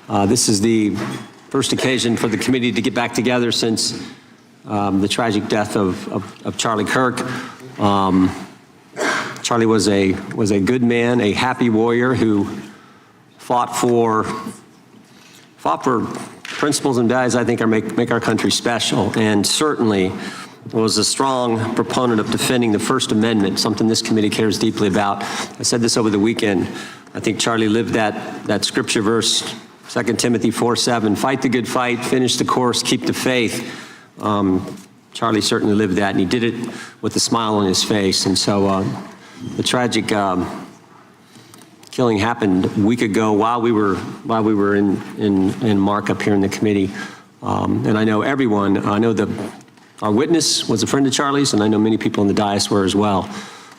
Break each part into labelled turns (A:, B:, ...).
A: This is the first occasion for the committee to get back together since the tragic death of Charlie Kirk. Charlie was a good man, a happy warrior who fought for principles and values I think make our country special, and certainly was a strong proponent of defending the First Amendment, something this committee cares deeply about. I said this over the weekend. I think Charlie lived that scripture verse, 2 Timothy 4:7, fight the good fight, finish the course, keep the faith. Charlie certainly lived that, and he did it with a smile on his face. And so the tragic killing happened a week ago while we were in markup here in the committee. And I know everyone, our witness was a friend of Charlie's, and I know many people in the dais were as well.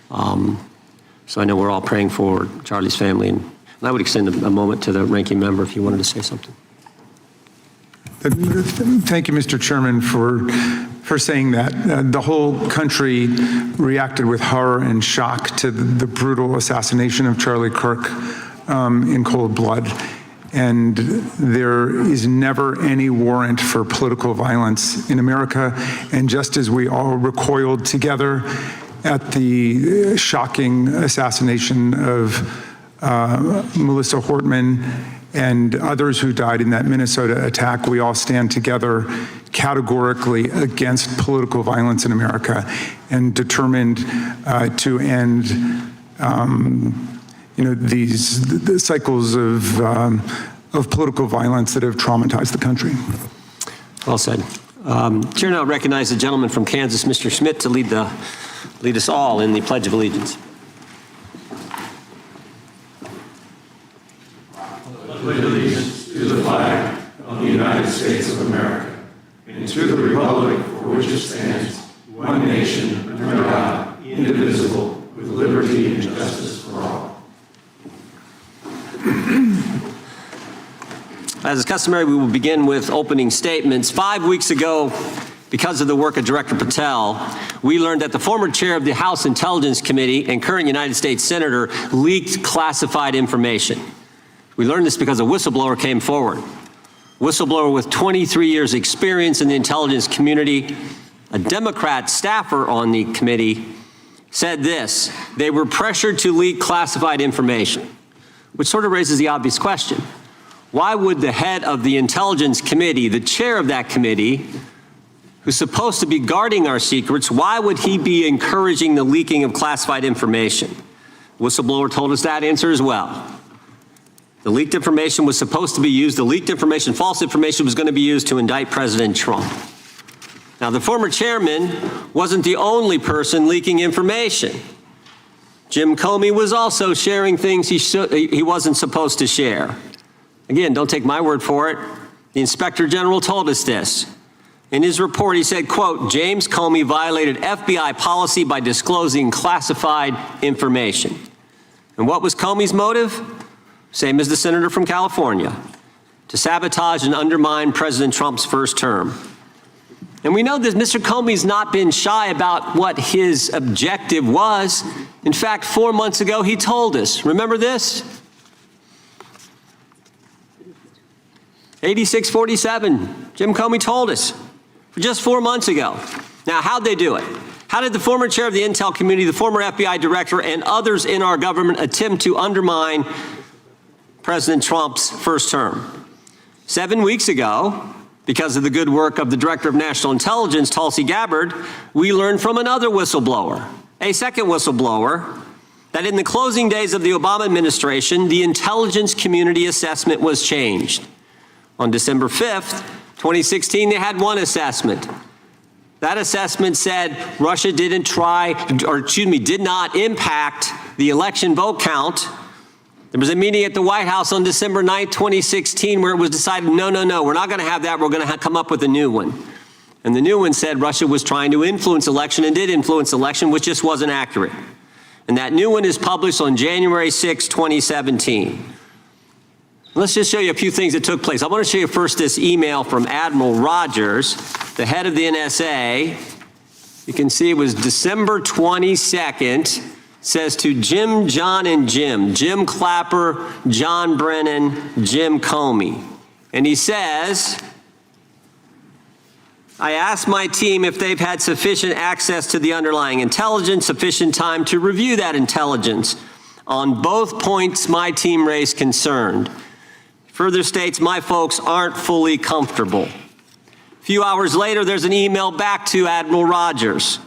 A: So I know we're all praying for Charlie's family, and I would extend a moment to the ranking member if you wanted to say something.
B: Thank you, Mr. Chairman, for saying that. The whole country reacted with horror and shock to the brutal assassination of Charlie Kirk in cold blood. And there is never any warrant for political violence in America. And just as we all recoiled together at the shocking assassination of Melissa Hortman and others who died in that Minnesota attack, we all stand together categorically against political violence in America and determined to end the cycles of political violence that have traumatized the country.
A: Well said. Chair now recognizes the gentleman from Kansas, Mr. Schmidt, to lead us all in the Pledge of Allegiance.
C: Pledge allegiance to the flag of the United States of America and to the republic for which it stands, one nation, under God, indivisible, with liberty and justice for all.
A: As is customary, we will begin with opening statements. 5 weeks ago, because of the work of Director Patel, we learned that the former chair of the House Intelligence Committee and current United States Senator leaked classified information. We learned this because a whistleblower came forward. Whistleblower with 23 years experience in the intelligence community, a Democrat staffer on the committee, said this: they were pressured to leak classified information, which sort of raises the obvious question. Why would the head of the Intelligence Committee, the chair of that committee, who's supposed to be guarding our secrets, why would he be encouraging the leaking of classified information? Whistleblower told us that answer as well. The leaked information was supposed to be used, the leaked information, false information, was going to be used to indict President Trump. Now, the former chairman wasn't the only person leaking information. Jim Comey was also sharing things he wasn't supposed to share. Again, don't take my word for it. The Inspector General told us this. In his report, he said, quote, James Comey violated FBI policy by disclosing classified information. And what was Comey's motive? Same as the senator from California: to sabotage and undermine President Trump's first term. And we know that Mr. Comey's not been shy about what his objective was. In fact, 4 months ago, he told us. Remember this? 8647, Jim Comey told us just 4 months ago. Now, how'd they do it? How did the former chair of the Intel community, the former FBI director, and others in our government attempt to undermine President Trump's first term? 7 weeks ago, because of the good work of the Director of National Intelligence, Tulsi Gabbard, we learned from another whistleblower, a second whistleblower, that in the closing days of the Obama administration, the intelligence community assessment was changed. On December 5th, 2016, they had one assessment. That assessment said Russia did not impact the election vote count. There was a meeting at the White House on December 9th, 2016, where it was decided, no, we're not going to have that. We're going to come up with a new one. And the new one said Russia was trying to influence election and did influence election, which just wasn't accurate. And that new one is published on January 6, 2017. Let's just show you a few things that took place. I want to show you first this email from Admiral Rogers, the head of the NSA. You can see it was December 22nd. Says to Jim, John, and Jim Clapper, John Brennan, Jim Comey. And he says, I asked my team if they've had sufficient access to the underlying intelligence, sufficient time to review that intelligence. On both points, my team raised concern. Further states, my folks aren't fully comfortable. A few hours later, there's an email back to Admiral Rogers.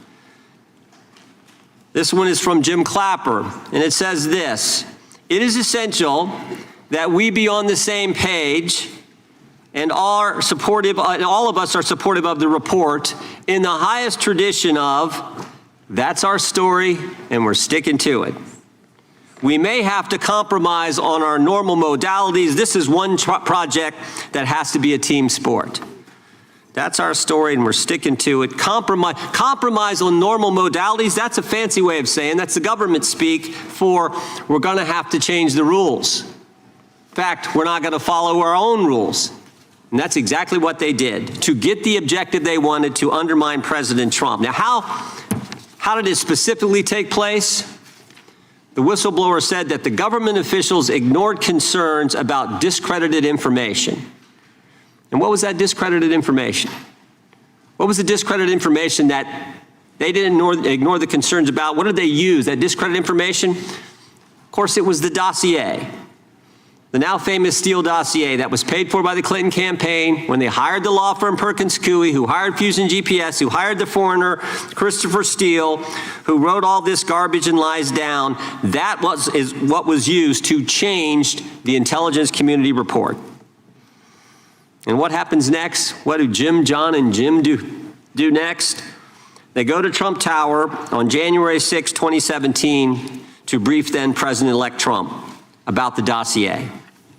A: This one is from Jim Clapper, and it says this: it is essential that we be on the same page and all of us are supportive of the report in the highest tradition of, that's our story and we're sticking to it. We may have to compromise on our normal modalities. This is one project that has to be a team sport. That's our story and we're sticking to it. Compromise on normal modalities, that's a fancy way of saying, that's the government speak for we're gonna have to change the rules. In fact, we're not gonna follow our own rules. And that's exactly what they did to get the objective they wanted, to undermine President Trump. Now, how did it specifically take place? The whistleblower said that the government officials ignored concerns about discredited information. And what was that discredited information? What was the discredited information that they didn't ignore the concerns about? What did they use, that discredited information? Of course, it was the dossier. The now famous Steele dossier that was paid for by the Clinton campaign when they hired the law firm Perkins Coie, who hired Fusion GPS, who hired the foreigner Christopher Steele, who wrote all this garbage and lies down. That is what was used to change the intelligence community report. And what happens next? What do Jim, John, and Jim do next? They go to Trump Tower on January 6, 2017 to brief then President-elect Trump about the dossier.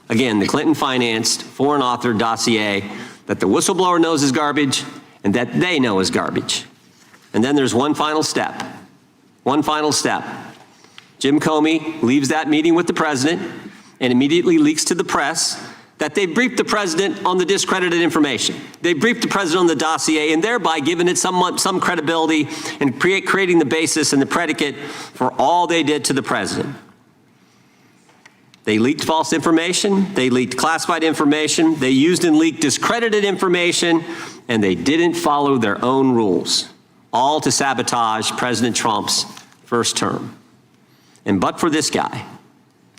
A: Again, the Clinton-financed, foreign-authored dossier that the whistleblower knows is garbage and that they know is garbage. And then there's one final step. One final step. Jim Comey leaves that meeting with the president and immediately leaks to the press that they briefed the president on the discredited information. They briefed the president on the dossier and thereby giving it some credibility and creating the basis and the predicate for all they did to the president. They leaked false information, they leaked classified information, they used and leaked discredited information, and they didn't follow their own rules, all to sabotage President Trump's first term. And but for this guy,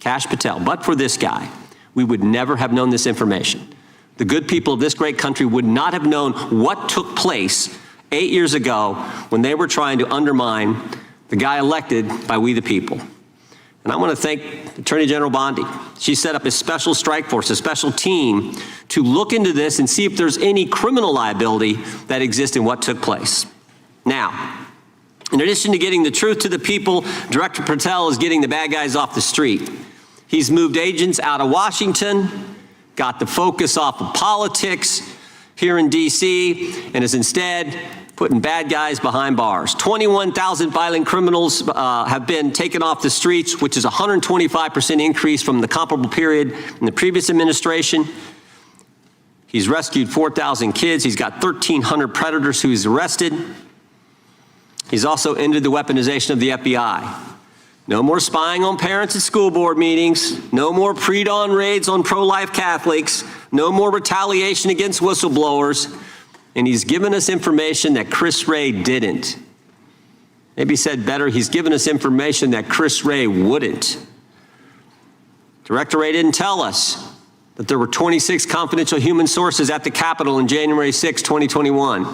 A: Kash Patel, but for this guy, we would never have known this information. The good people of this great country would not have known what took place 8 years ago when they were trying to undermine the guy elected by we the people. And I want to thank Attorney General Bondi. She set up a special strike force, a special team to look into this and see if there's any criminal liability that exists in what took place. Now, in addition to getting the truth to the people, Director Patel is getting the bad guys off the street. He's moved agents out of Washington, got the focus off of politics here in D.C., and is instead putting bad guys behind bars. 21,000 violent criminals have been taken off the streets, which is a 125% increase from the comparable period in the previous administration. He's rescued 4,000 kids. He's got 1,300 predators who he's arrested. He's also ended the weaponization of the FBI. No more spying on parents at school board meetings. No more pre-dawn raids on pro-life Catholics. No more retaliation against whistleblowers. And he's given us information that Chris Wray didn't. Maybe said better, he's given us information that Chris Wray wouldn't. Director Wray didn't tell us that there were 26 confidential human sources at the Capitol on January 6, 2021,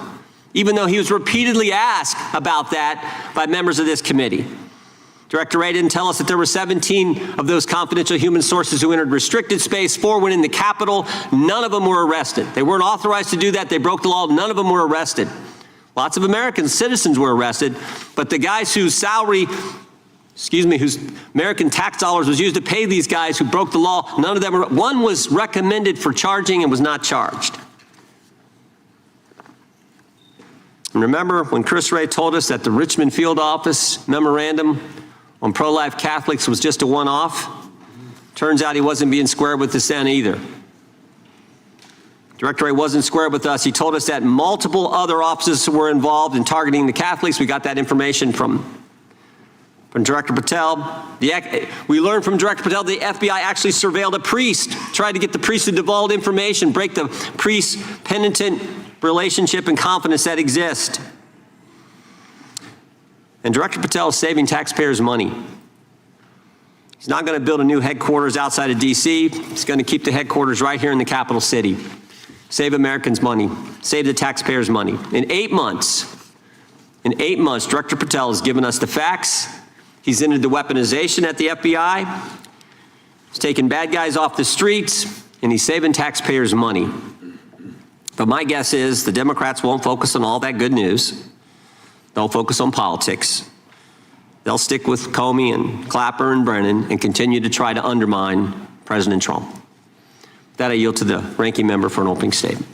A: even though he was repeatedly asked about that by members of this committee. Director Wray didn't tell us that there were 17 of those confidential human sources who entered restricted space, 4 went in the Capitol. None of them were arrested. They weren't authorized to do that. They broke the law. None of them were arrested. Lots of American citizens were arrested, but the guys whose whose American tax dollars was used to pay these guys who broke the law, none of them were. One was recommended for charging and was not charged. And remember when Chris Wray told us that the Richmond field office memorandum on pro-life Catholics was just a one-off? Turns out he wasn't being square with the Senate either. Director Wray wasn't square with us. He told us that multiple other offices were involved in targeting the Catholics. We got that information from From Director Patel, we learned from Director Patel the FBI actually surveilled a priest, tried to get the priest to divulge information, break the priest-penitent relationship and confidence that exists. And Director Patel is saving taxpayers' money. He's not going to build a new headquarters outside of D.C. He's going to keep the headquarters right here in the capital city. Save Americans money, save the taxpayers' money. In 8 months, Director Patel has given us the facts. He's ended the weaponization at the FBI. He's taken bad guys off the streets, and he's saving taxpayers' money. But my guess is the Democrats won't focus on all that good news. They'll focus on politics. They'll stick with Comey and Clapper and Brennan and continue to try to undermine President Trump. With that, I yield to the ranking member for an opening statement.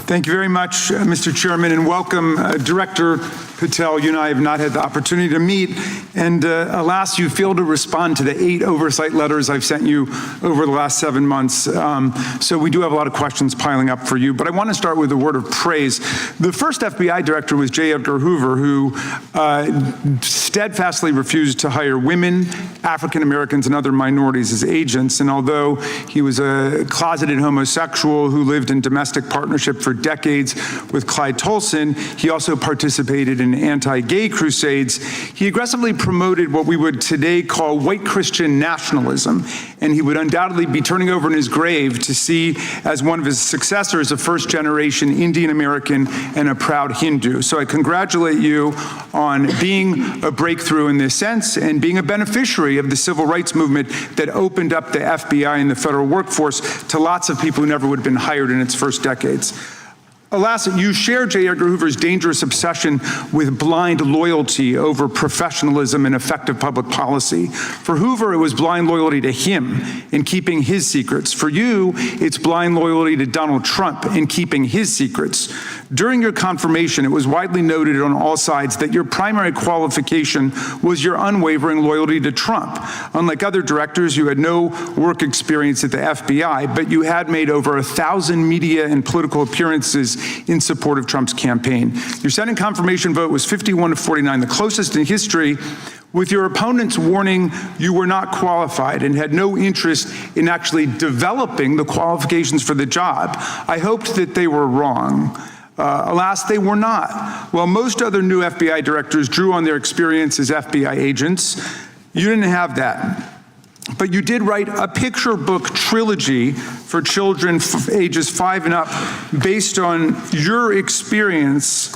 B: Thank you very much, Mr. Chairman, and welcome, Director Patel. You and I have not had the opportunity to meet, and alas, you failed to respond to the 8 oversight letters I've sent you over the last 7 months. So we do have a lot of questions piling up for you, but I want to start with a word of praise. The first FBI director was J. Edgar Hoover, who steadfastly refused to hire women, African Americans, and other minorities as agents. And although he was a closeted homosexual who lived in domestic partnership for decades with Clyde Tolson, he also participated in anti-gay crusades. He aggressively promoted what we would today call white Christian nationalism, and he would undoubtedly be turning over in his grave to see as one of his successors a first-generation Indian American and a proud Hindu. So I congratulate you on being a breakthrough in this sense and being a beneficiary of the civil rights movement that opened up the FBI and the federal workforce to lots of people who never would have been hired in its first decades. Alas, you share J. Edgar Hoover's dangerous obsession with blind loyalty over professionalism and effective public policy. For Hoover, it was blind loyalty to him in keeping his secrets. For you, it's blind loyalty to Donald Trump in keeping his secrets. During your confirmation, it was widely noted on all sides that your primary qualification was your unwavering loyalty to Trump. Unlike other directors, you had no work experience at the FBI, but you had made over 1,000 media and political appearances in support of Trump's campaign. Your Senate confirmation vote was 51-49, the closest in history, with your opponents warning you were not qualified and had no interest in actually developing the qualifications for the job. I hoped that they were wrong. Alas, they were not. While most other new FBI directors drew on their experience as FBI agents, you didn't have that. But you did write a picture book trilogy for children ages 5 and up based on your experience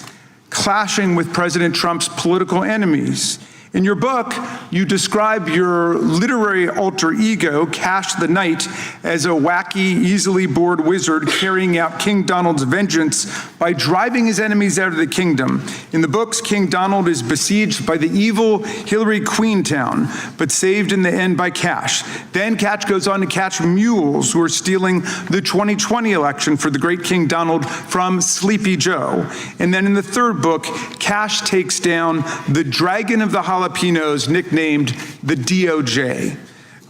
B: clashing with President Trump's political enemies. In your book, you describe your literary alter ego, Kash the Knight, as a wacky, easily bored wizard carrying out King Donald's vengeance by driving his enemies out of the kingdom. In the books, King Donald is besieged by the evil Hillary Queentown, but saved in the end by Kash. Then Kash goes on to catch mules who are stealing the 2020 election for the great King Donald from Sleepy Joe. And then in the third book, Kash takes down the dragon of the Jalapenos, nicknamed the DOJ.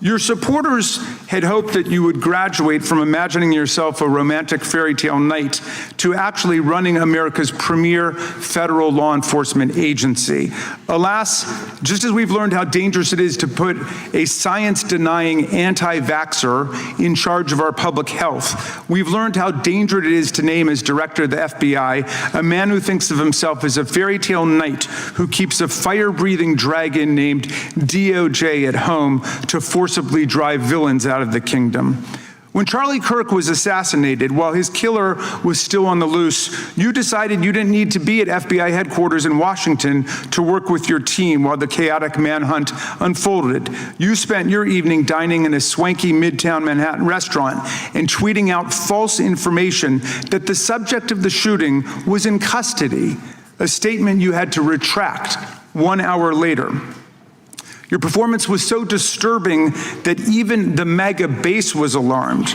B: Your supporters had hoped that you would graduate from imagining yourself a romantic fairy tale knight to actually running America's premier federal law enforcement agency. Alas, just as we've learned how dangerous it is to put a science-denying anti-vaxxer in charge of our public health, we've learned how dangerous it is to name as director of the FBI a man who thinks of himself as a fairy tale knight who keeps a fire-breathing dragon named DOJ at home to forcibly drive villains out of the kingdom. When Charlie Kirk was assassinated, while his killer was still on the loose, you decided you didn't need to be at FBI headquarters in Washington to work with your team while the chaotic manhunt unfolded. You spent your evening dining in a swanky Midtown Manhattan restaurant and tweeting out false information that the subject of the shooting was in custody, a statement you had to retract 1 hour later. Your performance was so disturbing that even the MAGA base was alarmed.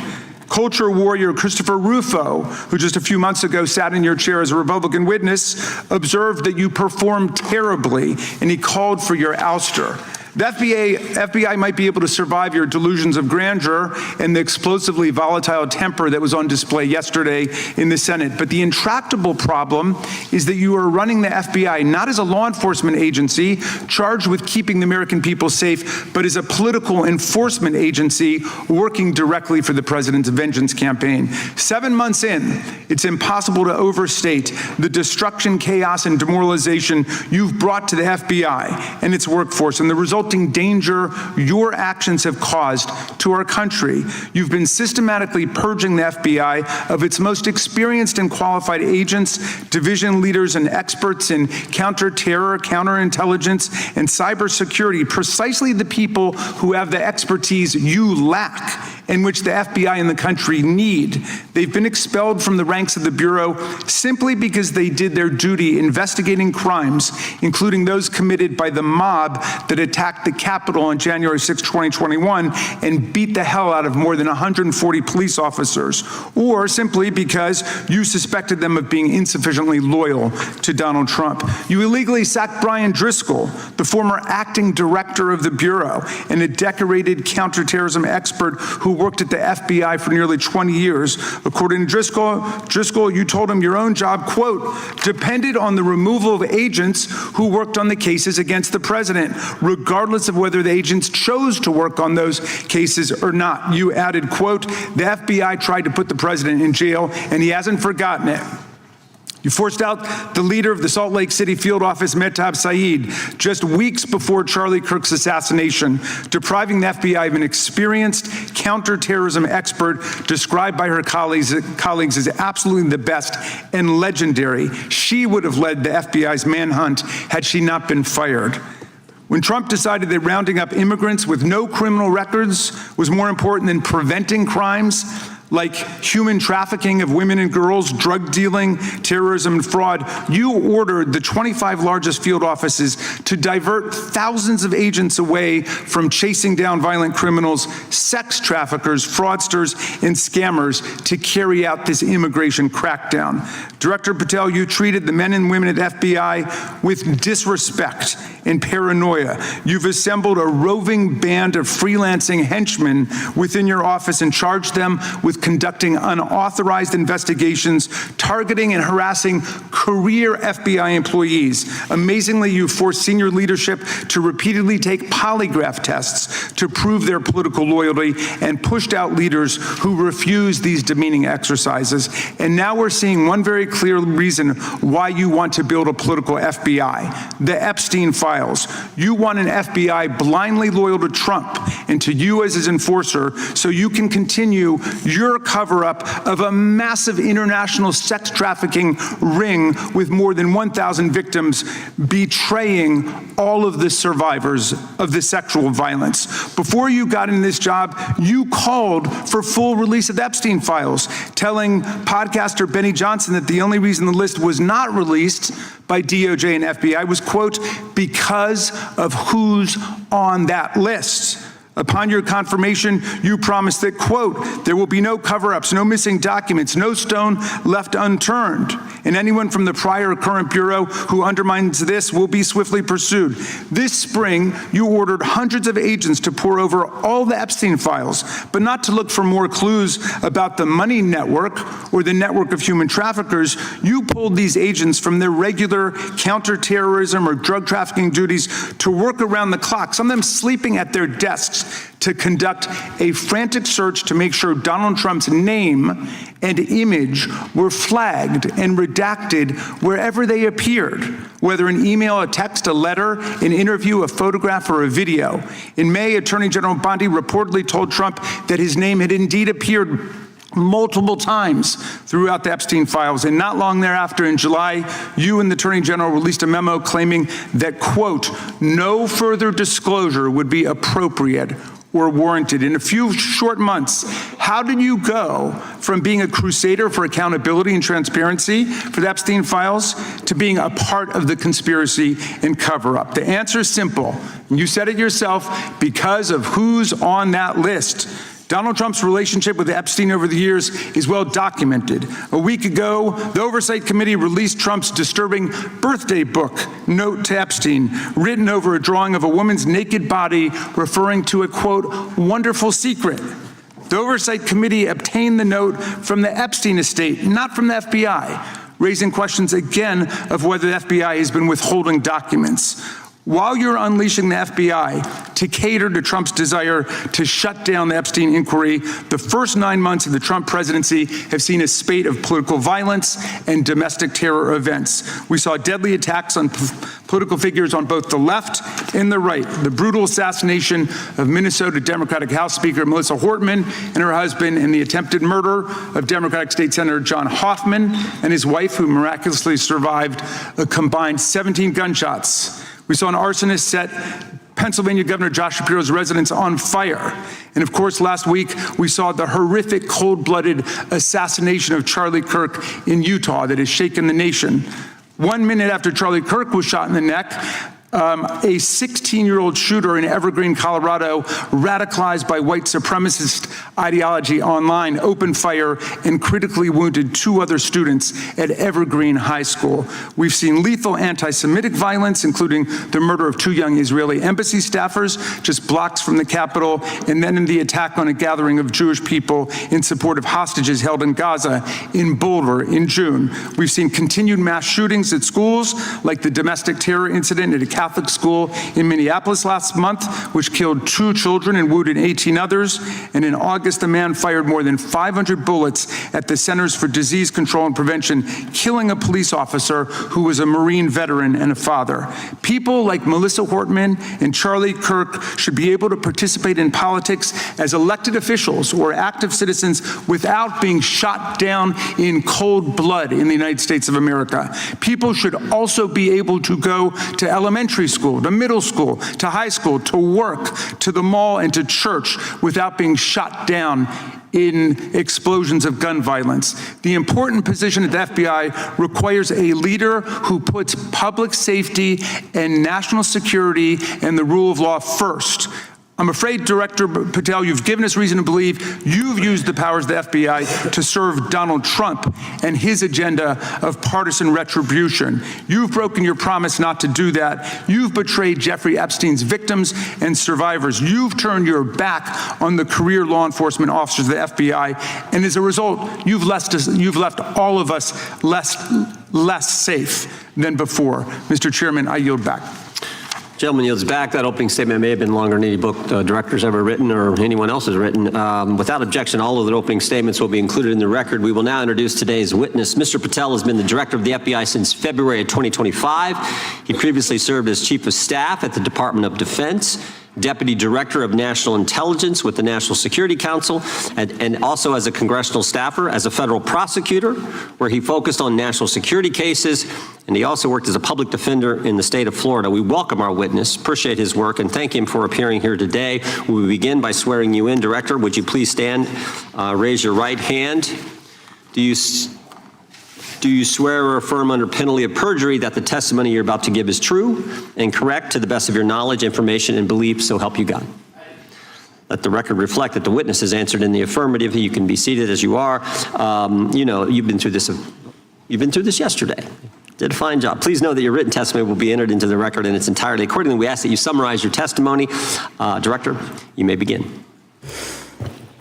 B: Culture warrior Christopher Rufo, who just a few months ago sat in your chair as a Republican witness, observed that you performed terribly, and he called for your ouster. The FBI might be able to survive your delusions of grandeur and the explosively volatile temper that was on display yesterday in the Senate. But the intractable problem is that you are running the FBI not as a law enforcement agency charged with keeping the American people safe, but as a political enforcement agency working directly for the president's vengeance campaign. 7 months in, it's impossible to overstate the destruction, chaos, and demoralization you've brought to the FBI and its workforce and the resulting danger your actions have caused to our country. You've been systematically purging the FBI of its most experienced and qualified agents, division leaders, and experts in counterterror, counterintelligence, and cybersecurity, precisely the people who have the expertise you lack and which the FBI and the country need. They've been expelled from the ranks of the Bureau simply because they did their duty investigating crimes, including those committed by the mob that attacked the Capitol on January 6, 2021, and beat the hell out of more than 140 police officers, or simply because you suspected them of being insufficiently loyal to Donald Trump. You illegally sacked Brian Driscoll, the former acting director of the Bureau and a decorated counterterrorism expert who worked at the FBI for nearly 20 years. According to Driscoll, you told him your own job, quote, depended on the removal of agents who worked on the cases against the president, regardless of whether the agents chose to work on those cases or not. You added, quote, the FBI tried to put the president in jail and he hasn't forgotten it. You forced out the leader of the Salt Lake City field office, Mehtab Saeed, just weeks before Charlie Kirk's assassination, depriving the FBI of an experienced counterterrorism expert described by her colleagues as absolutely the best and legendary. She would have led the FBI's manhunt had she not been fired. When Trump decided that rounding up immigrants with no criminal records was more important than preventing crimes, like human trafficking of women and girls, drug dealing, terrorism, and fraud, you ordered the 25 largest field offices to divert thousands of agents away from chasing down violent criminals, sex traffickers, fraudsters, and scammers to carry out this immigration crackdown. Director Patel, you treated the men and women at FBI with disrespect and paranoia. You've assembled a roving band of freelancing henchmen within your office and charged them with conducting unauthorized investigations, targeting and harassing career FBI employees. Amazingly, you forced senior leadership to repeatedly take polygraph tests to prove their political loyalty and pushed out leaders who refused these demeaning exercises. And now we're seeing one very clear reason why you want to build a political FBI, the Epstein files. You want an FBI blindly loyal to Trump and to you as his enforcer so you can continue your cover-up of a massive international sex trafficking ring with more than 1,000 victims, betraying all of the survivors of the sexual violence. Before you got in this job, you called for full release of the Epstein files, telling podcaster Benny Johnson that the only reason the list was not released by DOJ and FBI was, quote, because of who's on that list. Upon your confirmation, you promised that, quote, there will be no cover-ups, no missing documents, no stone left unturned, and anyone from the prior or current Bureau who undermines this will be swiftly pursued. This spring, you ordered hundreds of agents to pore over all the Epstein files, but not to look for more clues about the money network or the network of human traffickers. You pulled these agents from their regular counterterrorism or drug trafficking duties to work around the clock, some of them sleeping at their desks, to conduct a frantic search to make sure Donald Trump's name and image were flagged and redacted wherever they appeared, whether an email, a text, a letter, an interview, a photograph, or a video. In May, Attorney General Bondi reportedly told Trump that his name had indeed appeared multiple times throughout the Epstein files. And not long thereafter, in July, you and the Attorney General released a memo claiming that, quote, no further disclosure would be appropriate or warranted. In a few short months, how did you go from being a crusader for accountability and transparency for the Epstein files to being a part of the conspiracy and cover-up? The answer is simple. You said it yourself, because of who's on that list. Donald Trump's relationship with Epstein over the years is well documented. A week ago, the Oversight Committee released Trump's disturbing birthday book, Note to Epstein, written over a drawing of a woman's naked body, referring to a, quote, wonderful secret. The Oversight Committee obtained the note from the Epstein estate, not from the FBI, raising questions again of whether the FBI has been withholding documents. While you're unleashing the FBI to cater to Trump's desire to shut down the Epstein inquiry, the first 9 months of the Trump presidency have seen a spate of political violence and domestic terror events. We saw deadly attacks on political figures on both the left and the right. The brutal assassination of Minnesota Democratic House Speaker Melissa Hortman and her husband, and the attempted murder of Democratic State Senator John Hoffman and his wife, who miraculously survived a combined 17 gunshots. We saw an arsonist set Pennsylvania Governor Josh Shapiro's residence on fire. And of course, last week, we saw the horrific, cold-blooded assassination of Charlie Kirk in Utah that has shaken the nation. 1 minute after Charlie Kirk was shot in the neck, a 16-year-old shooter in Evergreen, Colorado, radicalized by white supremacist ideology online, opened fire and critically wounded 2 other students at Evergreen High School. We've seen lethal anti-Semitic violence, including the murder of 2 young Israeli embassy staffers just blocks from the Capitol, and then in the attack on a gathering of Jewish people in support of hostages held in Gaza in Boulder in June. We've seen continued mass shootings at schools, like the domestic terror incident at a Catholic school in Minneapolis last month, which killed 2 children and wounded 18 others. And in August, a man fired more than 500 bullets at the Centers for Disease Control and Prevention, killing a police officer who was a Marine veteran and a father. People like Melissa Hortman and Charlie Kirk should be able to participate in politics as elected officials or active citizens without being shot down in cold blood in the United States of America. People should also be able to go to elementary school, to middle school, to high school, to work, to the mall, and to church without being shot down in explosions of gun violence. The important position at the FBI requires a leader who puts public safety and national security and the rule of law first. I'm afraid, Director Patel, you've given us reason to believe you've used the powers of the FBI to serve Donald Trump and his agenda of partisan retribution. You've broken your promise not to do that. You've betrayed Jeffrey Epstein's victims and survivors. You've turned your back on the career law enforcement officers of the FBI, and as a result, you've left all of us less safe than before. Mr. Chairman, I yield back.
A: Gentleman yields back. That opening statement may have been longer than any book director's ever written or anyone else has written. Without objection, all of the opening statements will be included in the record. We will now introduce today's witness. Mr. Patel has been the director of the FBI since February of 2025. He previously served as chief of staff at the Department of Defense, Deputy Director of National Intelligence with the National Security Council, and also as a congressional staffer, as a federal prosecutor, where he focused on national security cases, and he also worked as a public defender in the state of Florida. We welcome our witness, appreciate his work, and thank him for appearing here today. We will begin by swearing you in. Director, would you please stand, raise your right hand? Do you swear or affirm under penalty of perjury that the testimony you're about to give is true and correct to the best of your knowledge, information, and belief, so help you God? Let the record reflect that the witness has answered in the affirmative. You can be seated as you are. You know, you've been through this yesterday. Did a fine job. Please know that your written testimony will be entered into the record in its entirety. Accordingly, we ask that you summarize your testimony. Director, you may begin.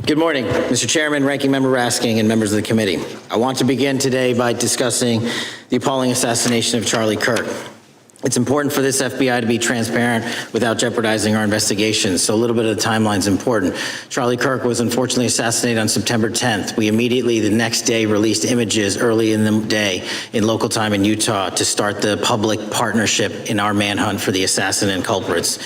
D: Good morning, Mr. Chairman, Ranking Member Raskin, and members of the committee. I want to begin today by discussing the appalling assassination of Charlie Kirk. It's important for this FBI to be transparent without jeopardizing our investigations, so a little bit of the timeline is important. Charlie Kirk was unfortunately assassinated on September 10th. We immediately, the next day, released images early in the day in local time in Utah to start the public partnership in our manhunt for the assassin and culprits.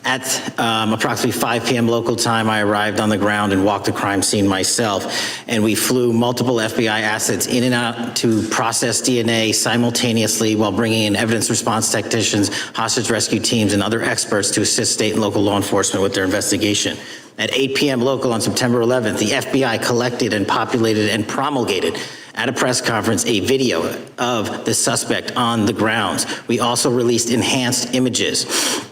D: At approximately 5 p.m. local time, I arrived on the ground and walked the crime scene myself, and we flew multiple FBI assets in and out to process DNA simultaneously while bringing in evidence response technicians, hostage rescue teams, and other experts to assist state and local law enforcement with their investigation. At 8 p.m. local on September 11th, the FBI collected and populated and promulgated at a press conference a video of the suspect on the grounds. We also released enhanced images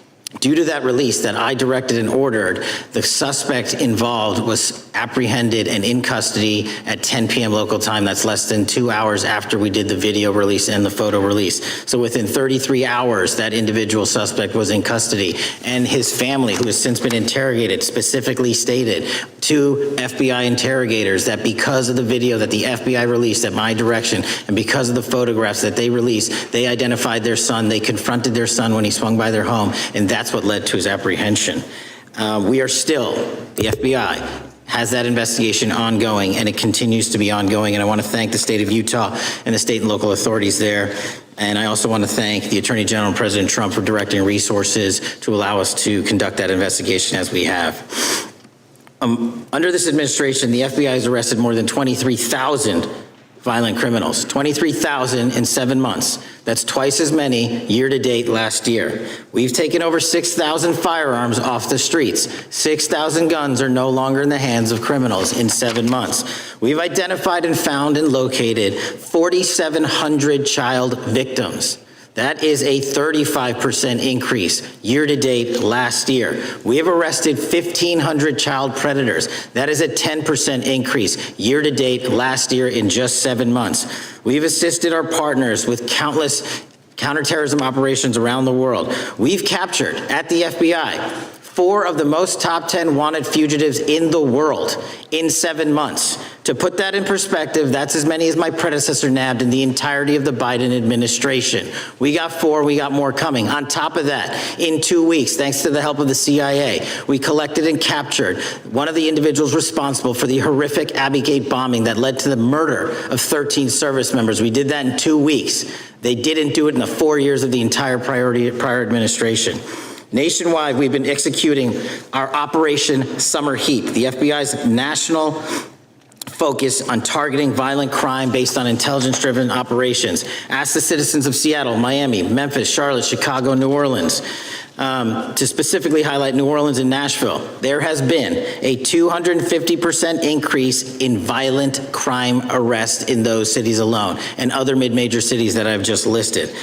D: Due to that release that I directed and ordered, the suspect involved was apprehended and in custody at 10 p.m. local time. That's less than 2 hours after we did the video release and the photo release. So within 33 hours, that individual suspect was in custody. And his family, who has since been interrogated, specifically stated to FBI interrogators that because of the video that the FBI released at my direction and because of the photographs that they released, they identified their son, they confronted their son when he swung by their home, and that's what led to his apprehension. We are still, the FBI has that investigation ongoing, and it continues to be ongoing, and I want to thank the state of Utah and the state and local authorities there. And I also want to thank the Attorney General and President Trump for directing resources to allow us to conduct that investigation as we have. Under this administration, the FBI has arrested more than 23,000 violent criminals, 23,000 in 7 months. That's twice as many year to date last year. We've taken over 6,000 firearms off the streets. 6,000 guns are no longer in the hands of criminals in 7 months. We've identified and found and located 4,700 child victims. That is a 35% increase year to date last year. We have arrested 1,500 child predators. That is a 10% increase year to date last year in just 7 months. We've assisted our partners with countless counterterrorism operations around the world. We've captured at the FBI 4 of the most top 10 wanted fugitives in the world in 7 months. To put that in perspective, that's as many as my predecessor nabbed in the entirety of the Biden administration. We got 4, we got more coming. On top of that, in 2 weeks, thanks to the help of the CIA, we collected and captured one of the individuals responsible for the horrific Abbey Gate bombing that led to the murder of 13 service members. We did that in 2 weeks. They didn't do it in the 4 years of the entire prior administration. Nationwide, we've been executing our Operation Summer Heat, the FBI's national focus on targeting violent crime based on intelligence-driven operations. Ask the citizens of Seattle, Miami, Memphis, Charlotte, Chicago, New Orleans. To specifically highlight New Orleans and Nashville, there has been a 250% increase in violent crime arrests in those cities alone, and other mid-major cities that I've just listed.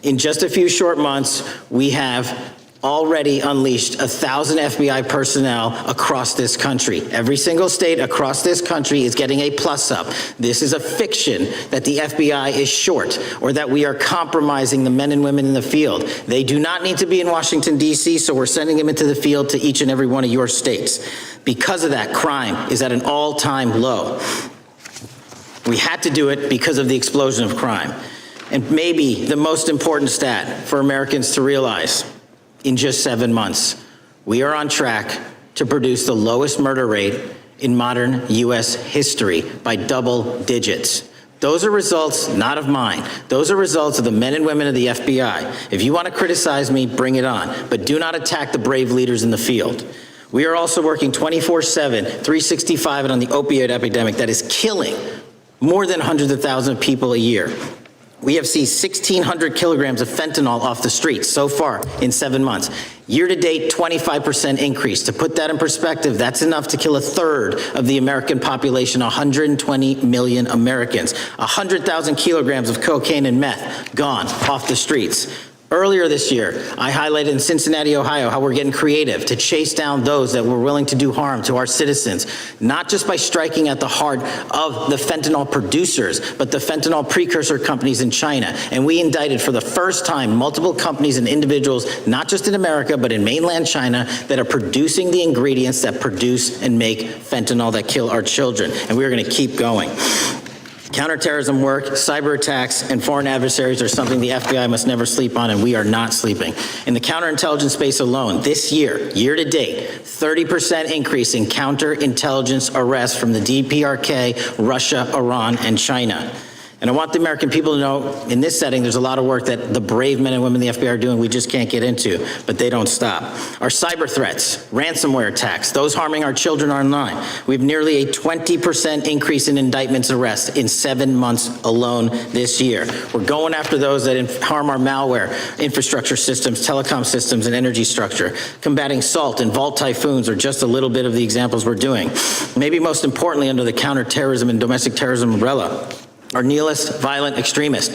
D: In just a few short months, we have already unleashed 1,000 FBI personnel across this country. Every single state across this country is getting a plus up. This is a fiction that the FBI is short or that we are compromising the men and women in the field. They do not need to be in Washington, D.C., so we're sending them into the field to each and every one of your states. Because of that, crime is at an all-time low. We had to do it because of the explosion of crime. And maybe the most important stat for Americans to realize, in just 7 months, we are on track to produce the lowest murder rate in modern U.S. history by double digits. Those are results not of mine. Those are results of the men and women of the FBI. If you want to criticize me, bring it on, but do not attack the brave leaders in the field. We are also working 24/7, 365 on the opioid epidemic that is killing more than hundreds of thousands of people a year. We have seized 1,600 kilograms of fentanyl off the streets so far in 7 months. Year to date, 25% increase. To put that in perspective, that's enough to kill 1/3 of the American population, 120 million Americans. 100,000 kilograms of cocaine and meth gone off the streets. Earlier this year, I highlighted in Cincinnati, Ohio, how we're getting creative to chase down those that were willing to do harm to our citizens, not just by striking at the heart of the fentanyl producers, but the fentanyl precursor companies in China. And we indicted for the first time multiple companies and individuals, not just in America, but in mainland China, that are producing the ingredients that produce and make fentanyl that kill our children. And we're going to keep going. Counterterrorism work, cyber attacks, and foreign adversaries are something the FBI must never sleep on, and we are not sleeping. In the counterintelligence space alone, this year, year to date, 30% increase in counterintelligence arrests from the DPRK, Russia, Iran, and China. And I want the American people to know, in this setting, there's a lot of work that the brave men and women in the FBI are doing we just can't get into, but they don't stop. Our cyber threats, ransomware attacks, those harming our children online. We have nearly a 20% increase in indictments arrests in 7 months alone this year. We're going after those that harm our malware, infrastructure systems, telecom systems, and energy structure. Combating SALT and Vault typhoons are just a little bit of the examples we're doing. Maybe most importantly, under the counterterrorism and domestic terrorism umbrella, our nihilist, violent extremists,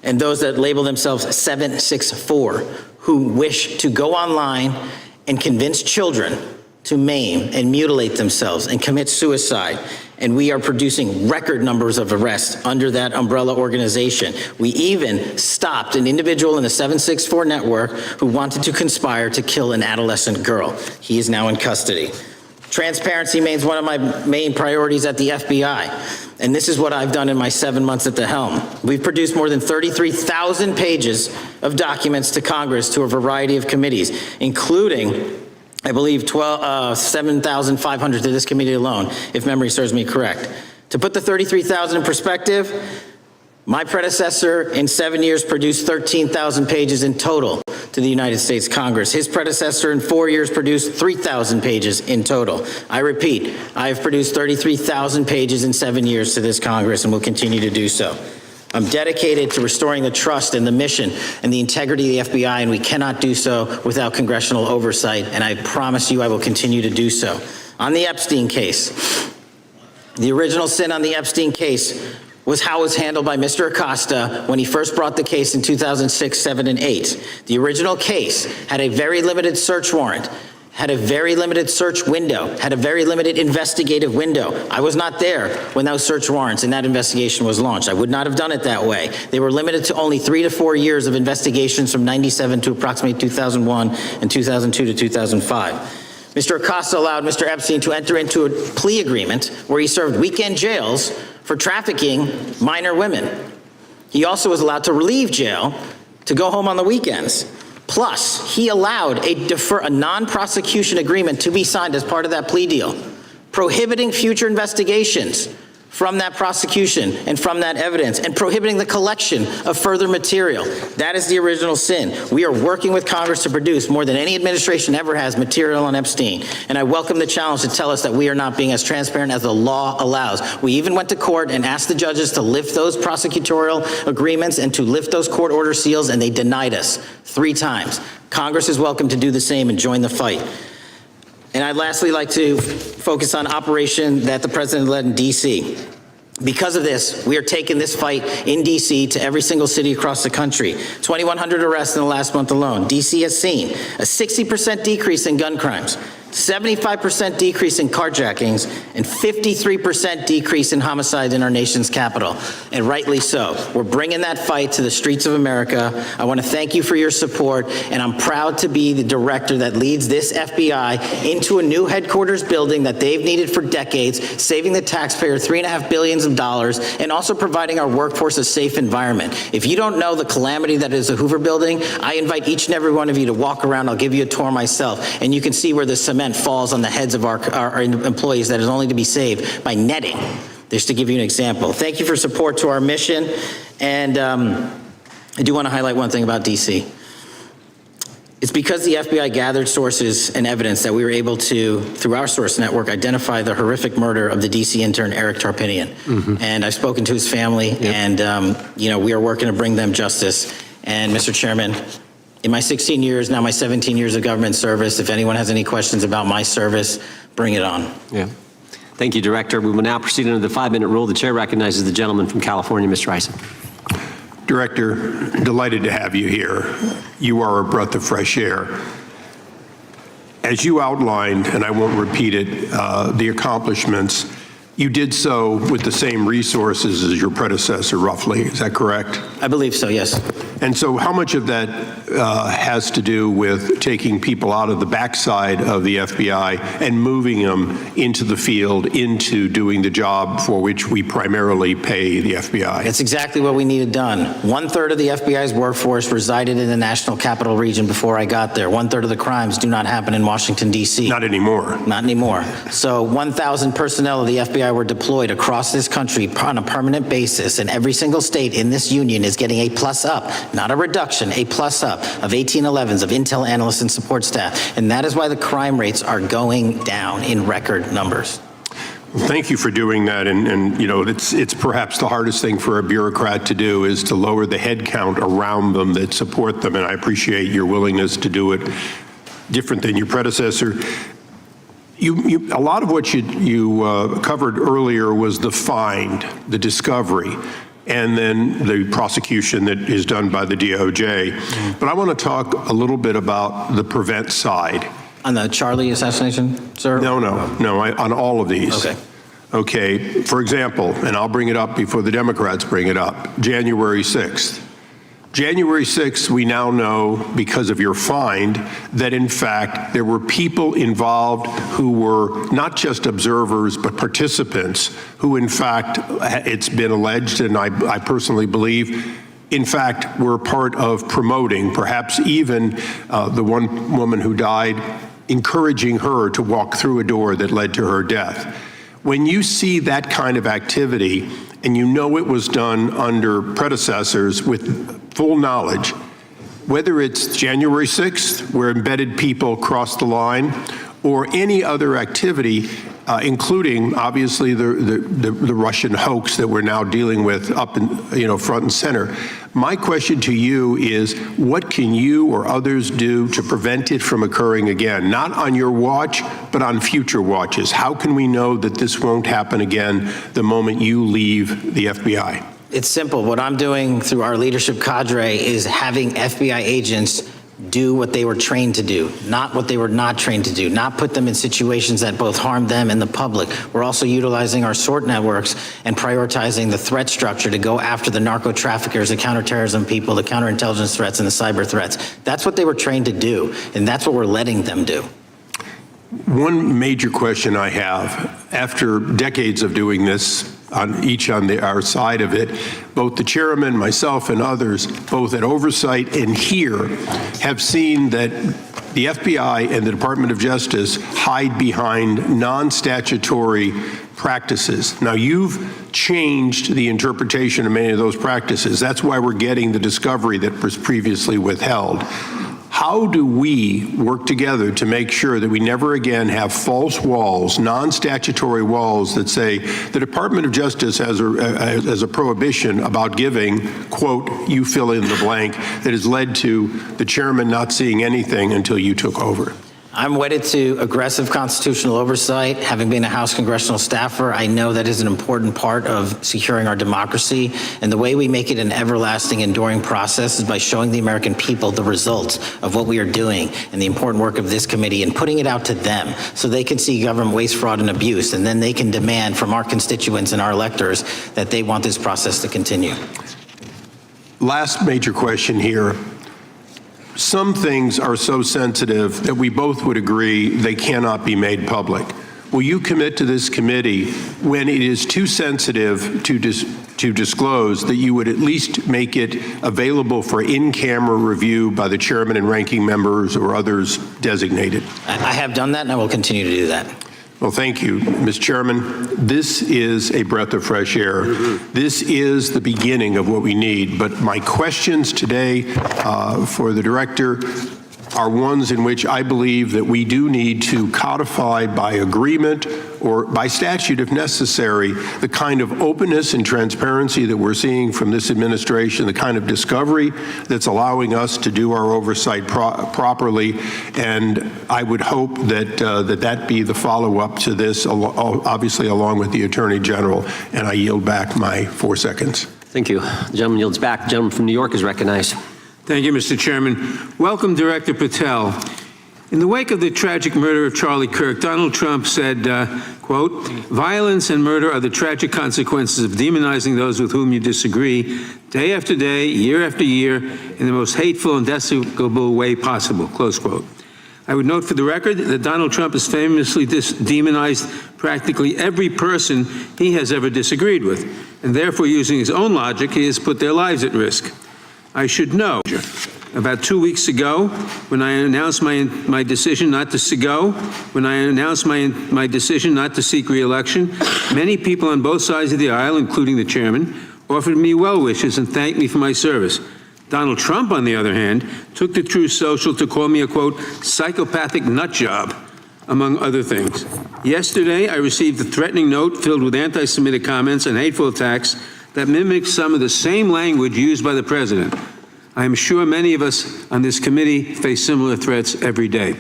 D: and those that label themselves 764, who wish to go online and convince children to maim and mutilate themselves and commit suicide. And we are producing record numbers of arrests under that umbrella organization. We even stopped an individual in the 764 network who wanted to conspire to kill an adolescent girl. He is now in custody. Transparency remains one of my main priorities at the FBI, and this is what I've done in my 7 months at the helm. We've produced more than 33,000 pages of documents to Congress to a variety of committees, including, I believe, 7,500 to this committee alone, if memory serves me correct. To put the 33,000 in perspective, my predecessor in 7 years produced 13,000 pages in total to the United States Congress. His predecessor in 4 years produced 3,000 pages in total. I repeat, I have produced 33,000 pages in 7 years to this Congress and will continue to do so. I'm dedicated to restoring the trust and the mission and the integrity of the FBI, and we cannot do so without congressional oversight, and I promise you I will continue to do so. On the Epstein case, the original sin on the Epstein case was how it was handled by Mr. Acosta when he first brought the case in 2006, 7, and 8. The original case had a very limited search warrant, had a very limited search window, had a very limited investigative window. I was not there when those search warrants and that investigation was launched. I would not have done it that way. They were limited to only 3 to 4 years of investigations from 97 to approximately 2001 and 2002 to 2005. Mr. Acosta allowed Mr. Epstein to enter into a plea agreement where he served weekend jails for trafficking minor women. He also was allowed to leave jail to go home on the weekends. Plus, he allowed a non-prosecution agreement to be signed as part of that plea deal, prohibiting future investigations from that prosecution and from that evidence, and prohibiting the collection of further material. That is the original sin. We are working with Congress to produce more than any administration ever has material on Epstein, and I welcome the challenge to tell us that we are not being as transparent as the law allows. We even went to court and asked the judges to lift those prosecutorial agreements and to lift those court order seals, and they denied us 3 times. Congress is welcome to do the same and join the fight. And I'd lastly like to focus on operation that the president led in D.C. Because of this, we are taking this fight in D.C. to every single city across the country. 2,100 arrests in the last month alone. D.C. has seen a 60% decrease in gun crimes, 75% decrease in carjackings, and 53% decrease in homicide in our nation's capital, and rightly so. We're bringing that fight to the streets of America. I want to thank you for your support, and I'm proud to be the director that leads this FBI into a new headquarters building that they've needed for decades, saving the taxpayer $3.5 billion, and also providing our workforce a safe environment. If you don't know the calamity that is the Hoover Building, I invite each and every one of you to walk around. I'll give you a tour myself, and you can see where the cement falls on the heads of our employees that is only to be saved by netting, just to give you an example. Thank you for support to our mission, and I do want to highlight one thing about DC. It's because the FBI gathered sources and evidence that we were able to, through our source network, identify the horrific murder of the DC intern Eric Tarpinian. And I've spoken to his family, and we are working to bring them justice. And Mr. Chairman, in my 16 years, now my 17 years of government service, if anyone has any questions about my service, bring it on.
A: Yeah. Thank you, Director. We will now proceed under the 5-minute rule. The chair recognizes the gentleman from California, Mr. Ison.
C: Director, delighted to have you here. You are a breath of fresh air. As you outlined, and I won't repeat it, the accomplishments, you did so with the same resources as your predecessor, roughly. Is that correct?
D: I believe so, yes.
C: And so how much of that has to do with taking people out of the backside of the FBI and moving them into the field, into doing the job for which we primarily pay the FBI?
D: It's exactly what we needed done. 1/3 of the FBI's workforce resided in the National Capital Region before I got there. 1/3 of the crimes do not happen in Washington, D.C.
C: Not anymore.
D: Not anymore. So 1,000 personnel of the FBI were deployed across this country on a permanent basis, and every single state in this union is getting a plus up, not a reduction, a plus up of 1811s of intel analysts and support staff. And that is why the crime rates are going down in record numbers.
C: Well, thank you for doing that. And it's perhaps the hardest thing for a bureaucrat to do is to lower the head count around them that support them. And I appreciate your willingness to do it different than your predecessor. A lot of what you covered earlier was the find, the discovery. and then the prosecution that is done by the DOJ. But I want to talk a little bit about the prevent side.
D: On the Charlie assassination, sir?
C: No, on all of these.
D: Okay.
C: Okay, for example, and I'll bring it up before the Democrats bring it up, January 6th. January 6th, we now know, because of your find, that in fact there were people involved who were not just observers but participants who in fact, it's been alleged, and I personally believe, in fact, were part of promoting, perhaps even the one woman who died, encouraging her to walk through a door that led to her death. When you see that kind of activity, and you know it was done under predecessors with full knowledge, whether it's January 6th, where embedded people crossed the line, or any other activity, including obviously the Russian hoax that we're now dealing with up in, front and center. My question to you is, what can you or others do to prevent it from occurring again? Not on your watch, but on future watches. How can we know that this won't happen again the moment you leave the FBI?
D: It's simple. What I'm doing through our leadership cadre is having FBI agents do what they were trained to do, not what they were not trained to do, not put them in situations that both harm them and the public. We're also utilizing our SORT networks and prioritizing the threat structure to go after the narco traffickers, the counterterrorism people, the counterintelligence threats, and the cyber threats. That's what they were trained to do, and that's what we're letting them do.
C: One major question I have, after decades of doing this, on our side of it, both the chairman, myself, and others, both at oversight and here, have seen that the FBI and the Department of Justice hide behind non-statutory practices. Now, you've changed the interpretation of many of those practices. That's why we're getting the discovery that was previously withheld. How do we work together to make sure that we never again have false walls, non-statutory walls that say the Department of Justice has a prohibition about giving, quote, you fill in the blank, that has led to the chairman not seeing anything until you took over?
D: I'm wedded to aggressive constitutional oversight. Having been a House congressional staffer, I know that is an important part of securing our democracy. And the way we make it an everlasting, enduring process is by showing the American people the results of what we are doing and the important work of this committee and putting it out to them so they can see government waste, fraud, and abuse. And then they can demand from our constituents and our electors that they want this process to continue.
C: Last major question here. Some things are so sensitive that we both would agree they cannot be made public. Will you commit to this committee when it is too sensitive to disclose that you would at least make it available for in-camera review by the chairman and ranking members or others designated?
D: I have done that and I will continue to do that.
C: Well, thank you, Mr. Chairman. This is a breath of fresh air. This is the beginning of what we need. But my questions today for the director are ones in which I believe that we do need to codify by agreement or by statute, if necessary, the kind of openness and transparency that we're seeing from this administration, the kind of discovery that's allowing us to do our oversight properly. And I would hope that that be the follow-up to this, obviously along with the Attorney General. And I yield back my 4 seconds.
A: Thank you. The gentleman yields back. The gentleman from New York is recognized.
E: Thank you, Mr. Chairman. Welcome, Director Patel. In the wake of the tragic murder of Charlie Kirk, Donald Trump said, quote, violence and murder are the tragic consequences of demonizing those with whom you disagree, day after day, year after year, in the most hateful and despicable way possible, close quote. I would note for the record that Donald Trump has famously demonized practically every person he has ever disagreed with, and therefore, using his own logic, he has put their lives at risk. I should know. About 2 weeks ago, when I announced my decision not to my decision not to seek re-election, many people on both sides of the aisle, including the chairman, offered me well wishes and thanked me for my service. Donald Trump, on the other hand, took to Truth Social to call me a, quote, psychopathic nut job, among other things. Yesterday, I received a threatening note filled with anti-Semitic comments and hateful attacks that mimics some of the same language used by the president. I am sure many of us on this committee face similar threats every day.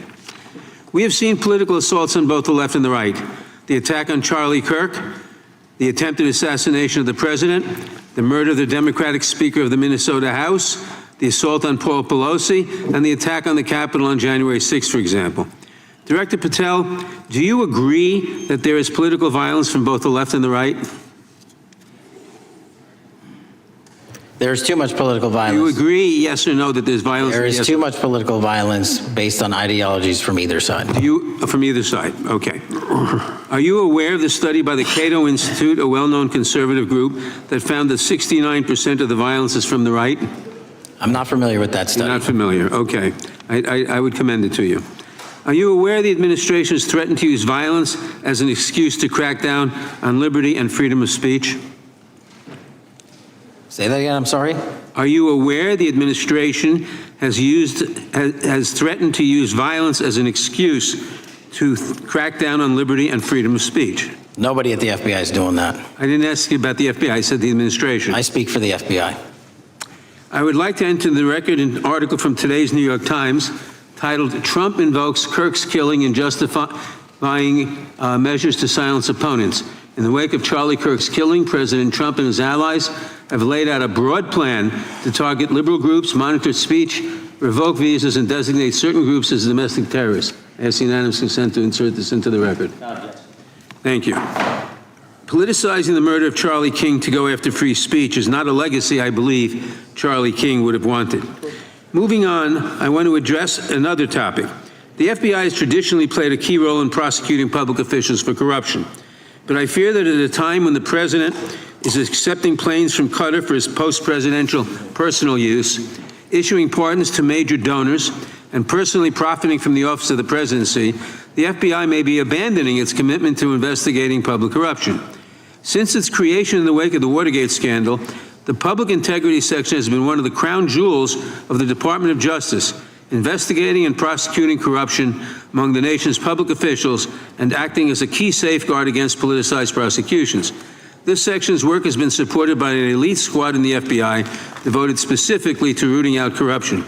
E: We have seen political assaults on both the left and the right. The attack on Charlie Kirk, the attempted assassination of the president, the murder of the Democratic Speaker of the Minnesota House, the assault on Paul Pelosi, and the attack on the Capitol on January 6th, for example. Director Patel, do you agree that there is political violence from both the left and the right?
D: There is too much political violence.
E: Do you agree, yes or no, that there's violence?
D: There is
E: Yes
D: too
E: or-
D: much political violence based on ideologies from either side.
E: From either side, okay. Are you aware of the study by the Cato Institute, a well-known conservative group, that found that 69% of the violence is from the right?
D: I'm not familiar with that
E: You're
D: study.
E: not familiar, okay. I would commend it to you. Are you aware the administration has threatened to use violence as an excuse to crack down on liberty and freedom of speech?
D: Say that again, I'm sorry?
E: Are you aware the administration has threatened to use violence as an excuse to crack down on liberty and freedom of speech?
D: Nobody at the FBI is doing that.
E: I didn't ask you about the FBI, I said the administration.
D: I speak for the FBI.
E: I would like to enter the record an article from today's New York Times titled, "Trump Invokes Kirk's Killing and Justifying Measures to Silence Opponents." In the wake of Charlie Kirk's killing, President Trump and his allies have laid out a broad plan to target liberal groups, monitor speech, revoke visas, and designate certain groups as domestic terrorists. I ask unanimous consent to insert this into the record. Thank you. Politicizing the murder of Charlie King to go after free speech is not a legacy I believe Charlie King would have wanted. Moving on, I want to address another topic. The FBI has traditionally played a key role in prosecuting public officials for corruption. But I fear that at a time when the president is accepting planes from Qatar for his post-presidential personal use, issuing pardons to major donors, and personally profiting from the office of the presidency, the FBI may be abandoning its commitment to investigating public corruption. Since its creation in the wake of the Watergate scandal, the Public Integrity Section has been one of the crown jewels of the Department of Justice, investigating and prosecuting corruption among the nation's public officials and acting as a key safeguard against politicized prosecutions. This section's work has been supported by an elite squad in the FBI devoted specifically to rooting out corruption.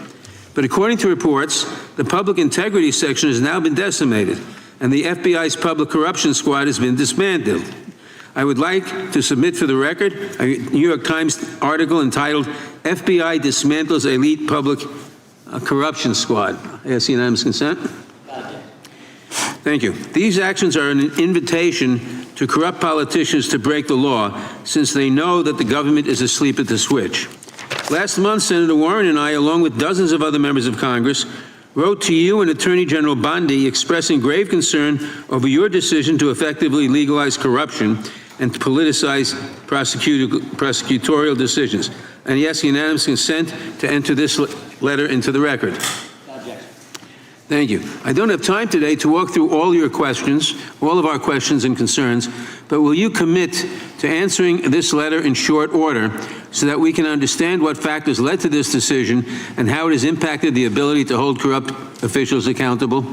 E: But according to reports, the Public Integrity Section has now been decimated, and the FBI's Public Corruption Squad has been dismantled. I would like to submit for the record a New York Times article entitled, "FBI Dismantles Elite Public Corruption Squad." I ask unanimous consent. Thank you. These actions are an invitation to corrupt politicians to break the law, since they know that the government is asleep at the switch. Last month, Senator Warren and I, along with dozens of other members of Congress, wrote to you and Attorney General Bondi expressing grave concern over your decision to effectively legalize corruption and to politicize prosecutorial decisions. And yes, unanimous consent to enter this letter into the record. Thank you. I don't have time today to walk through all your questions, all of our questions and concerns, but will you commit to answering this letter in short order so that we can understand what factors led to this decision and how it has impacted the ability to hold corrupt officials accountable?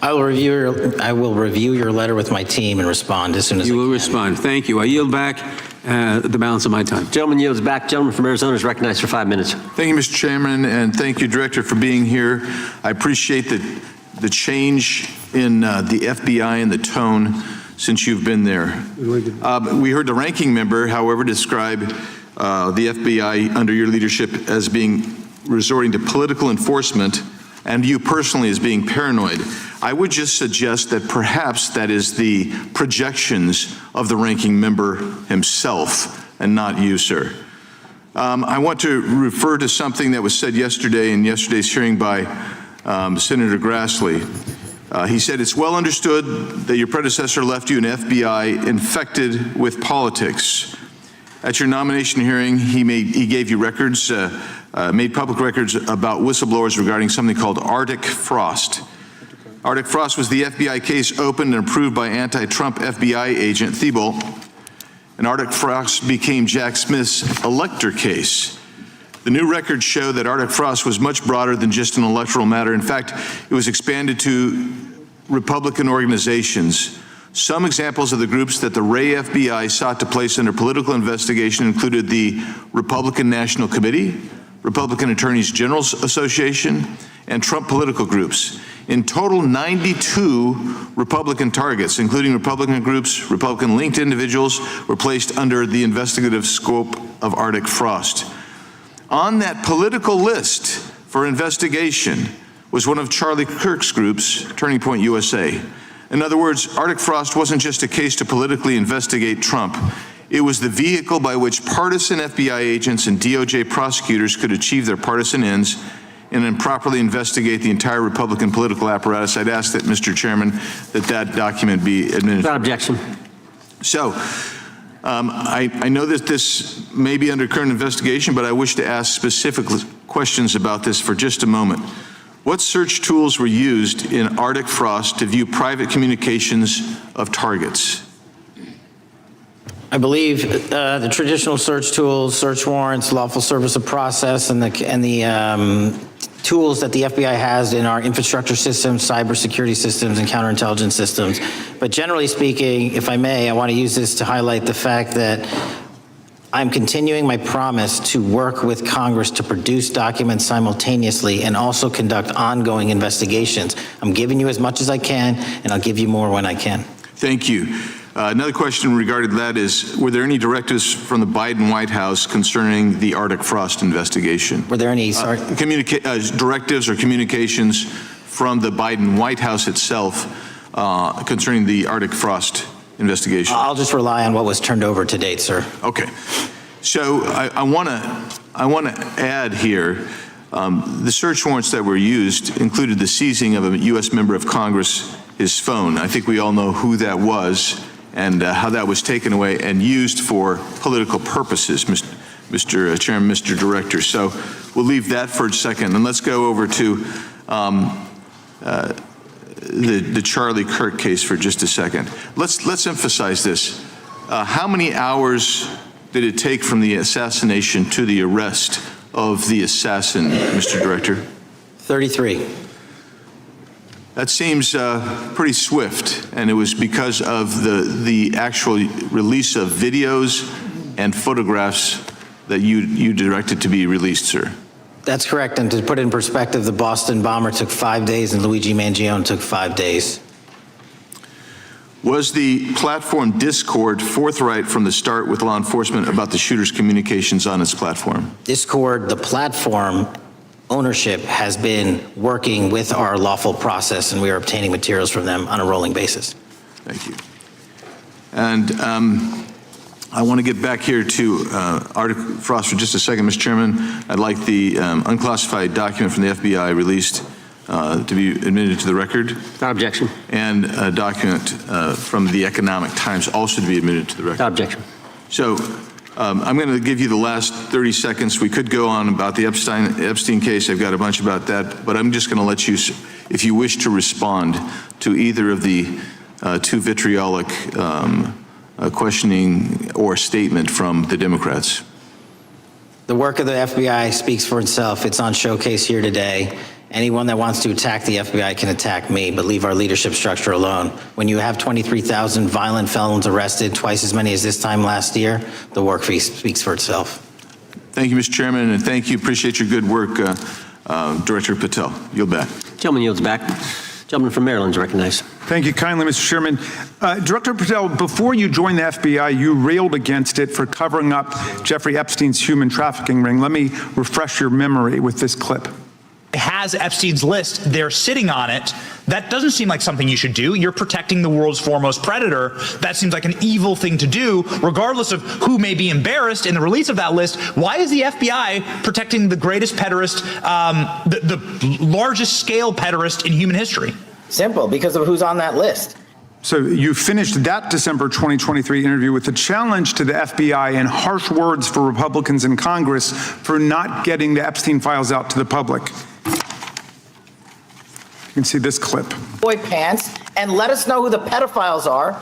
D: I will review your letter with my team and respond as soon as I
E: You
D: can.
E: will respond. Thank you. I yield back the balance of my time.
A: Gentleman yields back. Gentleman from Arizona is recognized for 5 minutes.
C: Thank you, Mr. Chairman, and thank you, Director, for being here. I appreciate the change in the FBI and the tone since you've been there. We heard the ranking member, however, describe the FBI under your leadership as being resorting to political enforcement and you personally as being paranoid. I would just suggest that perhaps that is the projections of the ranking member himself and not you, sir. I want to refer to something that was said yesterday in yesterday's hearing by Senator Grassley. He said, "It's well understood that your predecessor left you an FBI infected with politics." At your nomination hearing, he gave you records, made public records about whistleblowers regarding something called Arctic Frost. Arctic Frost was the FBI case opened and approved by anti-Trump FBI agent Thibault, and Arctic Frost became Jack Smith's elector case. The new records show that Arctic Frost was much broader than just an electoral matter. In fact, it was expanded to Republican organizations. Some examples of the groups that the Ray FBI sought to place under political investigation included the Republican National Committee, Republican Attorneys General Association, and Trump political groups.
F: In total, 92 Republican targets, including Republican groups, Republican-linked individuals, were placed under the investigative scope of Arctic frost. On that political list for investigation was one of Charlie Kirk's groups, Turning Point USA. In other words, Arctic frost wasn't just a case to politically investigate Trump. It was the vehicle by which partisan FBI agents and DOJ prosecutors could achieve their partisan ends and improperly investigate the entire Republican political apparatus. I'd ask that, Mr. Chairman, that document be administered.
A: Without objection.
F: So, I know that this may be under current investigation, but I wish to ask specific questions about this for just a moment. What search tools were used in Arctic frost to view private communications of targets?
D: I believe the traditional search tools, search warrants, lawful service of process, and the tools that the FBI has in our infrastructure systems, cybersecurity systems, and counterintelligence systems. But generally speaking, if I may, I want to use this to highlight the fact that I'm continuing my promise to work with Congress to produce documents simultaneously and also conduct ongoing investigations. I'm giving you as much as I can, and I'll give you more when I can.
F: Thank you. Another question regarding that is, were there any directives from the Biden White House concerning the Arctic frost investigation?
D: Were there any,
F: directives or communications from the Biden White House itself concerning the Arctic frost investigation?
D: I'll just rely on what was turned over to date, sir.
F: Okay. So I want to add here, the search warrants that were used included the seizing of a U.S. member of Congress, his phone. I think we all know who that was and how that was taken away and used for political purposes, Mr. Chairman, Mr. Director. So we'll leave that for a second, and let's go over to the Charlie Kirk case for just a second. Let's emphasize this. How many hours did it take from the assassination to the arrest of the assassin, Mr. Director?
D: 33.
F: That seems pretty swift, and it was because of the actual release of videos and photographs that you directed to be released, sir.
D: That's correct, and to put it in perspective, the Boston bomber took 5 days and Luigi Mangione took 5 days.
F: Was the platform Discord forthright from the start with law enforcement about the shooter's communications on its platform?
D: Discord, the platform ownership, has been working with our lawful process, and we are obtaining materials from them on a rolling basis.
F: Thank you. And I want to get back here to Arctic frost for just a second, Mr. Chairman. I'd like the unclassified document from the FBI released to be admitted to the record.
A: Without objection.
F: And a document from the Economic Times also to be admitted to the record.
A: Without objection.
F: So I'm going to give you the last 30 seconds. We could go on about the Epstein case. I've got a bunch about that, but I'm just going to let you, if you wish to respond to either of the two vitriolic questioning or statement from the Democrats.
D: The work of the FBI speaks for itself. It's on showcase here today. Anyone that wants to attack the FBI can attack me, but leave our leadership structure alone. When you have 23,000 violent felons arrested, twice as many as this time last year, the work speaks for itself.
F: Thank you, Mr. Chairman, and thank you. Appreciate your good work, Director Patel. Yield back.
A: Gentleman yields back. Gentleman from Maryland is recognized.
B: Thank you kindly, Mr. Chairman. Director Patel, before you joined the FBI, you railed against it for covering up Jeffrey Epstein's human trafficking ring. Let me refresh your memory with this clip.
G: Has Epstein's list, they're sitting on it. That doesn't seem like something you should do. You're protecting the world's foremost predator. That seems like an evil thing to do, regardless of who may be embarrassed in the release of that list. Why is the FBI protecting the greatest pederast, the largest scale pederast in human history?
D: Simple, because of who's on that list.
B: So you finished that December 2023 interview with a challenge to the FBI and harsh words for Republicans in Congress for not getting the Epstein files out to the public. You can see this clip.
D: Boy pants, and let us know who the pedophiles are.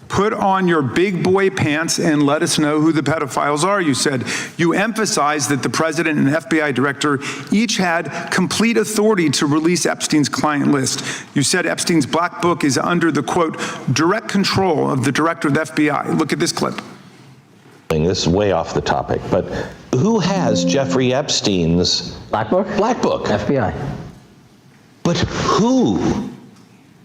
B: Put on your big boy pants and let us know who the pedophiles are, you said. You emphasized that the president and FBI director each had complete authority to release Epstein's client list. You said Epstein's black book is under the, quote, direct control of the director of the FBI. Look at this clip.
H: This is way off the topic, but who has Jeffrey Epstein's
I: Black Book?
H: Black Book.
I: FBI.
H: But who?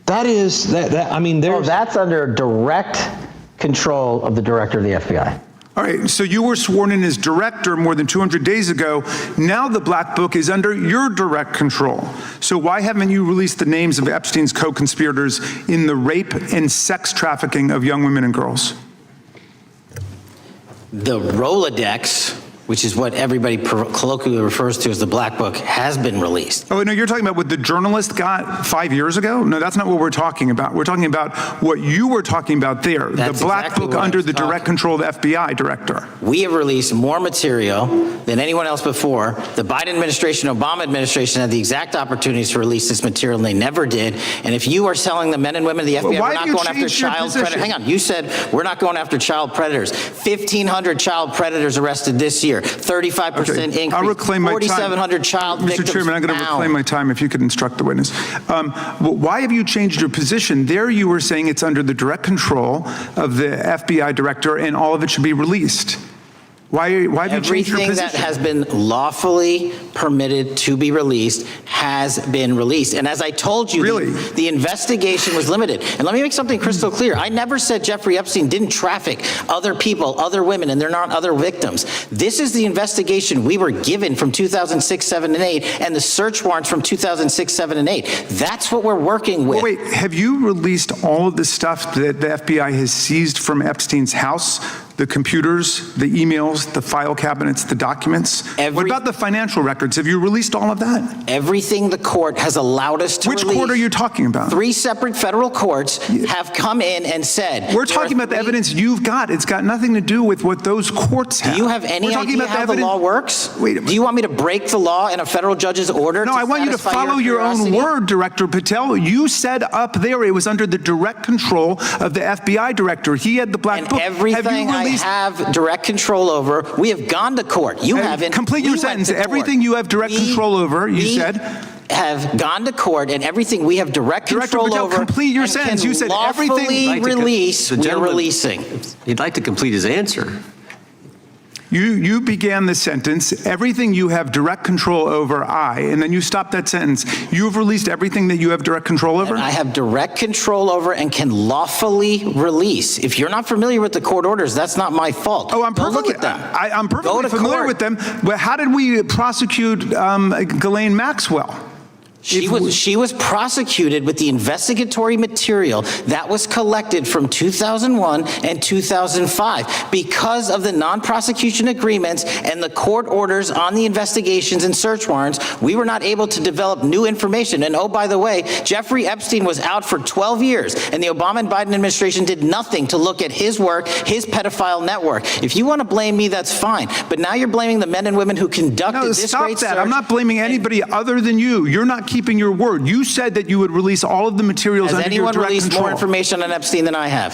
H: That is, I mean,
I: Well,
H: there's...
I: that's under direct control of the director of the FBI.
B: All right, so you were sworn in as director more than 200 days ago. Now the Black Book is under your direct control. So why haven't you released the names of Epstein's co-conspirators in the rape and sex trafficking of young women and girls?
D: The Rolodex, which is what everybody colloquially refers to as the Black Book, has been released.
B: Oh, no, you're talking about what the journalist got 5 years ago? No, that's not what we're talking about. We're talking about what you were talking about there.
D: That's
B: the Black
D: exactly
B: Book
D: what I
B: under
D: was
B: the direct
D: talking.
B: control of the FBI director.
D: We have released more material than anyone else before. The Biden administration, Obama administration had the exact opportunities to release this material, and they never did. And if you are telling the men and women of the FBI,
B: why
D: we're
B: have
D: not
B: you
D: going after
B: changed your
D: child
B: position?
D: predators. Hang on, you said we're not going after child predators. 1,500 child predators arrested this year, 35% increase,
B: I'll reclaim my time.
D: 4,700 child victims
B: Mr. Chairman, I'm going to
D: found.
B: reclaim my time if you could instruct the witness. Why have you changed your position? There you were saying it's under the direct control of the FBI director and all of it should be released. Why have you changed your
D: Everything
B: position?
D: that has been lawfully permitted to be released has been released. And as I told you,
B: Really?
D: the investigation was limited. And let me make something crystal clear. I never said Jeffrey Epstein didn't traffic other people, other women, and they're not other victims. This is the investigation we were given from 2006, 7, and 8, and the search warrants from 2006, 7, and 8. That's what we're working with.
B: Wait, have you released all of the stuff that the FBI has seized from Epstein's house? The computers, the emails, the file cabinets, the documents? What about the financial records? Have you released all of that?
D: Everything the court has allowed us to
B: Which
D: release.
B: court are you talking about?
D: 3 separate federal courts have come in and said.
B: We're talking about the evidence you've got. It's got nothing to do with what those courts have.
D: Do you have any
B: We're talking
D: idea
B: about
D: how the law works?
B: Wait a minute.
D: Do you want me to break the law in a federal judge's order?
B: No, I want you to
D: satisfy
B: follow your own
D: curiosity?
B: word, Director Patel. You said up there it was under the direct control of the FBI director. He had the Black
D: And
B: Book.
D: everything I have direct control over, we have gone to court. You haven't.
B: Complete your
D: We went
B: sentence.
D: to court.
B: Everything you have direct control over, you said.
D: Have gone to court, and everything we have direct
B: Director
D: control
B: Patel,
D: over.
B: complete your
D: and
B: sentence.
D: can
B: You said everything-
D: lawfully
A: I'd like to
D: release.
A: the
D: We're
A: gentleman-
D: releasing.
A: He'd like to complete his answer.
B: You began the sentence, everything you have direct control over, and then you stopped that sentence. You have released everything that you have direct control over?
D: And I have direct control over and can lawfully release. If you're not familiar with the court orders, that's not my fault.
B: Oh, I'm
D: Go
B: perfectly,
D: look at them.
B: I'm
D: Go
B: perfectly
D: to
B: familiar
D: court.
B: with them. But how did we prosecute Ghislaine Maxwell?
D: She was prosecuted with the investigatory material that was collected from 2001 and 2005 because of the non-prosecution agreements and the court orders on the investigations and search warrants. We were not able to develop new information. And oh, by the way, Jeffrey Epstein was out for 12 years, and the Obama and Biden administration did nothing to look at his work, his pedophile network. If you want to blame me, that's fine. But now you're blaming the men and women who conducted
B: No,
D: this
B: stop
D: great
B: that.
D: search.
B: I'm not blaming anybody other than you. You're not keeping your word. You said that you would release all of the materials
D: Has
B: under your
D: anyone
B: direct
D: released
B: control.
D: more information on Epstein than I have?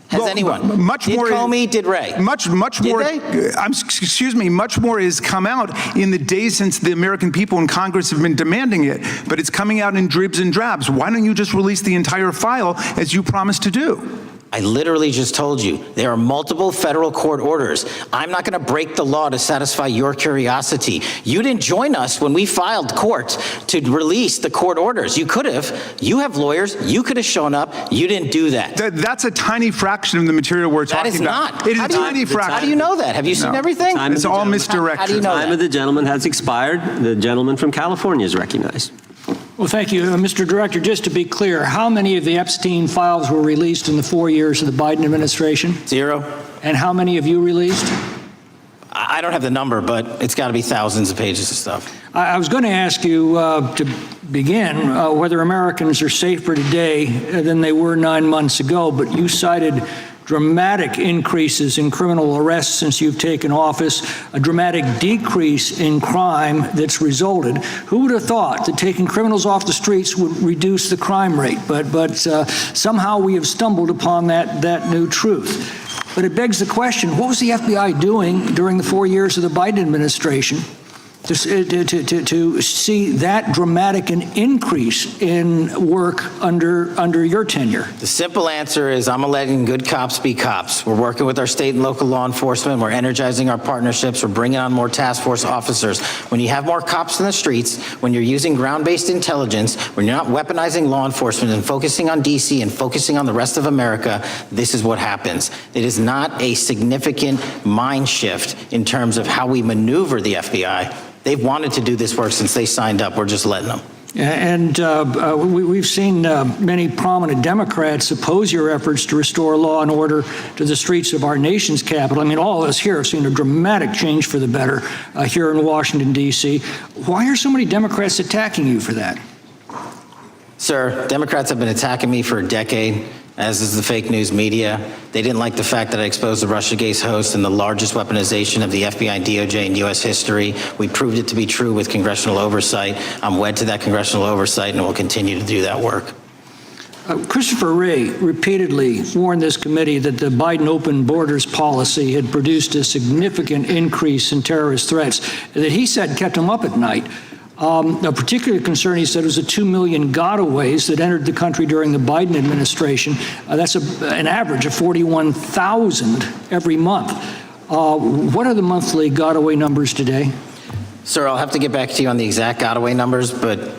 D: Has
B: Well,
D: anyone?
B: Much
D: did
B: more.
D: Comey, did Ray?
B: Much more.
D: they?
B: Excuse me. Much more has come out in the days since the American people in Congress have been demanding it. But it's coming out in dribs and drabs. Why don't you just release the entire file as you promised to do?
D: I literally just told you, there are multiple federal court orders. I'm not going to break the law to satisfy your curiosity. You didn't join us when we filed court to release the court orders. You could have. You have lawyers. You could have shown up. You didn't do that.
B: That's a tiny fraction of the material we're
D: That
B: talking
D: is
B: about.
D: not.
B: It is
D: How
B: a
D: do you-
B: tiny fraction.
D: How do you know that? Have you seen
B: No.
D: everything?
A: Time
B: It's
A: of the
B: all
A: gentleman.
B: misdirected.
D: How do you know
A: Time
D: that?
A: of the gentleman has expired. The gentleman from California is recognized.
J: Well, thank you. Mr. Director, just to be clear, how many of the Epstein files were released in the 4 years of the Biden administration?
D: 0.
J: And how many have you released?
D: I don't have the number, but it's got to be thousands of pages of stuff.
J: I was going to ask you to begin whether Americans are safer today than they were 9 months ago, but you cited dramatic increases in criminal arrests since you've taken office, a dramatic decrease in crime that's resulted. Who would have thought that taking criminals off the streets would reduce the crime rate? But somehow we have stumbled upon that new truth. But it begs the question, what was the FBI doing during the 4 years of the Biden administration to see that dramatic an increase in work under your tenure?
D: The simple answer is I'm letting good cops be cops. We're working with our state and local law enforcement. We're energizing our partnerships. We're bringing on more task force officers. When you have more cops in the streets, when you're using ground-based intelligence, when you're not weaponizing law enforcement and focusing on DC and focusing on the rest of America, this is what happens. It is not a significant mind shift in terms of how we maneuver the FBI. They've wanted to do this work since they signed up. We're just letting them.
J: And we've seen many prominent Democrats oppose your efforts to restore law and order to the streets of our nation's capital. I mean, all of us here have seen a dramatic change for the better here in Washington, D.C. Why are so many Democrats attacking you for that?
D: Sir, Democrats have been attacking me for a decade, as is the fake news media. They didn't like the fact that I exposed the Russiagate host and the largest weaponization of the FBI and DOJ in U.S. history. We proved it to be true with congressional oversight. I'm wed to that congressional oversight and will continue to do that work.
J: Christopher Wray repeatedly warned this committee that the Biden open borders policy had produced a significant increase in terrorist threats that he said kept him up at night. A particular concern, he said, was the 2 million gotaways that entered the country during the Biden administration. That's an average of 41,000 every month. What are the monthly gotaway numbers today?
D: Sir, I'll have to get back to you on the exact gotaway numbers, but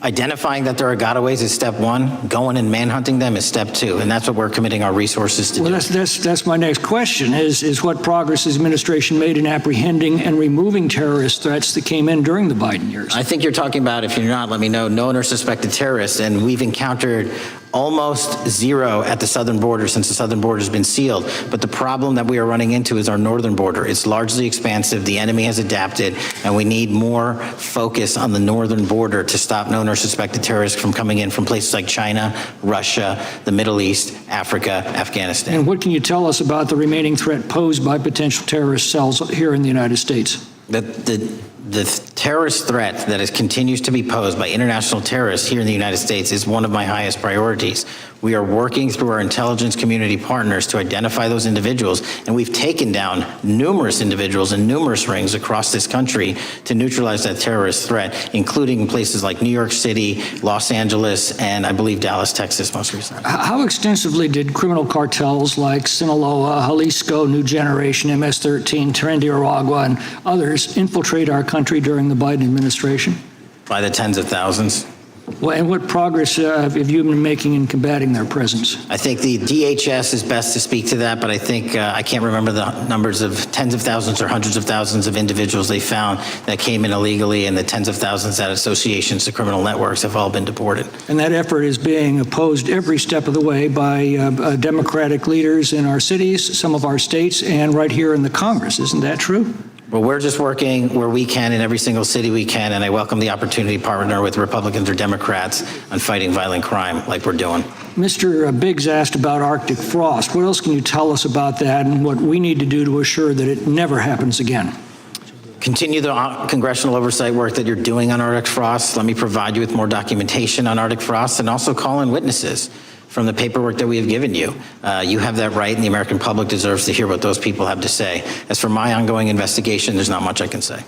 D: identifying that there are gotaways is step one. Going and manhunting them is step two, and that's what we're committing our resources to do.
J: Well, that's my next question, is what progress has the administration made in apprehending and removing terrorist threats that came in during the Biden years?
D: I think you're talking about, if you're not, let me know, known or suspected terrorists, and we've encountered almost zero at the southern border since the southern border has been sealed. But the problem that we are running into is our northern border. It's largely expansive. The enemy has adapted, and we need more focus on the northern border to stop known or suspected terrorists from coming in from places like China, Russia, the Middle East, Africa, Afghanistan.
J: And what can you tell us about the remaining threat posed by potential terrorist cells here in the United States?
D: The terrorist threat that continues to be posed by international terrorists here in the United States is one of my highest priorities. We are working through our intelligence community partners to identify those individuals, and we've taken down numerous individuals in numerous rings across this country to neutralize that terrorist threat, including in places like New York City, Los Angeles, and I believe Dallas, Texas most recently.
J: How extensively did criminal cartels like Sinaloa, Jalisco, New Generation, MS-13, Trinidad and others infiltrate our country during the Biden administration?
D: By the tens of thousands.
J: Well, and what progress have you been making in combating their presence?
D: I think the DHS is best to speak to that, but I think I can't remember the numbers of tens of thousands or hundreds of thousands of individuals they found that came in illegally, and the tens of thousands that associations to criminal networks have all been deported.
J: And that effort is being opposed every step of the way by Democratic leaders in our cities, some of our states, and right here in the Congress. Isn't that true?
D: Well, we're just working where we can in every single city we can, and I welcome the opportunity to partner with Republicans or Democrats on fighting violent crime like we're doing.
J: Mr. Biggs asked about Arctic frost. What else can you tell us about that and what we need to do to assure that it never happens again?
D: Continue the congressional oversight work that you're doing on Arctic frost. Let me provide you with more documentation on Arctic frost and also call in witnesses from the paperwork that we have given you. You have that right, and the American public deserves to hear what those people have to say. As for my ongoing investigation, there's not much I can say.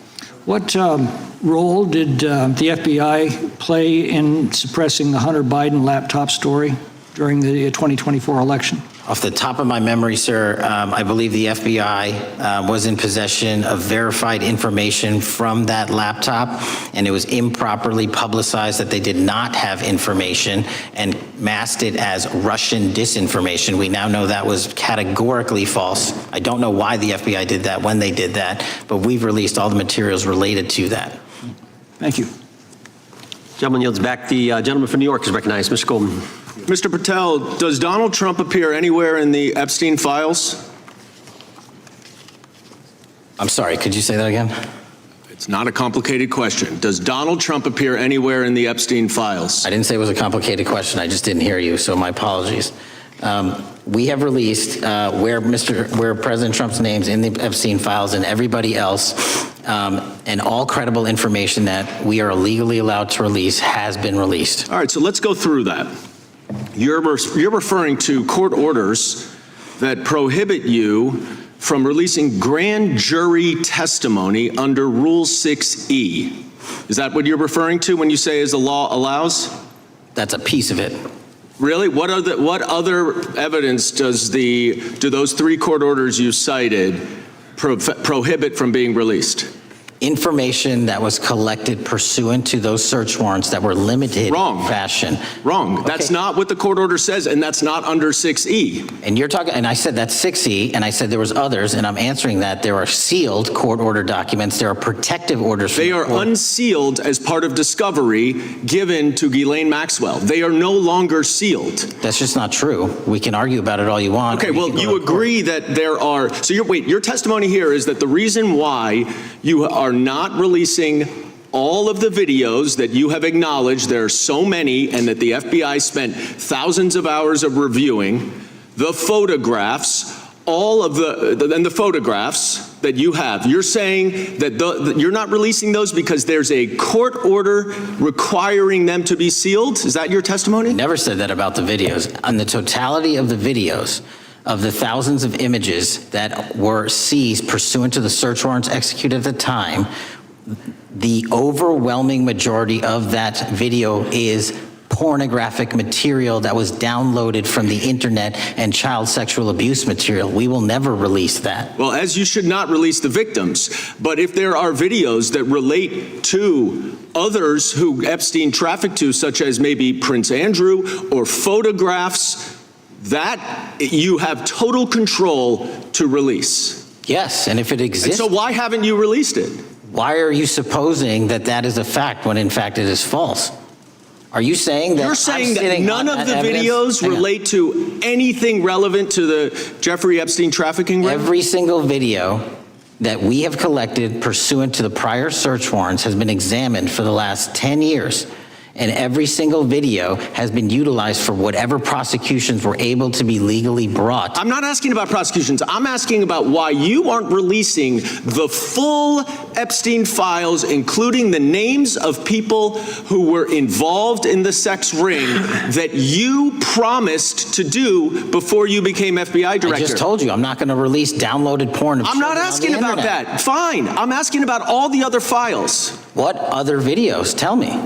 J: What role did the FBI play in suppressing the Hunter Biden laptop story during the 2024 election?
D: Off the top of my memory, sir, I believe the FBI was in possession of verified information from that laptop, and it was improperly publicized that they did not have information and masked it as Russian disinformation. We now know that was categorically false. I don't know why the FBI did that, when they did that, but we've released all the materials related to that.
J: Thank you.
A: Gentleman yields back. The gentleman from New York is recognized. Mr. Goldman.
K: Mr. Patel, does Donald Trump appear anywhere in the Epstein files?
D: I'm sorry, could you say that again?
K: It's not a complicated question. Does Donald Trump appear anywhere in the Epstein files?
D: I didn't say it was a complicated question. I just didn't hear you, so my apologies. We have released where President Trump's name's in the Epstein files and everybody else, and all credible information that we are legally allowed to release has been released.
K: All right, so let's go through that. You're referring to court orders that prohibit you from releasing grand jury testimony under Rule 6E. Is that what you're referring to when you say as the law allows?
D: That's a piece of it.
K: Really? What other evidence do those 3 court orders you cited prohibit from being released?
D: Information that was collected pursuant to those search warrants that were limited
K: Wrong.
D: in fashion.
K: Wrong. That's not what the court order says, and that's not under 6E.
D: And you're talking, and I said that's 6E, and I said there was others, and I'm answering that. There are sealed court order documents. There are protective orders.
K: They are unsealed as part of discovery given to Ghislaine Maxwell. They are no longer sealed.
D: That's just not true. We can argue about it all you want.
K: Okay, well, you agree that there are, so your testimony here is that the reason why you are not releasing all of the videos that you have acknowledged, there are so many, and that the FBI spent thousands of hours of reviewing, the photographs, all of the photographs that you have. You're saying that you're not releasing those because there's a court order requiring them to be sealed? Is that your testimony?
D: I never said that about the videos. On the totality of the videos, of the thousands of images that were seized pursuant to the search warrants executed at the time, the overwhelming majority of that video is pornographic material that was downloaded from the internet and child sexual abuse material. We will never release that.
K: Well, as you should not release the victims, but if there are videos that relate to others who Epstein trafficked to, such as maybe Prince Andrew, or photographs, that you have total control to release.
D: Yes, and if it exists.
K: And so why haven't you released it?
D: Why are you supposing that that is a fact when in fact it is false? Are you saying that
K: You're saying that none of the videos relate to anything relevant to the Jeffrey Epstein trafficking ring?
D: Every single video that we have collected pursuant to the prior search warrants has been examined for the last 10 years. And every single video has been utilized for whatever prosecutions were able to be legally brought.
K: I'm not asking about prosecutions. I'm asking about why you aren't releasing the full Epstein files, including the names of people who were involved in the sex ring that you promised to do before you became FBI director.
D: I just told you, I'm not going to release downloaded porn of
K: I'm not
D: children
K: asking
D: on the
K: about
D: internet.
K: that. Fine. I'm asking about all the other files.
D: What other videos? Tell me.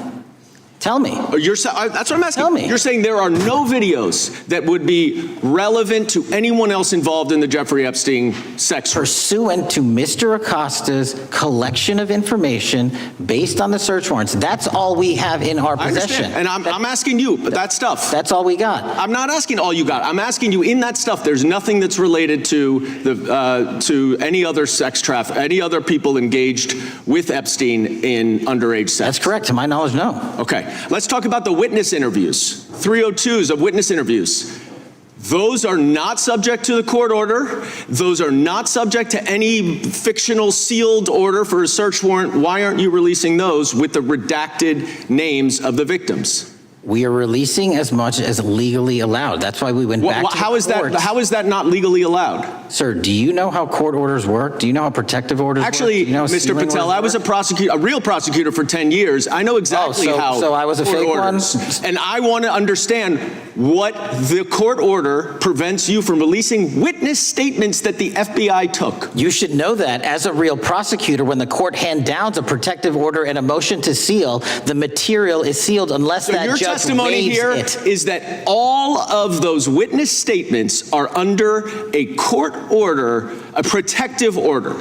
D: Tell me.
K: That's what I'm asking.
D: Tell me.
K: You're saying there are no videos that would be relevant to anyone else involved in the Jeffrey Epstein sex ring.
D: Pursuant to Mr. Acosta's collection of information based on the search warrants. That's all we have in our
K: I
D: possession.
K: understand. And I'm asking you, but that stuff.
D: That's all we got.
K: I'm not asking all you got. I'm asking you, in that stuff, there's nothing that's related to any other sex traffic, any other people engaged with Epstein in underage sex.
D: That's correct. To my knowledge, no.
K: Okay. Let's talk about the witness interviews. 302s of witness interviews. Those are not subject to the court order. Those are not subject to any fictional sealed order for a search warrant. Why aren't you releasing those with the redacted names of the victims?
D: We are releasing as much as legally allowed. That's why we went back to
K: How is
D: the courts.
K: how is that not legally allowed?
D: Sir, do you know how court orders work? Do you know how protective orders
K: Actually,
D: work? Do you know how
K: Mr.
D: sealing
K: Patel,
D: orders
K: I was
D: work?
K: a real prosecutor for 10 years. I know exactly how.
D: So I was a
K: court
D: fake
K: orders.
D: one?
K: And I want to understand what the court order prevents you from releasing witness statements that the FBI took.
D: You should know that as a real prosecutor, when the court hand downs a protective order and a motion to seal, the material is sealed unless
K: So
D: that
K: your
D: judge
K: testimony
D: waives
K: here
D: it.
K: is that all of those witness statements are under a court order, a protective order.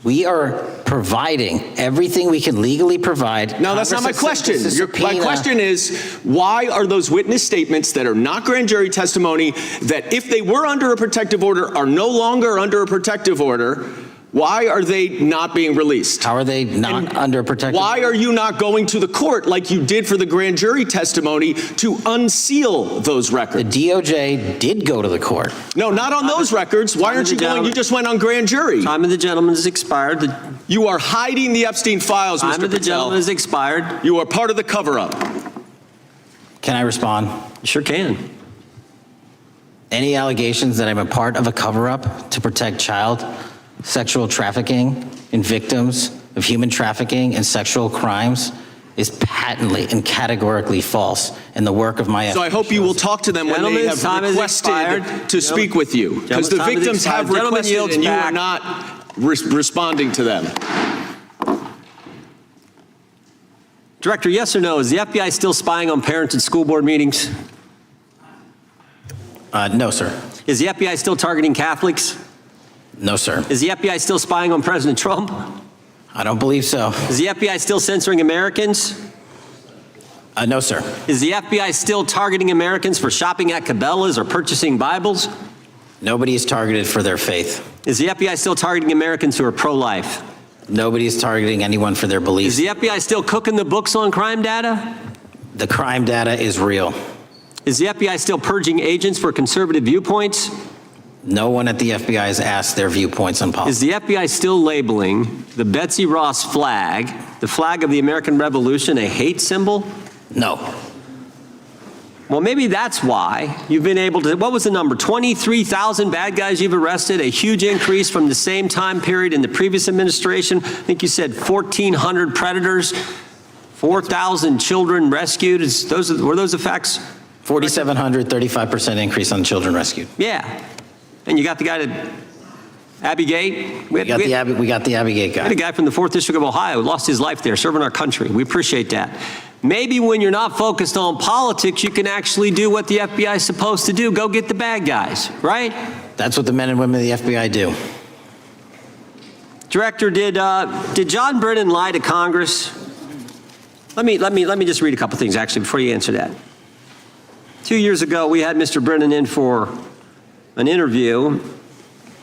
D: We are providing everything we can legally provide.
K: No, that's not my question. My question is, why are those witness statements that are not grand jury testimony, that if they were under a protective order are no longer under a protective order, why are they not being released?
D: How are they not under a protective
K: Why
D: order?
K: are you not going to the court like you did for the grand jury testimony to unseal those
D: The
K: records?
D: DOJ did go to the court.
K: No, not on those records. Why aren't you going? You just went on grand jury.
A: Time of the gentleman has expired. The
K: You are hiding the Epstein files,
A: time
K: Mr.
A: of the
K: Patel.
A: gentleman has expired.
K: You are part of the cover-up.
D: Can I respond?
A: You sure can.
D: Any allegations that I'm a part of a cover-up to protect child sexual trafficking and victims of human trafficking and sexual crimes is patently and categorically false, and the work of my
K: So I hope you will talk to them when they
A: Gentlemen's time
K: have
A: is
K: requested
A: expired.
K: to speak with you. Because the
A: Gentlemen's time is
K: victims have
A: expired. Gentleman
K: requested
A: yields
K: and you are
A: back.
K: not responding to them.
A: Director, yes or no, is the FBI still spying on parents at school board meetings?
D: No, sir.
A: Is the FBI still targeting Catholics?
D: No, sir.
A: Is the FBI still spying on President Trump?
D: I don't believe so.
A: Is the FBI still censoring Americans?
D: No, sir.
A: Is the FBI still targeting Americans for shopping at Cabela's or purchasing Bibles?
D: Nobody is targeted for their faith.
A: Is the FBI still targeting Americans who are pro-life?
D: Nobody is targeting anyone for their
A: Is
D: beliefs.
A: the FBI still cooking the books on crime data?
D: The crime data is real.
A: Is the FBI still purging agents for conservative viewpoints?
D: No one at the FBI has asked their viewpoints on
A: Is
D: policy.
A: the FBI still labeling the Betsy Ross flag, the flag of the American Revolution, a hate symbol?
D: No.
A: Well, maybe that's why you've been able to, what was the number? 23,000 bad guys you've arrested, a huge increase from the same time period in the previous administration. I think you said 1,400 predators, 4,000 children rescued. Were those the facts?
D: 4,700, 35% increase on children rescued.
A: Yeah. And you got the guy that, Abbey Gate?
D: We got the Abbey Gate
A: We had a
D: guy.
A: guy from the 4th District of Ohio who lost his life there serving our country. We appreciate that. Maybe when you're not focused on politics, you can actually do what the FBI is supposed to do. Go get the bad guys, right?
D: That's what the men and women of the FBI do.
A: Director, did John Brennan lie to Congress? Let me just read a couple things actually before you answer that. 2 years ago, we had Mr. Brennan in for an interview,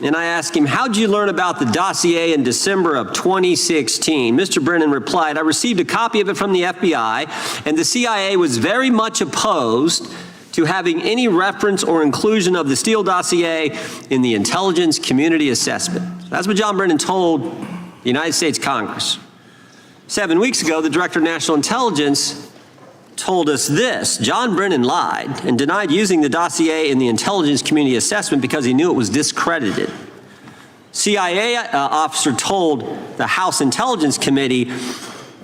A: and I asked him, how'd you learn about the dossier in December of 2016? Mr. Brennan replied, I received a copy of it from the FBI, and the CIA was very much opposed to having any reference or inclusion of the Steele dossier in the intelligence community assessment. That's what John Brennan told the United States Congress. 7 weeks ago, the Director of National Intelligence told us this: John Brennan lied and denied using the dossier in the intelligence community assessment because he knew it was discredited. CIA officer told the House Intelligence Committee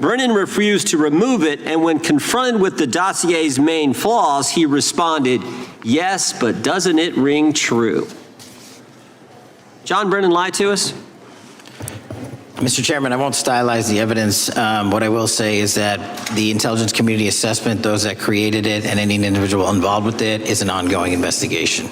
A: Brennan refused to remove it, and when confronted with the dossier's main flaws, he responded, yes, but doesn't it ring true? John Brennan lied to us?
D: Mr. Chairman, I won't stylize the evidence. What I will say is that the intelligence community assessment, those that created it and any individual involved with it, is an ongoing investigation.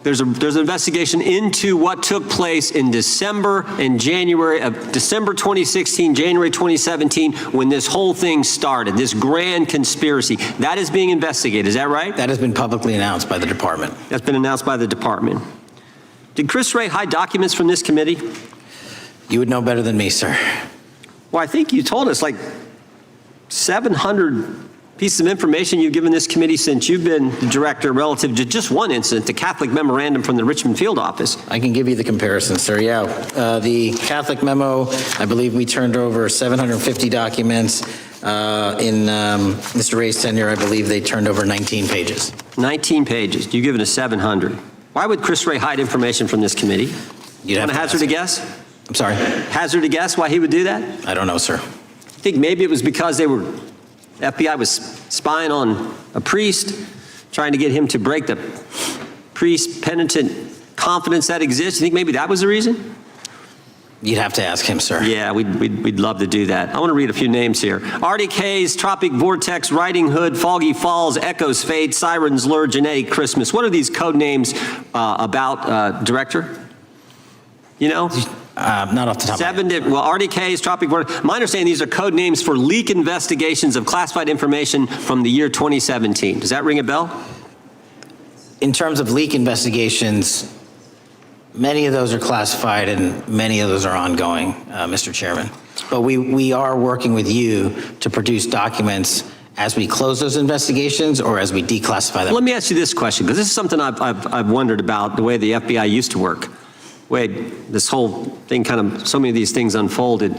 A: There's an investigation into what took place in December and January of December 2016, January 2017, when this whole thing started, this grand conspiracy. That is being investigated, is that right?
D: That has been publicly announced by the department.
A: That's been announced by the department. Did Chris Wray hide documents from this committee?
D: You would know better than me, sir.
A: Well, I think you told us like 700 pieces of information you've given this committee since you've been the director relative to just one incident, the Catholic memorandum from the Richmond field office.
D: I can give you the comparison, sir. Yeah. The Catholic memo, I believe we turned over 750 documents. In Mr. Ray's tenure, I believe they turned over 19 pages.
A: 19 pages. You've given us 700. Why would Chris Wray hide information from this committee?
D: You'd have
A: Want to
D: to
A: hazard
D: ask
A: a
D: him.
A: guess?
D: I'm sorry.
A: Hazard a guess why he would do that?
D: I don't know, sir.
A: I think maybe it was because FBI was spying on a priest, trying to get him to break the priest penitent confidence that exists. You think maybe that was the reason?
D: You'd have to ask him, sir.
A: Yeah, we'd love to do that. I want to read a few names here. Arctic Haze, Tropic Vortex, Riding Hood, Foggy Falls, Echoes Fade, Sirens Lure, Genetic Christmas. What are these code names about, Director? You know?
D: Not off the top of my head.
A: Well, Arctic Haze, Tropic Vortex. My understanding, these are code names for leak investigations of classified information from the year 2017. Does that ring a bell?
D: In terms of leak investigations, many of those are classified and many of those are ongoing, Mr. Chairman. But we are working with you to produce documents as we close those investigations or as we declassify them.
A: Let me ask you this question, because this is something I've wondered about, the way the FBI used to work. Way this whole thing so many of these things unfolded.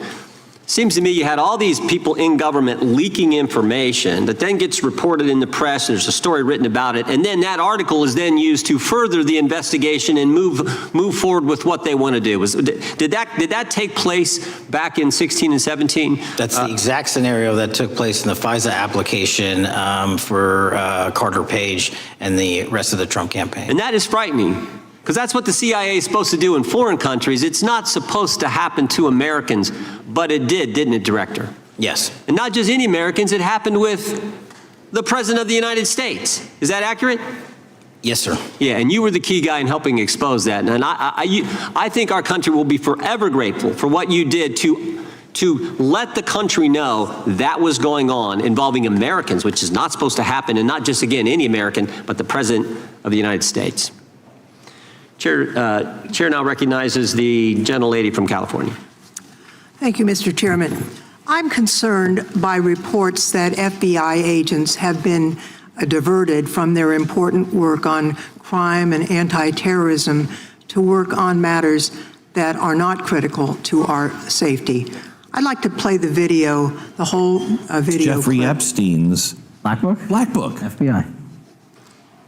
A: Seems to me you had all these people in government leaking information that then gets reported in the press, there's a story written about it, and then that article is then used to further the investigation and move forward with what they want to do. Did that take place back in 16 and 17?
D: That's the exact scenario that took place in the FISA application for Carter Page and the rest of the Trump campaign.
A: And that is frightening, because that's what the CIA is supposed to do in foreign countries. It's not supposed to happen to Americans, but it did, didn't it, Director?
D: Yes.
A: And not just any Americans, it happened with the President of the United States. Is that accurate?
D: Yes, sir.
A: Yeah, and you were the key guy in helping expose that. And I think our country will be forever grateful for what you did to let the country know that was going on involving Americans, which is not supposed to happen, and not just, again, any American, but the President of the United States. Chair now recognizes the gentlelady from California.
L: Thank you, Mr. Chairman. I'm concerned by reports that FBI agents have been diverted from their important work on crime and anti-terrorism to work on matters that are not critical to our safety. I'd like to play the video, the whole video.
M: Jeffrey
L: clip.
M: Epstein's
I: Black Book?
M: Black Book.
I: FBI.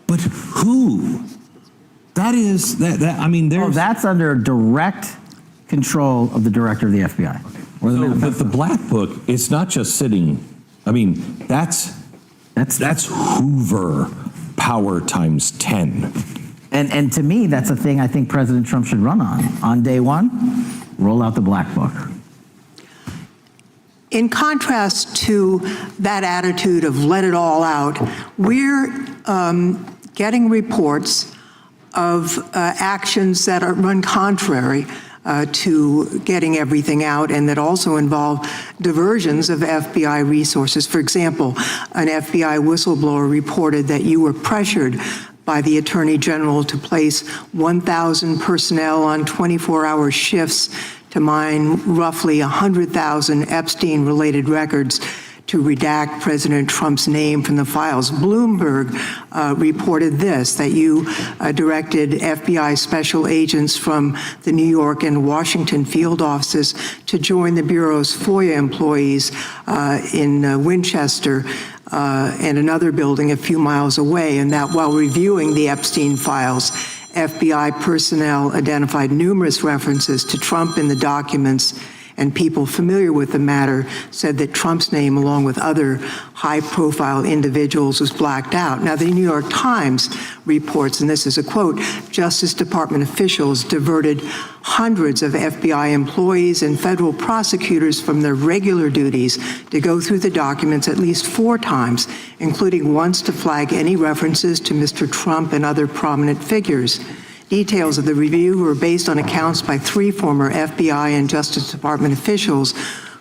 M: But who? That is, I mean, there's...
I: Oh, that's under direct control of the director of the FBI.
M: No, but the Black Book, it's not just sitting, I mean, that's Hoover power times 10.
I: And to me, that's a thing I think President Trump should run on day one, roll out the Black Book.
L: In contrast to that attitude of let it all out, we're getting reports of actions that run contrary to getting everything out, and that also involve diversions of FBI resources. For example, an FBI whistleblower reported that you were pressured by the Attorney General to place 1,000 personnel on 24-hour shifts to mine roughly 100,000 Epstein-related records to redact President Trump's name from the files. Bloomberg reported this, that you directed FBI special agents from the New York and Washington field offices to join the Bureau's FOIA employees in Winchester and another building a few miles away, and that while reviewing the Epstein files, FBI personnel identified numerous references to Trump in the documents, and people familiar with the matter said that Trump's name, along with other high-profile individuals, was blacked out. Now, the New York Times reports, and this is a quote, Justice Department officials diverted hundreds of FBI employees and federal prosecutors from their regular duties to go through the documents at least 4 times, including once to flag any references to Mr. Trump and other prominent figures. Details of the review were based on accounts by 3 former FBI and Justice Department officials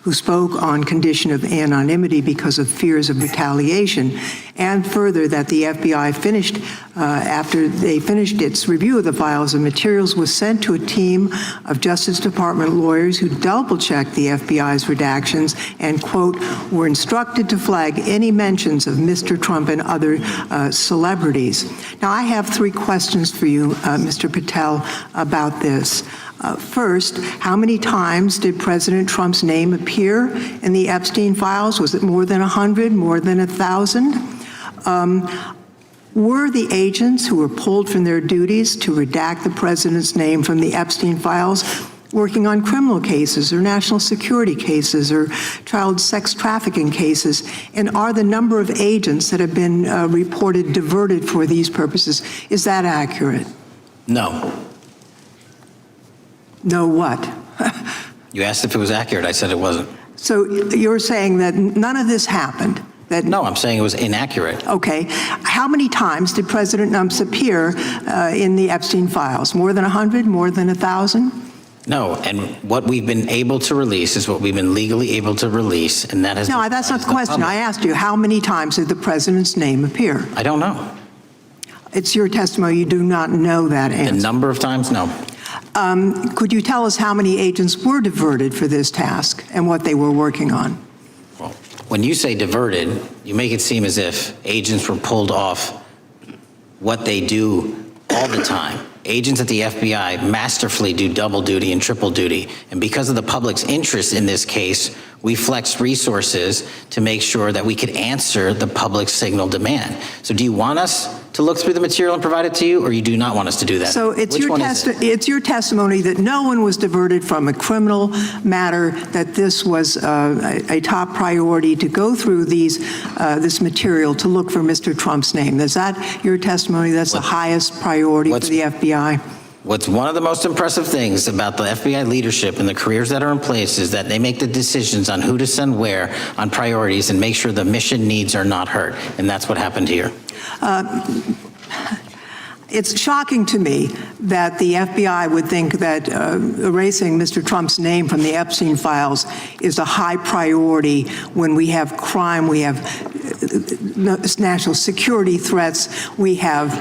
L: who spoke on condition of anonymity because of fears of retaliation, and further that the FBI finished, after they finished its review of the files and materials, was sent to a team of Justice Department lawyers who double-checked the FBI's redactions and, quote, were instructed to flag any mentions of Mr. Trump and other celebrities. Now, I have 3 questions for you, Mr. Patel, about this. First, how many times did President Trump's name appear in the Epstein files? Was it more than 100, more than 1,000? Were the agents who were pulled from their duties to redact the president's name from the Epstein files working on criminal cases or national security cases or child sex trafficking cases? And are the number of agents that have been reported diverted for these purposes, is that accurate?
D: No.
L: No what?
D: You asked if it was accurate. I said it wasn't.
L: So you're saying that none of this happened? That
D: No, I'm saying it was inaccurate.
L: Okay. How many times did President Trump appear in the Epstein files? More than 100? More than 1,000?
D: No, and what we've been able to release is what we've been legally able to release, and that has...
L: No, that's not the question. I asked you, how many times did the president's name appear?
D: I don't know.
L: It's your testimony. You do not know that answer.
D: The number of times? No.
L: Could you tell us how many agents were diverted for this task and what they were working on?
D: Well, when you say diverted, you make it seem as if agents were pulled off what they do all the time. agents at the FBI masterfully do double duty and triple duty. And because of the public's interest in this case, we flexed resources to make sure that we could answer the public's signal demand. So do you want us to look through the material and provide it to you, or you do not want us to do that?
L: So it's
D: Which
L: your,
D: one is it?
L: it's your testimony that no one was diverted from a criminal matter, that this was a top priority to go through this material to look for Mr. Trump's name. Is that your testimony? That's the highest priority for the FBI?
D: What's one of the most impressive things about the FBI leadership and the careers that are in place is that they make the decisions on who to send where on priorities and make sure the mission needs are not hurt. And that's what happened here.
L: It's shocking to me that the FBI would think that erasing Mr. Trump's name from the Epstein files is a high priority when we have crime, we have national security threats, we have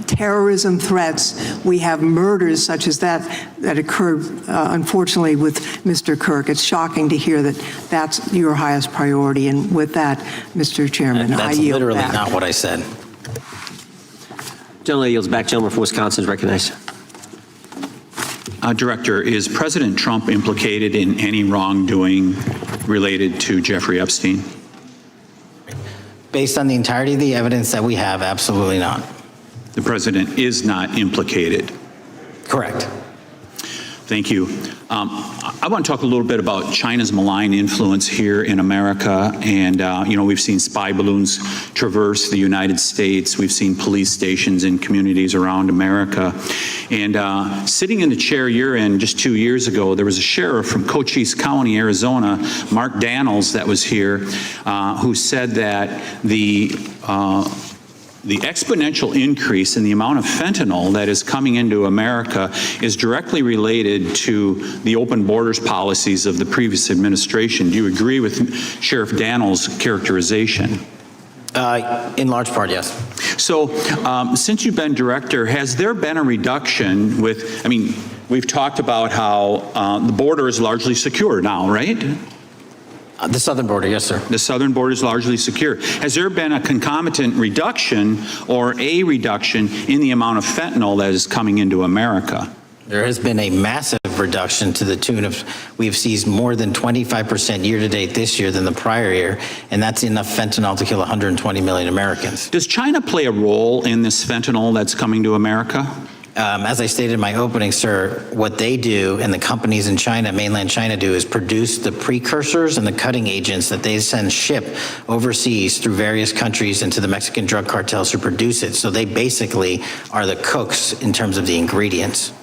L: terrorism threats, we have murders such as that occurred, unfortunately, with Mr. Kirk. It's shocking to hear that that's your highest priority. And with that, Mr. Chairman, I
D: That's
L: yield
D: literally
L: back.
D: not what I said.
A: Gentleman yields back. Gentleman from Wisconsin is recognized.
N: Director, is President Trump implicated in any wrongdoing related to Jeffrey Epstein?
D: Based on the entirety of the evidence that we have, absolutely not.
N: The president is not implicated.
D: Correct.
N: Thank you. I want to talk a little bit about China's malign influence here in America. And, we've seen spy balloons traverse the United States. We've seen police stations in communities around America. And sitting in the chair you're in just 2 years ago, there was a sheriff from Cochise County, Arizona, Mark Daniels, that was here, who said that the exponential increase in the amount of fentanyl that is coming into America is directly related to the open borders policies of the previous administration. Do you agree with Sheriff Daniels' characterization?
D: In large part, yes.
N: So since you've been director, has there been a reduction we've talked about how the border is largely secure now, right?
D: The southern border, yes, sir.
N: The southern border is largely secure. Has there been a concomitant reduction or a reduction in the amount of fentanyl that is coming into America?
D: There has been a massive reduction to the tune of, we've seized more than 25% year to date this year than the prior year, and that's enough fentanyl to kill 120 million Americans.
N: Does China play a role in this fentanyl that's coming to America?
D: As I stated in my opening, sir, what they do and the companies in China, mainland China, do is produce the precursors and the cutting agents that they ship overseas through various countries and to the Mexican drug cartels who produce it. So they basically are the cooks in terms of the ingredients.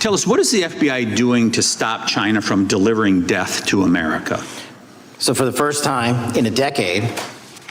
N: Tell us, what is the FBI doing to stop China from delivering death to America?
D: So for the first time in a decade,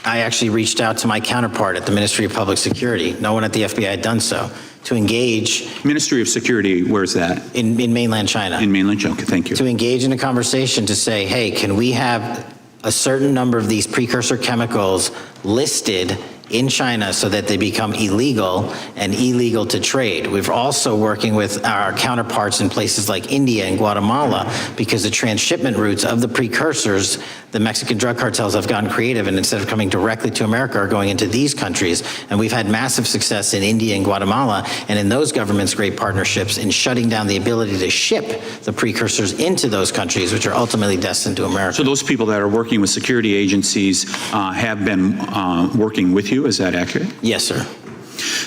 D: I actually reached out to my counterpart at the Ministry of Public Security. No one at the FBI had done so. To engage.
N: Ministry of Security, where's that?
D: In mainland China.
N: In mainland China, okay, thank you.
D: To engage in a conversation to say, hey, can we have a certain number of these precursor chemicals listed in China so that they become illegal and illegal to trade. We're also working with our counterparts in places like India and Guatemala because the transshipment routes of the precursors, the Mexican drug cartels have gotten creative, and instead of coming directly to America are going into these countries. And we've had massive success in India and Guatemala and in those governments' great partnerships in shutting down the ability to ship the precursors into those countries, which are ultimately destined to America.
N: So those people that are working with security agencies have been working with you, is that accurate?
D: Yes, sir.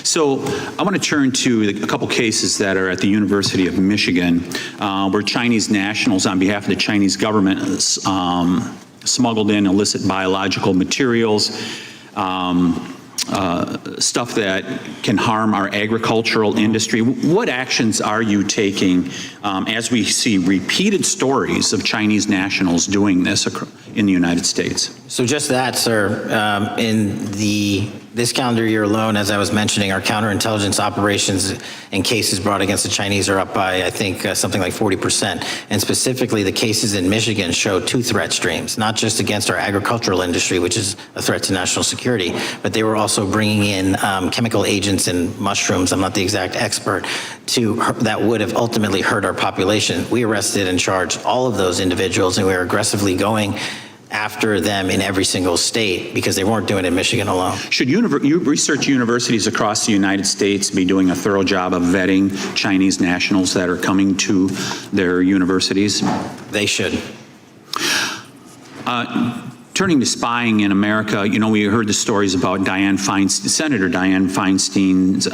N: So I want to turn to a couple cases that are at the University of Michigan, where Chinese nationals on behalf of the Chinese government smuggled in illicit biological materials, stuff that can harm our agricultural industry. What actions are you taking as we see repeated stories of Chinese nationals doing this in the United States?
D: So just that, sir. In this calendar year alone, as I was mentioning, our counterintelligence operations and cases brought against the Chinese are up by, I think, something like 40%. And specifically, the cases in Michigan show two threat streams, not just against our agricultural industry, which is a threat to national security, but they were also bringing in chemical agents in mushrooms, I'm not the exact expert, that would have ultimately hurt our population. We arrested and charged all of those individuals, and we are aggressively going after them in every single state because they weren't doing it in Michigan alone.
N: Should research universities across the United States be doing a thorough job of vetting Chinese nationals that are coming to their universities?
D: They should.
N: Turning to spying in America, you know, we heard the stories about Senator Dianne Feinstein's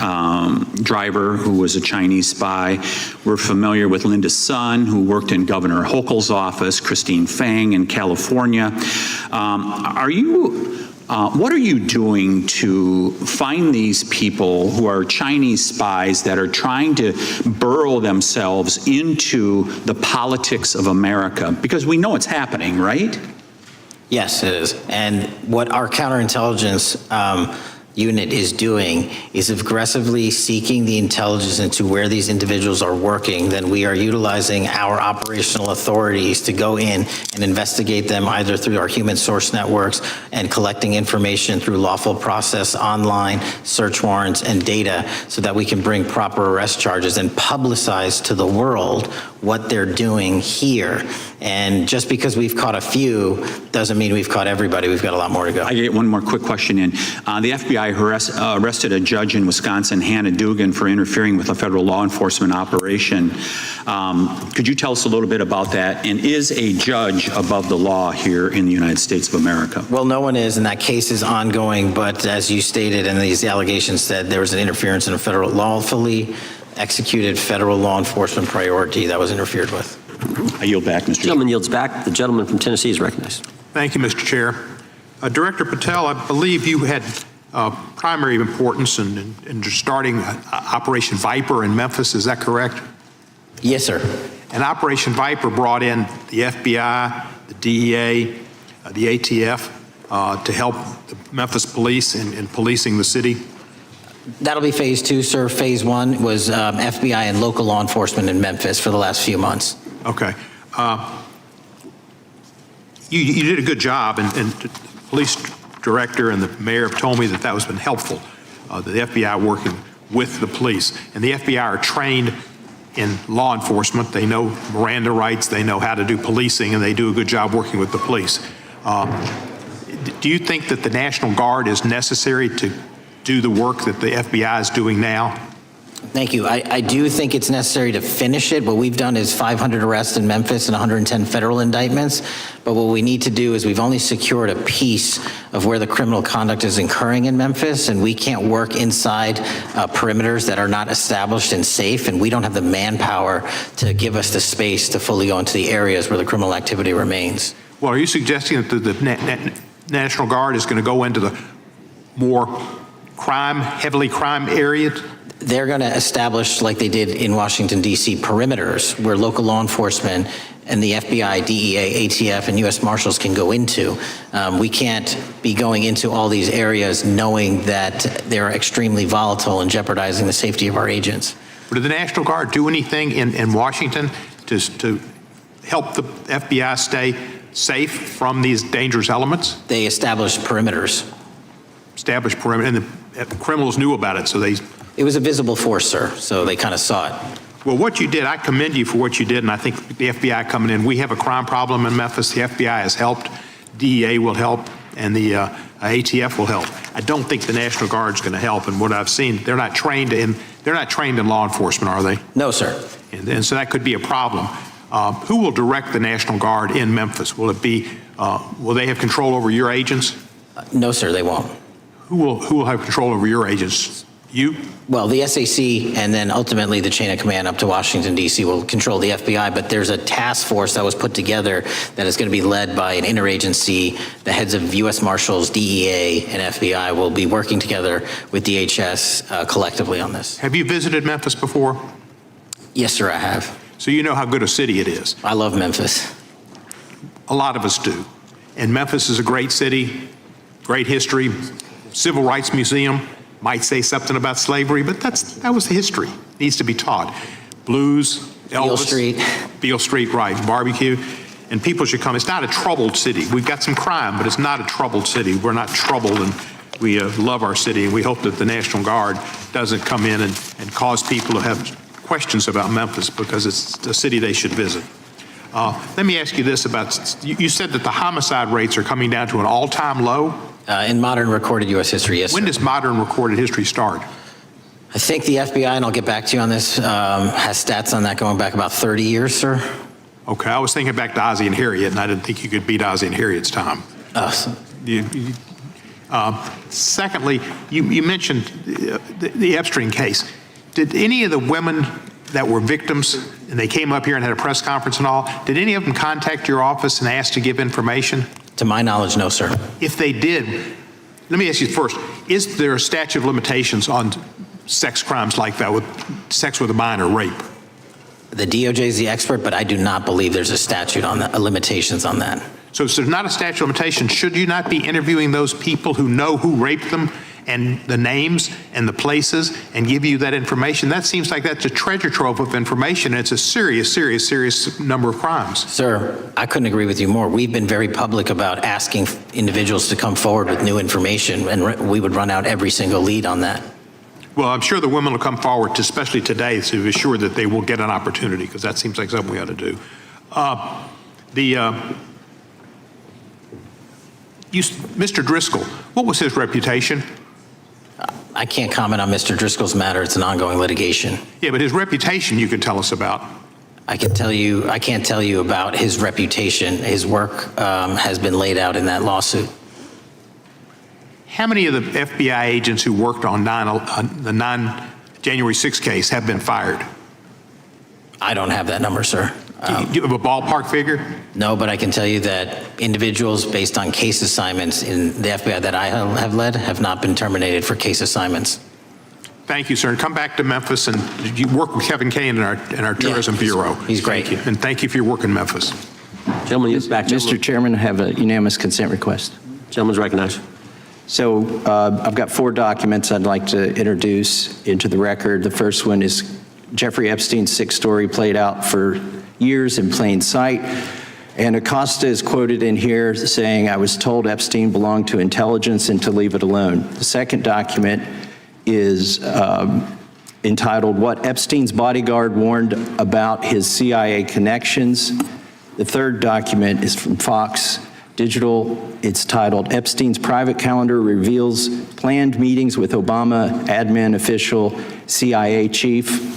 N: driver, who was a Chinese spy. We're familiar with Linda Sun, who worked in Governor Hochul's office, Christine Fang in California. What are you doing to find these people who are Chinese spies that are trying to burrow themselves into the politics of America? Because we know it's happening, right?
D: Yes, it is. And what our counterintelligence unit is doing is aggressively seeking the intelligence into where these individuals are working. Then we are utilizing our operational authorities to go in and investigate them either through our human source networks and collecting information through lawful process, online search warrants and data so that we can bring proper arrest charges and publicize to the world what they're doing here. And just because we've caught a few doesn't mean we've caught everybody. We've got a lot more to go.
N: I get one more quick question in. The FBI arrested a judge in Wisconsin, Hannah Dugan, for interfering with a federal law enforcement operation. Could you tell us a little bit about that? And is a judge above the law here in the United States of America?
D: Well, no one is, and that case is ongoing. But as you stated, and these allegations said, there was an interference in a federal lawfully executed federal law enforcement priority that was interfered with.
N: I yield back, Mr. Chair.
A: The gentleman yields back. The gentleman from Tennessee is recognized.
O: Thank you, Mr. Chair. Director Patel, I believe you had primary importance in starting Operation Viper in Memphis. Is that correct?
D: Yes, sir.
O: And Operation Viper brought in the FBI, the DEA, the ATF to help the Memphis police in policing the city.
D: That'll be phase 2, sir. Phase 1 was FBI and local law enforcement in Memphis for the last few months.
O: Okay. You did a good job, and the police director and the mayor have told me that has been helpful, the FBI working with the police. And the FBI are trained in law enforcement. They know Miranda rights, they know how to do policing, and they do a good job working with the police. Do you think that the National Guard is necessary to do the work that the FBI is doing now?
D: Thank you. I do think it's necessary to finish it. What we've done is 500 arrests in Memphis and 110 federal indictments. But what we need to do is we've only secured a piece of where the criminal conduct is occurring in Memphis, and we can't work inside perimeters that are not established and safe, and we don't have the manpower to give us the space to fully go into the areas where the criminal activity remains.
O: Well, are you suggesting that the National Guard is going to go into the more heavily crime areas?
D: They're going to establish, like they did in Washington, D.C., perimeters where local law enforcement and the FBI, DEA, ATF, and U.S. Marshals can go into. We can't be going into all these areas knowing that they're extremely volatile and jeopardizing the safety of our agents.
O: Did the National Guard do anything in Washington to help the FBI stay safe from these dangerous elements?
D: They established perimeters.
O: Established perimeter, and the criminals knew about it, so they...
D: It was a visible force, sir, so they kind of saw it.
O: Well, what you did, I commend you for what you did, and I think the FBI coming in, we have a crime problem in Memphis. The FBI has helped, DEA will help, and the ATF will help. I don't think the National Guard is going to help, and what I've seen, they're not trained in law enforcement, are they?
D: No, sir.
O: And so that could be a problem. Who will direct the National Guard in Memphis? Will it be, will they have control over your agents?
D: No, sir, they won't.
O: Who will have control over your agents? You?
D: Well, the SAC and then ultimately the chain of command up to Washington, D.C. will control the FBI, but there's a task force that was put together that is going to be led by an interagency. The heads of U.S. Marshals, DEA, and FBI will be working together with DHS collectively on this.
O: Have you visited Memphis before?
D: Yes, sir, I have.
O: So you know how good a city it is.
D: I love Memphis.
O: A lot of us do. And Memphis is a great city, great history, civil rights museum. Might say something about slavery, but that was the history. Needs to be taught. Blues, Elvis. Beale Street, right, barbecue. And people should come. It's not a troubled city. We've got some crime, but it's not a troubled city. We're not troubled, and we love our city, and we hope that the National Guard doesn't come in and cause people to have questions about Memphis, because it's a city they should visit. Let me ask you this about, you said that the homicide rates are coming down to an all-time low?
D: In modern recorded U.S. history, yes,
O: When
D: sir.
O: does modern recorded history start?
D: I think the FBI, and I'll get back to you on this, has stats on that going back about 30 years, sir.
O: Okay, I was thinking back to Ozzie and Harriet, and I didn't think you could beat Ozzie and Harriet's time. Secondly, you mentioned the Epstein case. Did any of the women that were victims, and they came up here and had a press conference and all, did any of them contact your office and ask to give information?
D: To my knowledge, no, sir.
O: If they did, let me ask you first, is there a statute of limitations on sex crimes like that, with sex with a minor, rape?
D: The DOJ is the expert, but I do not believe there's a statute on that, limitations on that.
O: So if there's not a statute of limitations, should you not be interviewing those people who know who raped them and the names and the places and give you that information? That seems like that's a treasure trove of information, and it's a serious, serious, serious number of crimes.
D: Sir, I couldn't agree with you more. We've been very public about asking individuals to come forward with new information, and we would run out every single lead on that.
O: Well, I'm sure the women will come forward, especially today, to assure that they will get an opportunity, because that seems like something we ought to do. Mr. Driscoll, what was his reputation?
D: I can't comment on Mr. Driscoll's matter. It's an ongoing litigation.
O: Yeah, but his reputation you can tell us about.
D: I can't tell you about his reputation. His work has been laid out in that lawsuit.
O: How many of the FBI agents who worked on the January 6th case have been fired?
D: I don't have that number, sir.
O: Do you have a ballpark figure?
D: No, but I can tell you that individuals based on case assignments in the FBI that I have led have not been terminated for case assignments.
O: Thank you, sir. And come back to Memphis, and you work with Kevin Kane in our Tourism Bureau.
D: He's great.
O: Thank you. And thank you for your work in Memphis.
A: Gentleman, yes, back.
P: Mr. Chairman, I have a unanimous consent request.
A: Gentleman's recognized.
P: So I've got 4 documents I'd like to introduce into the record. The first one is Jeffrey Epstein's 6 story played out for years in plain sight. And Acosta is quoted in here saying, "I was told Epstein belonged to intelligence and to leave it alone." The second document is entitled, "What Epstein's Bodyguard Warned About His CIA Connections." The third document is from Fox Digital. It's titled, "Epstein's Private Calendar Reveals Planned Meetings with Obama Admin Official CIA Chief."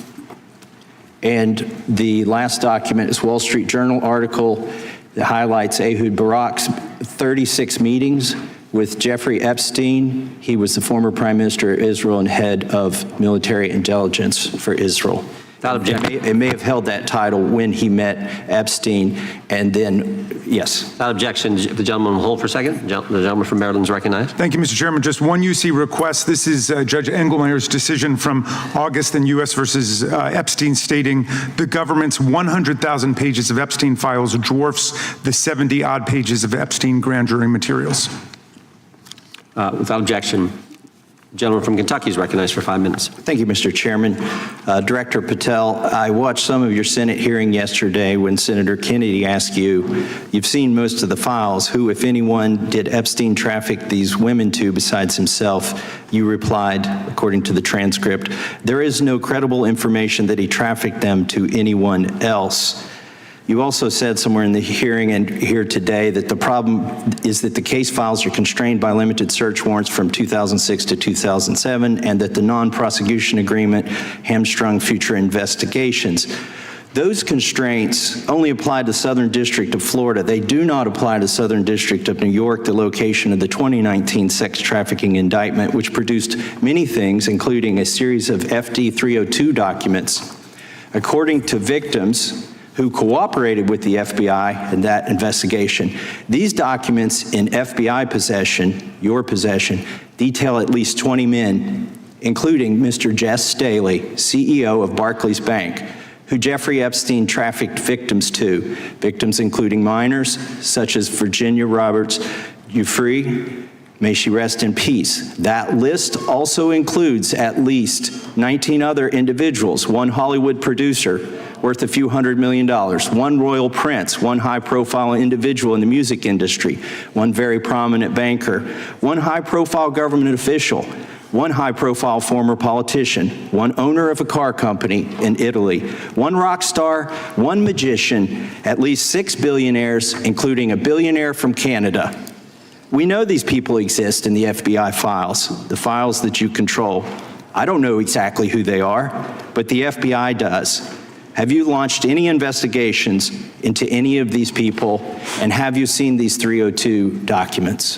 P: And the last document is Wall Street Journal article that highlights Ehud Barak's 36 meetings with Jeffrey Epstein. He was the former Prime Minister of Israel and head of military intelligence for Israel. It may have held that title when he met Epstein, and then, yes.
A: Without objection, the gentleman will hold for a second. The gentleman from Maryland is recognized.
B: Thank you, Mr. Chairman. Just one UC request. This is Judge Engelmeyer's decision from August in U.S. versus Epstein, stating the government's 100,000 pages of Epstein files dwarfs the 70-odd pages of Epstein grand jury materials.
A: Without objection, the gentleman from Kentucky is recognized for 5 minutes.
P: Thank you, Mr. Chairman. Director Patel, I watched some of your Senate hearing yesterday when Senator Kennedy asked you, you've seen most of the files, who, if anyone, did Epstein traffic these women to besides himself? You replied, according to the transcript, there is no credible information that he trafficked them to anyone else. You also said somewhere in the hearing and here today that the problem is that the case files are constrained by limited search warrants from 2006 to 2007, and that the non-prosecution agreement hamstrung future investigations. Those constraints only apply to Southern District of Florida. They do not apply to Southern District of New York, the location of the 2019 sex trafficking indictment, which produced many things, including a series of FD 302 documents. According to victims who cooperated with the FBI in that investigation, these documents in FBI possession, your possession, detail at least 20 men, including Mr. Jess Staley, CEO of Barclays Bank, who Jeffrey Epstein trafficked victims to, victims including minors such as Virginia Roberts Giuffre. May she rest in peace. That list also includes at least 19 other individuals, one Hollywood producer worth a few $100 million, one royal prince, one high-profile individual in the music industry, one very prominent banker, one high-profile government official, one high-profile former politician, one owner of a car company in Italy, one rock star, one magician, at least 6 billionaires, including a billionaire from Canada. We know these people exist in the FBI files, the files that you control. I don't know exactly who they are, but the FBI does. Have you launched any investigations into any of these people, and have you seen these 302 documents?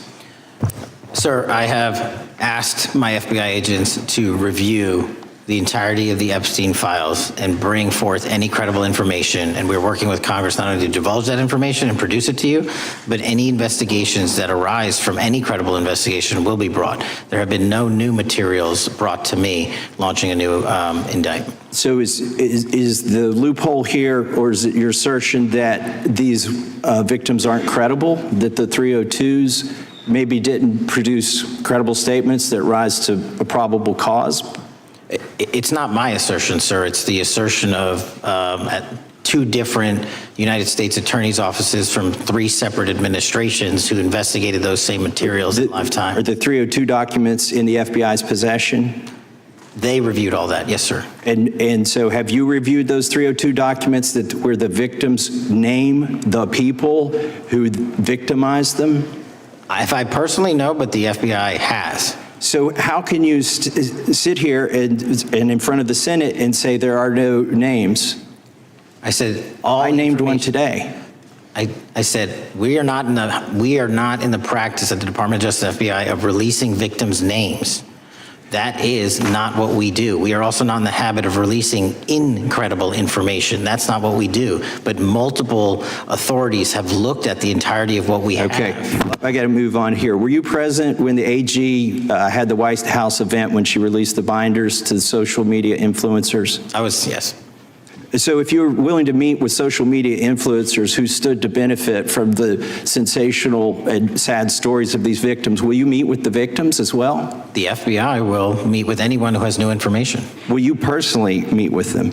D: Sir, I have asked my FBI agents to review the entirety of the Epstein files and bring forth any credible information, and we're working with Congress not only to divulge that information and produce it to you, but any investigations that arise from any credible investigation will be brought. There have been no new materials brought to me launching a new indictment.
P: So is the loophole here, or is it your assertion that these victims aren't credible, that the 302s maybe didn't produce credible statements that rise to a probable cause?
D: It's not my assertion, sir. It's the assertion of two different United States attorneys' offices from 3 separate administrations who investigated those same materials in lifetime.
P: Are the 302 documents in the FBI's possession?
D: They reviewed all that, yes, sir.
P: And so have you reviewed those 302 documents that where the victims name the people who victimized them?
D: If I personally know, but the FBI has.
P: So how can you sit here and in front of the Senate and say there are no names?
D: I said all.
P: I named one today.
D: I said we are not in the practice at the Department of Justice FBI of releasing victims' names. That is not what we do. We are also not in the habit of releasing incredible information. That's not what we do. But multiple authorities have looked at the entirety of what we have.
P: Okay, I got to move on here. Were you present when the AG had the White House event when she released the binders to the social media influencers?
D: I was, yes.
P: So if you're willing to meet with social media influencers who stood to benefit from the sensational and sad stories of these victims, will you meet with the victims as well?
D: The FBI will meet with anyone who has new information.
P: Will you personally meet with them?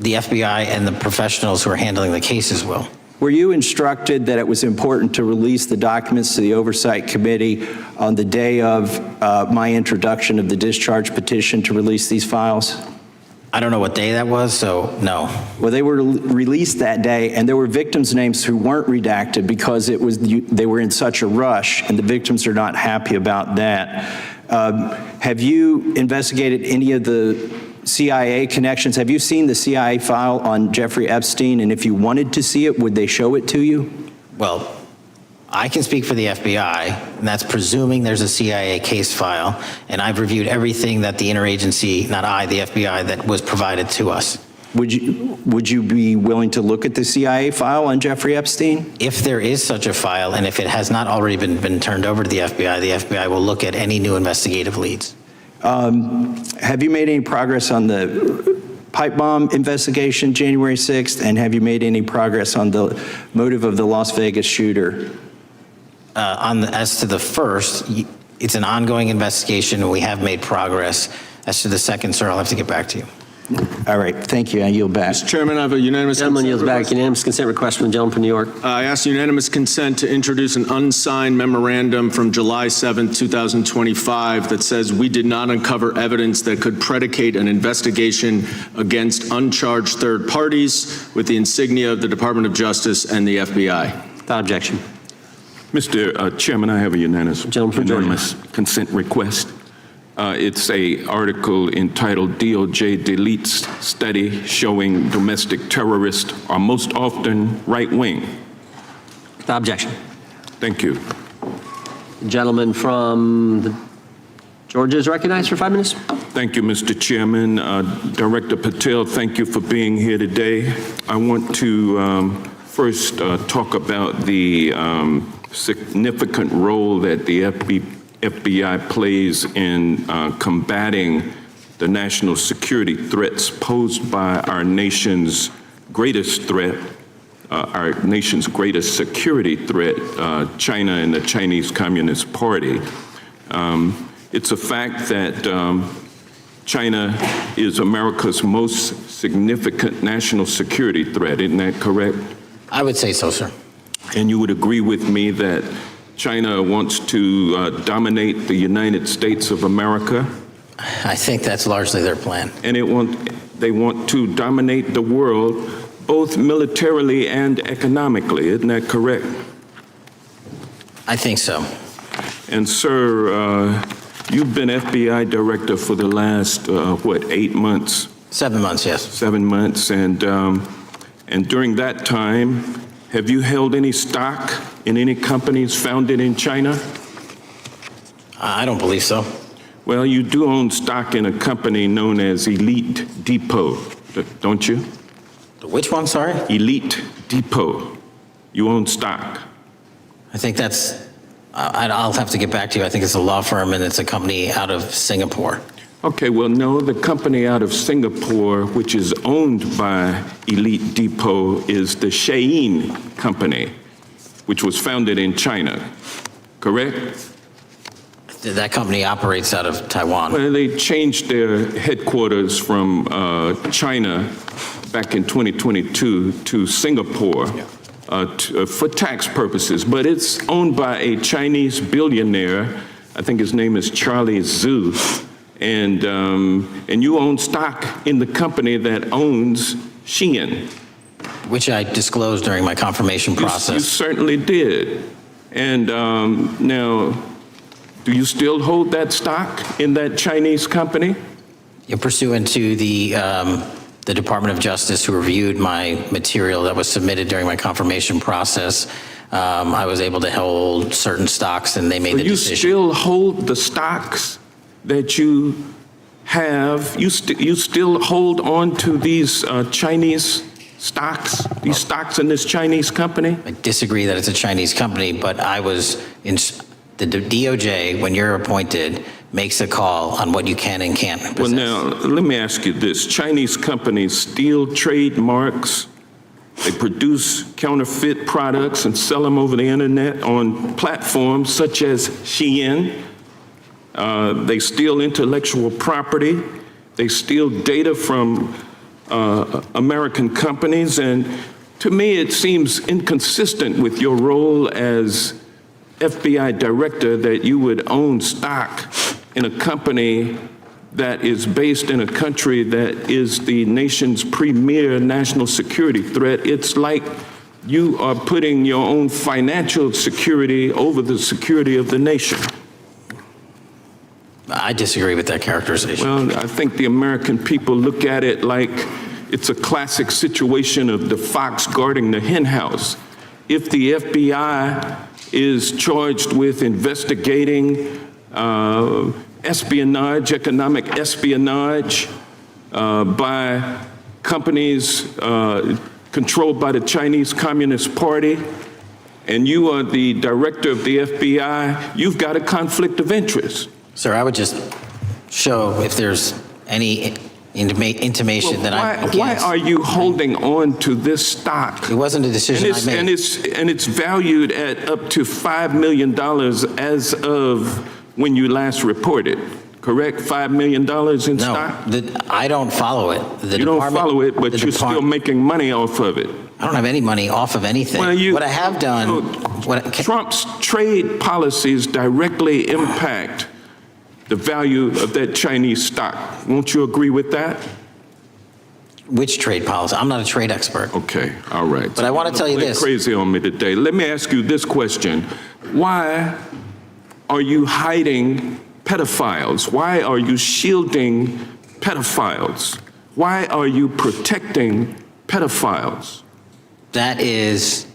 D: The FBI and the professionals who are handling the cases will.
P: Were you instructed that it was important to release the documents to the Oversight Committee on the day of my introduction of the discharge petition to release these files?
D: I don't know what day that was, so no.
P: Well, they were released that day, and there were victims' names who weren't redacted because they were in such a rush, and the victims are not happy about that. Have you investigated any of the CIA connections? Have you seen the CIA file on Jeffrey Epstein, and if you wanted to see it, would they show it to you?
D: Well, I can speak for the FBI, and that's presuming there's a CIA case file, and I've reviewed everything that the interagency, not I, the FBI, that was provided to us.
P: Would you be willing to look at the CIA file on Jeffrey Epstein?
D: If there is such a file, and if it has not already been turned over to the FBI will look at any new investigative leads.
P: Have you made any progress on the pipe bomb investigation January 6th, and have you made any progress on the motive of the Las Vegas shooter?
D: As to the first, it's an ongoing investigation, and we have made progress. As to the second, sir, I'll have to get back to you.
P: All right, thank you. I yield back.
K: Mr. Chairman, I have a unanimous
A: Gentleman
K: consent
A: yields back.
K: request.
A: Unanimous consent request from the gentleman from New York.
K: I ask unanimous consent to introduce an unsigned memorandum from July 7, 2025 that says we did not uncover evidence that could predicate an investigation against uncharged third parties with the insignia of the Department of Justice and the FBI.
A: Without objection.
C: Mr. Chairman, I have a unanimous
A: Georgia.
C: consent request. It's a article entitled DOJ Deletes Study Showing Domestic Terrorists Are Most Often Right-Wing.
A: Without objection.
C: Thank you.
A: The gentleman from Georgia is recognized for 5 minutes.
C: Thank you, Mr. Chairman. Director Patel, thank you for being here today. I want to first talk about the significant role that the FBI plays in combating the national security threats posed by our nation's greatest threat, our nation's greatest security threat, China and the Chinese Communist Party. It's a fact that China is America's most significant national security threat, isn't that correct?
D: I would say so, sir.
C: And you would agree with me that China wants to dominate the United States of America,
D: I think that's largely their plan.
C: and they want to dominate the world, both militarily and economically. Isn't that correct?
D: I think so.
C: And sir, you've been FBI director for the last, 8 months?
D: 7 months, yes.
C: 7 months, and during that time, have you held any stock in any companies founded in China?
D: I don't believe so.
C: Well, you do own stock in a company known as Elite Depot, don't you?
D: Which one, sorry?
C: Elite Depot. You own stock.
D: I think that's, I'll have to get back to you. I think it's a law firm and it's a company out of Singapore.
C: Okay, well, no, the company out of Singapore, which is owned by Elite Depot, is the Shein Company, which was founded in China, correct?
D: That company operates out of Taiwan.
C: Well, they changed their headquarters from China back in 2022 to Singapore for tax purposes, but it's owned by a Chinese billionaire. I think his name is Charlie Zhu. And you own stock in the company that owns Shein.
D: Which I disclosed during my confirmation process.
C: You certainly did. And now, do you still hold that stock in that Chinese company?
D: Pursuant to the Department of Justice, who reviewed my material that was submitted during my confirmation process, I was able to hold certain stocks, and they made the decision.
C: You still hold the stocks that you have? You still hold on to these Chinese stocks, these stocks in this Chinese company?
D: I disagree that it's a Chinese company, but I was in the DOJ, when you're appointed, makes a call on what you can and can't possess.
C: Well, now, let me ask you this. Chinese companies steal trademarks. They produce counterfeit products and sell them over the internet on platforms such as Shein. They steal intellectual property. They steal data from American companies. And to me, it seems inconsistent with your role as FBI director that you would own stock in a company that is based in a country that is the nation's premier national security threat. It's like you are putting your own financial security over the security of the nation.
D: I disagree with that characterization.
C: Well, I think the American people look at it like it's a classic situation of the fox guarding the hen house. If the FBI is charged with investigating espionage, economic espionage by companies controlled by the Chinese Communist Party, and you are the director of the FBI, you've got a conflict of interest.
D: Sir, I would just show if there's any intimation that I'm against.
C: Why are you holding on to this stock?
D: It wasn't a decision I made.
C: And it's valued at up to $5 million as of when you last reported, correct? $5 million in stock?
D: No, I don't follow it.
C: You don't follow it, but you're still making money off of it.
D: I don't have any money off of anything.
C: Well,
D: what I have done...
C: Trump's trade policies directly impact the value of that Chinese stock. Won't you agree with that?
D: Which trade policy? I'm not a trade expert.
C: Okay, all right.
D: But I want to tell you this.
C: Crazy on me today. Let me ask you this question. Why are you hiding pedophiles? Why are you shielding pedophiles? Why are you protecting pedophiles?
D: That is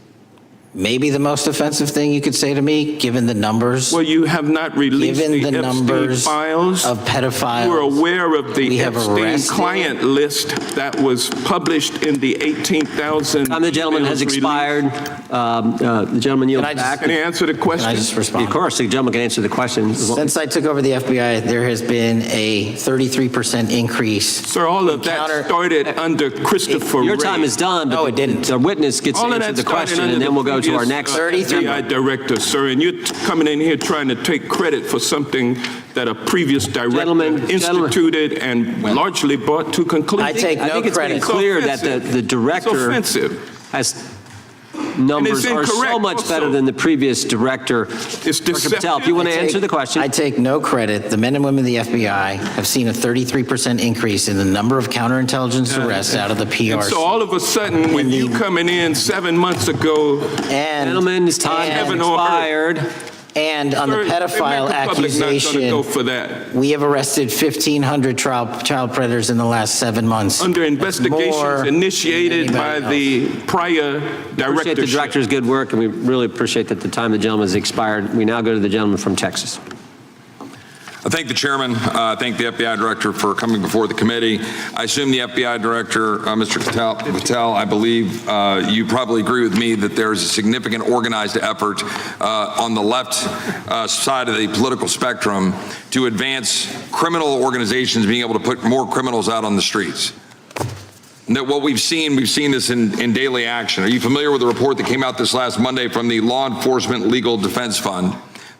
D: maybe the most offensive thing you could say to me, given the numbers.
C: Well, you have not released
D: given the
C: Epstein
D: numbers
C: files
D: of pedophiles.
C: You are aware of the Epstein client list that was published in the 18,000.
A: Time the gentleman has expired. The gentleman yields back.
C: Can he answer the question?
D: Can I just respond?
A: Of course, the gentleman can answer the question.
D: Since I took over the FBI, there has been a 33% increase.
C: Sir, all of that started under Christopher
A: Your
C: Wray.
A: time is done, but
D: No, it didn't.
A: the witness gets to
C: All of
A: answer
C: that
A: the question,
C: started
A: and then we'll go to our
C: under
A: next.
C: the FBI director, sir, and you're coming in here trying to take credit for something that a previous director instituted and largely brought to conclusion.
D: I take no
A: I think it's
D: credit.
A: pretty clear that the director
C: It's offensive.
A: has numbers are so
C: incorrect
A: much
C: also.
A: better than the previous director.
C: It's
A: Director Patel, if you want to answer the question.
D: I take no credit. The men and women of the FBI have seen a 33% increase in the number of counterintelligence arrests out of the PRC.
C: And so all of a sudden, with you coming in 7 months ago,
A: Gentlemen, his time has
C: Heaven on earth.
A: expired.
D: And on the
C: Sir, the
D: pedophile
C: American public not gonna
D: accusation,
C: go for that.
D: we have arrested 1,500 child predators in the last 7 months.
C: Under
D: That's
C: investigations
D: more
C: initiated
D: than
C: by
D: anybody
C: the prior
A: Appreciate the
C: directorship.
A: director's good work, and we really appreciate that the time of the gentleman has expired. We now go to the gentleman from Texas.
Q: I thank the chairman. I thank the FBI director for coming before the committee. I assume the FBI director, Mr. Patel, I believe you probably agree with me that there is a significant organized effort on the left side of the political spectrum to advance criminal organizations being able to put more criminals out on the streets. And that what we've seen this in daily action. Are you familiar with the report that came out this last Monday from the Law Enforcement Legal Defense Fund?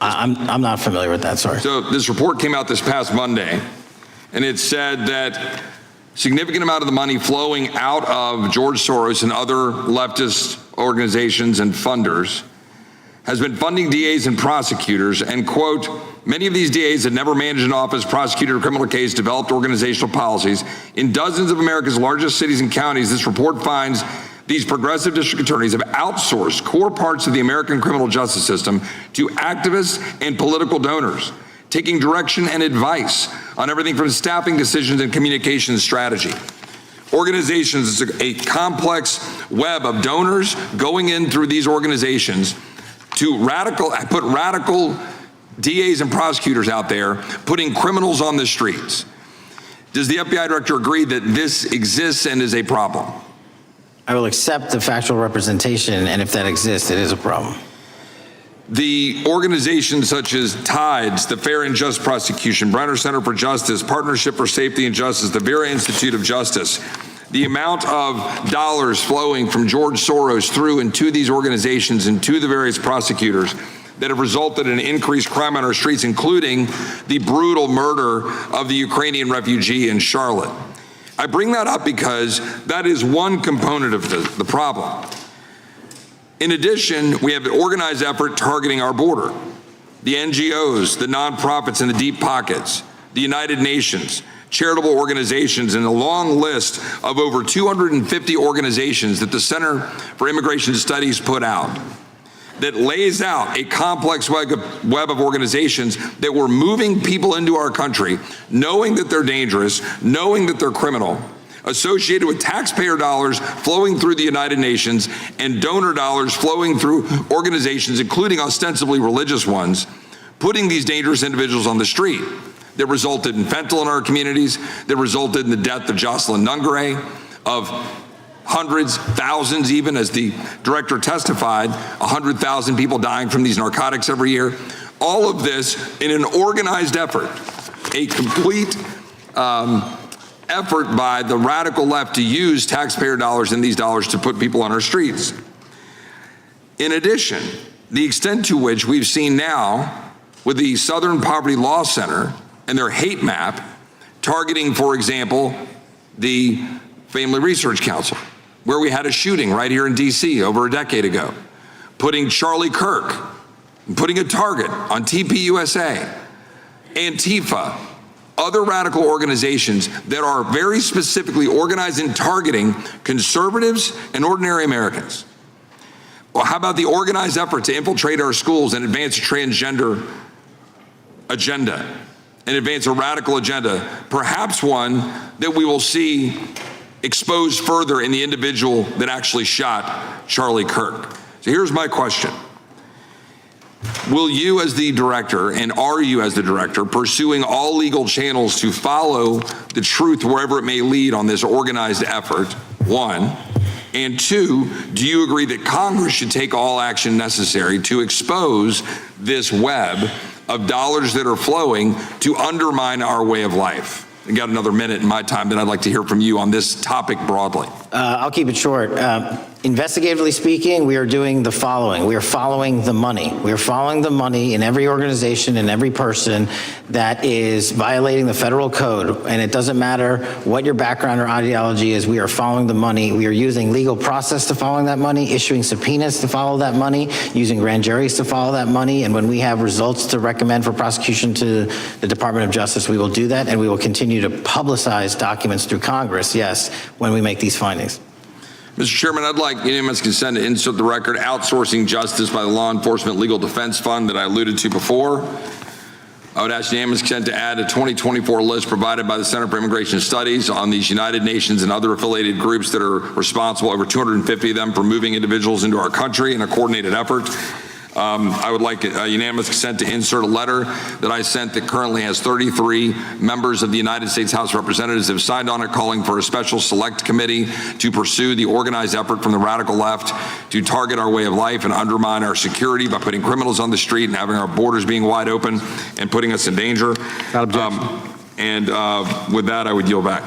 D: I'm not familiar with that, sorry.
Q: So this report came out this past Monday, and it said that significant amount of the money flowing out of George Soros and other leftist organizations and funders has been funding DAs and prosecutors, and quote, many of these DAs had never managed an office, prosecuted a criminal case, developed organizational policies. In dozens of America's largest cities and counties, this report finds these progressive district attorneys have outsourced core parts of the American criminal justice system to activists and political donors, taking direction and advice on everything from staffing decisions and communication strategy. Organizations is a complex web of donors going in through these organizations to put radical DAs and prosecutors out there, putting criminals on the streets. Does the FBI director agree that this exists and is a problem?
D: I will accept the factual representation, and if that exists, it is a problem.
Q: The organizations such as TIDES, the Fair and Just Prosecution, Brenner Center for Justice, Partnership for Safety and Justice, the Vera Institute of Justice, the amount of dollars flowing from George Soros through and to these organizations and to the various prosecutors that have resulted in increased crime on our streets, including the brutal murder of the Ukrainian refugee in Charlotte. I bring that up because that is one component of the problem. In addition, we have an organized effort targeting our border. The NGOs, the nonprofits and the deep pockets, the United Nations, charitable organizations, and a long list of over 250 organizations that the Center for Immigration Studies put out that lays out a complex web of organizations that were moving people into our country, knowing that they're dangerous, knowing that they're criminal, associated with taxpayer dollars flowing through the United Nations and donor dollars flowing through organizations, including ostensibly religious ones, putting these dangerous individuals on the street. That resulted in fentanyl in our communities, that resulted in the death of Jocelyn Nungare, of hundreds, thousands even, as the director testified, 100,000 people dying from these narcotics every year. All of this in an organized effort, a complete effort by the radical left to use taxpayer dollars and these dollars to put people on our streets. In addition, the extent to which we've seen now with the Southern Poverty Law Center and their hate map targeting, for example, the Family Research Council, where we had a shooting right here in DC over a decade ago, putting Charlie Kirk, putting a target on TPUSA, Antifa, other radical organizations that are very specifically organized in targeting conservatives and ordinary Americans. Well, how about the organized effort to infiltrate our schools and advance a transgender agenda and advance a radical agenda, perhaps one that we will see exposed further in the individual that actually shot Charlie Kirk. So here's my question. Will you as the director, and are you as the director, pursuing all legal channels to follow the truth wherever it may lead on this organized effort, one? And two, do you agree that Congress should take all action necessary to expose this web of dollars that are flowing to undermine our way of life? I got another minute in my time that I'd like to hear from you on this topic broadly.
D: I'll keep it short. Investigatively speaking, we are doing the following. We are following the money. We are following the money in every organization and every person that is violating the federal code. And it doesn't matter what your background or ideology is, we are following the money. We are using legal process to follow that money, issuing subpoenas to follow that money, using grand juries to follow that money. And when we have results to recommend for prosecution to the Department of Justice, we will do that. And we will continue to publicize documents through Congress, yes, when we make these findings.
Q: Mr. Chairman, I'd like unanimous consent to insert the record outsourcing justice by the Law Enforcement Legal Defense Fund that I alluded to before. I would ask unanimous consent to add a 2024 list provided by the Center for Immigration Studies on these United Nations and other affiliated groups that are responsible, over 250 of them, for moving individuals into our country in a coordinated effort. I would like a unanimous consent to insert a letter that I sent that currently has 33 members of the United States House of Representatives have signed on it, calling for a special select committee to pursue the organized effort from the radical left to target our way of life and undermine our security by putting criminals on the street and having our borders being wide open and putting us in danger. With that, I would yield back.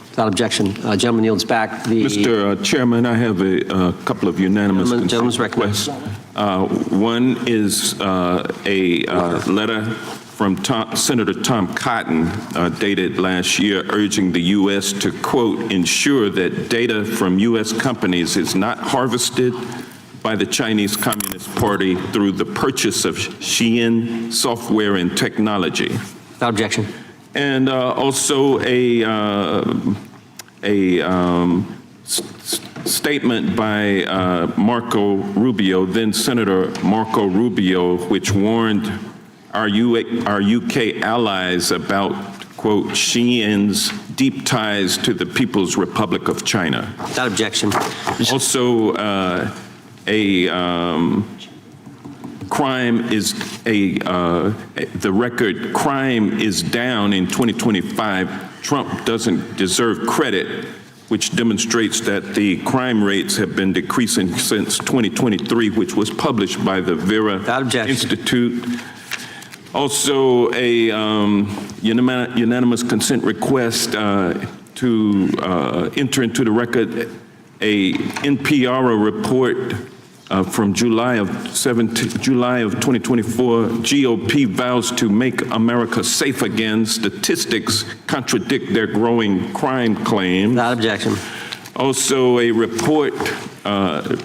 A: Without objection. Gentleman yields back.
M: Mr. Chairman, I have a couple of unanimous
A: Gentleman's requests.
M: One is a letter from Senator Tom Cotton dated last year urging the U.S. to, quote, ensure that data from U.S. companies is not harvested by the Chinese Communist Party through the purchase of Shein software and technology.
A: Without objection.
M: And also a statement by Marco Rubio, then Senator Marco Rubio, which warned our UK allies about, quote, Shein's deep ties to the People's Republic of China.
A: Without objection.
M: Also, crime is the record crime is down in 2025. Trump doesn't deserve credit, which demonstrates that the crime rates have been decreasing since 2023, which was published by the Vera Institute. Also, a unanimous consent request to enter into the record a NPR report from July of 2024, GOP vows to make America safe again. Statistics contradict their growing crime claims.
A: Without objection.
M: Also, a report out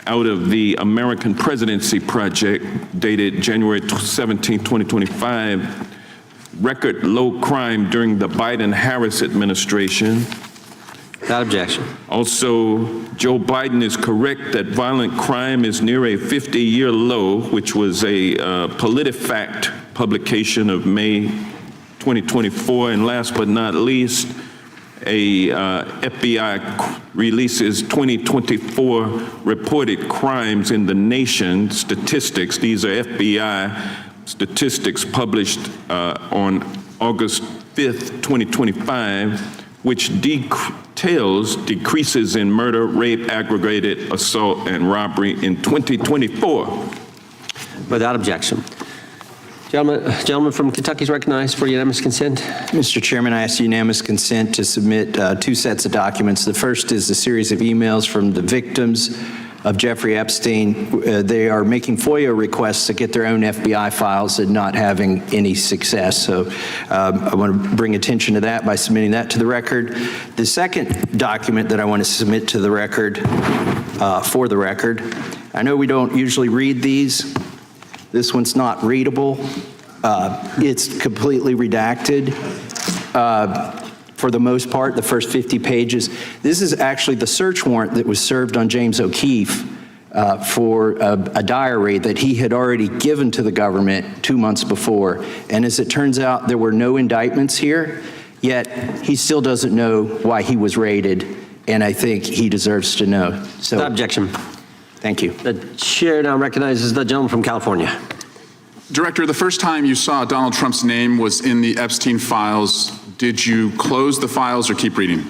M: of the American Presidency Project dated January 17, 2025, record low crime during the Biden-Harris administration.
A: Without objection.
M: Also, Joe Biden is correct that violent crime is near a 50-year low, which was a PolitiFact publication of May 2024. And last but not least, a FBI releases 2024 reported crimes in the nation statistics. These are FBI statistics published on August 5th, 2025, which details decreases in murder, rape, aggravated assault, and robbery in 2024.
A: Without objection. Gentleman from Kentucky is recognized for unanimous consent.
P: Mr. Chairman, I ask unanimous consent to submit two sets of documents. The first is a series of emails from the victims of Jeffrey Epstein. They are making FOIA requests to get their own FBI files and not having any success. So I want to bring attention to that by submitting that to the record. The second document that I want to submit to the record, for the record, I know we don't usually read these. This one's not readable. It's completely redacted. For the most part, the first 50 pages. This is actually the search warrant that was served on James O'Keefe for a diary that he had already given to the government 2 months before. And as it turns out, there were no indictments here, yet he still doesn't know why he was raided, and I think he deserves to know. So,
A: without objection.
P: Thank you.
A: The chair now recognizes the gentleman from California.
R: Director, the first time you saw Donald Trump's name was in the Epstein files. Did you close the files or keep reading?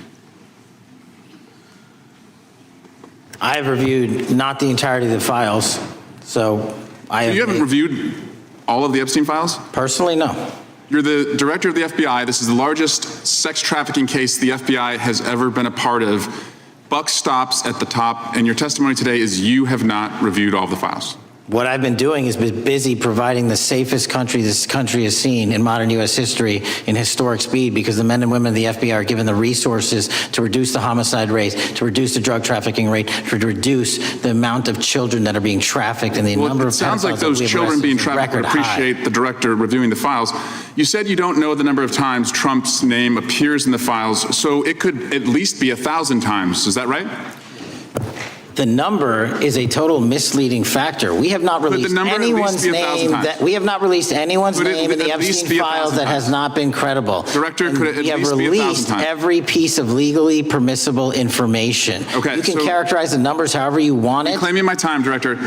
D: I have reviewed not the entirety of the files, so
R: you haven't reviewed all of the Epstein files?
D: Personally, no.
R: You're the director of the FBI. This is the largest sex trafficking case the FBI has ever been a part of. Buck stops at the top, and your testimony today is you have not reviewed all of the files.
D: What I've been doing is been busy providing the safest country this country has seen in modern U.S. history in historic speed, because the men and women of the FBI are given the resources to reduce the homicide rate, to reduce the drug trafficking rate, to reduce the amount of children that are being trafficked and the number of pedophiles.
R: It sounds like those children being trafficked would appreciate the director reviewing the files. You said you don't know the number of times Trump's name appears in the files, so it could at least be 1,000 times. Is that right?
D: The number is a total misleading factor. We have not released anyone's name that we have not released anyone's name in the Epstein files that has not been credible.
R: Director, could it at least be 1,000 times?
D: We have released every piece of legally permissible information.
R: Okay,
D: you can characterize the numbers however you want it.
R: Reclaiming my time, Director.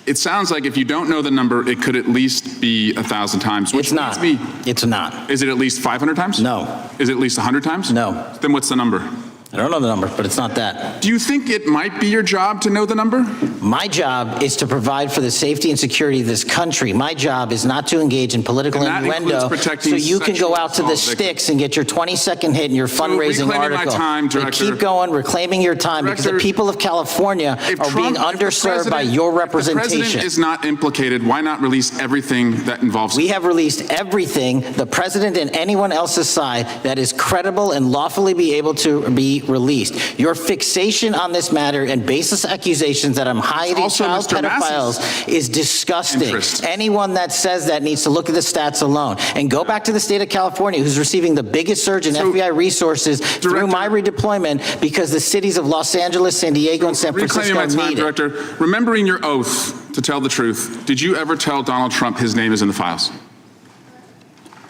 R: It sounds like if you don't know the number, it could at least be 1,000 times.
D: It's not. It's not.
R: Is it at least 500 times?
D: No.
R: Is it at least 100 times?
D: No.
R: Then what's the number?
D: I don't know the number, but it's not that.
R: Do you think it might be your job to know the number?
D: My job is to provide for the safety and security of this country. My job is not to engage in political innuendo so you can go out to the sticks and get your 20-second hit in your fundraising article.
R: Director,
D: keep going, reclaiming your time, because the people of California are being underserved by your representation.
R: If the president is not implicated, why not release everything that involves him?
D: We have released everything, the president and anyone else's side, that is credible and lawfully be able to be released. Your fixation on this matter and baseless accusations that I'm hiding child pedophiles is disgusting. Anyone that says that needs to look at the stats alone and go back to the state of California, who's receiving the biggest surge in FBI resources through my redeployment, because the cities of Los Angeles, San Diego, and San Francisco need it.
R: Director, remembering your oath to tell the truth, did you ever tell Donald Trump his name is in the files?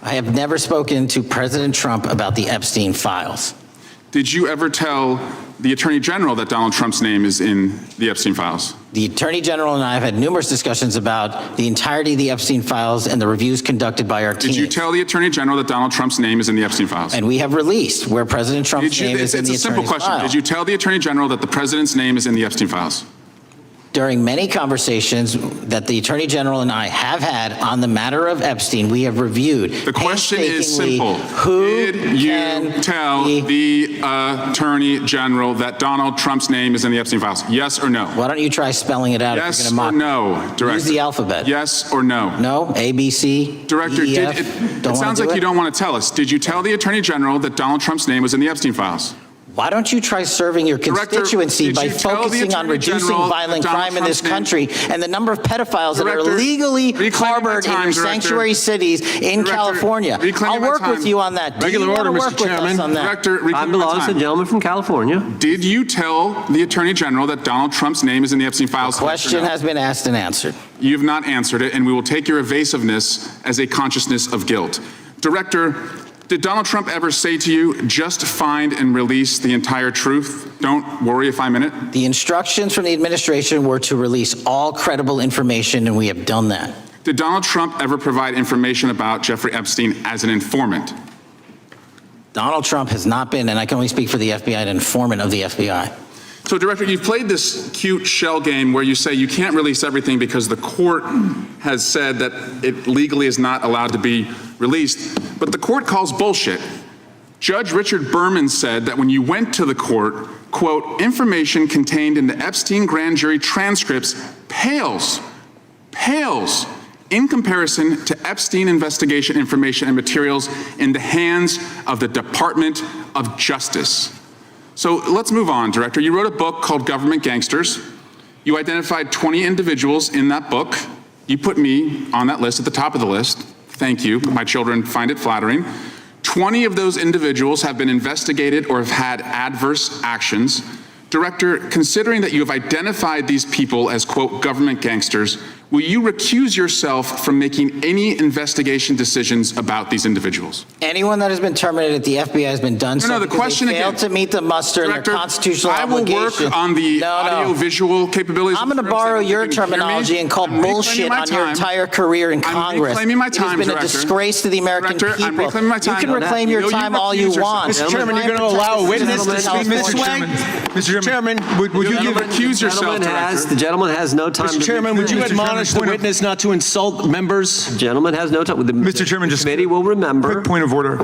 D: I have never spoken to President Trump about the Epstein files.
R: Did you ever tell the Attorney General that Donald Trump's name is in the Epstein files?
D: The Attorney General and I have had numerous discussions about the entirety of the Epstein files and the reviews conducted by our team.
R: Did you tell the Attorney General that Donald Trump's name is in the Epstein files?
D: And we have released where President Trump's name is in the Attorney's file.
R: It's a simple question. Did you tell the Attorney General that the President's name is in the Epstein files?
D: During many conversations that the Attorney General and I have had on the matter of Epstein, we have reviewed.
R: The question is simple.
D: Who
R: did you tell the Attorney General that Donald Trump's name is in the Epstein files? Yes or no?
D: Why don't you try spelling it out?
R: Yes
D: if you're
R: or no, Director?
D: Use the alphabet.
R: Yes or no?
D: No, A, B, C,
R: Director,
D: D, E, F.
R: it sounds like you don't want to tell us. Did you tell the Attorney General that Donald Trump's name was in the Epstein files?
D: Why don't you try serving your constituency by focusing on reducing violent crime in this country and the number of pedophiles that are illegally harbored in your sanctuary cities in California? I'll work with you on that.
A: Regular order, Mr. Chairman. Time belongs to the gentleman from California.
R: Did you tell the Attorney General that Donald Trump's name is in the Epstein files?
D: The question has been asked and answered.
R: You have not answered it, and we will take your evasiveness as a consciousness of guilt. Director, did Donald Trump ever say to you, just find and release the entire truth? Don't worry if I'm in it?
D: The instructions from the administration were to release all credible information, and we have done that.
R: Did Donald Trump ever provide information about Jeffrey Epstein as an informant?
D: Donald Trump has not been, and I can only speak for the FBI, an informant of the FBI.
R: So, Director, you've played this cute shell game where you say you can't release everything because the court has said that it legally is not allowed to be released, but the court calls bullshit. Judge Richard Berman said that when you went to the court, quote, information contained in the Epstein grand jury transcripts pales in comparison to Epstein investigation information and materials in the hands of the Department of Justice. So let's move on, Director. You wrote a book called Government Gangsters. You identified 20 individuals in that book. You put me on that list at the top of the list. Thank you. My children find it flattering. 20 of those individuals have been investigated or have had adverse actions. Director, considering that you have identified these people as, quote, government gangsters, will you recuse yourself from making any investigation decisions about these individuals?
D: Anyone that has been terminated at the FBI has been done so because they failed to meet the muster in their constitutional obligation.
R: I will work on the audio-visual capabilities.
D: I'm going to borrow your terminology and call bullshit on your entire career in Congress.
R: Reclaiming my time,
D: it has been a disgrace to the American people.
R: I'm reclaiming my time.
D: You can reclaim your time all you want.
A: Mr. Chairman, you're going to allow a witness to speak this way?
B: Mr. Chairman, would you give
R: recuse yourself,
A: The gentleman has no time.
B: Mr. Chairman, would you admonish
K: admonish the witness not to insult members?
A: The gentleman has no time.
B: Mr. Chairman, just
A: committee will remember.
B: Quick point of order.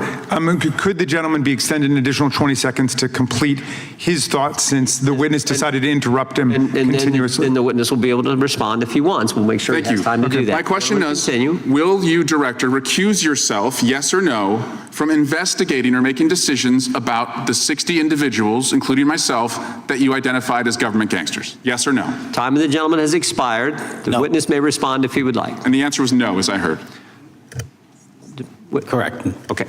B: Could the gentleman be extended an additional 20 seconds to complete his thoughts, since the witness decided to interrupt him continuously?
A: And the witness will be able to respond if he wants. We'll make sure he has time to do that.
R: My question is, will you, Director, recuse yourself, yes or no, from investigating or making decisions about the 60 individuals, including myself, that you identified as government gangsters? Yes or no?
A: Time of the gentleman has expired. The witness may respond if he would like.
R: And the answer was no, as I heard.
D: Correct.
A: Okay.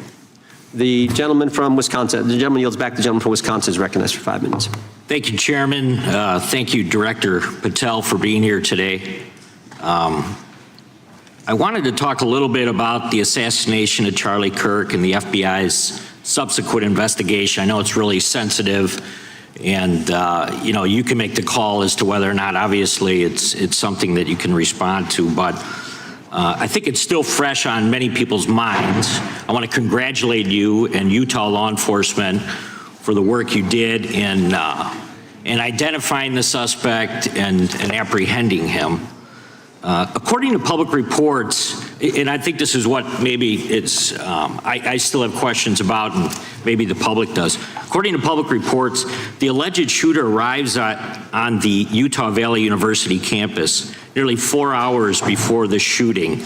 A: The gentleman from Wisconsin, the gentleman yields back. The gentleman from Wisconsin is recognized for 5 minutes.
S: Thank you, Chairman. Thank you, Director Patel, for being here today. I wanted to talk a little bit about the assassination of Charlie Kirk and the FBI's subsequent investigation. I know it's really sensitive, and you can make the call as to whether or not, obviously, it's something that you can respond to, but I think it's still fresh on many people's minds. I want to congratulate you and Utah law enforcement for the work you did in identifying the suspect and apprehending him. According to public reports, and I think this is what maybe it's, I still have questions about, and maybe the public does. According to public reports, the alleged shooter arrives on the Utah Valley University campus nearly 4 hours before the shooting.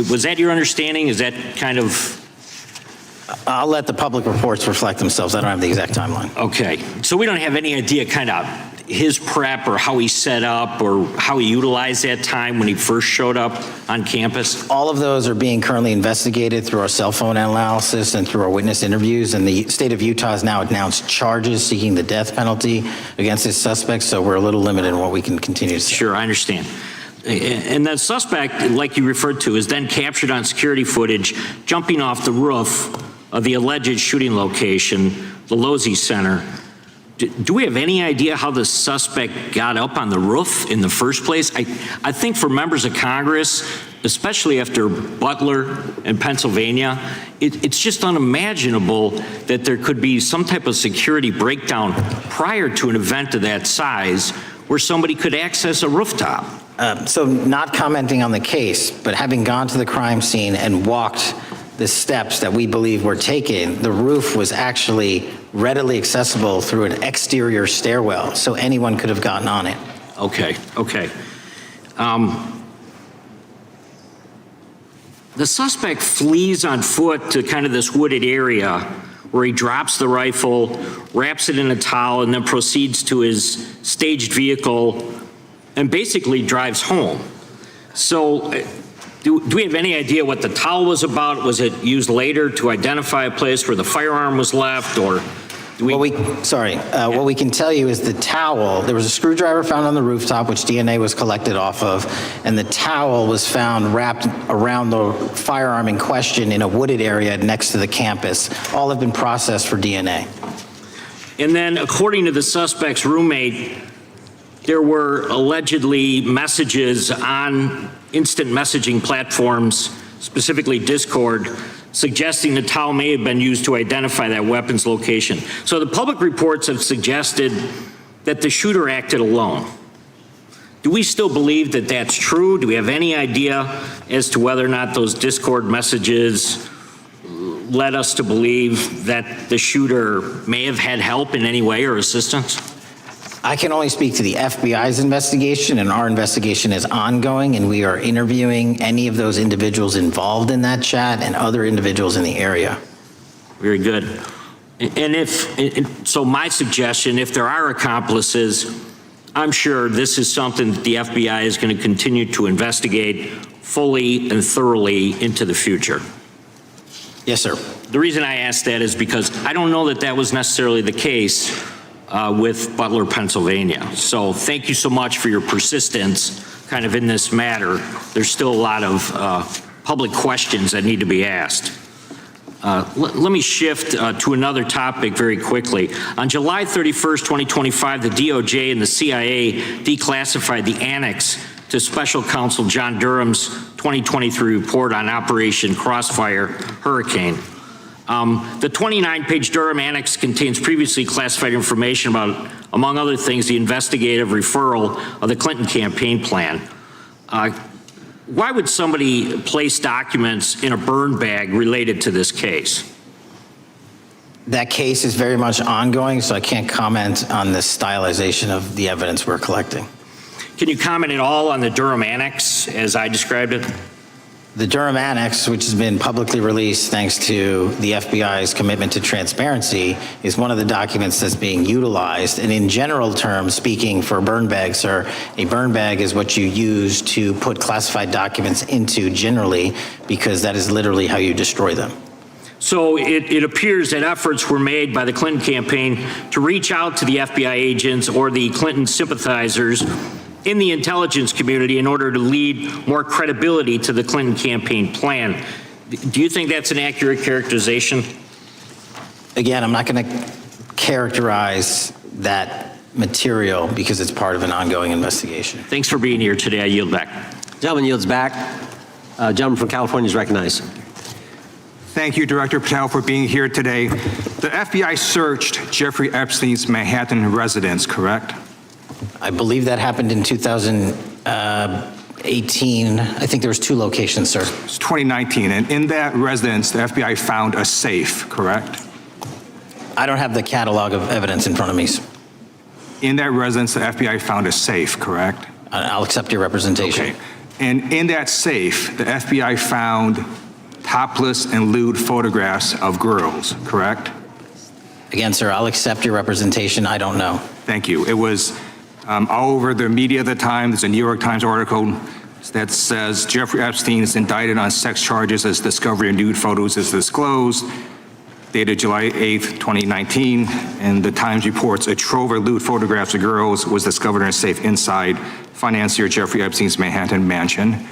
S: Was that your understanding? Is that kind of?
D: I'll let the public reports reflect themselves. I don't have the exact timeline.
S: Okay, so we don't have any idea kind of his prep or how he set up or how he utilized that time when he first showed up on campus?
D: All of those are being currently investigated through our cell phone analysis and through our witness interviews, and the state of Utah has now announced charges seeking the death penalty against his suspects, so we're a little limited in what we can continue to say.
S: Sure, I understand. And the suspect, like you referred to, is then captured on security footage jumping off the roof of the alleged shooting location, the Losey Center. Do we have any idea how the suspect got up on the roof in the first place? I think for members of Congress, especially after Butler and Pennsylvania, it's just unimaginable that there could be some type of security breakdown prior to an event of that size where somebody could access a rooftop.
D: So not commenting on the case, but having gone to the crime scene and walked the steps that we believe were taken, the roof was actually readily accessible through an exterior stairwell, so anyone could have gotten on it.
S: Okay. The suspect flees on foot to kind of this wooded area where he drops the rifle, wraps it in a towel, and then proceeds to his staged vehicle and basically drives home. So do we have any idea what the towel was about? Was it used later to identify a place where the firearm was left, or do we?
D: What we can tell you is the towel, there was a screwdriver found on the rooftop, which DNA was collected off of, and the towel was found wrapped around the firearm in question in a wooded area next to the campus. All have been processed for DNA.
S: And then, according to the suspect's roommate, there were allegedly messages on instant messaging platforms, specifically Discord, suggesting the towel may have been used to identify that weapon's location. So the public reports have suggested that the shooter acted alone. Do we still believe that that's true? Do we have any idea as to whether or not those Discord messages led us to believe that the shooter may have had help in any way or assistance?
D: I can only speak to the FBI's investigation, and our investigation is ongoing, and we are interviewing any of those individuals involved in that chat and other individuals in the area.
S: Very good. And so my suggestion, if there are accomplices, I'm sure this is something that the FBI is going to continue to investigate fully and thoroughly into the future.
D: Yes, sir.
S: The reason I ask that is because I don't know that that was necessarily the case with Butler, Pennsylvania. So thank you so much for your persistence kind of in this matter. There's still a lot of public questions that need to be asked. Let me shift to another topic very quickly. On July 31st, 2025, the DOJ and the CIA declassified the annex to Special Counsel John Durham's 2023 report on Operation Crossfire Hurricane. The 29-page Durham Annex contains previously classified information about, among other things, the investigative referral of the Clinton campaign plan. Why would somebody place documents in a burn bag related to this case?
D: That case is very much ongoing, so I can't comment on the stylization of the evidence we're collecting.
S: Can you comment at all on the Durham Annex, as I described it?
D: The Durham Annex, which has been publicly released thanks to the FBI's commitment to transparency, is one of the documents that's being utilized. And in general terms, speaking for burn bags, sir, a burn bag is what you use to put classified documents into generally, because that is literally how you destroy them.
S: So it appears that efforts were made by the Clinton campaign to reach out to the FBI agents or the Clinton sympathizers in the intelligence community in order to lead more credibility to the Clinton campaign plan. Do you think that's an accurate characterization?
D: Again, I'm not going to characterize that material because it's part of an ongoing investigation.
S: Thanks for being here today. I yield back.
A: Gentleman yields back. Gentleman from California is recognized.
B: Thank you, Director Patel, for being here today. The FBI searched Jeffrey Epstein's Manhattan residence, correct?
D: I believe that happened in 2018. I think there was 2 locations, sir.
B: It's 2019, and in that residence, the FBI found a safe, correct?
D: I don't have the catalog of evidence in front of me.
B: In that residence, the FBI found a safe, correct?
D: I'll accept your representation.
B: Okay. And in that safe, the FBI found topless and lewd photographs of girls, correct?
D: Again, sir, I'll accept your representation. I don't know.
B: Thank you. It was all over the media at the time. There's a New York Times article that says Jeffrey Epstein is indicted on sex charges as discovery of nude photos is disclosed, dated July 8th, 2019. And the Times reports a trove of lewd photographs of girls was discovered in a safe inside financier Jeffrey Epstein's Manhattan mansion.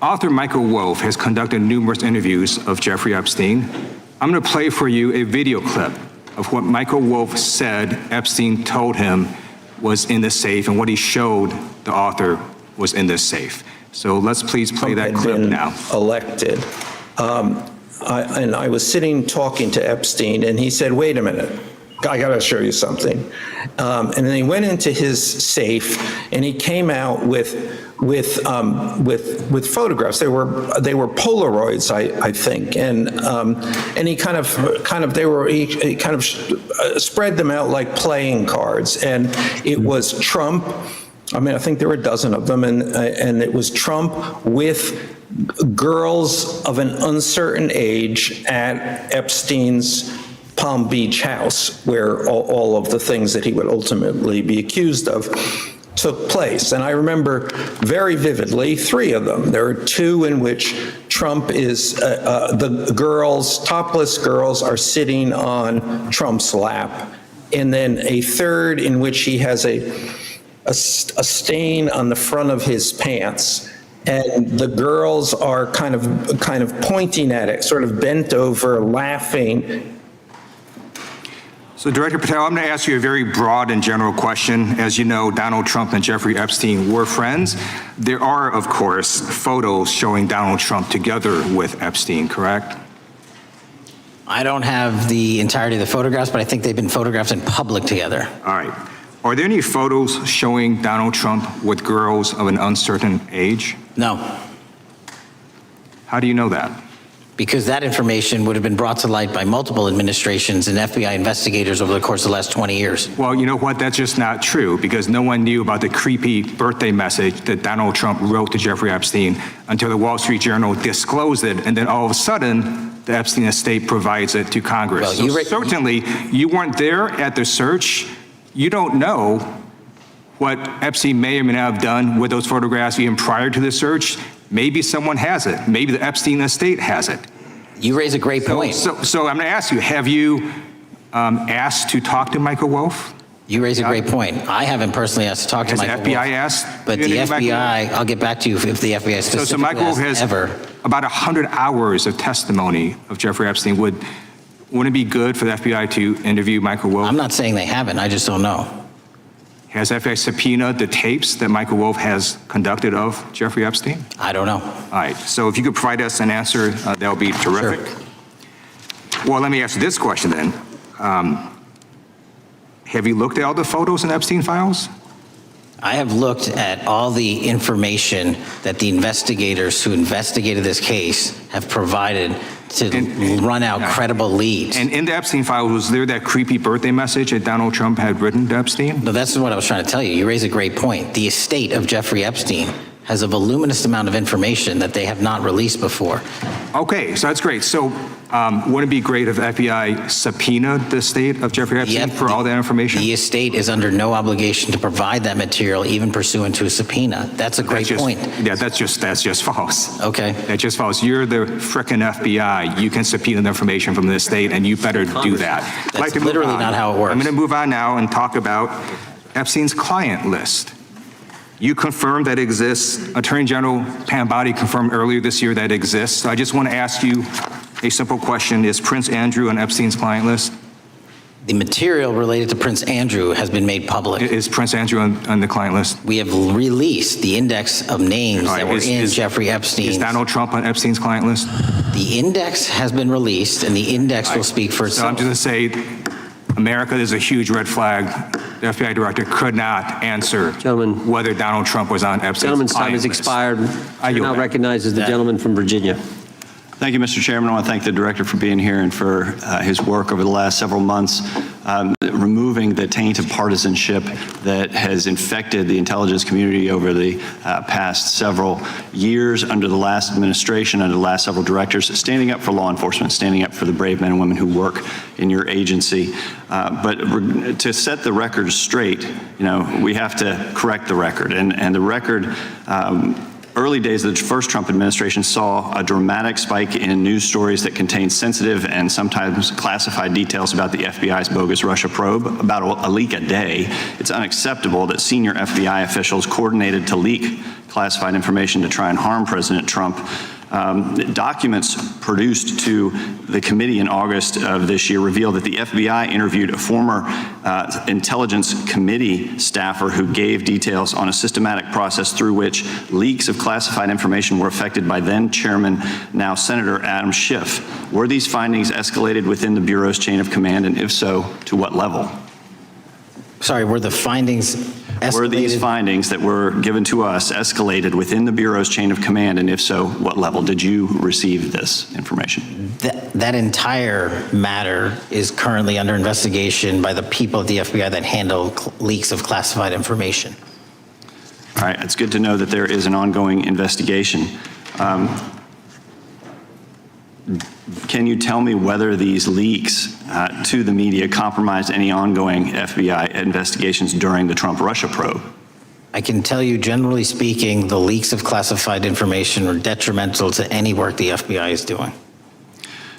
B: Author Michael Wolff has conducted numerous interviews of Jeffrey Epstein. I'm going to play for you a video clip of what Michael Wolff said Epstein told him was in the safe and what he showed the author was in this safe. So let's please play that clip now.
T: Elected. And I was sitting talking to Epstein, and he said, "Wait a minute, I got to show you something." And then he went into his safe, and he came out with photographs. They were Polaroids, I think, and he kind of spread them out like playing cards, and it was Trump. I mean, I think there were a dozen of them, and it was Trump with girls of an uncertain age at Epstein's Palm Beach house, where all of the things that he would ultimately be accused of took place. And I remember very vividly 3 of them. There are 2 in which Trump is, the girls, topless girls, are sitting on Trump's lap. And then a 3rd in which he has a stain on the front of his pants. And the girls are kind of pointing at it, sort of bent over, laughing.
B: So Director Patel, I'm going to ask you a very broad and general question. As you know, Donald Trump and Jeffrey Epstein were friends. There are, of course, photos showing Donald Trump together with Epstein, correct?
D: I don't have the entirety of the photographs, but I think they've been photographed in public together.
B: All right. Are there any photos showing Donald Trump with girls of an uncertain age?
D: No.
B: How do you know that?
D: Because that information would have been brought to light by multiple administrations and FBI investigators over the course of the last 20 years.
B: Well, you know what? That's just not true, because no one knew about the creepy birthday message that Donald Trump wrote to Jeffrey Epstein until the Wall Street Journal disclosed it, and then all of a sudden, the Epstein estate provides it to Congress.
D: Well,
B: so certainly, you weren't there at the search. You don't know what Epstein may or may not have done with those photographs even prior to the search. Maybe someone has it. Maybe the Epstein estate has it.
D: You raise a great point.
B: So I'm going to ask you, have you asked to talk to Michael Wolff?
D: You raise a great point. I haven't personally asked to talk to Michael Wolff.
B: Has the FBI asked?
D: But the FBI, I'll get back to you if the FBI specifically
B: So Michael Wolff has about 100 hours of testimony of Jeffrey Epstein. Wouldn't it be good for the FBI to interview Michael Wolff?
D: I'm not saying they haven't. I just don't know.
B: Has FBI subpoenaed the tapes that Michael Wolff has conducted of Jeffrey Epstein?
D: I don't know.
B: All right. So if you could provide us an answer, that would be terrific.
D: Sure.
B: Well, let me ask you this question then. Have you looked at all the photos in Epstein files?
D: I have looked at all the information that the investigators who investigated this case have provided to run out credible leads.
B: And in the Epstein file, was there that creepy birthday message that Donald Trump had written to Epstein?
D: No, that's what I was trying to tell you. You raise a great point. The estate of Jeffrey Epstein has a voluminous amount of information that they have not released before.
B: Okay, so that's great. So wouldn't it be great if FBI subpoenaed the estate of Jeffrey Epstein for all that information?
D: The estate is under no obligation to provide that material, even pursuant to a subpoena. That's a great point.
B: Yeah, that's just false.
D: Okay.
B: That's just false. You're the frickin' FBI. You can subpoena the information from the estate, and you better do that.
D: That's literally not how it works.
B: I'm going to move on now and talk about Epstein's client list. You confirmed that exists. Attorney General Pam Bondi confirmed earlier this year that exists. So I just want to ask you a simple question. Is Prince Andrew on Epstein's client list?
D: The material related to Prince Andrew has been made public.
B: Is Prince Andrew on the client list?
D: We have released the index of names that were in Jeffrey Epstein.
B: Is Donald Trump on Epstein's client list?
D: The index has been released, and the index will speak for
B: itself. So I'm just going to say, America is a huge red flag. The FBI director could not answer whether Donald Trump was on Epstein's
A: Gentleman's time has
B: list.
A: expired. I now recognize the gentleman from Virginia.
P: Thank you, Mr. Chairman. I want to thank the director for being here and for his work over the last several months, removing the taint of partisanship that has infected the intelligence community over the past several years under the last administration, under the last several directors, standing up for law enforcement, standing up for the brave men and women who work in your agency. But to set the record straight, we have to correct the record. And the record, early days of the first Trump administration saw a dramatic spike in news stories that contained sensitive and sometimes classified details about the FBI's bogus Russia probe, about a leak a day. It's unacceptable that senior FBI officials coordinated to leak classified information to try and harm President Trump. Documents produced to the committee in August of this year revealed that the FBI interviewed a former intelligence committee staffer who gave details on a systematic process through which leaks of classified information were affected by then Chairman, now Senator Adam Schiff. Were these findings escalated within the Bureau's chain of command, and if so, to what level?
D: Sorry, were the findings escalated?
P: Were these findings that were given to us escalated within the Bureau's chain of command, and if so, what level did you receive this information?
D: That entire matter is currently under investigation by the people at the FBI that handle leaks of classified information.
P: All right, it's good to know that there is an ongoing investigation. Can you tell me whether these leaks to the media compromised any ongoing FBI investigations during the Trump-Russia probe?
D: I can tell you, generally speaking, the leaks of classified information are detrimental to any work the FBI is doing.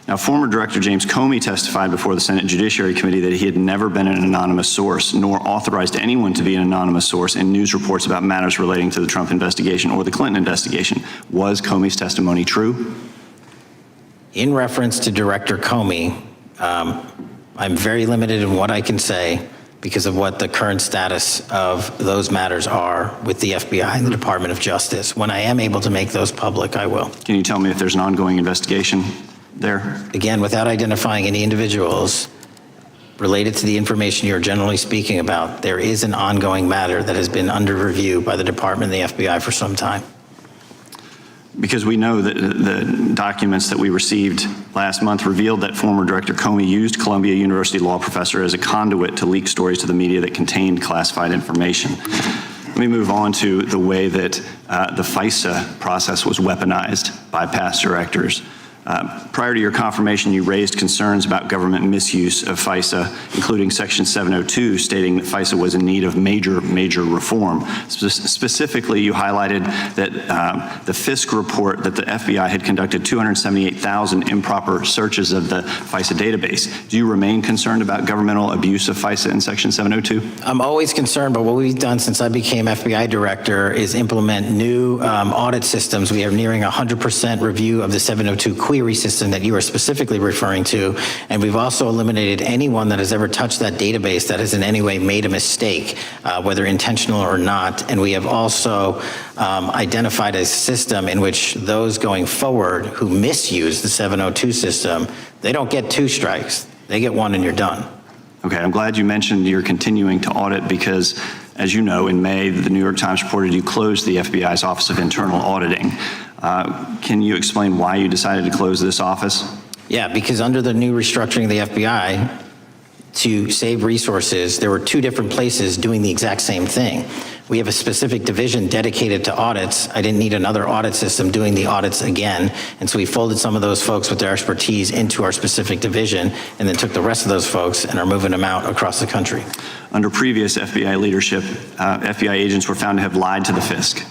P: Now, former Director James Comey testified before the Senate Judiciary Committee that he had never been an anonymous source, nor authorized anyone to be an anonymous source in news reports about matters relating to the Trump investigation or the Clinton investigation. Was Comey's testimony true?
D: In reference to Director Comey, I'm very limited in what I can say because of what the current status of those matters are with the FBI and the Department of Justice. When I am able to make those public, I will.
P: Can you tell me if there's an ongoing investigation there?
D: Again, without identifying any individuals related to the information you're generally speaking about, there is an ongoing matter that has been under review by the Department and the FBI for some time.
P: Because we know that the documents that we received last month revealed that former Director Comey used Columbia University law professor as a conduit to leak stories to the media that contained classified information. Let me move on to the way that the FISA process was weaponized by past directors. Prior to your confirmation, you raised concerns about government misuse of FISA, including Section 702, stating that FISA was in need of major reform. Specifically, you highlighted that the Fisk report that the FBI had conducted 278,000 improper searches of the FISA database. Do you remain concerned about governmental abuse of FISA in Section 702?
D: I'm always concerned, but what we've done since I became FBI director is implement new audit systems. We are nearing 100% review of the 702 query system that you are specifically referring to, and we've also eliminated anyone that has ever touched that database that has in any way made a mistake, whether intentional or not. And we have also identified a system in which those going forward who misuse the 702 system, they don't get 2 strikes. They get 1 and you're done.
P: Okay, I'm glad you mentioned you're continuing to audit because As you know, in May, the New York Times reported you closed the FBI's Office of Internal Auditing. Can you explain why you decided to close this office?
D: Yeah, because under the new restructuring of the FBI, to save resources, there were two different places doing the exact same thing. We have a specific division dedicated to audits. I didn't need another audit system doing the audits again. And so we folded some of those folks with their expertise into our specific division and then took the rest of those folks and are moving them out across the country.
P: Under previous FBI leadership, FBI agents were found to have lied to the fisc.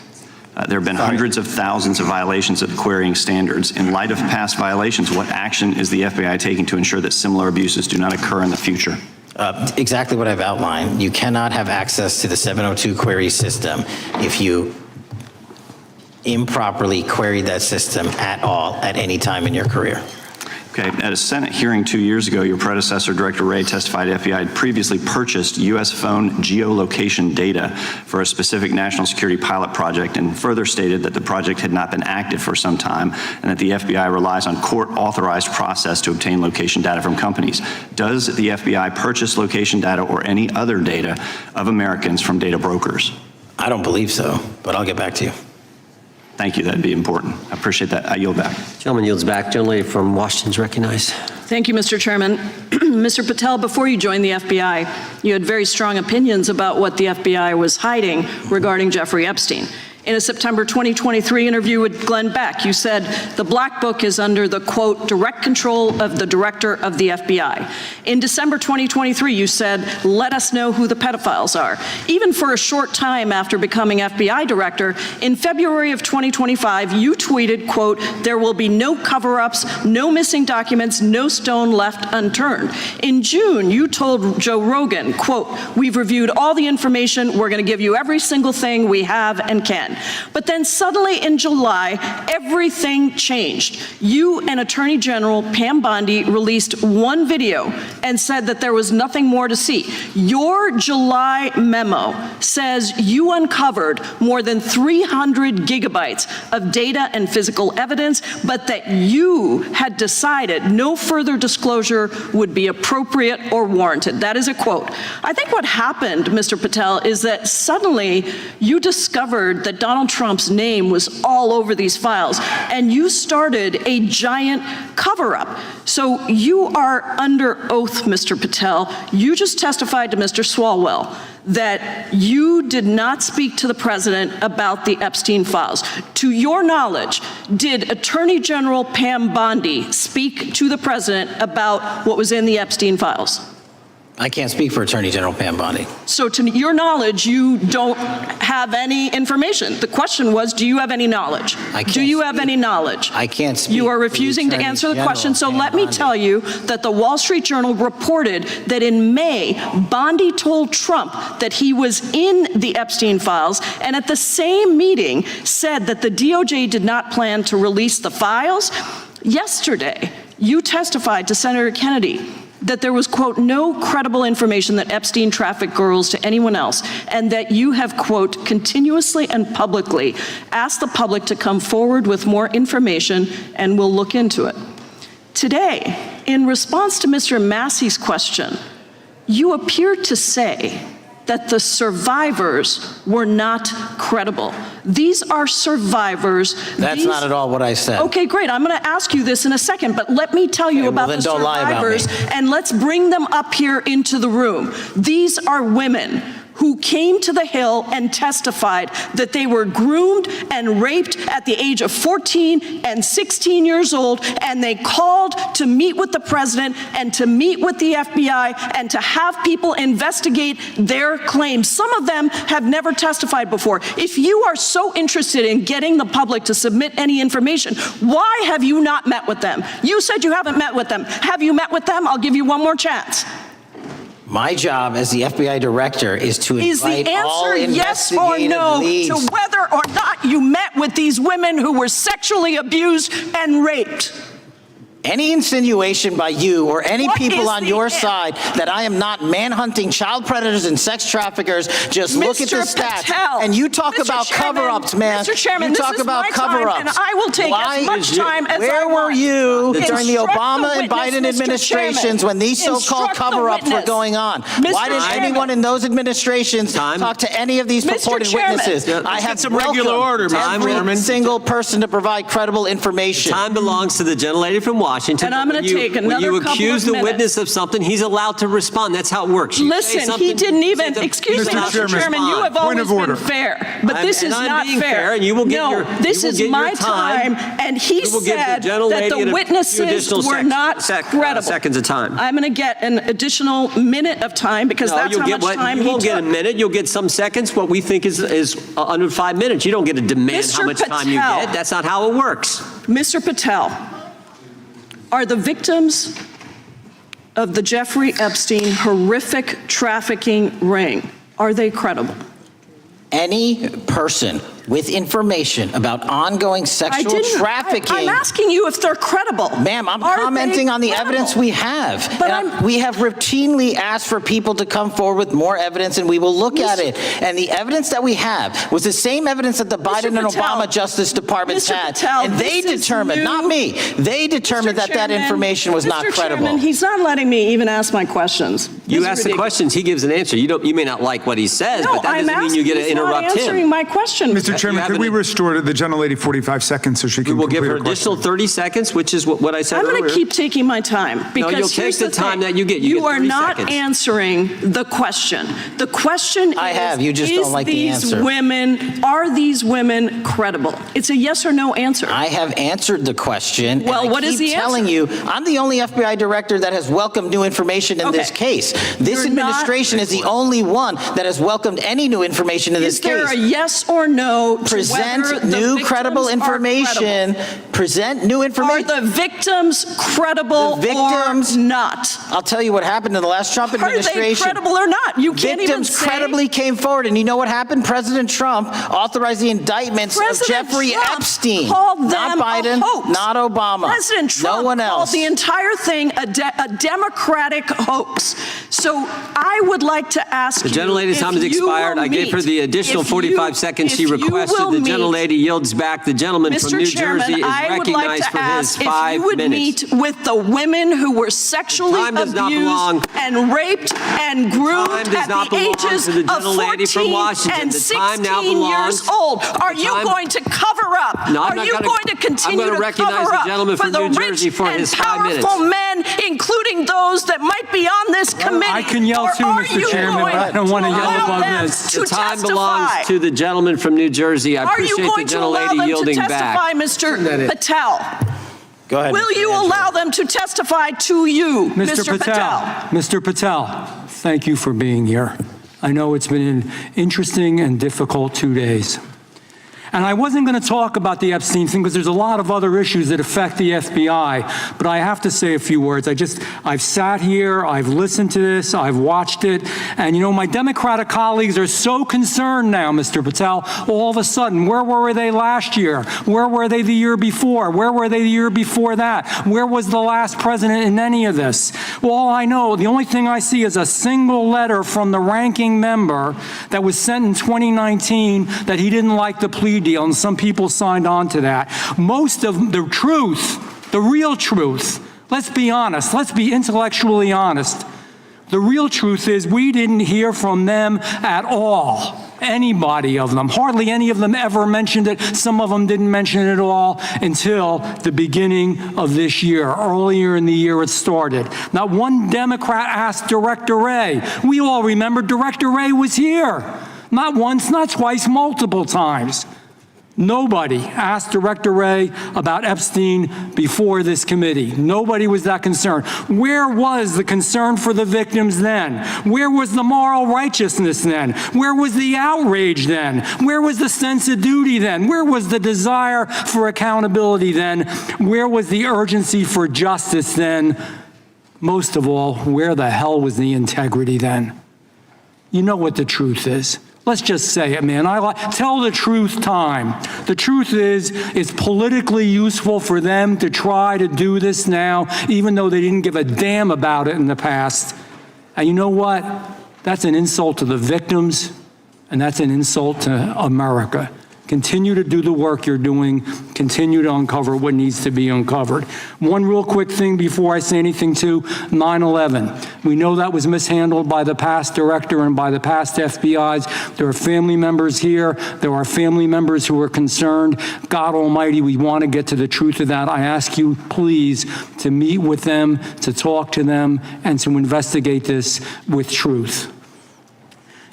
P: There have been hundreds of thousands of violations of the querying standards. In light of past violations, what action is the FBI taking to ensure that similar abuses do not occur in the future?
D: Exactly what I've outlined. You cannot have access to the 702 query system if you improperly queried that system at all at any time in your career.
P: Okay, at a Senate hearing 2 years ago, your predecessor, Director Wray, testified FBI had previously purchased U.S. phone geolocation data for a specific national security pilot project and further stated that the project had not been active for some time and that the FBI relies on court-authorized process to obtain location data from companies. Does the FBI purchase location data or any other data of Americans from data brokers?
D: I don't believe so, but I'll get back to you.
P: Thank you, that'd be important. I appreciate that. I yield back.
A: Gentleman yields back. Gentlelady from Washington's recognized.
U: Thank you, Mr. Chairman. Mr. Patel, before you joined the FBI, you had very strong opinions about what the FBI was hiding regarding Jeffrey Epstein. In a September 2023 interview with Glenn Beck, you said the Black Book is under the, quote, direct control of the director of the FBI. In December 2023, you said, let us know who the pedophiles are. Even for a short time after becoming FBI director, in February of 2025, you tweeted, quote, there will be no cover-ups, no missing documents, no stone left unturned. In June, you told Joe Rogan, quote, we've reviewed all the information, we're going to give you every single thing we have and can. But then suddenly in July, everything changed. You and Attorney General Pam Bondi released one video and said that there was nothing more to see. Your July memo says you uncovered more than 300 gigabytes of data and physical evidence, but that you had decided no further disclosure would be appropriate or warranted. That is a quote. I think what happened, Mr. Patel, is that suddenly you discovered that Donald Trump's name was all over these files, and you started a giant cover-up. So you are under oath, Mr. Patel. You just testified to Mr. Swalwell that you did not speak to the president about the Epstein files. To your knowledge, did Attorney General Pam Bondi speak to the president about what was in the Epstein files?
D: I can't speak for Attorney General Pam Bondi.
U: So to your knowledge, you don't have any information. The question was, do you have any knowledge? Do you have any knowledge?
D: I can't speak.
U: You are refusing to answer the question. So let me tell you that the Wall Street Journal reported that in May, Bondi told Trump that he was in the Epstein files, and at the same meeting said that the DOJ did not plan to release the files. Yesterday, you testified to Senator Kennedy that there was, quote, no credible information that Epstein trafficked girls to anyone else, and that you have, quote, continuously and publicly asked the public to come forward with more information, and we'll look into it. Today, in response to Mr. Massey's question, you appeared to say that the survivors were not credible. These are survivors.
D: That's not at all what I said.
U: Okay, great. I'm going to ask you this in a second, but let me tell you about the survivors, and let's bring them up here into the room. These are women who came to the Hill and testified that they were groomed and raped at the age of 14 and 16 years old, and they called to meet with the president and to meet with the FBI and to have people investigate their claims. Some of them have never testified before. If you are so interested in getting the public to submit any information, why have you not met with them? You said you haven't met with them. Have you met with them? I'll give you one more chance.
D: My job as the FBI director is to invite all investigative leads. Is the answer yes or no to whether
U: or not you met with these women who were sexually abused and raped?
D: Any insinuation by you or any
U: What
D: people
U: is
D: on
U: the
D: your
U: if?
D: side that I am not manhunting child predators and sex traffickers, just look at the
U: Mr.
D: stats.
U: Patel,
D: And you talk
U: Mr.
D: about
U: Chairman,
D: cover-ups, man.
U: Mr. Chairman,
D: you
U: this
D: talk
U: is
D: about
U: my time,
D: cover-ups.
U: and I will take as much time as I
D: Where were
U: want.
D: you during the
U: Instruct
D: Obama and
U: witness,
D: Biden
U: Mr.
D: administrations
U: Chairman.
D: when these so-called
U: Instruct the
D: cover-ups were
U: witness.
D: going on?
U: Mr.
D: Why didn't
U: Chairman.
D: anyone in those administrations talk to any of these
U: Mr.
D: purported
U: Chairman.
D: witnesses?
A: Yeah,
D: I
A: let's
D: have
A: get some regular order, Mr.
D: every
A: Chairman.
D: single person to provide credible information.
A: Time belongs to the gentlelady from Washington.
U: And I'm
A: but
U: gonna
A: when you-
U: take another
A: When you
U: couple
A: accuse
U: of
A: the
U: minutes.
A: witness of something, he's allowed to respond. That's how it works. You say
U: Listen,
A: something,
U: he didn't
A: you say
U: even,
A: something,
U: excuse
A: he's
U: me,
A: allowed to
U: Mr. Chairman, you
A: respond.
U: have always been fair, but this is
A: I'm
U: not
A: being
U: fair.
A: and you will get
U: No,
A: your,
U: this
A: you will
U: is
A: get
U: my
A: your time,
U: and he
A: You will give
U: said
A: the gentlelady
U: that
A: and a
U: the
A: few
U: witnesses
A: additional
U: were not credible.
A: seconds of time.
U: I'm going to get an additional minute of time because
A: No,
U: that's
A: you'll
U: how
A: get
U: much time
A: you
U: he
A: won't get a
U: took.
A: minute. You'll get some seconds. What we think is under 5 minutes. You don't get to demand how
U: Mr.
A: much time you
U: Patel.
A: get. That's not how it works.
U: Mr. Patel, are the victims of the Jeffrey Epstein horrific trafficking ring, are they credible?
D: Any person with information about ongoing sexual trafficking.
U: I'm asking you if they're credible.
D: Ma'am, I'm
U: Are
D: commenting
U: they
D: on the
U: credible?
D: evidence we have.
U: But
D: And we have routinely asked for people to come forward with more evidence, and we will look at it. And the evidence that we have was the same evidence that the Biden and
U: Patel,
D: Obama Justice Departments
U: Mr.
D: had.
U: Patel,
D: And they
U: this is
D: determined,
U: new.
D: not me, they determined that that
U: Chairman,
D: information was not
U: Mr.
D: credible.
U: Chairman, he's not letting me even ask my questions.
A: You
U: This is
A: ask the
U: ridiculous.
A: questions, he gives an answer. You may not like what he says,
U: No,
A: but that
U: I'm
A: doesn't mean you
U: asking,
A: get to
U: he's not
A: interrupt
U: answering
A: him.
U: my question.
B: Mr. Chairman, could we restore the gentlelady 45 seconds so she can
A: We'll give
B: complete
A: her
B: her question?
A: additional 30 seconds, which is what I said
U: I'm
A: earlier.
U: going to keep taking my time because
A: you'll take
U: here's
A: the time
U: thing.
A: that you get. You get
U: are
A: 30
U: not
A: seconds.
U: answering the question. The question
D: I
U: is,
D: have. You just don't like the
U: these
D: answer.
U: are these women credible? It's a yes or no answer.
D: I have answered the question.
U: Well,
D: and I
U: what is
D: keep
U: the
D: telling
U: answer?
D: you, I'm the only FBI director that has welcomed new information in this
U: Okay.
D: case. This
U: You're not-
D: administration is the only one that has welcomed any new information in this
U: Is there
D: case.
U: a yes or no to
D: Present
U: whether the
D: new
U: victims
D: credible
U: are
D: information. Present new
U: Are
D: information.
U: the victims credible
D: The victims-
U: or not?
D: I'll tell you what happened in the last Trump
U: Are they
D: administration.
U: credible or not? You can't even
D: Victims
U: say.
D: credibly came forward, and you know what happened? President Trump authorized the indictments of
U: President
D: Jeffrey
U: Trump
D: Epstein.
U: called
D: Not
U: them
D: Biden,
U: a hoax.
D: not Obama.
U: President Trump
D: no one
U: called
D: else.
U: the entire thing a Democratic hoax. So I would like to ask
A: The
U: you
A: gentlelady's
U: if
A: time has
U: you
A: expired.
U: will
A: I gave her the
U: meet-
A: additional
U: if
A: 45
U: you-
A: seconds
U: if
A: she
U: you
A: requested.
U: will
A: The
U: meet-
A: gentlelady yields back. The gentleman from
U: Mr.
A: New
U: Chairman,
A: Jersey is
U: I would like
A: recognized
U: to
A: for his
U: ask if
A: 5
U: you would
A: minutes.
U: meet with the women who were sexually
A: Time does not belong.
U: abused and raped and groomed
A: Time does
U: at
A: not
U: the
A: belong
U: ages
A: to the
U: of
A: gentlelady from
U: 14
A: Washington.
U: and
A: The time now
U: 16 years
A: belongs-
U: old. Are
A: the
U: you
A: time-
U: going to cover up?
A: No, I'm
U: Are
A: not
U: you
A: gonna-
U: going to continue
A: I'm gonna
U: to
A: recognize
U: cover
A: the
U: up
A: gentleman
U: for
A: from
U: the
A: New
U: rich
A: Jersey for
U: and
A: his 5 minutes.
U: powerful men, including those that might be on this committee?
J: I can yell
U: Or
J: too,
U: are
J: Mr.
U: you
J: Chairman,
U: going
J: but I don't want to yell
U: allow
J: above
U: them
J: this.
U: to
A: The time
U: testify?
A: belongs to the gentleman from New Jersey. I
U: Are you
A: appreciate the
U: going to allow
A: gentlelady
U: them to
A: yielding
U: testify,
A: back.
U: Mr. Patel?
D: Go ahead.
U: Will
D: Mr.
U: you
D: Angelo.
U: allow them to testify to you, Mr. Patel?
J: Mr. Patel, thank you for being here. I know it's been an interesting and difficult 2 days. And I wasn't going to talk about the Epstein thing because there's a lot of other issues that affect the FBI, but I have to say a few words. I've sat here, I've listened to this, I've watched it, and you know, my Democratic colleagues are so concerned now, Mr. Patel, all of a sudden. Where were they last year? Where were they the year before? Where were they the year before that? Where was the last president in any of this? Well, all I know, the only thing I see is a single letter from the ranking member that was sent in 2019 that he didn't like the plea deal, and some people signed on to that. Most of the truth, the real truth, let's be honest, let's be intellectually honest. The real truth is we didn't hear from them at all. Anybody of them. Hardly any of them ever mentioned it. Some of them didn't mention it at all until the beginning of this year. Earlier in the year it started. Not one Democrat asked Director Wray. We all remember Director Wray was here. Not once, not twice, multiple times. Nobody asked Director Wray about Epstein before this committee. Nobody was that concerned. Where was the concern for the victims then? Where was the moral righteousness then? Where was the outrage then? Where was the sense of duty then? Where was the desire for accountability then? Where was the urgency for justice then? Most of all, where the hell was the integrity then? You know what the truth is. Let's just say it, man. Tell the truth time. The truth is, it's politically useful for them to try to do this now, even though they didn't give a damn about it in the past. And you know what? That's an insult to the victims, and that's an insult to America. Continue to do the work you're doing. Continue to uncover what needs to be uncovered. One real quick thing before I say anything to 9/11. We know that was mishandled by the past director and by the past FBIs. There are family members here. There are family members who are concerned. God Almighty, we want to get to the truth of that. I ask you, please, to meet with them, to talk to them, and to investigate this with truth.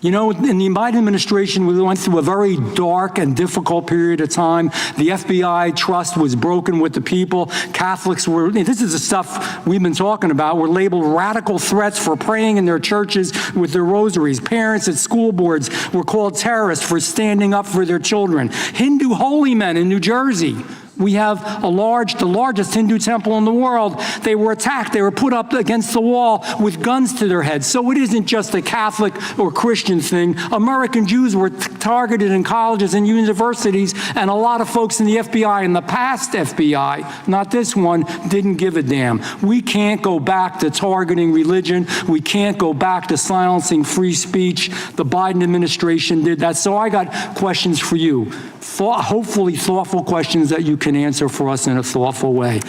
J: You know, in the Biden administration, we went through a very dark and difficult period of time. The FBI trust was broken with the people. Catholics were, this is the stuff we've been talking about, were labeled radical threats for praying in their churches with their rosaries. Parents at school boards were called terrorists for standing up for their children. Hindu holy men in New Jersey. We have the largest Hindu temple in the world. They were attacked. They were put up against the wall with guns to their heads. So it isn't just a Catholic or Christian thing. American Jews were targeted in colleges and universities, and a lot of folks in the FBI, in the past FBI, not this one, didn't give a damn. We can't go back to targeting religion. We can't go back to silencing free speech. The Biden administration did that. So I got questions for you. Hopefully thoughtful questions that you can answer for us in a thoughtful way.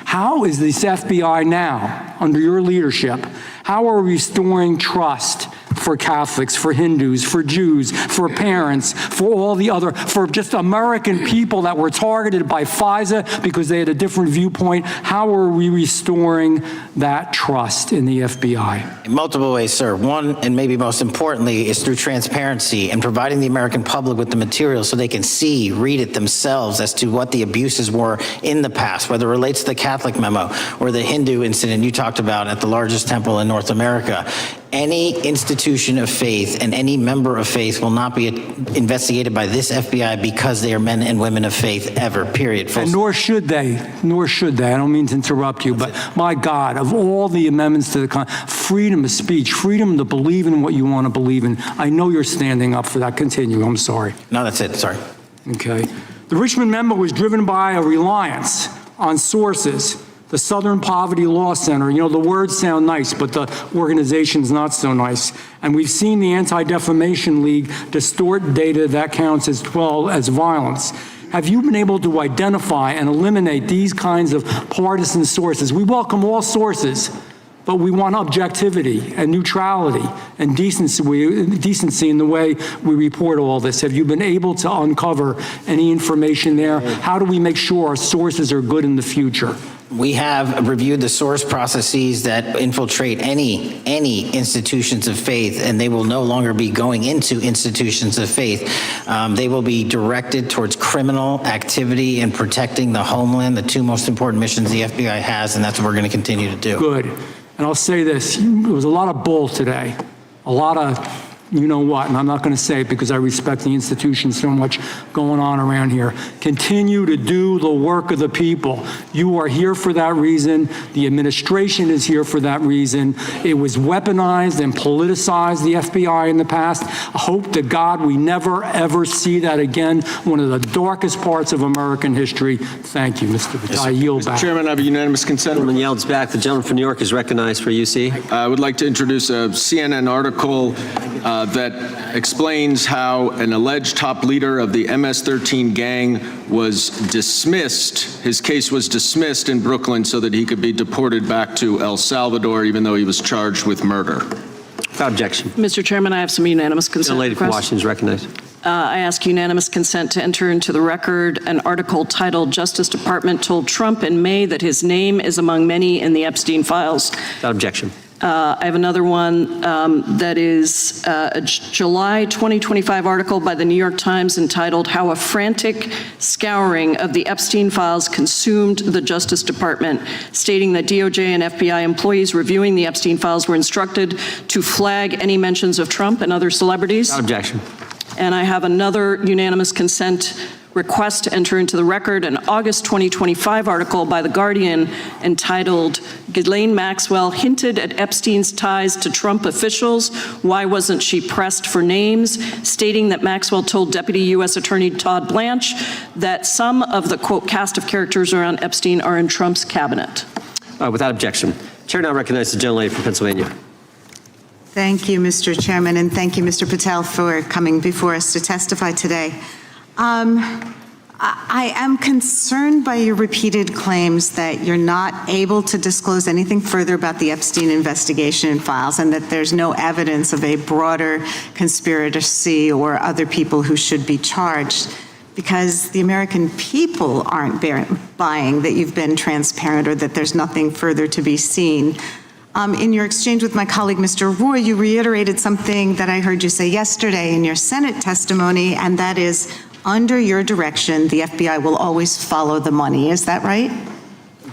J: How is this FBI now, under your leadership, how are we restoring trust for Catholics, for Hindus, for Jews, for parents, for all the other, for just American people that were targeted by FISA because they had a different viewpoint? How are we restoring that trust in the FBI?
D: In multiple ways, sir. One, and maybe most importantly, is through transparency and providing the American public with the material so they can see, read it themselves as to what the abuses were in the past, whether it relates to the Catholic memo or the Hindu incident you talked about at the largest temple in North America. Any institution of faith and any member of faith will not be investigated by this FBI because they are men and women of faith ever, period.
J: And nor should they. Nor should they. I don't mean to interrupt you, but my God, of all the amendments to the freedom of speech, freedom to believe in what you want to believe in, I know you're standing up for that. Continue. I'm sorry.
D: No, that's it. Sorry.
J: Okay. The Richmond memo was driven by a reliance on sources. The Southern Poverty Law Center, you know, the words sound nice, but the organization's not so nice. And we've seen the Anti-Defamation League distort data that counts as violence. Have you been able to identify and eliminate these kinds of partisan sources? We welcome all sources, but we want objectivity and neutrality and decency in the way we report all this. Have you been able to uncover any information there? How do we make sure our sources are good in the future?
D: We have reviewed the source processes that infiltrate any institutions of faith, and they will no longer be going into institutions of faith. They will be directed towards criminal activity and protecting the homeland, the two most important missions the FBI has, and that's what we're going to continue to do.
J: Good. And I'll say this, there was a lot of bull today, a lot of you know what, and I'm not going to say it because I respect the institution so much going on around here. Continue to do the work of the people. You are here for that reason. The administration is here for that reason. It was weaponized and politicized, the FBI, in the past. I hope to God we never, ever see that again. One of the darkest parts of American history. Thank you, Mr. Patel. I yield back.
K: Mr. Chairman, I have a unanimous consent.
A: Gentleman yields back. The gentleman from New York is recognized for UC.
K: I would like to introduce a CNN article that explains how an alleged top leader of the MS-13 gang was dismissed. His case was dismissed in Brooklyn so that he could be deported back to El Salvador, even though he was charged with murder.
A: Without objection.
U: Mr. Chairman, I have some unanimous consent.
A: The lady from Washington is recognized.
U: I ask unanimous consent to enter into the record an article titled "Justice Department Told Trump in May that his name is among many in the Epstein files."
A: Without objection.
U: I have another one that is a July 2025 article by the New York Times entitled "How a Frantic Scouring of the Epstein Files Consumed the Justice Department," stating that DOJ and FBI employees reviewing the Epstein files were instructed to flag any mentions of Trump and other celebrities.
A: Without objection.
U: And I have another unanimous consent request to enter into the record an August 2025 article by The Guardian entitled, Ghislaine Maxwell Hinted at Epstein's Ties to Trump Officials. Why wasn't she pressed for names? Stating that Maxwell told Deputy U.S. Attorney Todd Blanche that some of the, quote, cast of characters around Epstein are in Trump's cabinet.
A: Without objection. Chair now recognizes the gentlelady from Pennsylvania.
E: Thank you, Mr. Chairman, and thank you, Mr. Patel, for coming before us to testify today. I am concerned by your repeated claims that you're not able to disclose anything further about the Epstein investigation and files, and that there's no evidence of a broader conspiracy or other people who should be charged, because the American people aren't buying that you've been transparent or that there's nothing further to be seen. In your exchange with my colleague, Mr. Roy, you reiterated something that I heard you say yesterday in your Senate testimony, and that is, under your direction, the FBI will always follow the money. Is that right?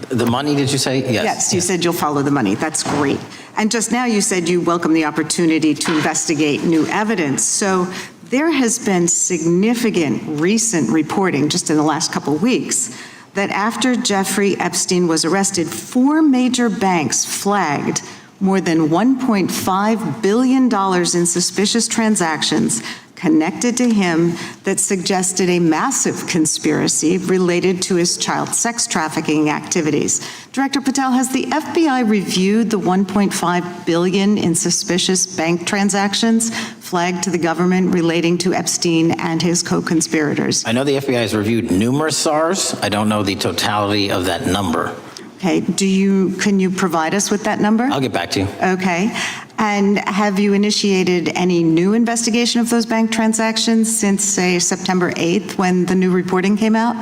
D: The money, did you say? Yes.
E: Yes, you said you'll follow the money. That's great. And just now you said you welcome the opportunity to investigate new evidence. So there has been significant recent reporting just in the last couple of weeks that after Jeffrey Epstein was arrested, 4 major banks flagged more than $1.5 billion in suspicious transactions connected to him that suggested a massive conspiracy related to his child sex trafficking activities. Director Patel, has the FBI reviewed the $1.5 billion in suspicious bank transactions flagged to the government relating to Epstein and his co-conspirators?
D: I know the FBI has reviewed numerous SARs. I don't know the totality of that number.
E: Okay, can you provide us with that number?
D: I'll get back to you.
E: Okay. And have you initiated any new investigation of those bank transactions since, say, September 8th when the new reporting came out?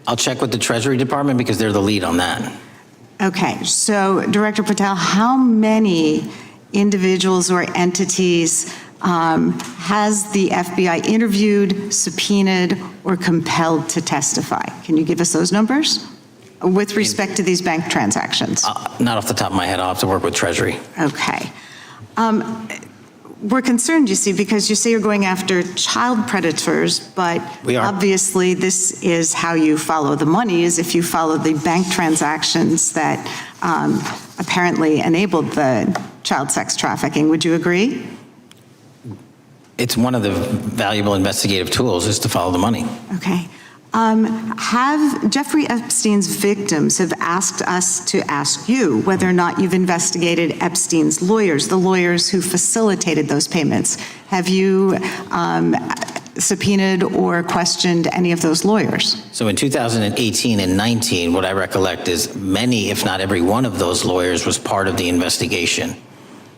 D: I'll check with the Treasury Department because they're the lead on that.
E: Okay, so Director Patel, how many individuals or entities has the FBI interviewed, subpoenaed, or compelled to testify? Can you give us those numbers with respect to these bank transactions?
D: Not off the top of my head. I'll have to work with Treasury.
E: Okay. We're concerned, you see, because you say you're going after child predators, but
D: we are.
E: Obviously this is how you follow the money, is if you follow the bank transactions that apparently enabled the child sex trafficking. Would you agree?
D: It's one of the valuable investigative tools is to follow the money.
E: Okay. Have Jeffrey Epstein's victims have asked us to ask you whether or not you've investigated Epstein's lawyers, the lawyers who facilitated those payments. Have you subpoenaed or questioned any of those lawyers?
D: So in 2018 and 19, what I recollect is many, if not every one of those lawyers was part of the investigation.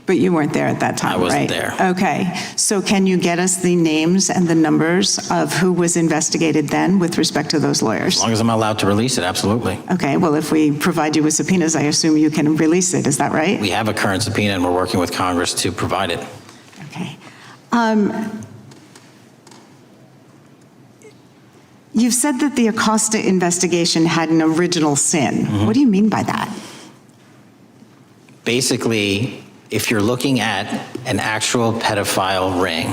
E: But you weren't there at that time, right?
D: I wasn't there.
E: Okay. So can you get us the names and the numbers of who was investigated then with respect to those lawyers?
D: As long as I'm allowed to release it, absolutely.
E: Okay. Well, if we provide you with subpoenas, I assume you can release it. Is that right?
D: We have a current subpoena and we're working with Congress to provide it.
E: Okay. You've said that the Acosta investigation had an original sin.
D: Mm-hmm.
E: What do you mean by that?
D: Basically, if you're looking at an actual pedophile ring,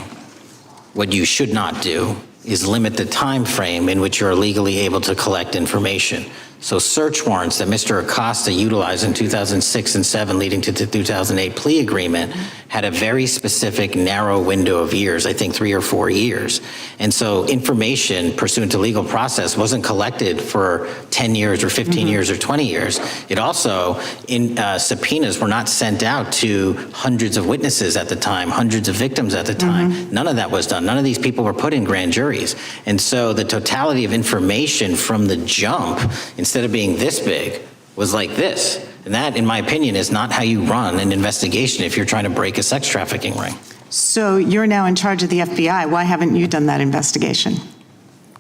D: what you should not do is limit the time frame in which you're legally able to collect information. So search warrants that Mr. Acosta utilized in 2006 and 7 leading to the 2008 plea agreement had a very specific narrow window of years, I think 3 or 4 years. And so information pursuant to legal process wasn't collected for 10 years or 15 years or 20 years. It also, subpoenas were not sent out to hundreds of witnesses at the time, hundreds of victims at the time. None of that was done. None of these people were put in grand juries. And so the totality of information from the jump, instead of being this big, was like this. And that, in my opinion, is not how you run an investigation if you're trying to break a sex trafficking ring.
E: So you're now in charge of the FBI. Why haven't you done that investigation?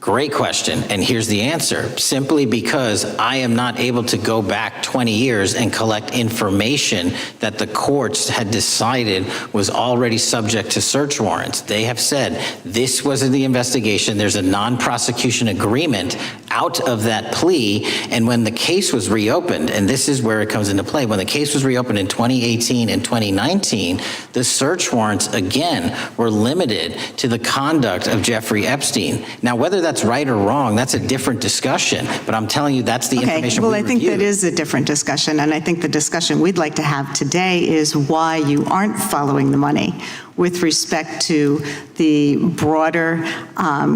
D: Great question, and here's the answer. Simply because I am not able to go back 20 years and collect information that the courts had decided was already subject to search warrants. They have said this was in the investigation. There's a non-prosecution agreement out of that plea. And when the case was reopened, and this is where it comes into play, when the case was reopened in 2018 and 2019, the search warrants again were limited to the conduct of Jeffrey Epstein. Now, whether that's right or wrong, that's a different discussion, but I'm telling you that's the information
E: Well,
D: we
E: I think
D: reviewed.
E: that is a different discussion, and I think the discussion we'd like to have today is why you aren't following the money with respect to the broader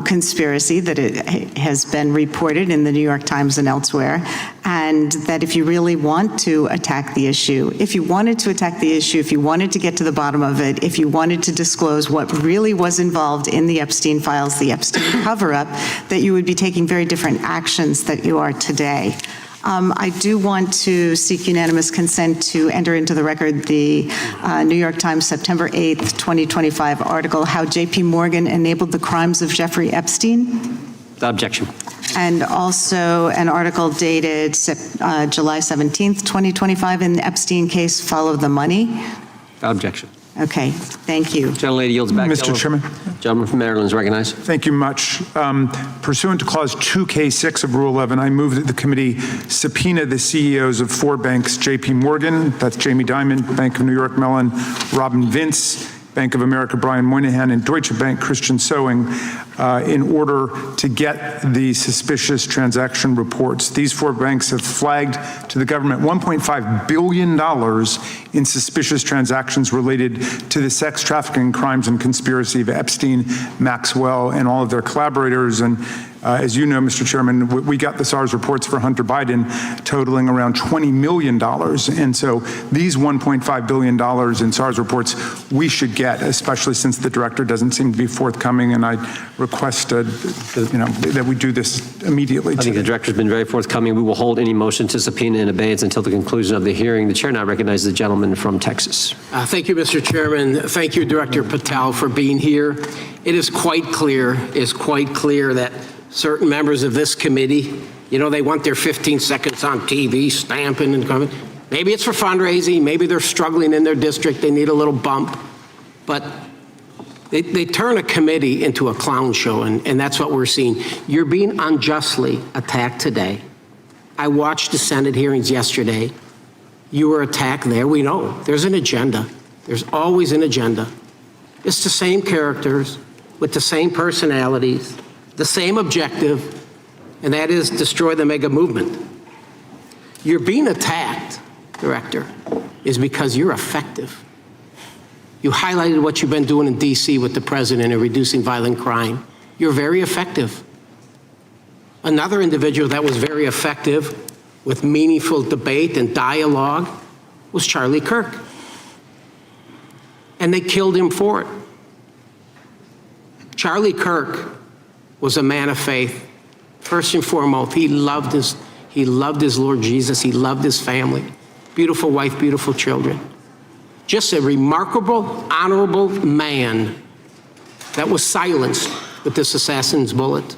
E: conspiracy that it has been reported in the New York Times and elsewhere, and that if you really want to attack the issue, if you wanted to attack the issue, if you wanted to get to the bottom of it, if you wanted to disclose what really was involved in the Epstein files, the Epstein cover-up, that you would be taking very different actions that you are today. I do want to seek unanimous consent to enter into the record the New York Times September 8th, 2025 article, How J.P. Morgan Enabled the Crimes of Jeffrey Epstein.
A: Objection.
E: And also an article dated July 17th, 2025 in the Epstein case, Follow the Money.
A: Objection.
E: Okay, thank you.
A: Gentlelady yields back.
B: Mr. Chairman.
A: Gentleman from Maryland is recognized.
B: Thank you much. Pursuant to Clause 2K6 of Rule 11, I move that the committee subpoena the CEOs of 4 banks, J.P. Morgan, that's Jamie Dimon, Bank of New York Mellon, Robin Vince, Bank of America, Brian Moynihan, and Deutsche Bank, Christian Sowing, in order to get the suspicious transaction reports. These 4 banks have flagged to the government $1.5 billion in suspicious transactions related to the sex trafficking crimes and conspiracy of Epstein, Maxwell, and all of their collaborators. And as you know, Mr. Chairman, we got the SARS reports for Hunter Biden totaling around $20 million. And so these $1.5 billion in SARS reports we should get, especially since the director doesn't seem to be forthcoming. And I request that we do this immediately.
A: I think the director's been very forthcoming. We will hold any motion to subpoena in abeyance until the conclusion of the hearing. The chair now recognizes the gentleman from Texas.
F: Thank you, Mr. Chairman. Thank you, Director Patel, for being here. It is quite clear that certain members of this committee, they want their 15 seconds on TV, stamping and coming. Maybe it's for fundraising. Maybe they're struggling in their district. They need a little bump. But they turn a committee into a clown show, and that's what we're seeing. You're being unjustly attacked today. I watched the Senate hearings yesterday. You were attacked there. We know there's an agenda. There's always an agenda. It's the same characters with the same personalities, the same objective, and that is destroy the mega movement. You're being attacked, Director, is because you're effective. You highlighted what you've been doing in D.C. with the president in reducing violent crime. You're very effective. Another individual that was very effective with meaningful debate and dialogue was Charlie Kirk. And they killed him for it. Charlie Kirk was a man of faith. First and foremost, he loved his Lord Jesus. He loved his family. Beautiful wife, beautiful children. Just a remarkable, honorable man that was silenced with this assassin's bullet.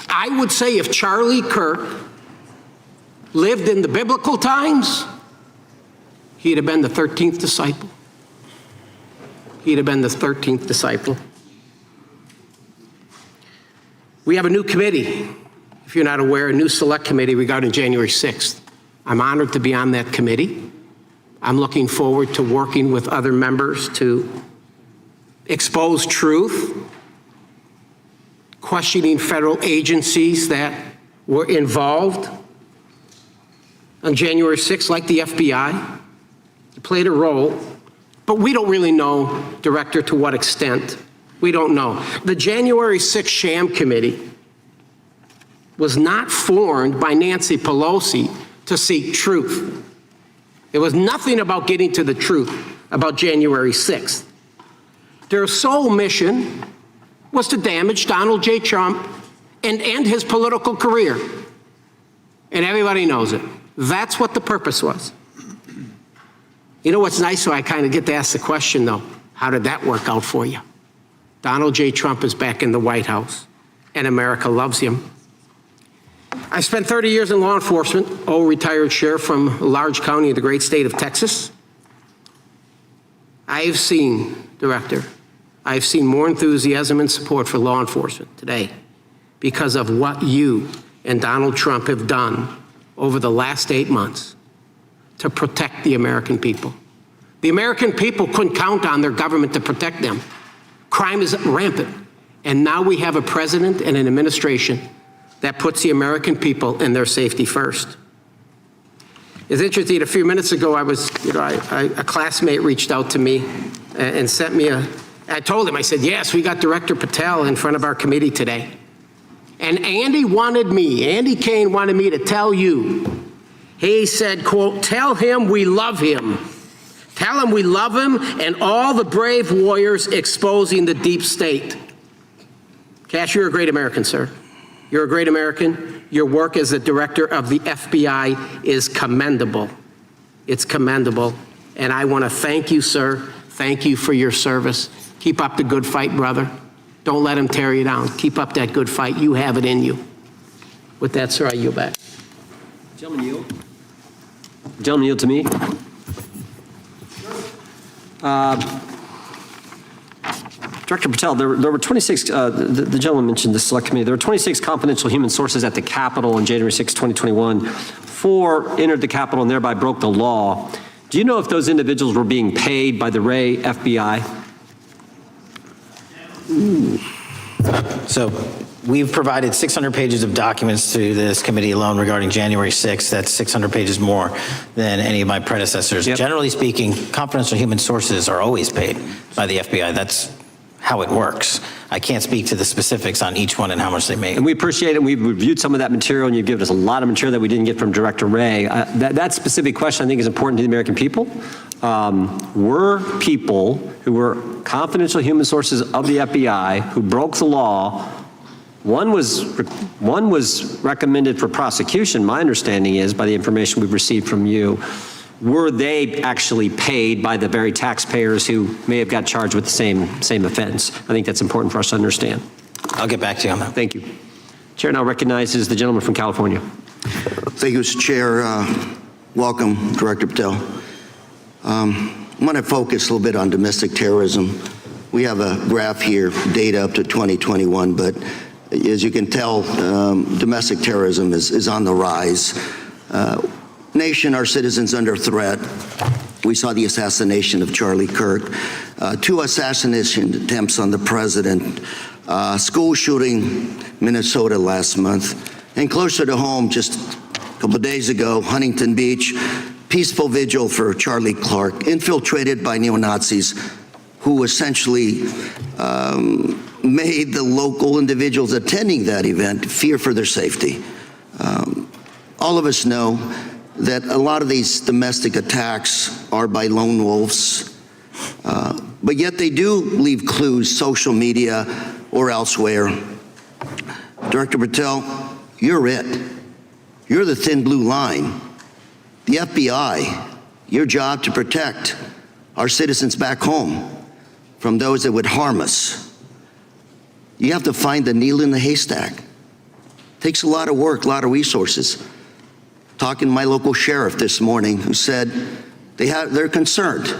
F: I would say if Charlie Kirk lived in the biblical times, he'd have been the 13th disciple. He'd have been the 13th disciple. We have a new committee, if you're not aware, a new select committee regarding January 6th. I'm honored to be on that committee. I'm looking forward to working with other members to expose truth, questioning federal agencies that were involved on January 6th, like the FBI. They played a role, but we don't really know, Director, to what extent. We don't know. The January 6th sham committee was not formed by Nancy Pelosi to seek truth. It was nothing about getting to the truth about January 6th. Their sole mission was to damage Donald J. Trump and end his political career. And everybody knows it. That's what the purpose was. You know what's nice, so I kind of get to ask the question, though, how did that work out for you? Donald J. Trump is back in the White House, and America loves him. I spent 30 years in law enforcement, retired sheriff from a large county in the great state of Texas. I've seen, Director, I've seen more enthusiasm and support for law enforcement today because of what you and Donald Trump have done over the last 8 months to protect the American people. The American people couldn't count on their government to protect them. Crime is rampant. And now we have a president and an administration that puts the American people and their safety first. It's interesting, a few minutes ago, a classmate reached out to me and sent me I told him, I said, yes, we got Director Patel in front of our committee today. And Andy Kane wanted me to tell you, he said, quote, tell him we love him. Tell him we love him and all the brave warriors exposing the deep state. Kash, you're a great American, sir. You're a great American. Your work as the director of the FBI is commendable. It's commendable. And I want to thank you, sir. Thank you for your service. Keep up the good fight, brother. Don't let him tear you down. Keep up that good fight. You have it in you. With that, sir, I yield back.
A: Gentleman yield. Gentleman yield to me. Director Patel, there were 26, the gentleman mentioned the select committee, there were 26 confidential human sources at the Capitol on January 6, 2021. 4 entered the Capitol and thereby broke the law. Do you know if those individuals were being paid by the Ray FBI?
D: So we've provided 600 pages of documents to this committee alone regarding January 6th. That's 600 pages more than any of my predecessors.
A: Yep.
D: Generally speaking, confidential human sources are always paid by the FBI. That's how it works. I can't speak to the specifics on each one and how much they make.
A: And we appreciate it. We've reviewed some of that material, and you've given us a lot of material that we didn't get from Director Ray. That specific question, I think, is important to the American people. Were people who were confidential human sources of the FBI who broke the law, one was recommended for prosecution, my understanding is, by the information we've received from you. Were they actually paid by the very taxpayers who may have got charged with the same offense? I think that's important for us to understand.
D: I'll get back to you on that.
A: Thank you. Chair now recognizes the gentleman from California.
G: Thank you, Mr. Chair. Welcome, Director Patel. I'm going to focus a little bit on domestic terrorism. We have a graph here, data up to 2021, but as you can tell, domestic terrorism is on the rise. Nation, our citizens under threat. We saw the assassination of Charlie Kirk, 2 assassination attempts on the president, school shooting, Minnesota last month, and closer to home, just a couple of days ago, Huntington Beach, peaceful vigil for Charlie Clark, infiltrated by neo-Nazis who essentially made the local individuals attending that event fear for their safety. All of us know that a lot of these domestic attacks are by lone wolves, but yet they do leave clues, social media or elsewhere. Director Patel, you're it. You're the thin blue line. The FBI, your job to protect our citizens back home from those that would harm us. You have to find the needle in the haystack. Takes a lot of work, a lot of resources. Talking to my local sheriff this morning who said they're concerned.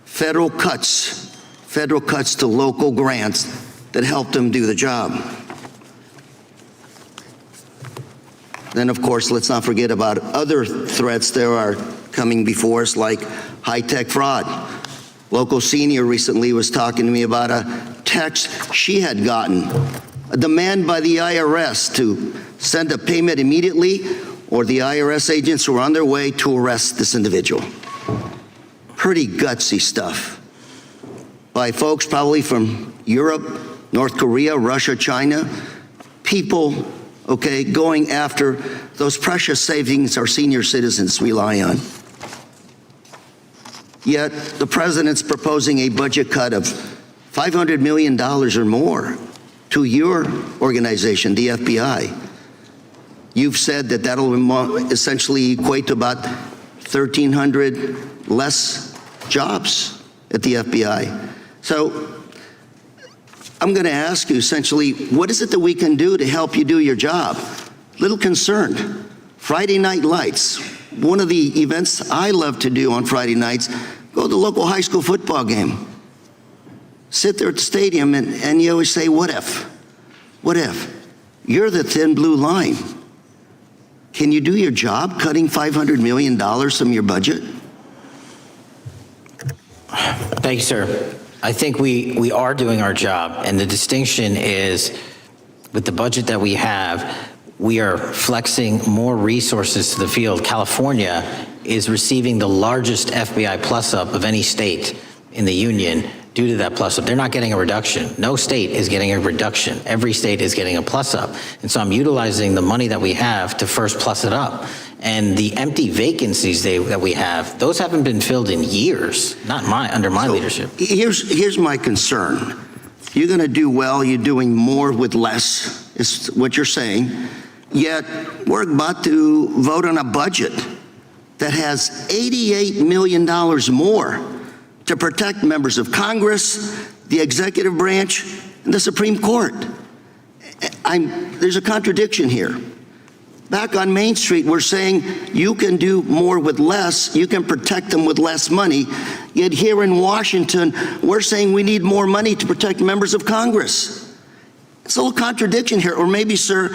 G: Federal cuts to local grants that help them do the job. Then, of course, let's not forget about other threats that are coming before us, like high-tech fraud. Local senior recently was talking to me about a text she had gotten, a demand by the IRS to send a payment immediately, or the IRS agents were on their way to arrest this individual. Pretty gutsy stuff by folks probably from Europe, North Korea, Russia, China, people, okay, going after those precious savings our senior citizens rely on. Yet the president's proposing a budget cut of $500 million or more to your organization, the FBI. You've said that that'll essentially equate to about 1,300 less jobs at the FBI. So I'm going to ask you essentially, what is it that we can do to help you do your job? Little concerned. Friday Night Lights. One of the events I love to do on Friday nights, go to the local high school football game. Sit there at the stadium and you always say, what if? What if? You're the thin blue line. Can you do your job cutting $500 million from your budget?
D: Thank you, sir. I think we are doing our job, and the distinction is with the budget that we have, we are flexing more resources to the field. California is receiving the largest FBI plus-up of any state in the union due to that plus-up. They're not getting a reduction. No state is getting a reduction. Every state is getting a plus-up. And so I'm utilizing the money that we have to first plus it up. And the empty vacancies that we have, those haven't been filled in years, not under my leadership.
G: Here's my concern. You're going to do well, you're doing more with less, is what you're saying. Yet, we're about to vote on a budget that has $88 million more to protect members of Congress, the executive branch, and the Supreme Court. There's a contradiction here. Back on Main Street, we're saying you can do more with less, you can protect them with less money, yet here in Washington, we're saying we need more money to protect members of Congress. It's a little contradiction here, or maybe, sir,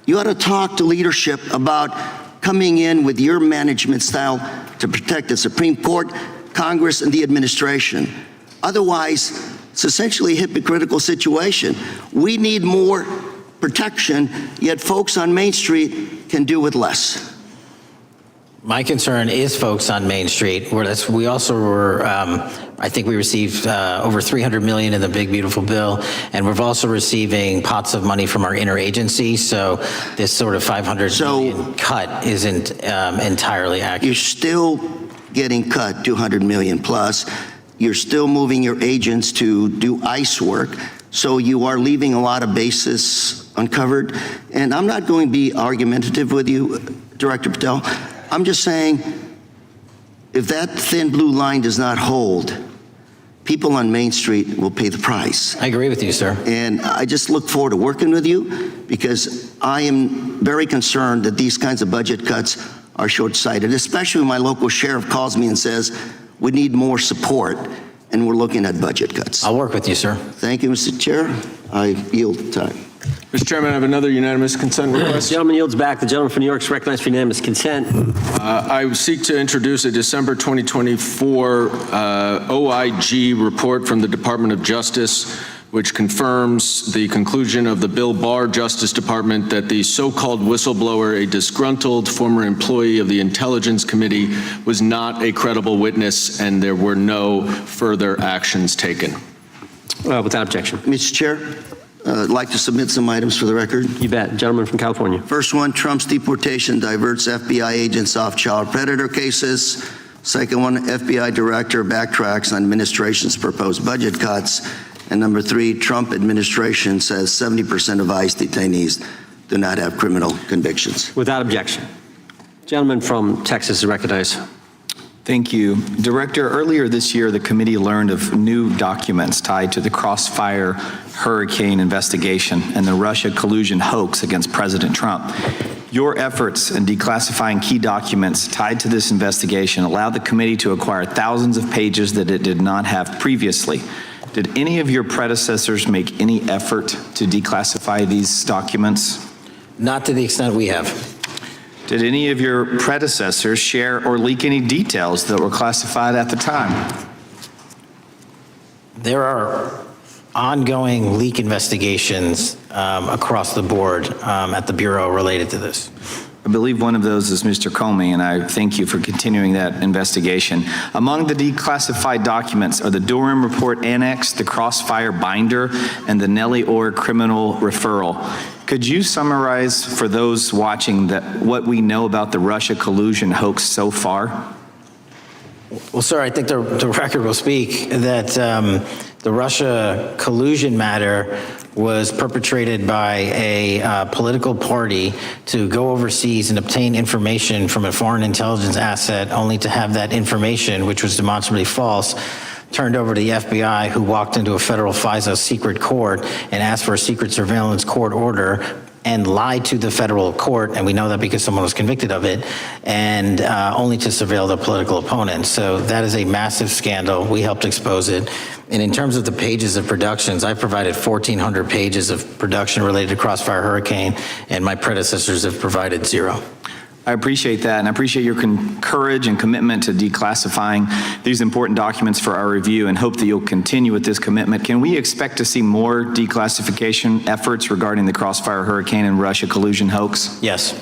G: you ought to talk to leadership about coming in with your management style to protect the Supreme Court, Congress, and the administration. Otherwise, it's essentially a hypocritical situation. We need more protection, yet folks on Main Street can do with less.
D: My concern is folks on Main Street. We also were, I think we received over $300 million in the big beautiful bill, and we're also receiving pots of money from our interagency. So this sort of $500 million cut isn't entirely accurate.
G: You're still getting cut $200 million plus. You're still moving your agents to do ICE work. So you are leaving a lot of bases uncovered. And I'm not going to be argumentative with you, Director Patel. I'm just saying, if that thin blue line does not hold, people on Main Street will pay the price.
D: I agree with you, sir.
G: And I just look forward to working with you, because I am very concerned that these kinds of budget cuts are short-sighted, especially when my local sheriff calls me and says, we need more support, and we're looking at budget cuts.
D: I'll work with you, sir.
G: Thank you, Mr. Chair. I yield time.
K: Mr. Chairman, I have another unanimous consent request.
A: The gentleman yields back. The gentleman from New York is recognized for unanimous consent.
K: I seek to introduce a December 2024 OIG report from the Department of Justice, which confirms the conclusion of the Bill Barr Justice Department that the so-called whistleblower, a disgruntled former employee of the Intelligence Committee, was not a credible witness, and there were no further actions taken.
A: Without objection.
G: Mr. Chair, I'd like to submit some items for the record.
A: You bet. Gentleman from California.
G: First one, Trump's deportation diverts FBI agents off child predator cases. Second one, FBI director backtracks on administration's proposed budget cuts. And number three, Trump administration says 70% of ICE detainees do not have criminal convictions.
A: Without objection. Gentleman from Texas is recognized.
P: Thank you. Director, earlier this year, the committee learned of new documents tied to the Crossfire hurricane investigation and the Russia collusion hoax against President Trump. Your efforts in declassifying key documents tied to this investigation allowed the committee to acquire thousands of pages that it did not have previously. Did any of your predecessors make any effort to declassify these documents?
D: Not to the extent we have.
P: Did any of your predecessors share or leak any details that were classified at the time?
D: There are ongoing leak investigations across the board at the Bureau related to this.
P: I believe one of those is Mr. Comey, and I thank you for continuing that investigation. Among the declassified documents are the Durham Report Annex, the Crossfire Binder, and the Nellie Orr Criminal Referral. Could you summarize for those watching what we know about the Russia collusion hoax so far?
D: Well, sir, I think the record will speak that the Russia collusion matter was perpetrated by a political party to go overseas and obtain information from a foreign intelligence asset, only to have that information, which was demonstrably false, turned over to the FBI, who walked into a federal FISA secret court and asked for a secret surveillance court order and lie to the federal court, and we know that because someone was convicted of it, and only to surveil the political opponent. So that is a massive scandal. We helped expose it. And in terms of the pages of productions, I provided 1,400 pages of production related to Crossfire Hurricane, and my predecessors have provided 0.
H: I appreciate that, and I appreciate your courage and commitment to declassifying these important documents for our review, and hope that you'll continue with this commitment. Can we expect to see more declassification efforts regarding the Crossfire Hurricane and Russia collusion hoax?
D: Yes.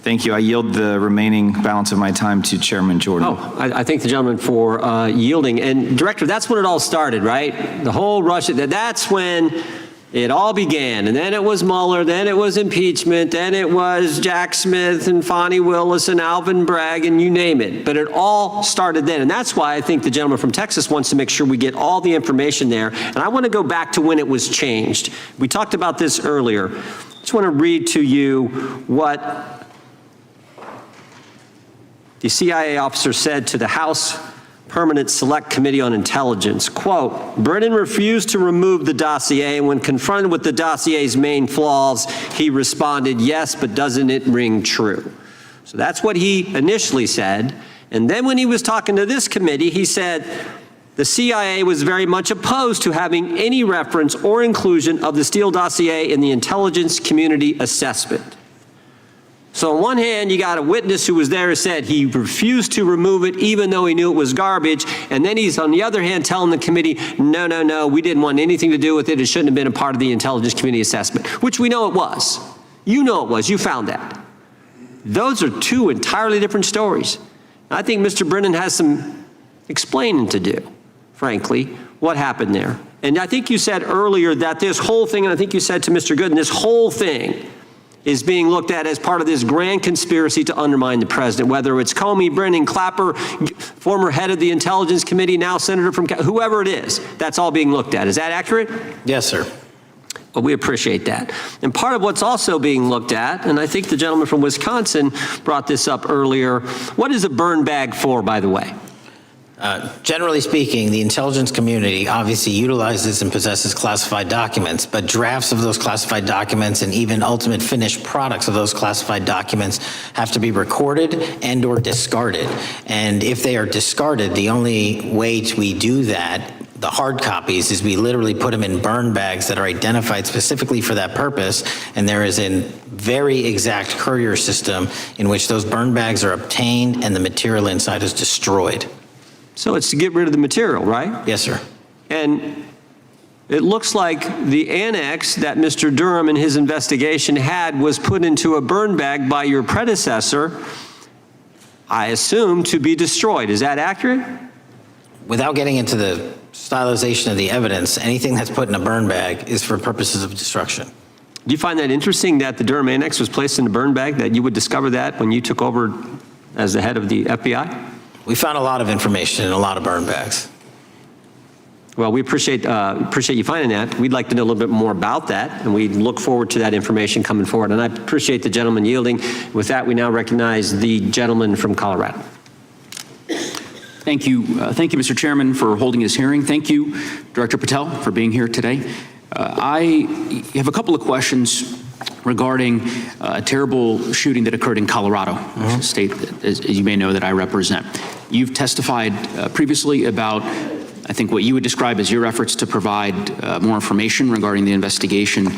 H: Thank you. I yield the remaining balance of my time to Chairman Jordan.
A: I thank the gentleman for yielding. And Director, that's when it all started, right? The whole Russia, that's when it all began. And then it was Mueller, then it was impeachment, then it was Jack Smith and Fonnie Willis and Alvin Bragg and you name it. But it all started then. And that's why I think the gentleman from Texas wants to make sure we get all the information there. And I want to go back to when it was changed. We talked about this earlier. I just want to read to you what the CIA officer said to the House Permanent Select Committee on Intelligence, quote, Brennan refused to remove the dossier, and when confronted with the dossier's main flaws, he responded, yes, but doesn't it ring true? So that's what he initially said. And then when he was talking to this committee, he said the CIA was very much opposed to having any reference or inclusion of the Steele dossier in the intelligence community assessment. So on one hand, you got a witness who was there who said he refused to remove it even though he knew it was garbage. And then he's on the other hand telling the committee, no, we didn't want anything to do with it. It shouldn't have been a part of the intelligence community assessment, which we know it was. You know it was. You found that. Those are two entirely different stories. I think Mr. Brennan has some explaining to do, frankly, what happened there. And I think you said earlier that this whole thing, and I think you said to Mr. Gooden, this whole thing is being looked at as part of this grand conspiracy to undermine the president, whether it's Comey, Brennan, Clapper, former head of the Intelligence Committee, now senator from, whoever it is, that's all being looked at. Is that accurate?
D: Yes, sir.
A: Well, we appreciate that. And part of what's also being looked at, and I think the gentleman from Wisconsin brought this up earlier, what is a burn bag for, by the way?
D: Generally speaking, the intelligence community obviously utilizes and possesses classified documents, but drafts of those classified documents and even ultimate finished products of those classified documents have to be recorded and or discarded. And if they are discarded, the only way we do that, the hard copies, is we literally put them in burn bags that are identified specifically for that purpose, and there is a very exact courier system in which those burn bags are obtained and the material inside is destroyed.
A: So it's to get rid of the material, right?
D: Yes, sir.
A: And it looks like the annex that Mr. Durham in his investigation had was put into a burn bag by your predecessor, I assume, to be destroyed. Is that accurate?
D: Without getting into the stylization of the evidence, anything that's put in a burn bag is for purposes of destruction.
A: Do you find that interesting that the Durham annex was placed in a burn bag, that you would discover that when you took over as the head of the FBI?
D: We found a lot of information in a lot of burn bags.
A: Well, we appreciate you finding that. We'd like to know a little bit more about that, and we look forward to that information coming forward. And I appreciate the gentleman yielding. With that, we now recognize the gentleman from Colorado.
V: Thank you, Mr. Chairman, for holding this hearing. Thank you, Director Patel, for being here today. I have a couple of questions regarding a terrible shooting that occurred in Colorado, a state that, as you may know, that I represent. You've testified previously about, I think, what you would describe as your efforts to provide more information regarding the investigation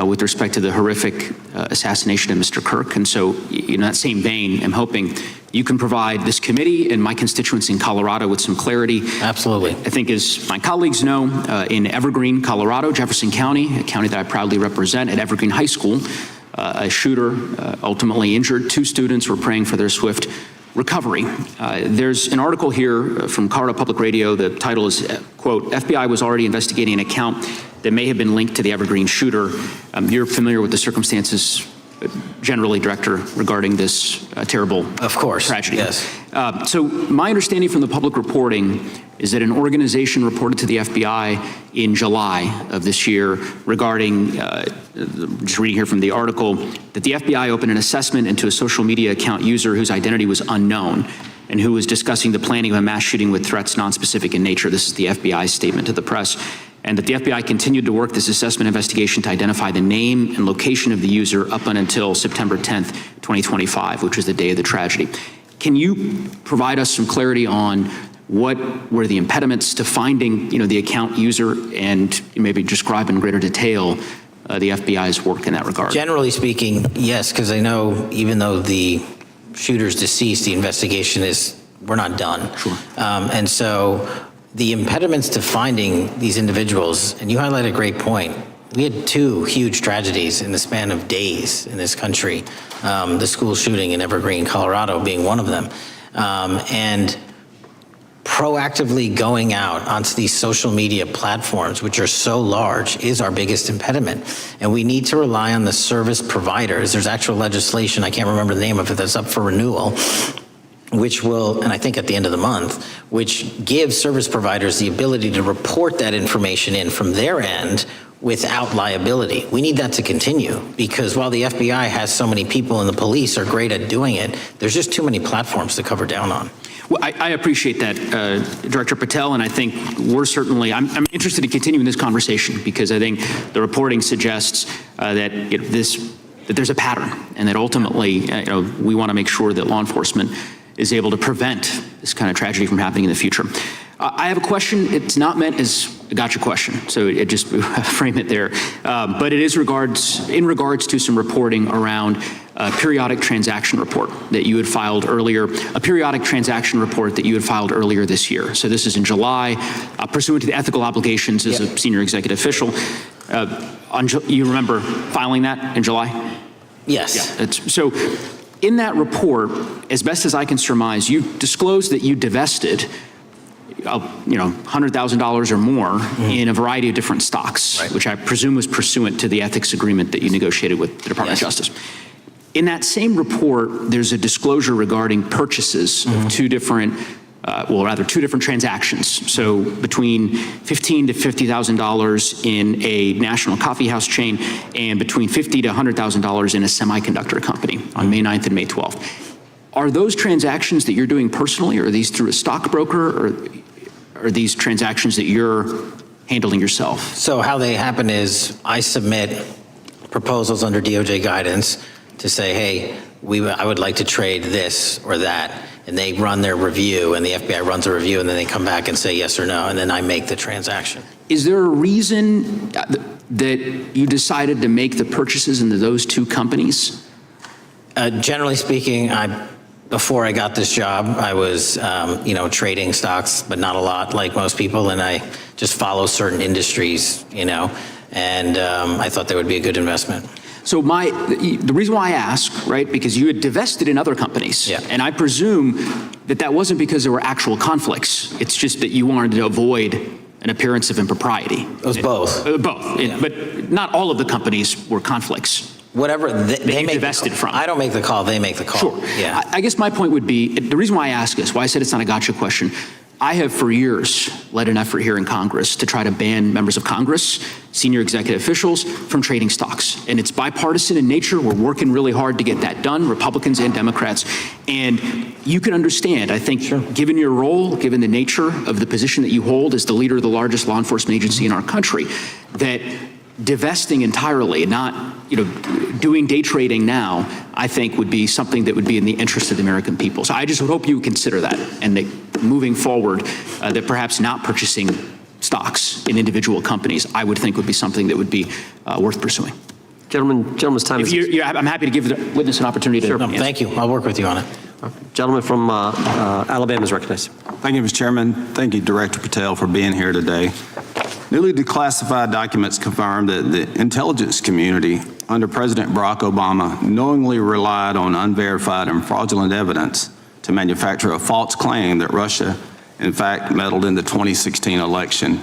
V: with respect to the horrific assassination of Mr. Kirk. And so, in that same vein, I'm hoping you can provide this committee and my constituents in Colorado with some clarity.
D: Absolutely.
V: I think, as my colleagues know, in Evergreen, Colorado, Jefferson County, a county that I proudly represent, at Evergreen High School, a shooter ultimately injured 2 students. Were praying for their swift recovery. There's an article here from Colorado Public Radio. The title is, quote, FBI was already investigating an account that may have been linked to the Evergreen shooter. You're familiar with the circumstances generally, Director, regarding this terrible tragedy.
D: Yes.
V: So my understanding from the public reporting is that an organization reported to the FBI in July of this year regarding, just reading here from the article, that the FBI opened an assessment into a social media account user whose identity was unknown and who was discussing the planning of a mass shooting with threats nonspecific in nature. This is the FBI statement to the press. and that the FBI continued to work this assessment investigation to identify the name and location of the user up until September 10th, 2025, which was the day of the tragedy. Can you provide us some clarity on what were the impediments to finding, the account user, and maybe describe in greater detail the FBI's work in that regard?
D: Generally speaking, yes, because I know even though the shooter's deceased, the investigation we're not done.
V: Sure.
D: And so the impediments to finding these individuals, and you highlight a great point. We had 2 huge tragedies in the span of days in this country, the school shooting in Evergreen, Colorado being one of them. And proactively going out onto these social media platforms, which are so large, is our biggest impediment. And we need to rely on the service providers. There's actual legislation, I can't remember the name of it, that's up for renewal, which will, and I think at the end of the month, which gives service providers the ability to report that information in from their end without liability. We need that to continue, because while the FBI has so many people and the police are great at doing it, there's just too many platforms to cover down on.
V: Well, I appreciate that, Director Patel, and I think we're certainly, I'm interested in continuing this conversation, because I think the reporting suggests that there's a pattern, and that ultimately, we want to make sure that law enforcement is able to prevent this kind of tragedy from happening in the future. I have a question. It's not meant as a gotcha question, so it just frame it there. But it is in regards to some reporting around a periodic transaction report that you had filed earlier, this year. So this is in July, pursuant to the ethical obligations as a senior executive official. You remember filing that in July?
D: Yes.
V: Yeah, so in that report, as best as I can surmise, you disclosed that you divested $100,000 or more in a variety of different stocks, which I presume was pursuant to the ethics agreement that you negotiated with the Department of Justice. In that same report, there's a disclosure regarding purchases of two different transactions. So between $15,000 to $50,000 in a national coffee house chain, and between $50,000 to $100,000 in a semiconductor company on May 9th and May 12th. Are those transactions that you're doing personally, or are these through a stockbroker, or are these transactions that you're handling yourself?
D: So how they happen is I submit proposals under DOJ guidance to say, hey, I would like to trade this or that, and they run their review, and the FBI runs a review, and then they come back and say yes or no, and then I make the transaction.
V: Is there a reason that you decided to make the purchases into those two companies?
D: Generally speaking, before I got this job, I was, trading stocks, but not a lot like most people, and I just follow certain industries, and I thought they would be a good investment.
V: So the reason why I ask, right, because you had divested in other companies, and I presume that wasn't because there were actual conflicts. It's just that you wanted to avoid an appearance of impropriety.
D: It was both.
V: But not all of the companies were conflicts.
D: Whatever they make
V: divested from.
D: I don't make the call, they make the call.
V: Sure. Yeah. I guess my point would be, the reason why I ask this, why I said it's not a gotcha question, I have for years led an effort here in Congress to try to ban members of Congress, senior executive officials, from trading stocks. And it's bipartisan in nature. We're working really hard to get that done, Republicans and Democrats. And you can understand, I think, given your role, given the nature of the position that you hold as the leader of the largest law enforcement agency in our country, that divesting entirely, not doing day trading now, I think would be something that would be in the interest of the American people. So I just would hope you would consider that, and that moving forward, that perhaps not purchasing stocks in individual companies, I would think would be something that would be worth pursuing.
A: Gentleman's time is...
V: I'm happy to give the witness an opportunity to answer.
D: Thank you. I'll work with you on it.
A: Gentleman from Alabama is recognized.
I: Thank you, Mr. Chairman. Thank you, Director Patel, for being here today. Newly declassified documents confirm that the intelligence community under President Barack Obama knowingly relied on unverified and fraudulent evidence to manufacture a false claim that Russia, in fact, meddled in the 2016 election.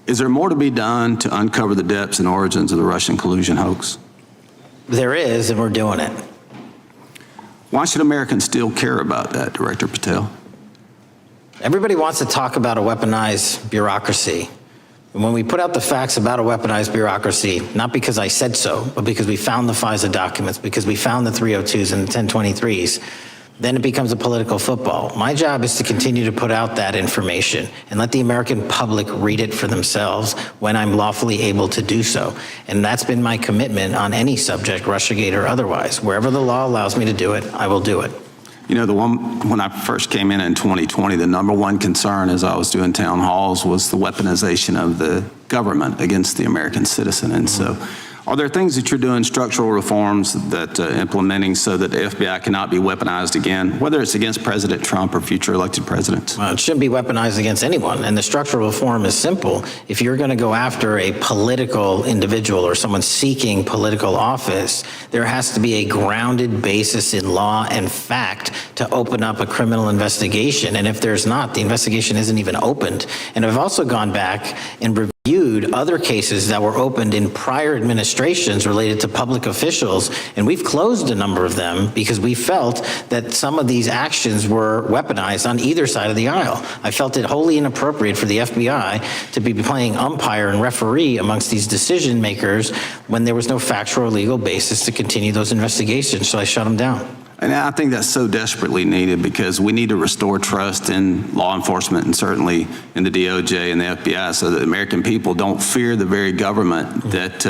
I: Is there more to be done to uncover the depths and origins of the Russian collusion hoax?
D: There is, and we're doing it.
I: Why should Americans still care about that, Director Patel?
D: Everybody wants to talk about a weaponized bureaucracy. And when we put out the facts about a weaponized bureaucracy, not because I said so, but because we found the FISA documents, because we found the 302s and the 1023s, then it becomes a political football. My job is to continue to put out that information and let the American public read it for themselves when I'm lawfully able to do so. And that's been my commitment on any subject, Russiagate or otherwise. Wherever the law allows me to do it, I will do it.
I: You know, when I first came in 2020, the number one concern as I was doing town halls was the weaponization of the government against the American citizen. And so, are there things that you're doing, structural reforms that implementing so that the FBI cannot be weaponized again, whether it's against President Trump or future elected presidents?
D: Well, it shouldn't be weaponized against anyone. And the structural reform is simple. If you're going to go after a political individual or someone seeking political office, there has to be a grounded basis in law and fact to open up a criminal investigation. And if there's not, the investigation isn't even opened. And I've also gone back and reviewed other cases that were opened in prior administrations related to public officials, and we've closed a number of them because we felt that some of these actions were weaponized on either side of the aisle. I felt it wholly inappropriate for the FBI to be playing umpire and referee amongst these decision makers when there was no factual or legal basis to continue those investigations, so I shut them down.
I: And I think that's so desperately needed because we need to restore trust in law enforcement and certainly in the DOJ and the FBI so that the American people don't fear the very government that's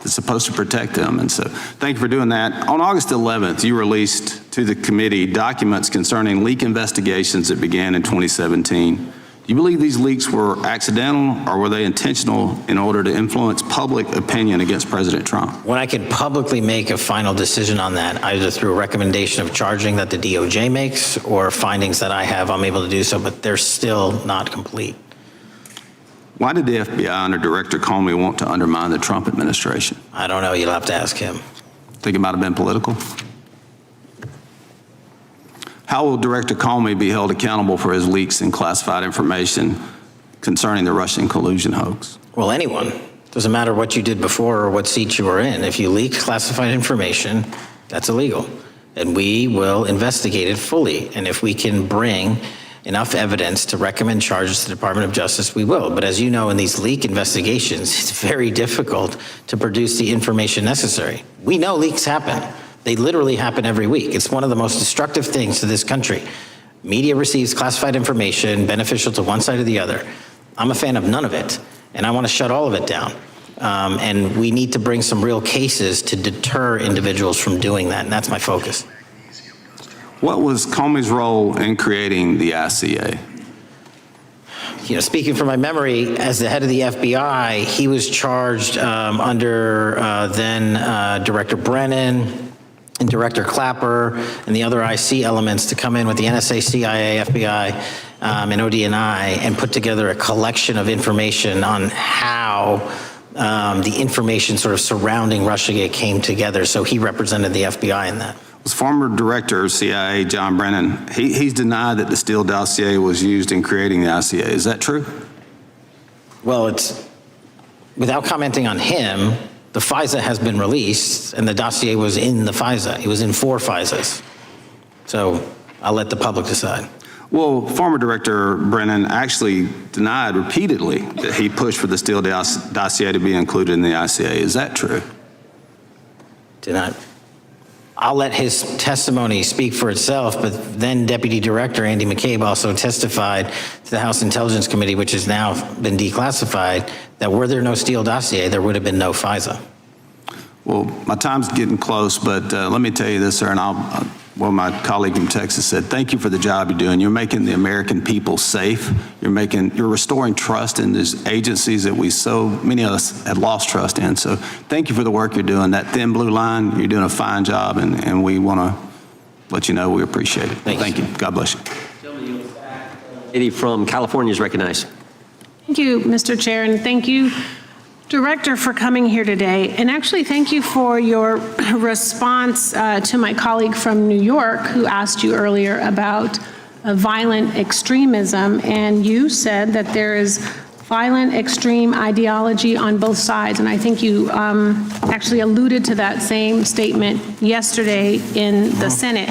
I: supposed to protect them. And so thank you for doing that. On August 11th, you released to the committee documents concerning leak investigations that began in 2017. Do you believe these leaks were accidental or were they intentional in order to influence public opinion against President Trump?
D: When I can publicly make a final decision on that, either through a recommendation of charging that the DOJ makes or findings that I have, I'm able to do so, but they're still not complete.
I: Why did the FBI under Director Comey want to undermine the Trump administration?
D: I don't know. You'll have to ask him.
I: Think it might have been political? How will Director Comey be held accountable for his leaks and classified information concerning the Russian collusion hoax?
D: Well, anyone. Doesn't matter what you did before or what seat you were in. If you leak classified information, that's illegal. And we will investigate it fully. And if we can bring enough evidence to recommend charges to the Department of Justice, we will. But as you know, in these leak investigations, it's very difficult to produce the information necessary. We know leaks happen. They literally happen every week. It's one of the most destructive things to this country. Media receives classified information beneficial to one side or the other. I'm a fan of none of it, and I want to shut all of it down. And we need to bring some real cases to deter individuals from doing that, and that's my focus.
I: What was Comey's role in creating the ICA?
D: You know, speaking from my memory, as the head of the FBI, he was charged under then Director Brennan and Director Clapper and the other IC elements to come in with the NSA, CIA, FBI, and ODNI and put together a collection of information on how the information sort of surrounding Russiagate came together. So he represented the FBI in that.
I: Was former Director of CIA John Brennan, he's denied that the Steele dossier was used in creating the ICA. Is that true?
D: Well, it's, without commenting on him, the FISA has been released, and the dossier was in the FISA. It was in 4 FISAs. So I'll let the public decide.
I: Well, former Director Brennan actually denied repeatedly that he pushed for the Steele dossier to be included in the ICA. Is that true?
D: Denied. I'll let his testimony speak for itself, but then Deputy Director Andy McCabe also testified to the House Intelligence Committee, which has now been declassified, that were there no Steele dossier, there would have been no FISA.
I: Well, my time's getting close, but let me tell you this, sir, and well, my colleague from Texas said, thank you for the job you're doing. You're making the American people safe. You're restoring trust in these agencies that so many of us had lost trust in. So thank you for the work you're doing. That thin blue line, you're doing a fine job, and we want to let you know we appreciate it. Thank you. God bless you.
A: Lady from California is recognized.
L: Thank you, Mr. Chair, and thank you, Director, for coming here today. And actually, thank you for your response to my colleague from New York who asked you earlier about violent extremism. And you said that there is violent extreme ideology on both sides. And I think you actually alluded to that same statement yesterday in the Senate.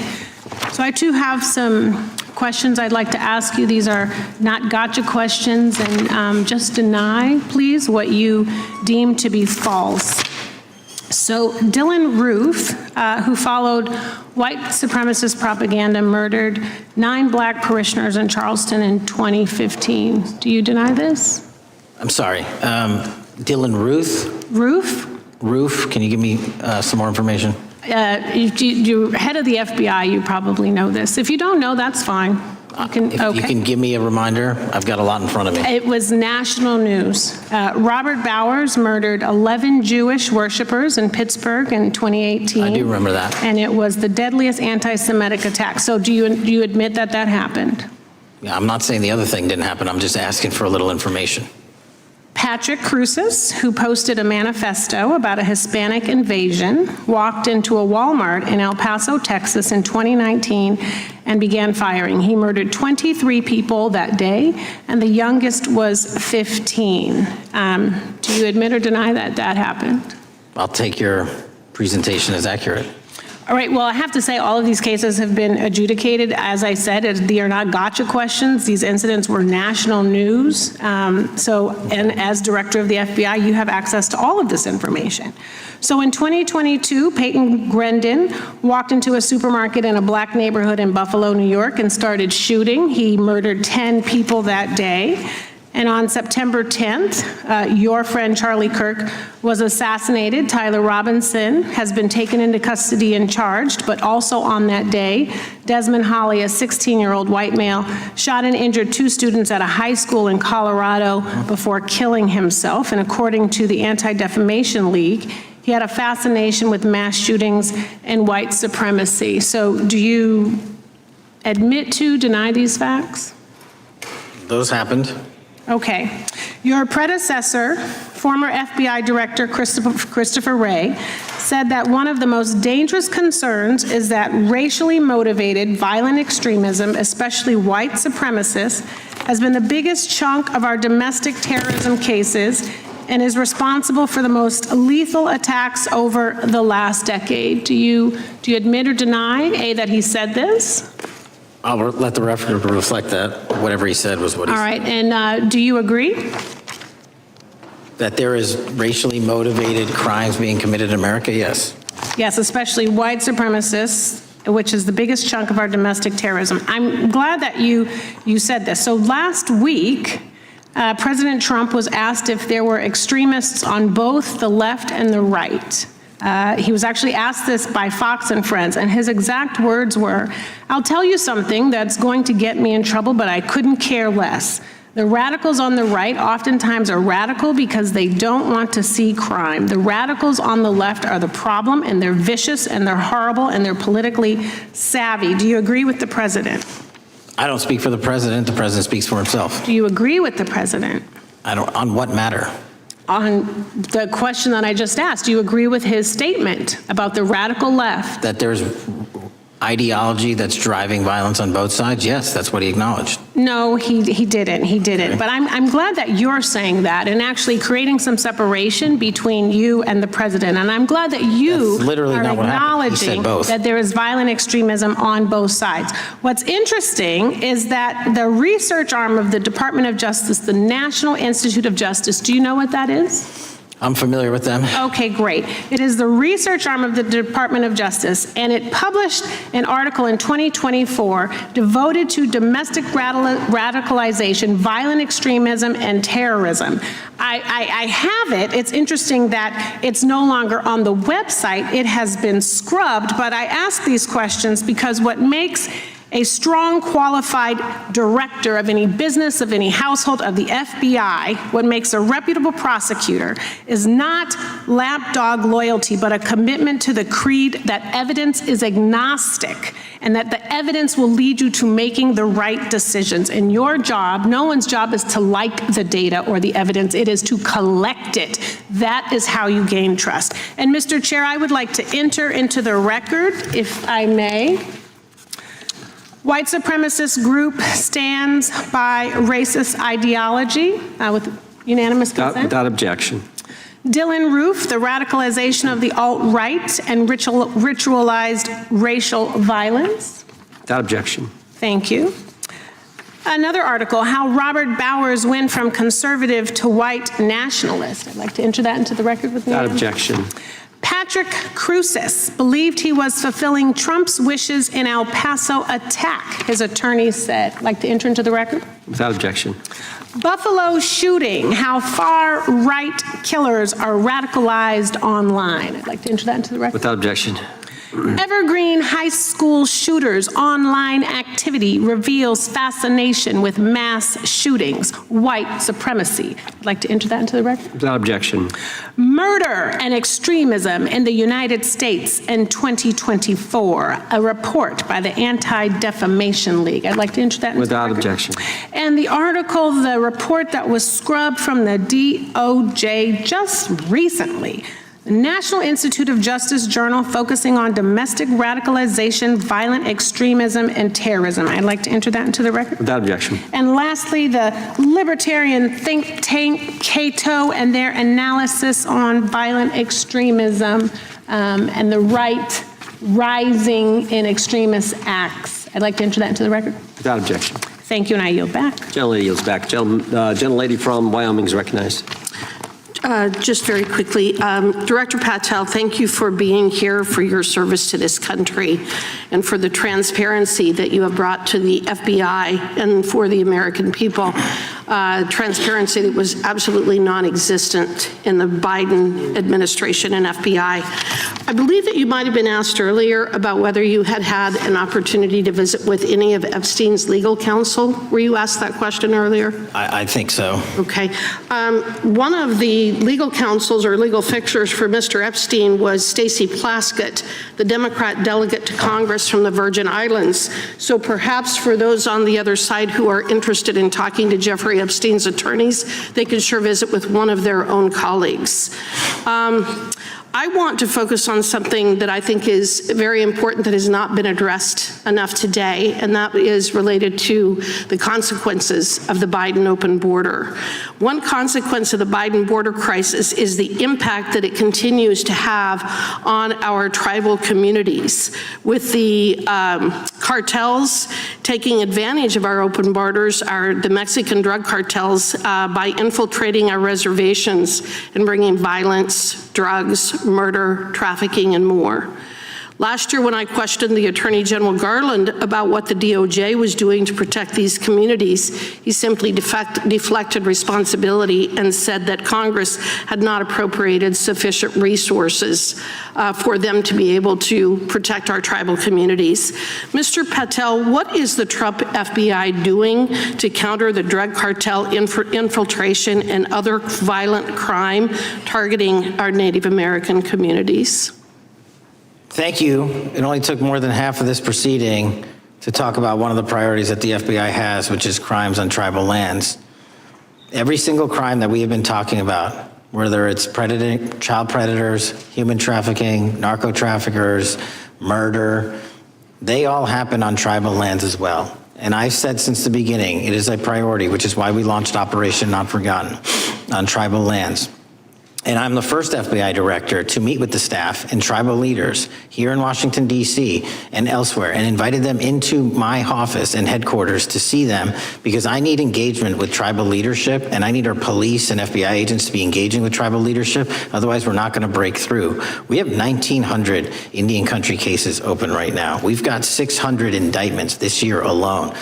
L: So I too have some questions I'd like to ask you. These are not gotcha questions, and just deny, please, what you deem to be false. So Dylan Roof, who followed white supremacist propaganda, murdered 9 black parishioners in Charleston in 2015. Do you deny this?
D: I'm sorry. Dylan Ruth? Roof, can you give me some more information?
L: You're head of the FBI, you probably know this. If you don't know, that's fine.
D: If you can give me a reminder, I've got a lot in front of me.
L: It was national news. Robert Bowers murdered 11 Jewish worshipers in Pittsburgh in 2018.
D: I do remember that.
L: And it was the deadliest anti-Semitic attack. So do you admit that that happened?
D: Yeah, I'm not saying the other thing didn't happen. I'm just asking for a little information.
L: Patrick Cruces, who posted a manifesto about a Hispanic invasion, walked into a Walmart in El Paso, Texas in 2019 and began firing. He murdered 23 people that day, and the youngest was 15. Do you admit or deny that that happened?
D: I'll take your presentation as accurate.
L: All right, well, I have to say all of these cases have been adjudicated. As I said, they are not gotcha questions. These incidents were national news. And as director of the FBI, you have access to all of this information. So in 2022, Peyton Grendon walked into a supermarket in a black neighborhood in Buffalo, New York, and started shooting. He murdered 10 people that day. And on September 10th, your friend Charlie Kirk was assassinated. Tyler Robinson has been taken into custody and charged, but also on that day, Desmond Holley, a 16-year-old white male, shot and injured 2 students at a high school in Colorado before killing himself. And according to the Anti-Defamation League, he had a fascination with mass shootings and white supremacy. So do you admit to, deny these facts?
D: Those happened.
L: Okay. Your predecessor, former FBI Director Christopher Wray, said that one of the most dangerous concerns is that racially motivated violent extremism, especially white supremacists, has been the biggest chunk of our domestic terrorism cases and is responsible for the most lethal attacks over the last decade. Do you admit or deny, A, that he said this?
D: I'll let the record reflect that. Whatever he said was what he said.
L: All right, and do you agree?
D: That there is racially motivated crimes being committed in America? Yes.
L: Yes, especially white supremacists, which is the biggest chunk of our domestic terrorism. I'm glad that you said this. So last week, President Trump was asked if there were extremists on both the left and the right. He was actually asked this by Fox and Friends, and his exact words were, "I'll tell you something that's going to get me in trouble, but I couldn't care less. The radicals on the right oftentimes are radical because they don't want to see crime. The radicals on the left are the problem, and they're vicious, and they're horrible, and they're politically savvy." Do you agree with the president?
D: I don't speak for the president. The president speaks for himself.
L: Do you agree with the president?
D: I don't. On what matter?
L: On the question that I just asked, do you agree with his statement about the radical left?
D: That there's ideology that's driving violence on both sides? Yes, that's what he acknowledged.
L: No, he didn't. He didn't. But I'm glad that you're saying that and actually creating some separation between you and the president. And I'm glad that you
D: That's literally
L: are
D: not what happened. He said
L: acknowledging
D: both.
L: that there is violent extremism on both sides. What's interesting is that the research arm of the Department of Justice, the National Institute of Justice, do you know what that is?
D: I'm familiar with them.
L: Okay, great. It is the research arm of the Department of Justice, and it published an article in 2024 devoted to domestic radicalization, violent extremism, and terrorism. I have it. It's interesting that it's no longer on the website. It has been scrubbed, but I ask these questions because what makes a strong, qualified director of any business, of any household, of the FBI, what makes a reputable prosecutor is not lapdog loyalty, but a commitment to the creed that evidence is agnostic and that the evidence will lead you to making the right decisions. And your job, no one's job is to like the data or the evidence, it is to collect it. That is how you gain trust. And Mr. Chair, I would like to enter into the record, if I may. White supremacist group stands by racist ideology with unanimous consent.
A: Without objection.
L: Dylan Roof, the radicalization of the alt-right and ritualized racial violence.
A: Without objection.
L: Thank you. Another article, how Robert Bowers went from conservative to white nationalist. I'd like to enter that into the record with me.
A: Without objection.
L: Patrick Crucis believed he was fulfilling Trump's wishes in El Paso attack, his attorney said. I'd like to enter into the record.
A: Without objection.
L: Buffalo shooting, how far-right killers are radicalized online. I'd like to enter that into the record.
A: Without objection.
L: Evergreen High School shooters online activity reveals fascination with mass shootings, white supremacy. I'd like to enter that into the record.
A: Without objection.
L: Murder and extremism in the United States in 2024, a report by the Anti-Defamation League. I'd like to enter that into
A: Without
L: the record.
A: objection.
L: And the article, the report that was scrubbed from the DOJ just recently, the National Institute of Justice Journal focusing on domestic radicalization, violent extremism, and terrorism. I'd like to enter that into the record.
A: Without objection.
L: And lastly, the libertarian think tank Cato and their analysis on violent extremism and the right rising in extremist acts. I'd like to enter that into the record.
A: Without objection.
L: Thank you, and I yield back.
A: Gentlelady yields back. Gentlelady from Wyoming is recognized.
N: Just very quickly, Director Patel, thank you for being here, for your service to this country, and for the transparency that you have brought to the FBI and for the American people. Transparency that was absolutely non-existent in the Biden administration and FBI. I believe that you might have been asked earlier about whether you had had an opportunity to visit with any of Epstein's legal counsel. Were you asked that question earlier?
D: I think so.
N: Okay. One of the legal counsels or legal fixers for Mr. Epstein was Stacey Plaskett, the Democrat delegate to Congress from the Virgin Islands. So perhaps for those on the other side who are interested in talking to Jeffrey Epstein's attorneys, they could sure visit with one of their own colleagues. I want to focus on something that I think is very important that has not been addressed enough today, and that is related to the consequences of the Biden open border. One consequence of the Biden border crisis is the impact that it continues to have on our tribal communities, with the cartels taking advantage of our open borders, the Mexican drug cartels, by infiltrating our reservations and bringing violence, drugs, murder, trafficking, and more. Last year, when I questioned the Attorney General Garland about what the DOJ was doing to protect these communities, he simply deflected responsibility and said that Congress had not appropriated sufficient resources for them to be able to protect our tribal communities. Mr. Patel, what is the Trump FBI doing to counter the drug cartel infiltration and other violent crime targeting our Native American communities?
D: Thank you. It only took more than half of this proceeding to talk about one of the priorities that the FBI has, which is crimes on tribal lands. Every single crime that we have been talking about, whether it's child predators, human trafficking, narco traffickers, murder, they all happen on tribal lands as well. And I've said since the beginning, it is a priority, which is why we launched Operation Not Forgotten on tribal lands. And I'm the first FBI director to meet with the staff and tribal leaders here in Washington, D.C. and elsewhere, and invited them into my office and headquarters to see them, because I need engagement with tribal leadership, and I need our police and FBI agents to be engaging with tribal leadership. Otherwise, we're not going to break through. We have 1,900 Indian country cases open right now. We've got 600 indictments this year alone.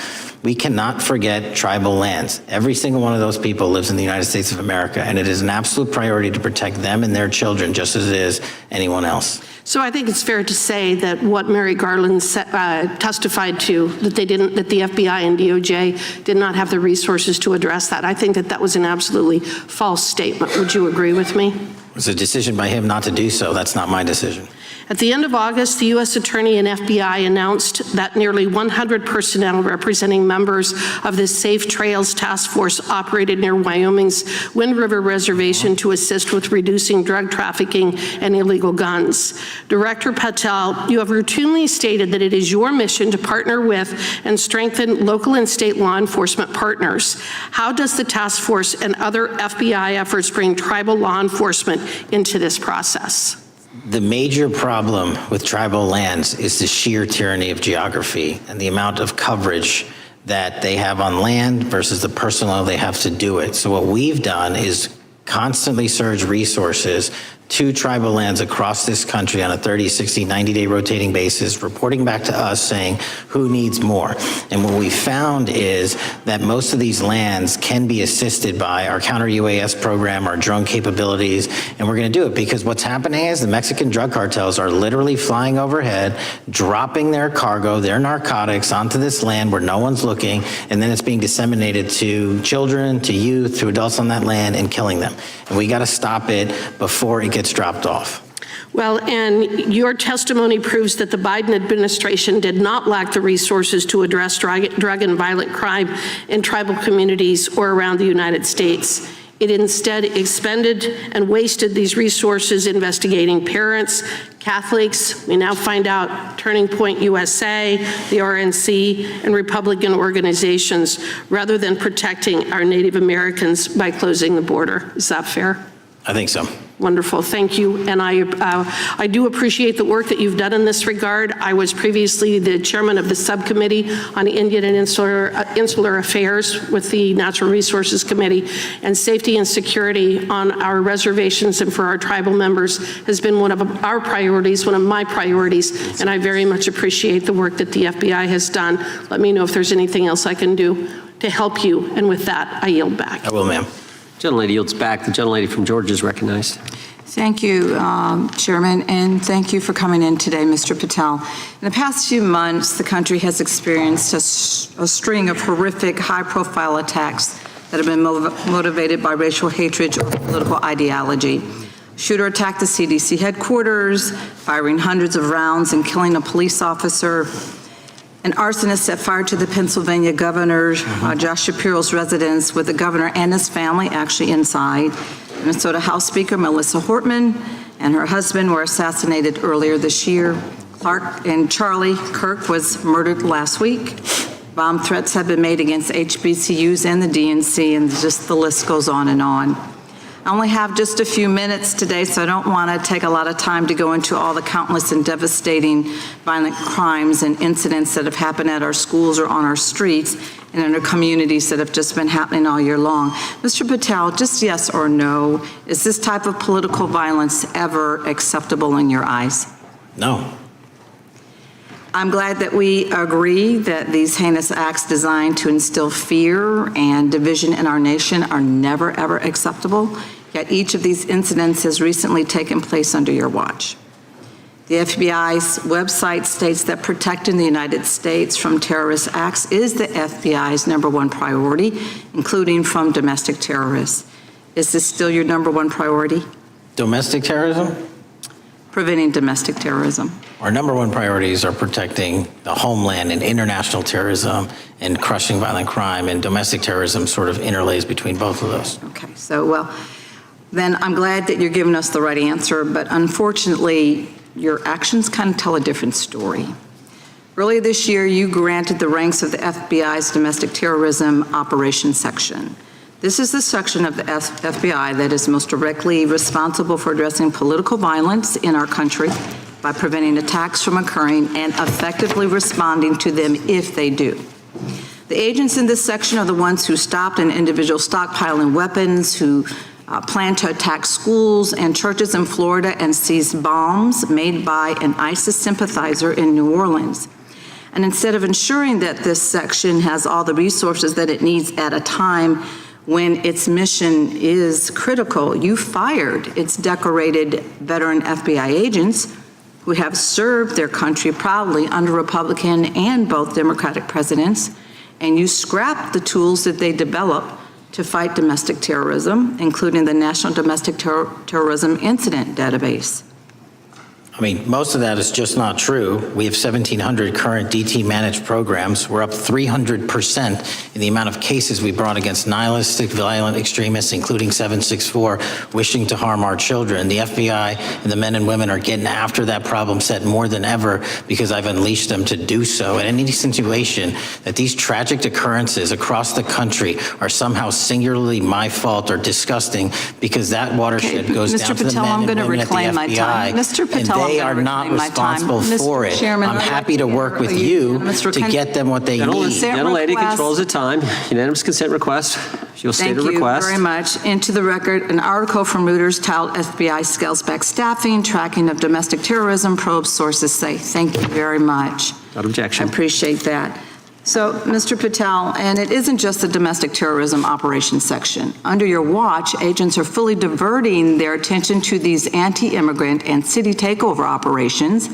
D: We cannot forget tribal lands. Every single one of those people lives in the United States of America, and it is an absolute priority to protect them and their children just as it is anyone else.
N: So I think it's fair to say that what Mary Garland testified to, that the FBI and DOJ did not have the resources to address that. I think that that was an absolutely false statement. Would you agree with me?
D: It was a decision by him not to do so. That's not my decision.
N: At the end of August, the U.S. Attorney and FBI announced that nearly 100 personnel representing members of the Safe Trails Task Force operated near Wyoming's Wind River Reservation to assist with reducing drug trafficking and illegal guns. Director Patel, you have routinely stated that it is your mission to partner with and strengthen local and state law enforcement partners. How does the task force and other FBI efforts bring tribal law enforcement into this process?
D: The major problem with tribal lands is the sheer tyranny of geography and the amount of coverage that they have on land versus the personnel they have to do it. So what we've done is constantly surge resources to tribal lands across this country on a 30, 60, 90-day rotating basis, reporting back to us saying who needs more. And what we found is that most of these lands can be assisted by our counter-UAS program, our drone capabilities, and we're going to do it because what's happening is the Mexican drug cartels are literally flying overhead, dropping their cargo, their narcotics onto this land where no one's looking, and then it's being disseminated to children, to youth, to adults on that land and killing them. And we got to stop it before it gets dropped off.
N: Well, and your testimony proves that the Biden administration did not lack the resources to address drug and violent crime in tribal communities or around the United States. It instead expended and wasted these resources investigating parents, Catholics, we now find out Turning Point USA, the RNC, and Republican organizations, rather than protecting our Native Americans by closing the border. Is that fair?
D: I think so.
N: Wonderful, thank you. And I do appreciate the work that you've done in this regard. I was previously the chairman of the subcommittee on Indian and Insular Affairs with the Natural Resources Committee, and safety and security on our reservations and for our tribal members has been one of our priorities, one of my priorities, and I very much appreciate the work that the FBI has done. Let me know if there's anything else I can do to help you, and with that, I yield back.
D: I will, ma'am.
A: Gentlelady yields back. The gentlelady from Georgia is recognized.
C: Thank you, Chairman, and thank you for coming in today, Mr. Patel. In the past few months, the country has experienced a string of horrific, high-profile attacks that have been motivated by racial hatred or political ideology. Shooter attacked the CDC headquarters, firing hundreds of rounds and killing a police officer. An arsonist set fire to the Pennsylvania governor, Josh Shapiro's residence, with the governor and his family actually inside. Minnesota House Speaker Melissa Hortman and her husband were assassinated earlier this year. Clark and Charlie Kirk was murdered last week. Bomb threats have been made against HBCUs and the DNC, and just the list goes on and on. I only have just a few minutes today, so I don't want to take a lot of time to go into all the countless and devastating violent crimes and incidents that have happened at our schools or on our streets and in our communities that have just been happening all year long. Mr. Patel, just yes or no, is this type of political violence ever acceptable in your eyes?
D: No.
C: I'm glad that we agree that these heinous acts designed to instill fear and division in our nation are never, ever acceptable. Yet each of these incidents has recently taken place under your watch. The FBI's website states that protecting the United States from terrorist acts is the FBI's #1 priority, including from domestic terrorists. Is this still your #1 priority?
D: Domestic terrorism?
C: Preventing domestic terrorism.
D: Our #1 priorities are protecting the homeland and international terrorism and crushing violent crime, and domestic terrorism sort of interlays between both of those.
C: Okay, so well, then I'm glad that you're giving us the right answer, but unfortunately, your actions kind of tell a different story. Earlier this year, you granted the ranks of the FBI's Domestic Terrorism Operations Section. This is the section of the FBI that is most directly responsible for addressing political violence in our country by preventing attacks from occurring and effectively responding to them if they do. The agents in this section are the ones who stopped an individual stockpiling weapons, who planned to attack schools and churches in Florida and seized bombs made by an ISIS sympathizer in New Orleans. And instead of ensuring that this section has all the resources that it needs at a time when its mission is critical, you fired its decorated veteran FBI agents who have served their country proudly under Republican and both Democratic presidents, and you scrapped the tools that they developed to fight domestic terrorism, including the National Domestic Terrorism Incident Database.
D: I mean, most of that is just not true. We have 1,700 current DT managed programs. We're up 300% in the amount of cases we brought against nihilistic, violent extremists, including 764, wishing to harm our children. The FBI and the men and women are getting after that problem set more than ever because I've unleashed them to do so. And any situation that these tragic occurrences across the country are somehow singularly my fault or disgusting because that watershed goes
C: Mr.
D: down to the
C: Patel,
D: men
C: I'm
D: and
C: going to
D: women at the
C: reclaim my
D: FBI.
C: time. Mr. Patel,
D: They
C: I'm
D: are
C: gonna
D: not
C: reclaim my time.
D: responsible for
C: Mr.
D: it.
C: Chairman,
D: I'm
C: I'd like
D: happy to work with you to get them what they need.
A: Gentlelady controls the time. Unanimous consent request. She'll state a request.
C: Thank you very much. Into the record, an article from Reuters titled FBI Scales Back Staffing, Tracking of Domestic Terrorism, Probes Sources Say. Thank you very much.
A: Without objection.
C: I appreciate that. So, Mr. Patel, and it isn't just the domestic terrorism operations section. Under your watch, agents are fully diverting their attention to these anti-immigrant and city takeover operations,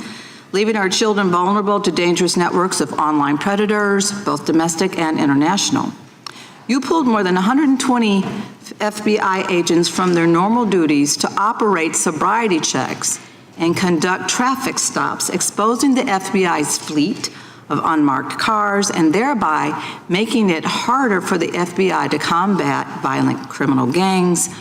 C: leaving our children vulnerable to dangerous networks of online predators, both domestic and international. You pulled more than 120 FBI agents from their normal duties to operate sobriety checks and conduct traffic stops, exposing the FBI's fleet of unmarked cars and thereby making it harder for the FBI to combat violent criminal gangs,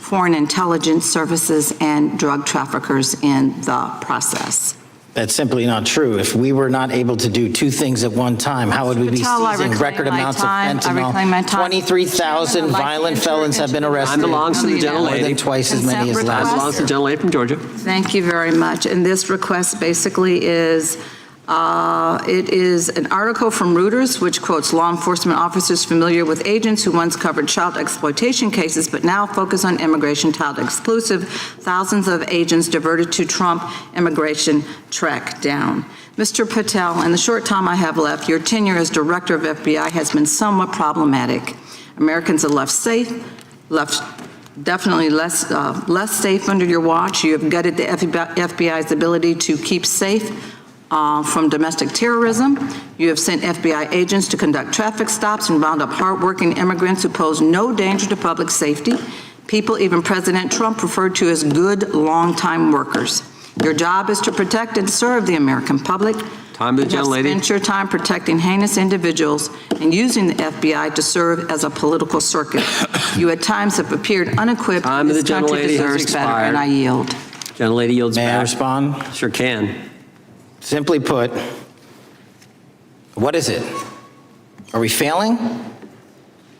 C: foreign intelligence services, and drug traffickers in the process.
D: That's simply not true. If we were not able to do two things at one time, how would we be seizing record amounts of fentanyl? 23,000 violent felons have been arrested.
A: Time belongs to the gentlelady.
D: More than twice as many as last year.
A: Time belongs to the gentlelady from Georgia.
C: Thank you very much. And this request basically is, it is an article from Reuters which quotes law enforcement officers familiar with agents who once covered child exploitation cases but now focus on immigration child exclusive. Thousands of agents diverted to Trump immigration track down. Mr. Patel, in the short time I have left, your tenure as director of FBI has been somewhat problematic. Americans are left definitely less safe under your watch. You have gutted the FBI's ability to keep safe from domestic terrorism. You have sent FBI agents to conduct traffic stops and round up hardworking immigrants who pose no danger to public safety. People even President Trump referred to as good longtime workers. Your job is to protect and serve the American public.
A: Time to the gentlelady.
C: You have spent your time protecting heinous individuals and using the FBI to serve as a political circuit. You at times have appeared unequipped.
A: Time to the
C: This country
A: gentlelady has
C: deserves better,
A: expired.
C: and I yield.
A: Gentlelady yields back.
D: May I respond?
A: Sure can.
D: Simply put, what is it? Are we failing?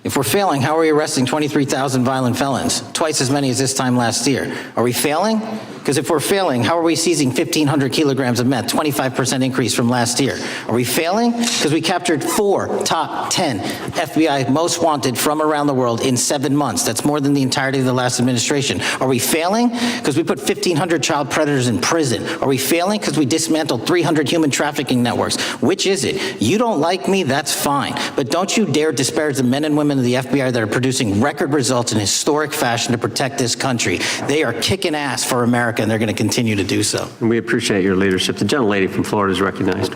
D: If we're failing, how are we arresting 23,000 violent felons? Twice as many as this time last year. Are we failing? Because if we're failing, how are we seizing 1,500 kilograms of meth, 25% increase from last year? Are we failing? Because we captured 4 top 10 FBI most wanted from around the world in 7 months. That's more than the entirety of the last administration. Are we failing? Because we put 1,500 child predators in prison. Are we failing? Because we dismantled 300 human trafficking networks. Which is it? You don't like me, that's fine. But don't you dare disparage the men and women of the FBI that are producing record results in historic fashion to protect this country. They are kicking ass for America, and they're going to continue to do so.
A: And we appreciate your leadership. The gentlelady from Florida is recognized.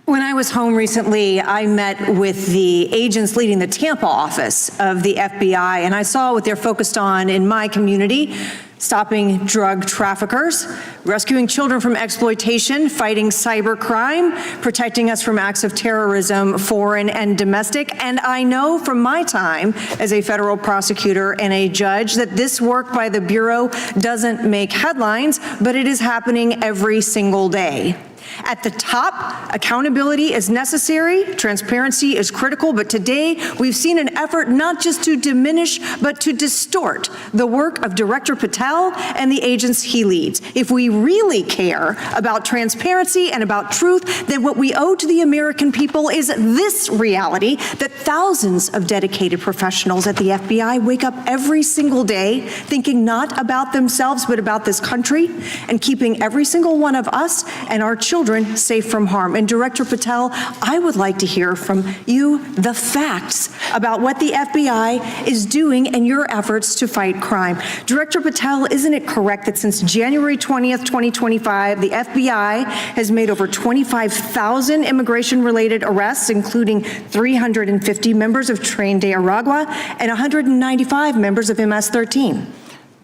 O: When I was home recently, I met with the agents leading the Tampa office of the FBI, and I saw what they're focused on in my community: stopping drug traffickers, rescuing children from exploitation, fighting cybercrime, protecting us from acts of terrorism, foreign and domestic. And I know from my time as a federal prosecutor and a judge that this work by the Bureau doesn't make headlines, but it is happening every single day. At the top, accountability is necessary, transparency is critical, but today we've seen an effort not just to diminish, but to distort the work of Director Patel and the agents he leads. If we really care about transparency and about truth, then what we owe to the American people is this reality, that thousands of dedicated professionals at the FBI wake up every single day thinking not about themselves, but about this country, and keeping every single one of us and our children safe from harm. And Director Patel, I would like to hear from you the facts about what the FBI is doing and your efforts to fight crime. Director Patel, isn't it correct that since January 20th, 2025, the FBI has made over 25,000 immigration-related arrests, including 350 members of Tren de Aragua and 195 members of MS-13?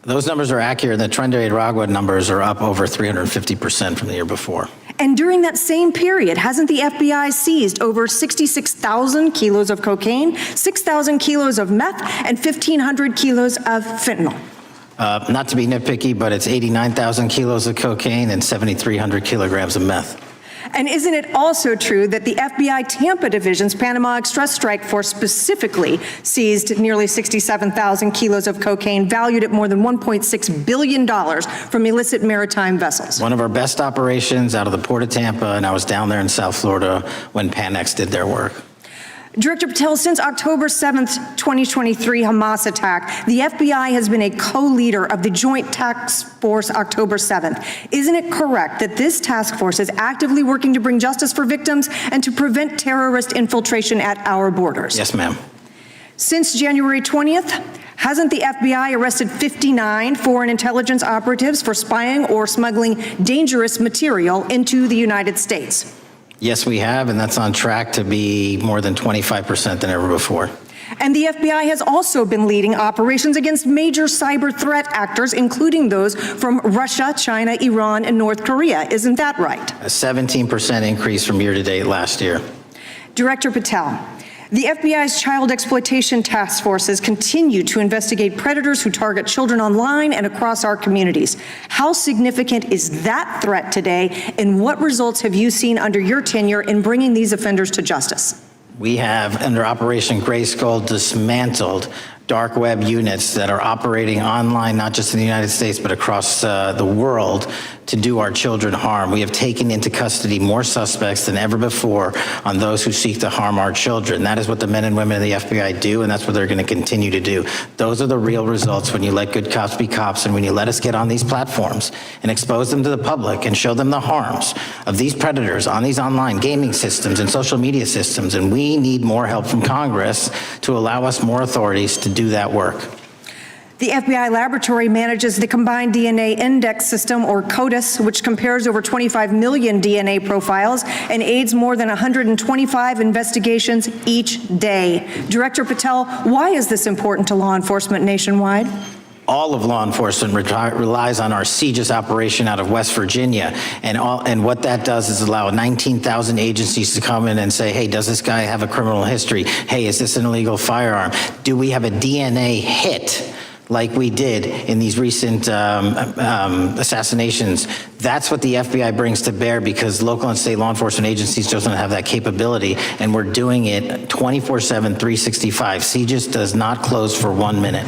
D: Those numbers are accurate. The Tren de Aragua numbers are up over 350% from the year before.
O: And during that same period, hasn't the FBI seized over 66,000 kilos of cocaine, 6,000 kilos of meth, and 1,500 kilos of fentanyl?
D: Not to be nitpicky, but it's 89,000 kilos of cocaine and 7,300 kilograms of meth.
O: And isn't it also true that the FBI Tampa Division's Panama Express Strike Force specifically seized nearly 67,000 kilos of cocaine valued at more than $1.6 billion from illicit maritime vessels?
D: One of our best operations out of the Port of Tampa, and I was down there in South Florida when Panex did their work.
O: Director Patel, since October 7th, 2023 Hamas attack, the FBI has been a co-leader of the Joint Task Force October 7th. Isn't it correct that this task force is actively working to bring justice for victims and to prevent terrorist infiltration at our borders?
D: Yes, ma'am.
O: Since January 20th, hasn't the FBI arrested 59 foreign intelligence operatives for spying or smuggling dangerous material into the United States?
D: Yes, we have, and that's on track to be more than 25% than ever before.
O: And the FBI has also been leading operations against major cyber threat actors, including those from Russia, China, Iran, and North Korea. Isn't that right?
D: A 17% increase from year to date last year.
O: Director Patel, the FBI's child exploitation task forces continue to investigate predators who target children online and across our communities. How significant is that threat today, and what results have you seen under your tenure in bringing these offenders to justice?
D: We have, under Operation Grayskull, dismantled dark web units that are operating online, not just in the United States, but across the world to do our children harm. We have taken into custody more suspects than ever before on those who seek to harm our children. That is what the men and women of the FBI do, and that's what they're going to continue to do. Those are the real results when you let good cops be cops and when you let us get on these platforms and expose them to the public and show them the harms of these predators on these online gaming systems and social media systems. And we need more help from Congress to allow us more authorities to do that work.
O: The FBI laboratory manages the Combined DNA Index System, or CODIS, which compares over 25 million DNA profiles and aids more than 125 investigations each day. Director Patel, why is this important to law enforcement nationwide?
D: All of law enforcement relies on our CJIS operation out of West Virginia, and what that does is allow 19,000 agencies to come in and say, hey, does this guy have a criminal history? Hey, is this an illegal firearm? Do we have a DNA hit like we did in these recent assassinations? That's what the FBI brings to bear, because local and state law enforcement agencies just don't have that capability, and we're doing it 24/7, 365. CJIS does not close for 1 minute.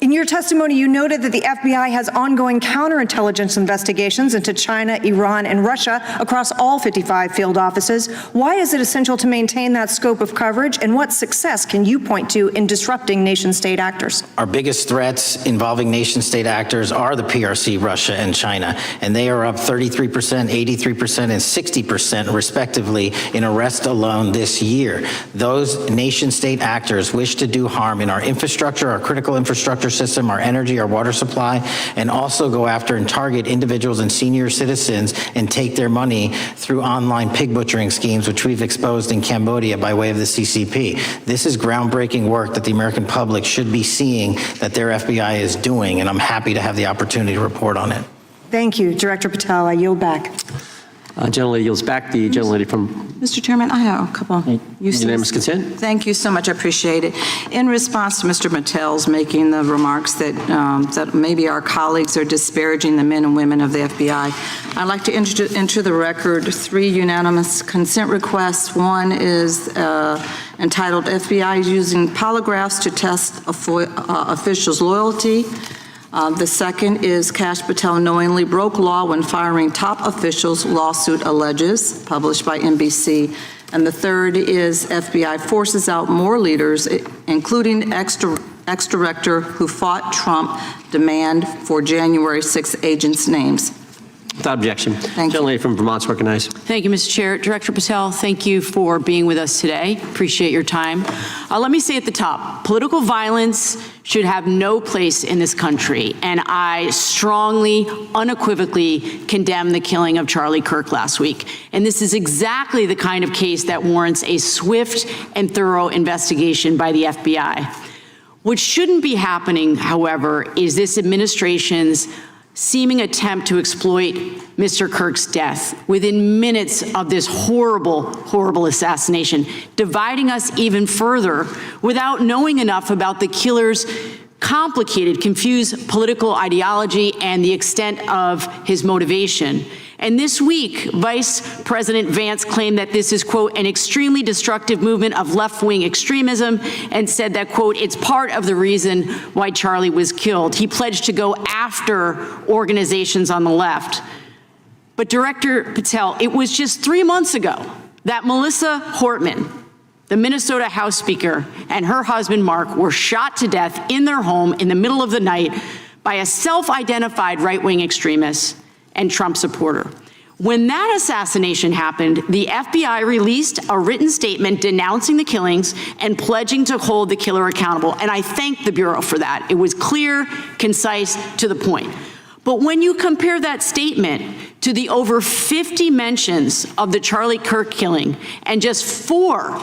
O: In your testimony, you noted that the FBI has ongoing counterintelligence investigations into China, Iran, and Russia across all 55 field offices. Why is it essential to maintain that scope of coverage, and what success can you point to in disrupting nation-state actors?
D: Our biggest threats involving nation-state actors are the PRC, Russia, and China, and they are up 33%, 83%, and 60% respectively in arrest alone this year. Those nation-state actors wish to do harm in our infrastructure, our critical infrastructure system, our energy, our water supply, and also go after and target individuals and senior citizens and take their money through online pig butchering schemes, which we've exposed in Cambodia by way of the CCP. This is groundbreaking work that the American public should be seeing that their FBI is doing, and I'm happy to have the opportunity to report on it.
O: Thank you, Director Patel. I yield back.
A: Gentlelady yields back. The gentlelady from
C: Mr. Chairman, I have a couple.
A: Unanimous Consent.
C: Thank you so much. I appreciate it. In response to Mr. Mattel's making the remarks that that maybe our colleagues are disparaging the men and women of the FBI, I'd like to enter the record 3 unanimous consent requests. One is entitled FBI using polygraphs to test officials' loyalty. The second is Kash Patel knowingly broke law when firing top officials, lawsuit alleges, published by NBC. And the third is FBI forces out more leaders, including ex-director who fought Trump, demand for January 6 agents' names.
A: Without objection.
C: Thank you.
A: Gentlelady from Vermont's recognized.
M: Thank you, Mr. Chair. Director Patel, thank you for being with us today. Appreciate your time. Let me say at the top, political violence should have no place in this country, and I strongly, unequivocally condemn the killing of Charlie Kirk last week. And this is exactly the kind of case that warrants a swift and thorough investigation by the FBI. What shouldn't be happening, however, is this administration's seeming attempt to exploit Mr. Kirk's death within minutes of this horrible, horrible assassination, dividing us even further without knowing enough about the killer's complicated, confused political ideology and the extent of his motivation. And this week, Vice President Vance claimed that this is, quote, an extremely destructive movement of left-wing extremism, and said that, quote, it's part of the reason why Charlie was killed. He pledged to go after organizations on the left. But Director Patel, it was just 3 months ago that Melissa Hortman, the Minnesota House Speaker, and her husband Mark were shot to death in their home in the middle of the night by a self-identified right-wing extremist and Trump supporter. When that assassination happened, the FBI released a written statement denouncing the killings and pledging to hold the killer accountable. And I thank the Bureau for that. It was clear, concise, to the point. But when you compare that statement to the over 50 mentions of the Charlie Kirk killing and just 4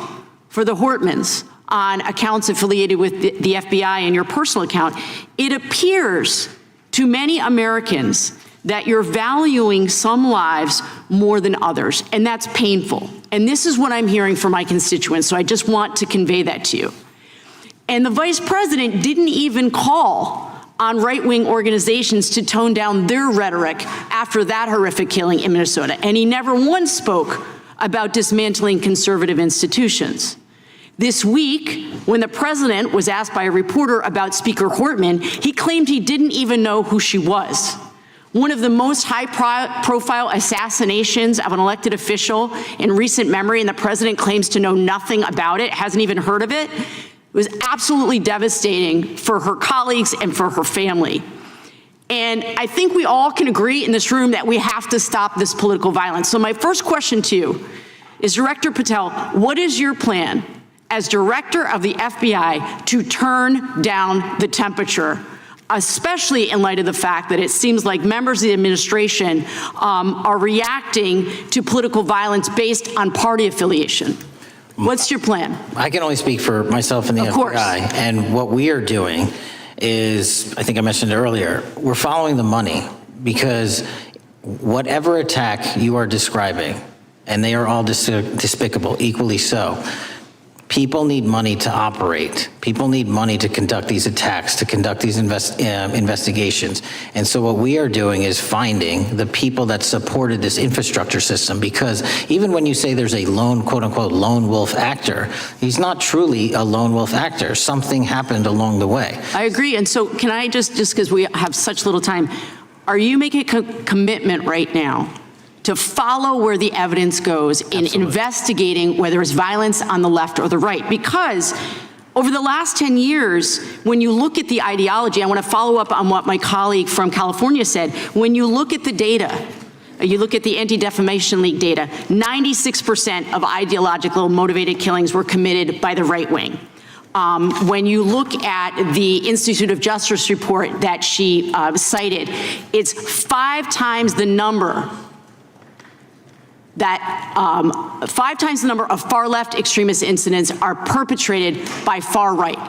M: for the Hortmans on accounts affiliated with the FBI and your personal account, it appears to many Americans that you're valuing some lives more than others, and that's painful. And this is what I'm hearing from my constituents, so I just want to convey that to you. And the Vice President didn't even call on right-wing organizations to tone down their rhetoric after that horrific killing in Minnesota, and he never once spoke about dismantling conservative institutions. This week, when the president was asked by a reporter about Speaker Hortman, he claimed he didn't even know who she was. One of the most high-profile assassinations of an elected official in recent memory, and the president claims to know nothing about it, hasn't even heard of it. It was absolutely devastating for her colleagues and for her family. And I think we all can agree in this room that we have to stop this political violence. So my first question to you is, Director Patel, what is your plan as director of the FBI to turn down the temperature, especially in light of the fact that it seems like members of the administration are reacting to political violence based on party affiliation? What's your plan?
D: I can only speak for myself and the FBI. And what we are doing is, I think I mentioned it earlier, we're following the money, because whatever attack you are describing, and they are all despicable, equally so, people need money to operate. People need money to conduct these attacks, to conduct these investigations. And so what we are doing is finding the people that supported this infrastructure system, because even when you say there's a lone, quote unquote, lone wolf actor, he's not truly a lone wolf actor. Something happened along the way.
M: I agree. And so can I just because we have such little time, are you making a commitment right now to follow where the evidence goes in investigating whether it's violence on the left or the right? Because over the last 10 years, when you look at the ideology, I want to follow up on what my colleague from California said. When you look at the data, you look at the Anti-Defamation League data, 96% of ideological motivated killings were committed by the right wing. When you look at the Institute of Justice report that she cited, it's 5 times the number that 5 times the number of far-left extremist incidents are perpetrated by far right.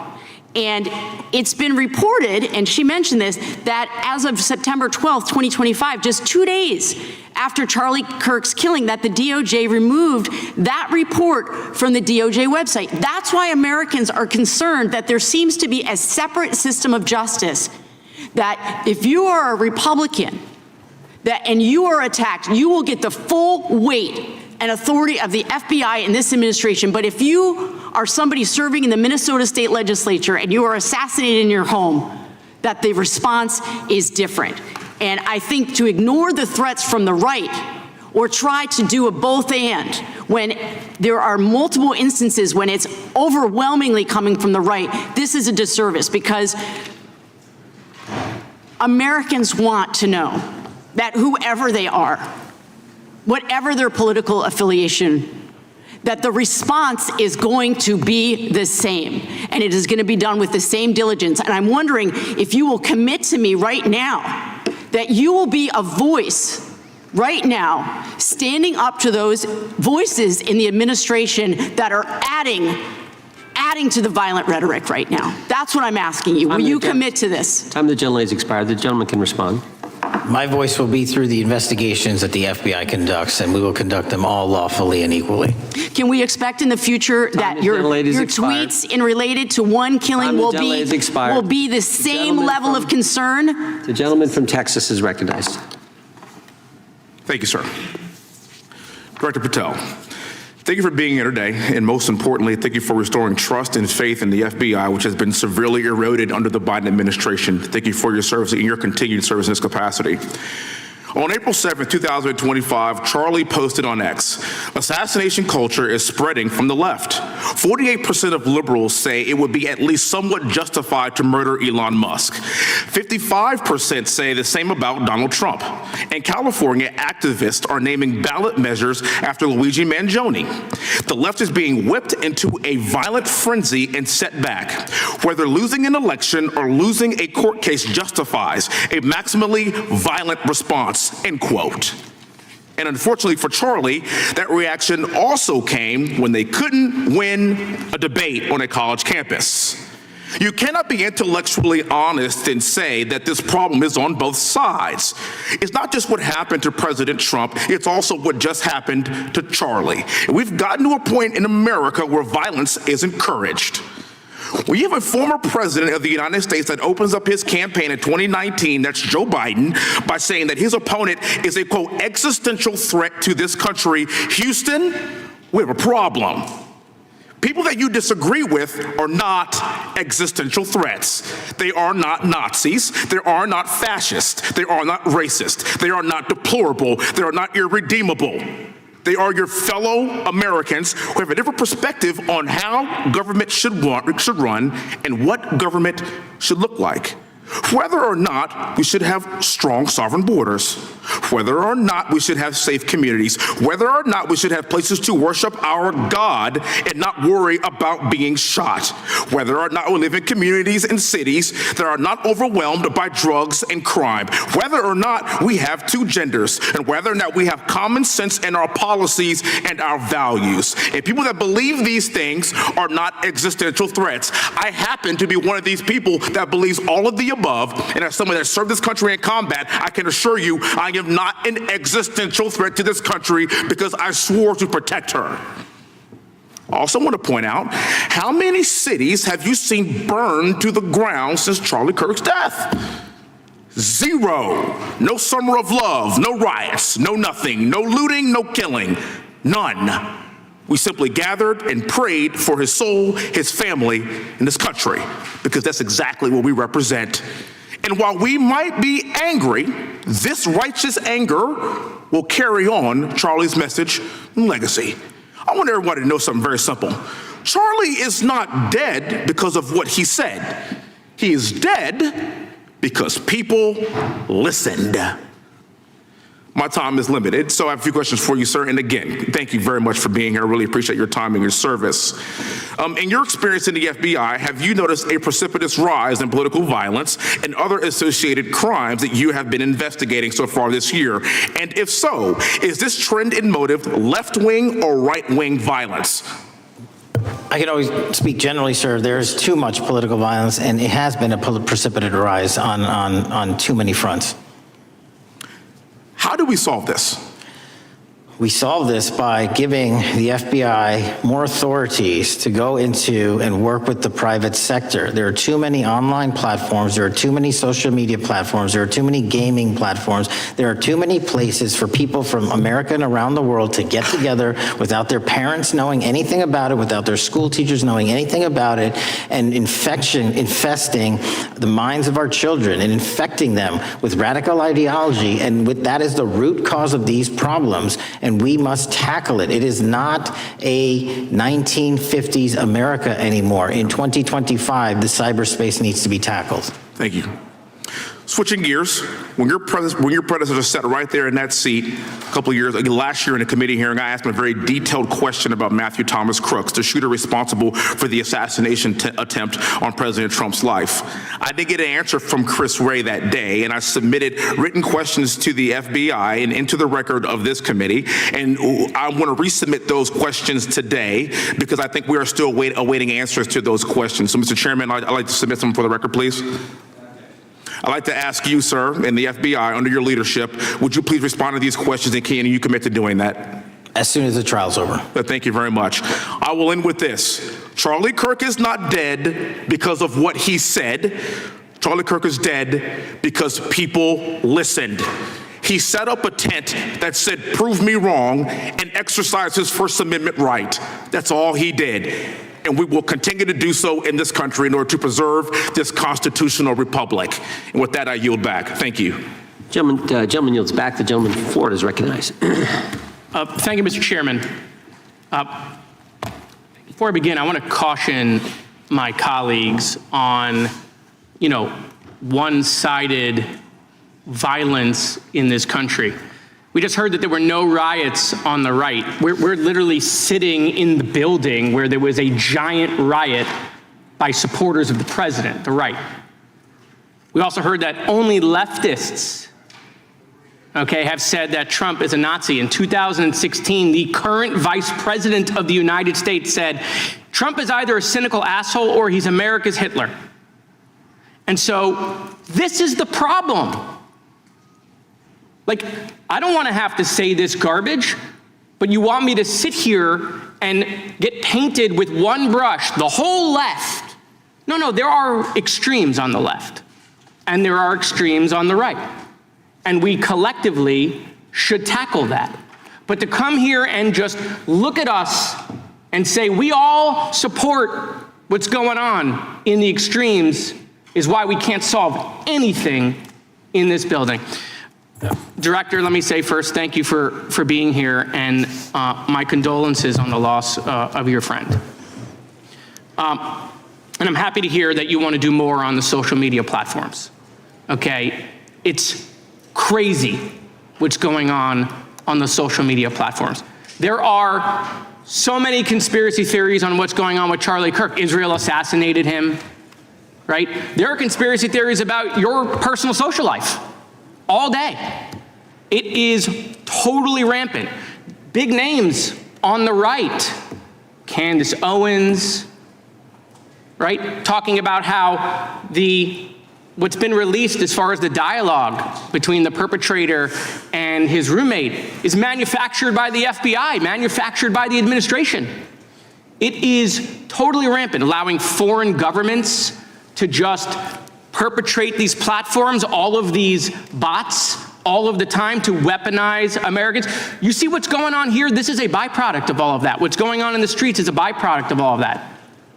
M: And it's been reported, and she mentioned this, that as of September 12th, 2025, just 2 days after Charlie Kirk's killing, that the DOJ removed that report from the DOJ website. That's why Americans are concerned that there seems to be a separate system of justice, that if you are a Republican, and you are attacked, you will get the full weight and authority of the FBI and this administration. But if you are somebody serving in the Minnesota State Legislature and you are assassinated in your home, that the response is different. And I think to ignore the threats from the right or try to do a both and when there are multiple instances when it's overwhelmingly coming from the right, this is a disservice, because Americans want to know that whoever they are, whatever their political affiliation, that the response is going to be the same, and it is going to be done with the same diligence. And I'm wondering if you will commit to me right now that you will be a voice right now standing up to those voices in the administration that are adding to the violent rhetoric right now. That's what I'm asking you. Will you commit to this?
A: Time of the gentlelady has expired. The gentleman can respond.
D: My voice will be through the investigations that the FBI conducts, and we will conduct them all lawfully and equally.
M: Can we expect in the future that your tweets in related to one killing will be the same level of concern?
A: The gentleman from Texas is recognized.
Q: Thank you, sir. Director Patel, thank you for being here today, and most importantly, thank you for restoring trust and faith in the FBI, which has been severely eroded under the Biden administration. Thank you for your service and your continued service in this capacity. On April 7th, 2025, Charlie posted on X, "Assassination culture is spreading from the left. 48% of liberals say it would be at least somewhat justified to murder Elon Musk. 55% say the same about Donald Trump. And California activists are naming ballot measures after Luigi Mangione. The left is being whipped into a violent frenzy and set back. Whether losing an election or losing a court case justifies a maximally violent response." End quote. And unfortunately for Charlie, that reaction also came when they couldn't win a debate on a college campus. You cannot be intellectually honest and say that this problem is on both sides. It's not just what happened to President Trump, it's also what just happened to Charlie. And we've gotten to a point in America where violence is encouraged. We have a former president of the United States that opens up his campaign in 2019, that's Joe Biden, by saying that his opponent is a, quote, existential threat to this country. Houston, we have a problem. People that you disagree with are not existential threats. They are not Nazis. They are not fascist. They are not racist. They are not deplorable. They are not irredeemable. They are your fellow Americans who have a different perspective on how government should run and what government should look like. Whether or not we should have strong sovereign borders, whether or not we should have safe communities, whether or not we should have places to worship our God and not worry about being shot, whether or not we live in communities and cities that are not overwhelmed by drugs and crime, whether or not we have two genders, and whether or not we have common sense in our policies and our values. And people that believe these things are not existential threats. I happen to be one of these people that believes all of the above, and as someone that served this country in combat, I can assure you I am not an existential threat to this country because I swore to protect her. I also want to point out, how many cities have you seen burned to the ground since Charlie Kirk's death? Zero. No summer of love, no riots, no nothing, no looting, no killing, none. We simply gathered and prayed for his soul, his family, and this country, because that's exactly what we represent. And while we might be angry, this righteous anger will carry on Charlie's message and legacy. I want everybody to know something very simple. Charlie is not dead because of what he said. He is dead because people listened. My time is limited, so I have a few questions for you, sir. And again, thank you very much for being here. I really appreciate your time and your service. In your experience in the FBI, have you noticed a precipitous rise in political violence and other associated crimes that you have been investigating so far this year? And if so, is this trend in motive left-wing or right-wing violence?
D: I can always speak generally, sir. There's too much political violence, and it has been a precipitous rise on too many fronts.
Q: How do we solve this?
D: We solve this by giving the FBI more authorities to go into and work with the private sector. There are too many online platforms. There are too many social media platforms. There are too many gaming platforms. There are too many places for people from America and around the world to get together without their parents knowing anything about it, without their school teachers knowing anything about it, and infesting the minds of our children and infecting them with radical ideology. And that is the root cause of these problems. And we must tackle it. It is not a 1950s America anymore. In 2025, the cyberspace needs to be tackled.
Q: Thank you. Switching gears, when your predecessor sat right there in that seat a couple of years, last year in a committee hearing, I asked him a very detailed question about Matthew Thomas Crooks, the shooter responsible for the assassination attempt on President Trump's life. I didn't get an answer from Chris Wray that day, and I submitted written questions to the FBI and into the record of this committee, and I want to resubmit those questions today because I think we are still awaiting answers to those questions. So, Mr. Chairman, I'd like to submit them for the record, please. I'd like to ask you, sir, and the FBI, under your leadership, would you please respond to these questions, and can you commit to doing that?
D: As soon as the trial's over.
Q: Thank you very much. I will end with this. Charlie Kirk is not dead because of what he said. Charlie Kirk is dead because people listened. He set up a tent that said, "Prove me wrong," and exercised his First Amendment right. That's all he did. And we will continue to do so in this country in order to preserve this constitutional republic. And with that, I yield back. Thank you.
A: Gentleman yields back. The gentleman from Florida is recognized.
R: Thank you, Mr. Chairman. Before I begin, I want to caution my colleagues on, one-sided violence in this country. We just heard that there were no riots on the right. We're literally sitting in the building where there was a giant riot by supporters of the president, the right. We also heard that only leftists, have said that Trump is a Nazi. In 2016, the current vice president of the United States said, Trump is either a cynical asshole or he's America's Hitler. And so this is the problem. I don't want to have to say this garbage, but you want me to sit here and get painted with one brush, the whole left. No, there are extremes on the left, and there are extremes on the right. And we collectively should tackle that. But to come here and just look at us and say we all support what's going on in the extremes is why we can't solve anything in this building. Director, let me say first, thank you for being here, and my condolences on the loss of your friend. And I'm happy to hear that you want to do more on the social media platforms. It's crazy what's going on the social media platforms. There are so many conspiracy theories on what's going on with Charlie Kirk. Israel assassinated him, right? There are conspiracy theories about your personal social life all day. It is totally rampant. Big names on the right, Candace Owens, right? Talking about how what's been released as far as the dialogue between the perpetrator and his roommate is manufactured by the FBI, manufactured by the administration. It is totally rampant, allowing foreign governments to just perpetrate these platforms, all of these bots, all of the time to weaponize Americans. You see what's going on here? This is a byproduct of all of that. What's going on in the streets is a byproduct of all of that.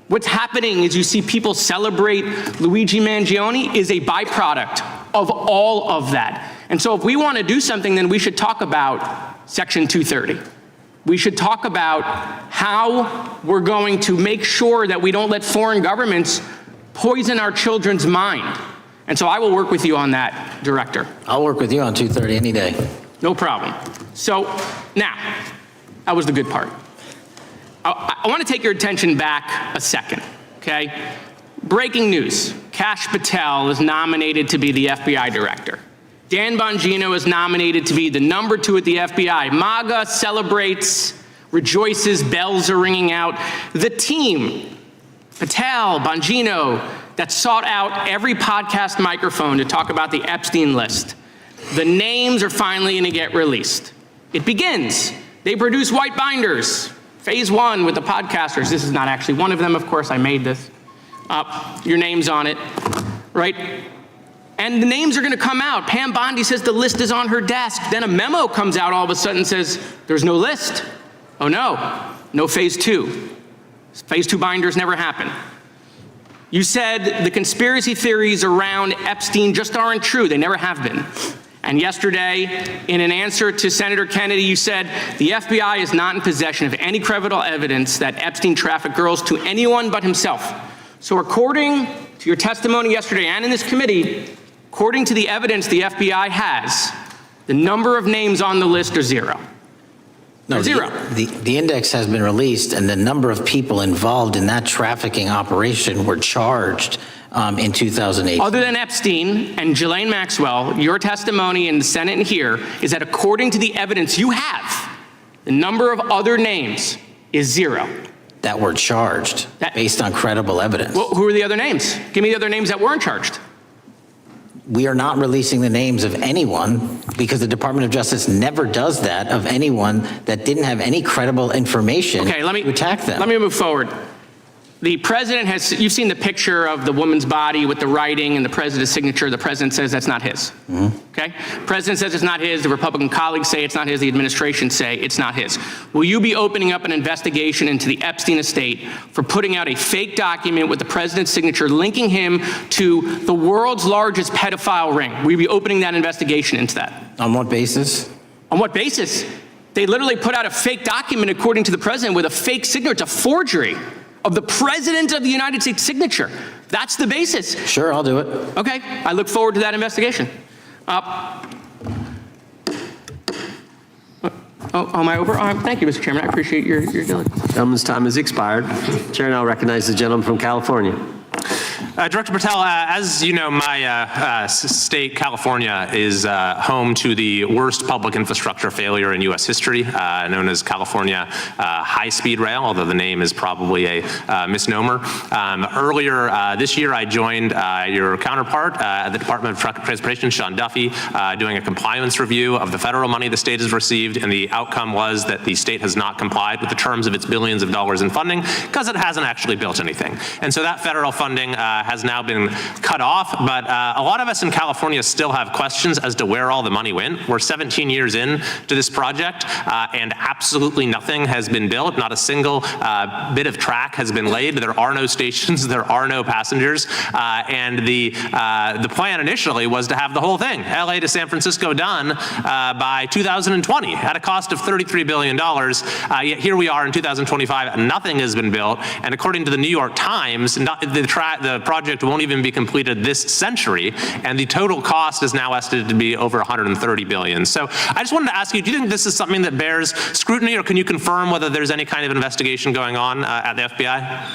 R: What's happening is you see people celebrate Luigi Mangione is a byproduct of all of that. And so if we want to do something, then we should talk about Section 230. We should talk about how we're going to make sure that we don't let foreign governments poison our children's mind. And so I will work with you on that, Director.
D: I'll work with you on 230 any day.
R: No problem. So now, that was the good part. I want to take your attention back a second, okay? Breaking news. Kash Patel is nominated to be the FBI director. Dan Bongino is nominated to be the number 2 at the FBI. MAGA celebrates, rejoices, bells are ringing out. The team, Patel, Bongino, that sought out every podcast microphone to talk about the Epstein list. The names are finally going to get released. It begins. They produce white binders. Phase 1 with the podcasters. This is not actually one of them, of course, I made this. Your name's on it, right? And the names are going to come out. Pam Bondi says the list is on her desk. Then a memo comes out all of a sudden and says, there's no list. Oh no phase 2. Phase 2 binders never happen. You said the conspiracy theories around Epstein just aren't true. They never have been. And yesterday, in an answer to Senator Kennedy, you said the FBI is not in possession of any credible evidence that Epstein trafficked girls to anyone but himself. So according to your testimony yesterday and in this committee, according to the evidence the FBI has, the number of names on the list are 0.
D: No,
R: 0.
D: The index has been released, and the number of people involved in that trafficking operation were charged in 2008.
R: Other than Epstein and Ghislaine Maxwell, your testimony in the Senate and here is that according to the evidence you have, the number of other names is 0.
D: That were charged based on credible evidence.
R: Well, who are the other names? Give me the other names that weren't charged.
D: We are not releasing the names of anyone because the Department of Justice never does that, of anyone that didn't have any credible information to attack them.
R: Let me move forward. The president has, you've seen the picture of the woman's body with the writing and the president's signature. The president says that's not his. Okay? President says it's not his. The Republican colleagues say it's not his. The administration say it's not his. Will you be opening up an investigation into the Epstein estate for putting out a fake document with the president's signature linking him to the world's largest pedophile ring? Will you be opening that investigation into that?
D: On what basis?
R: On what basis? They literally put out a fake document, according to the president, with a fake signature. It's a forgery of the President of the United States signature. That's the basis.
D: Sure, I'll do it.
R: Okay, I look forward to that investigation. Oh, am I over? Thank you, Mr. Chairman. I appreciate your diligence.
A: Gentleman's time has expired. Chair now recognizes the gentleman from California.
S: Director Patel, as you know, my state, California, is home to the worst public infrastructure failure in U.S. history, known as California High-Speed Rail, although the name is probably a misnomer. Earlier this year, I joined your counterpart at the Department of Transportation, Sean Duffy, doing a compliance review of the federal money the state has received, and the outcome was that the state has not complied with the terms of its billions of dollars in funding because it hasn't actually built anything. And so that federal funding has now been cut off, but a lot of us in California still have questions as to where all the money went. We're 17 years in to this project, and absolutely nothing has been built. Not a single bit of track has been laid. There are no stations, there are no passengers, and the plan initially was to have the whole thing, LA to San Francisco, done by 2020 at a cost of $33 billion. Yet here we are in 2025, nothing has been built, and according to the New York Times, the project won't even be completed this century, and the total cost is now estimated to be over $130 billion. So I just wanted to ask you, do you think this is something that bears scrutiny, or can you confirm whether there's any kind of investigation going on at the FBI?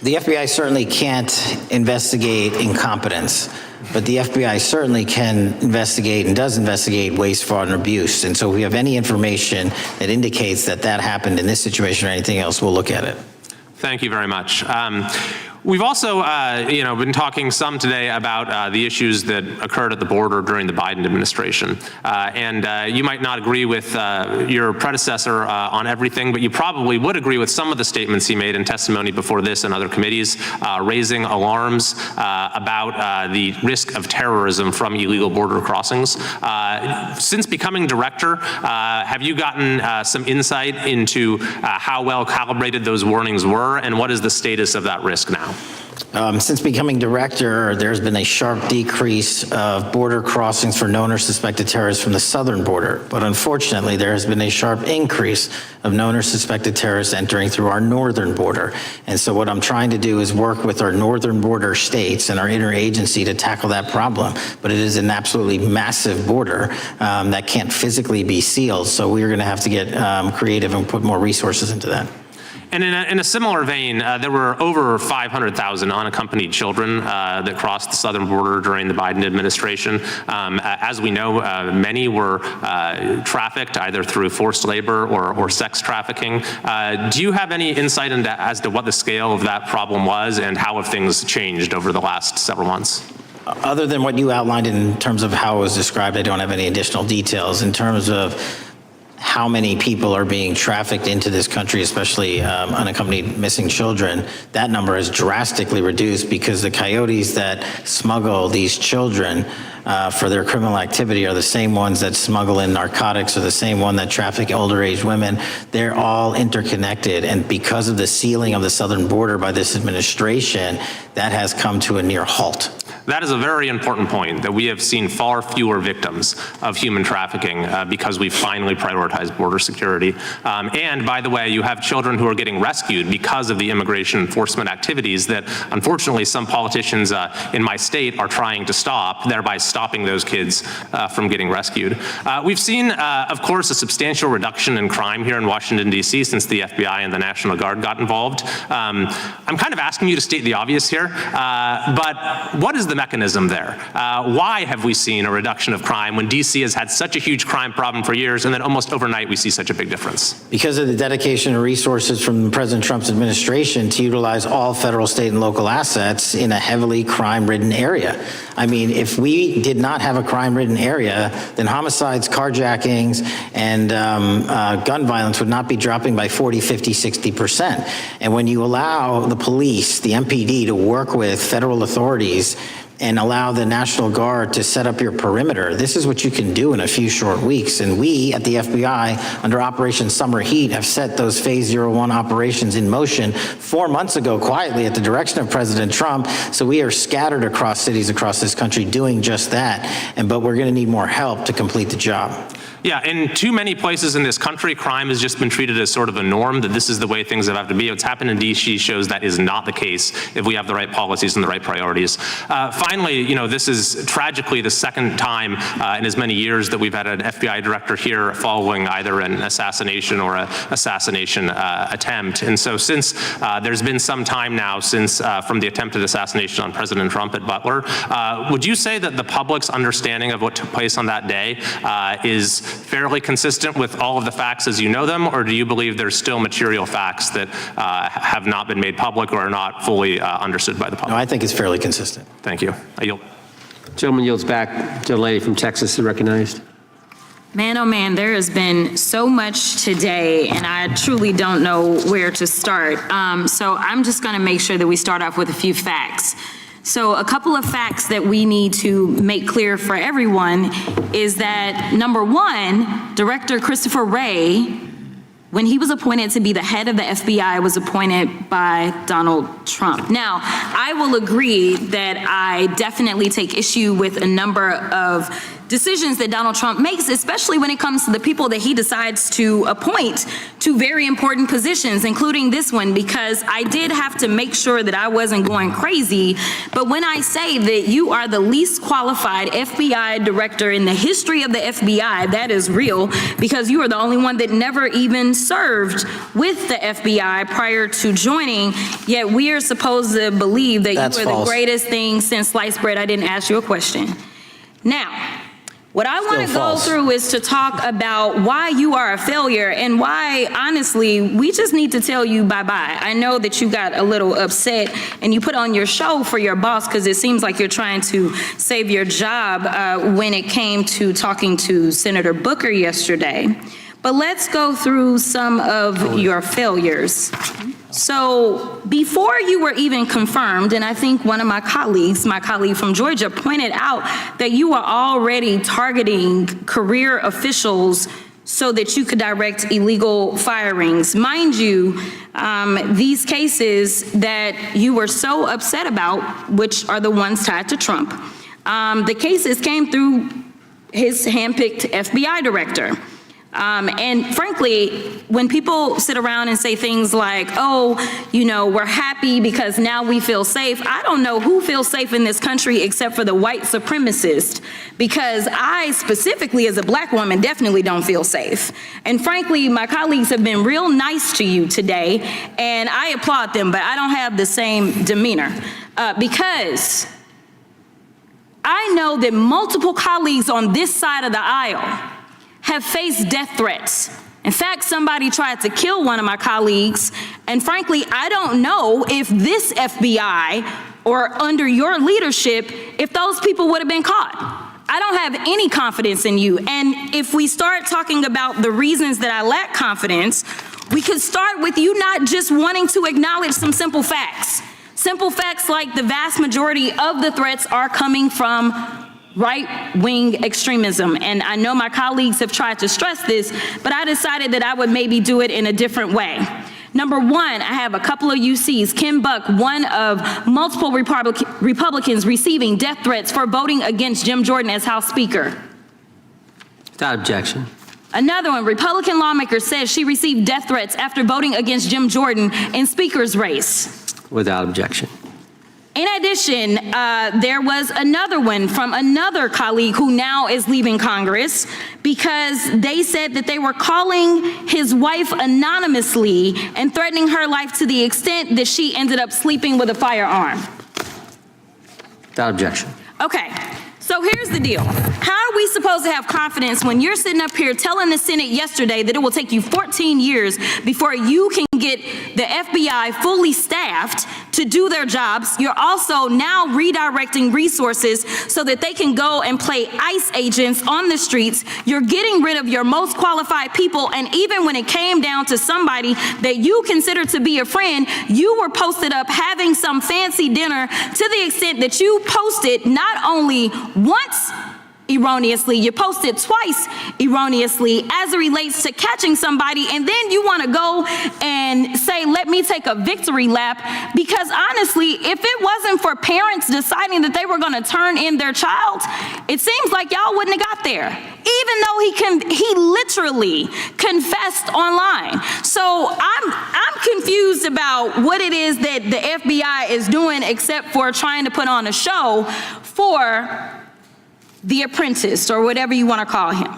D: The FBI certainly can't investigate incompetence, but the FBI certainly can investigate and does investigate waste, fraud, and abuse. And so if we have any information that indicates that that happened in this situation or anything else, we'll look at it.
S: Thank you very much. We've also, been talking some today about the issues that occurred at the border during the Biden administration. And you might not agree with your predecessor on everything, but you probably would agree with some of the statements he made in testimony before this and other committees, raising alarms about the risk of terrorism from illegal border crossings. Since becoming director, have you gotten some insight into how well calibrated those warnings were, and what is the status of that risk now?
D: Since becoming director, there's been a sharp decrease of border crossings for known or suspected terrorists from the southern border. But unfortunately, there has been a sharp increase of known or suspected terrorists entering through our northern border. And so what I'm trying to do is work with our northern border states and our interagency to tackle that problem. But it is an absolutely massive border that can't physically be sealed. So we're going to have to get creative and put more resources into that.
S: And in a similar vein, there were over 500,000 unaccompanied children that crossed the southern border during the Biden administration. As we know, many were trafficked either through forced labor or sex trafficking. Do you have any insight as to what the scale of that problem was and how have things changed over the last several months?
D: Other than what you outlined in terms of how it was described, I don't have any additional details. In terms of how many people are being trafficked into this country, especially unaccompanied missing children, that number has drastically reduced because the coyotes that smuggle these children for their criminal activity are the same ones that smuggle in narcotics, or the same one that traffic older age women. They're all interconnected, and because of the sealing of the southern border by this administration, that has come to a near halt.
S: That is a very important point, that we have seen far fewer victims of human trafficking because we've finally prioritized border security. And by the way, you have children who are getting rescued because of the immigration enforcement activities that unfortunately some politicians in my state are trying to stop, thereby stopping those kids from getting rescued. We've seen, of course, a substantial reduction in crime here in Washington, D.C. since the FBI and the National Guard got involved. I'm kind of asking you to state the obvious here, but what is the mechanism there? Why have we seen a reduction of crime when DC has had such a huge crime problem for years, and then almost overnight we see such a big difference?
D: Because of the dedication and resources from President Trump's administration to utilize all federal, state, and local assets in a heavily crime-ridden area. I mean, if we did not have a crime-ridden area, then homicides, carjackings, and gun violence would not be dropping by 40, 50, 60%. And when you allow the police, the MPD, to work with federal authorities and allow the National Guard to set up your perimeter, this is what you can do in a few short weeks. And we at the FBI, under Operation Summer Heat, have set those Phase 01 operations in motion 4 months ago, quietly at the direction of President Trump. So we are scattered across cities across this country doing just that. But we're going to need more help to complete the job.
S: Yeah, in too many places in this country, crime has just been treated as sort of a norm, that this is the way things have to be. What's happened in DC shows that is not the case if we have the right policies and the right priorities. Finally, this is tragically the second time in as many years that we've had an FBI director here following either an assassination or an assassination attempt. And so since there's been some time now since from the attempted assassination on President Trump at Butler, would you say that the public's understanding of what took place on that day is fairly consistent with all of the facts as you know them, or do you believe there's still material facts that have not been made public or are not fully understood by the public?
D: No, I think it's fairly consistent.
S: Thank you. I yield.
A: Gentleman yields back. The lady from Texas is recognized.
J: Man, oh man, there has been so much today, and I truly don't know where to start. So I'm just going to make sure that we start off with a few facts. So a couple of facts that we need to make clear for everyone is that, number one, Director Christopher Wray, when he was appointed to be the head of the FBI, was appointed by Donald Trump. Now, I will agree that I definitely take issue with a number of decisions that Donald Trump makes, especially when it comes to the people that he decides to appoint to very important positions, including this one, because I did have to make sure that I wasn't going crazy. But when I say that you are the least qualified FBI director in the history of the FBI, that is real, because you are the only one that never even served with the FBI prior to joining, yet we are supposed to believe that
D: That's
J: you are
D: false.
J: the greatest thing since sliced bread. I didn't ask you a question. Now, what I want to go through is to talk about why you are a failure and why, honestly, we just need to tell you bye-bye. I know that you got a little upset and you put on your show for your boss because it seems like you're trying to save your job when it came to talking to Senator Booker yesterday. But let's go through some of your failures. So before you were even confirmed, and I think one of my colleague from Georgia, pointed out that you were already targeting career officials so that you could direct illegal firings. Mind you, these cases that you were so upset about, which are the ones tied to Trump, the cases came through his handpicked FBI director. And frankly, when people sit around and say things like, oh, we're happy because now we feel safe, I don't know who feels safe in this country except for the white supremacist, because I specifically as a black woman definitely don't feel safe. And frankly, my colleagues have been real nice to you today, and I applaud them, but I don't have the same demeanor because I know that multiple colleagues on this side of the aisle have faced death threats. In fact, somebody tried to kill one of my colleagues, and frankly, I don't know if this FBI or under your leadership, if those people would have been caught. I don't have any confidence in you. And if we start talking about the reasons that I lack confidence, we could start with you not just wanting to acknowledge some simple facts. Simple facts like the vast majority of the threats are coming from right-wing extremism. And I know my colleagues have tried to stress this, but I decided that I would maybe do it in a different way. Number one, I have a couple of UCs. Kim Buck, one of multiple Republicans receiving death threats for voting against Jim Jordan as House Speaker.
A: Without objection.
J: Another one, Republican lawmaker says she received death threats after voting against Jim Jordan in Speaker's race.
A: Without objection.
J: In addition, there was another one from another colleague who now is leaving Congress because they said that they were calling his wife anonymously and threatening her life to the extent that she ended up sleeping with a firearm.
A: Without objection.
J: Okay, so here's the deal. How are we supposed to have confidence when you're sitting up here telling the Senate yesterday that it will take you 14 years before you can get the FBI fully staffed to do their jobs? You're also now redirecting resources so that they can go and play ICE agents on the streets. You're getting rid of your most qualified people, and even when it came down to somebody that you consider to be a friend, you were posted up having some fancy dinner to the extent that you posted not only once erroneously, you posted twice erroneously as it relates to catching somebody, and then you want to go and say, let me take a victory lap, because honestly, if it wasn't for parents deciding that they were going to turn in their child, it seems like y'all wouldn't have got there, even though he literally confessed online. So I'm confused about what it is that the FBI is doing except for trying to put on a show for The Apprentice, or whatever you want to call him.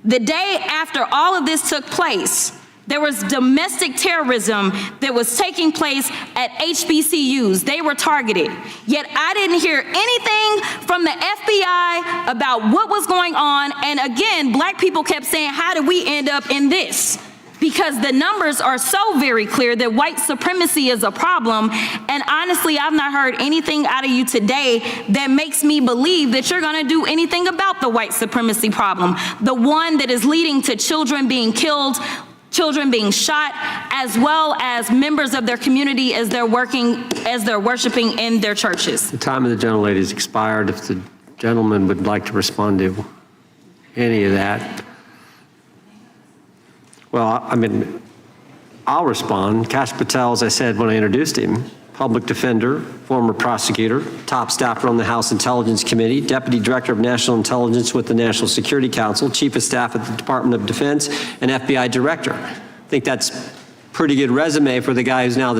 J: The day after all of this took place, there was domestic terrorism that was taking place at HBCUs. They were targeted. Yet I didn't hear anything from the FBI about what was going on. And again, black people kept saying, how did we end up in this? Because the numbers are so very clear that white supremacy is a problem. And honestly, I've not heard anything out of you today that makes me believe that you're going to do anything about the white supremacy problem, the one that is leading to children being killed, children being shot, as well as members of their community as they're worshiping in their churches.
A: The time of the gentlelady has expired. If the gentleman would like to respond to any of that. Well, I mean, I'll respond. Kash Patel, as I said when I introduced him, public defender, former prosecutor, top staffer on the House Intelligence Committee, Deputy Director of National Intelligence with the National Security Council, Chief of Staff at the Department of Defense, and FBI Director. I think that's a pretty good resume for the guy who's now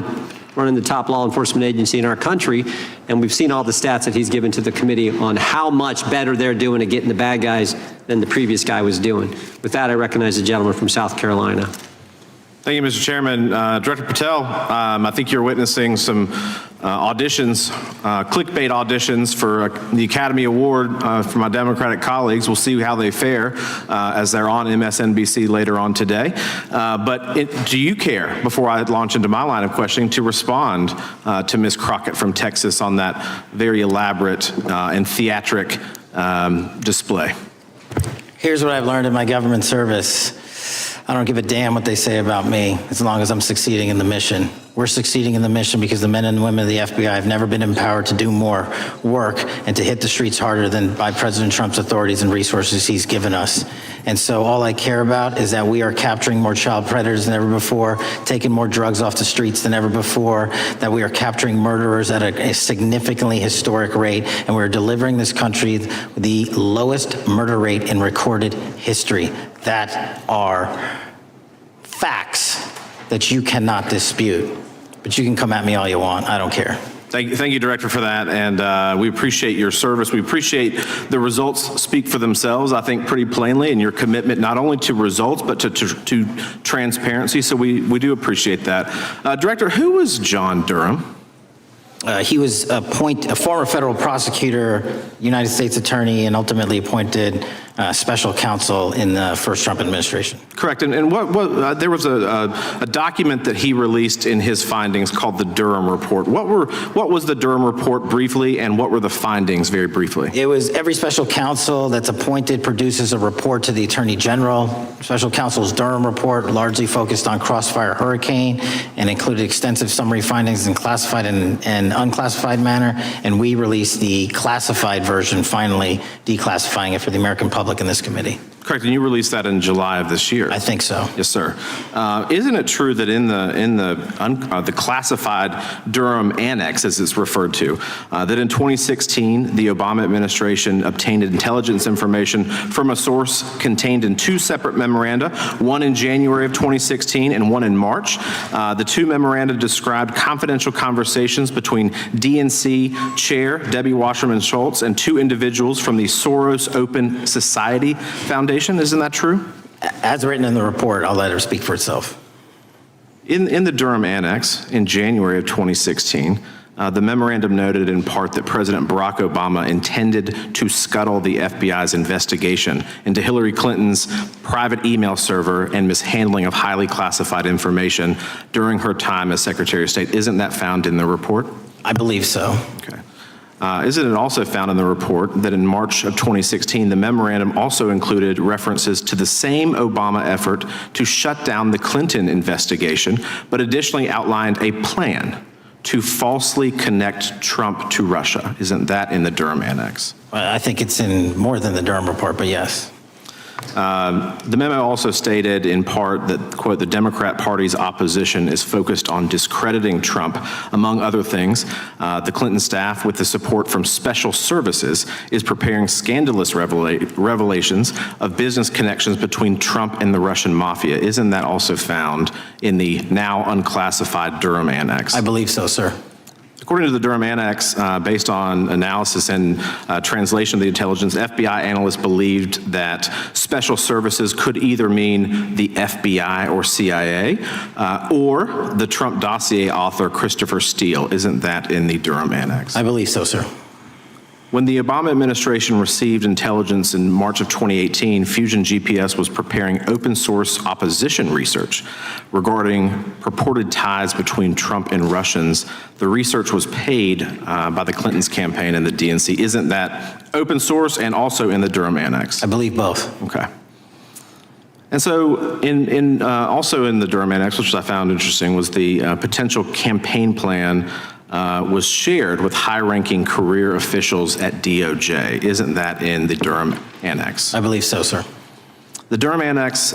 A: running the top law enforcement agency in our country, and we've seen all the stats that he's given to the committee on how much better they're doing at getting the bad guys than the previous guy was doing. With that, I recognize the gentleman from South Carolina.
T: Thank you, Mr. Chairman. Director Patel, I think you're witnessing some auditions, clickbait auditions for the Academy Award for my Democratic colleagues. We'll see how they fare as they're on MSNBC later on today. But do you care, before I launch into my line of questioning, to respond to Ms. Crockett from Texas on that very elaborate and theatric display?
D: Here's what I've learned in my government service. I don't give a damn what they say about me as long as I'm succeeding in the mission. We're succeeding in the mission because the men and women of the FBI have never been empowered to do more work and to hit the streets harder than by President Trump's authorities and resources he's given us. And so all I care about is that we are capturing more child predators than ever before, taking more drugs off the streets than ever before, that we are capturing murderers at a significantly historic rate, and we're delivering this country the lowest murder rate in recorded history. That are facts that you cannot dispute. But you can come at me all you want. I don't care.
T: Thank you, Director, for that, and we appreciate your service. We appreciate the results speak for themselves, I think, pretty plainly, and your commitment not only to results, but to transparency, so we do appreciate that. Director, who was John Durham?
D: He was a former federal prosecutor, United States attorney, and ultimately appointed special counsel in the first Trump administration.
T: Correct. And what there was a document that he released in his findings called the Durham Report. What was the Durham Report briefly, and what were the findings very briefly?
D: It was every special counsel that's appointed produces a report to the Attorney General. Special counsel's Durham Report largely focused on Crossfire Hurricane and included extensive summary findings in classified and unclassified manner. And we released the classified version, finally declassifying it for the American public in this committee.
T: Correct, and you released that in July of this year.
D: I think so.
T: Yes, sir. Isn't it true that in the classified Durham Annex, as it's referred to, that in 2016 the Obama administration obtained intelligence information from a source contained in two separate memoranda, one in January of 2016 and one in March? The two memoranda described confidential conversations between DNC Chair Debbie Wasserman Schultz and two individuals from the Soros Open Society Foundation. Isn't that true?
D: As written in the report, I'll let her speak for itself.
T: In the Durham Annex in January of 2016, The memorandum noted in part that President Barack Obama intended to scuttle the FBI's investigation into Hillary Clinton's private email server and mishandling of highly classified information during her time as Secretary of State. Isn't that found in the report?
D: I believe so.
T: Okay. Isn't it also found in the report that in March of 2016, the memorandum also included references to the same Obama effort to shut down the Clinton investigation, but additionally outlined a plan to falsely connect Trump to Russia? Isn't that in the Durham Annex?
D: Well, I think it's in more than the Durham report, but yes.
T: The memo also stated in part that, quote, the Democrat Party's opposition is focused on discrediting Trump. Among other things, the Clinton staff, with the support from special services, is preparing scandalous revelations of business connections between Trump and the Russian mafia. Isn't that also found in the now unclassified Durham Annex?
D: I believe so, sir.
T: According to the Durham Annex, based on analysis and translation of the intelligence, FBI analysts believed that special services could either mean the FBI or CIA, or the Trump dossier author Christopher Steele. Isn't that in the Durham Annex?
D: I believe so, sir.
T: When the Obama administration received intelligence in March of 2018, Fusion GPS was preparing open source opposition research regarding purported ties between Trump and Russians. The research was paid by the Clinton's campaign and the DNC. Isn't that open source and also in the Durham Annex?
D: I believe both.
T: Okay. And so also in the Durham Annex, which I found interesting, was the potential campaign plan was shared with high-ranking career officials at DOJ. Isn't that in the Durham Annex?
D: I believe so, sir.
T: The Durham Annex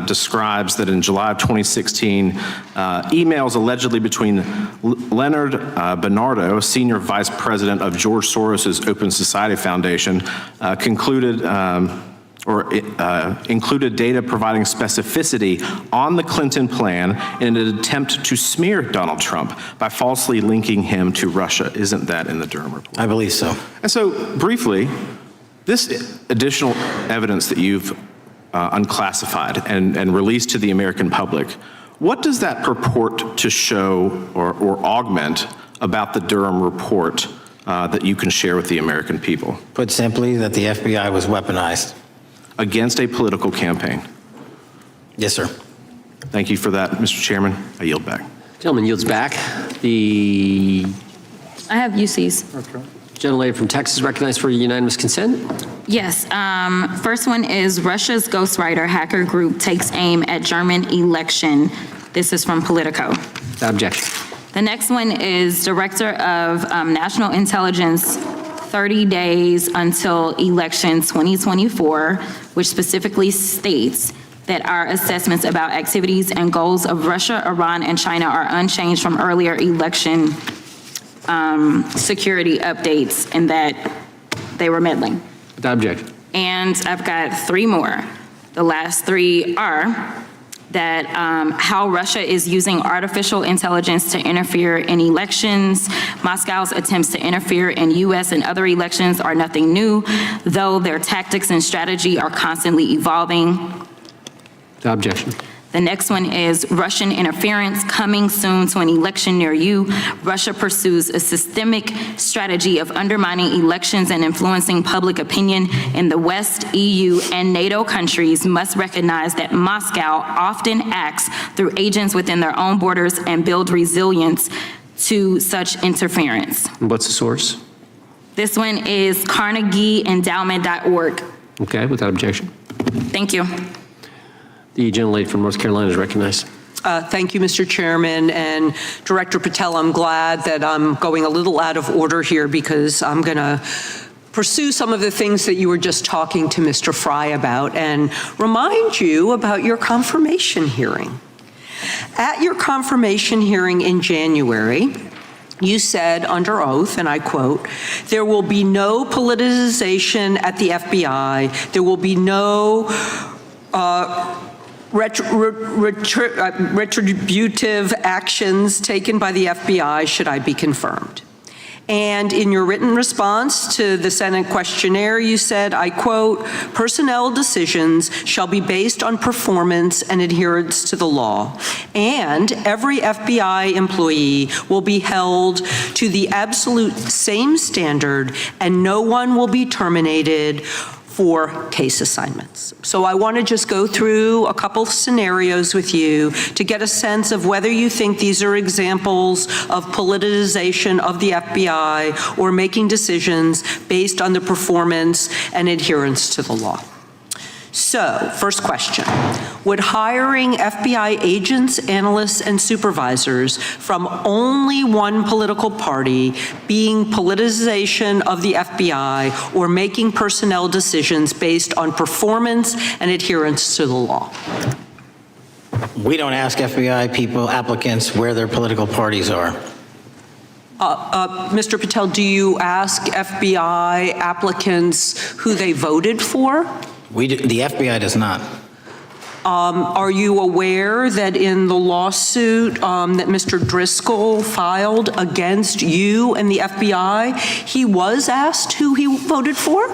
T: describes that in July of 2016, emails allegedly between Leonard Bernardo, senior vice president of George Soros's Open Society Foundation, included data providing specificity on the Clinton plan in an attempt to smear Donald Trump by falsely linking him to Russia. Isn't that in the Durham report?
D: I believe so.
T: And so, briefly, this additional evidence that you've unclassified and released to the American public, what does that purport to show or augment about the Durham report that you can share with the American people?
D: Put simply, that the FBI was weaponized.
T: Against a political campaign?
D: Yes, sir.
T: Thank you for that, Mr. Chairman. I yield back.
A: Gentleman yields back. The
J: I have UCs.
A: gentlelady from Texas recognized for unanimous consent.
J: Yes. First one is Russia's ghostwriter hacker group takes aim at German election. This is from Politico.
A: Without objection.
J: The next one is Director of National Intelligence 30 days until election 2024, which specifically states that our assessments about activities and goals of Russia, Iran, and China are unchanged from earlier election security updates, and that they were meddling.
A: Without objection.
J: And I've got three more. The last three are that how Russia is using artificial intelligence to interfere in elections. Moscow's attempts to interfere in U.S. and other elections are nothing new, though their tactics and strategy are constantly evolving.
A: Without objection.
J: The next one is Russian interference coming soon to an election near you. Russia pursues a systemic strategy of undermining elections and influencing public opinion in the West. EU and NATO countries must recognize that Moscow often acts through agents within their own borders and build resilience to such interference.
A: What's the source?
J: This one is CarnegieEndowment.org.
A: Okay, without objection.
J: Thank you.
A: The gentlelady from North Carolina is recognized.
E: Thank you, Mr. Chairman. And Director Patel, I'm glad that I'm going a little out of order here because I'm going to pursue some of the things that you were just talking to Mr. Fry about and remind you about your confirmation hearing. At your confirmation hearing in January, you said under oath, and I quote, "There will be no politicization at the FBI. There will be no retributive actions taken by the FBI should I be confirmed." And in your written response to the Senate questionnaire, you said, I quote, "Personnel decisions shall be based on performance and adherence to the law, and every FBI employee will be held to the absolute same standard, and no one will be terminated for case assignments." So I want to just go through a couple scenarios with you to get a sense of whether you think these are examples of politicization of the FBI or making decisions based on the performance and adherence to the law. So, first question, would hiring FBI agents, analysts, and supervisors from only one political party being politicization of the FBI or making personnel decisions based on performance and adherence to the law?
D: We don't ask FBI people, applicants, where their political parties are.
E: Mr. Patel, do you ask FBI applicants who they voted for?
D: The FBI does not.
E: Are you aware that in the lawsuit that Mr. Driscoll filed against you and the FBI, he was asked who he voted for?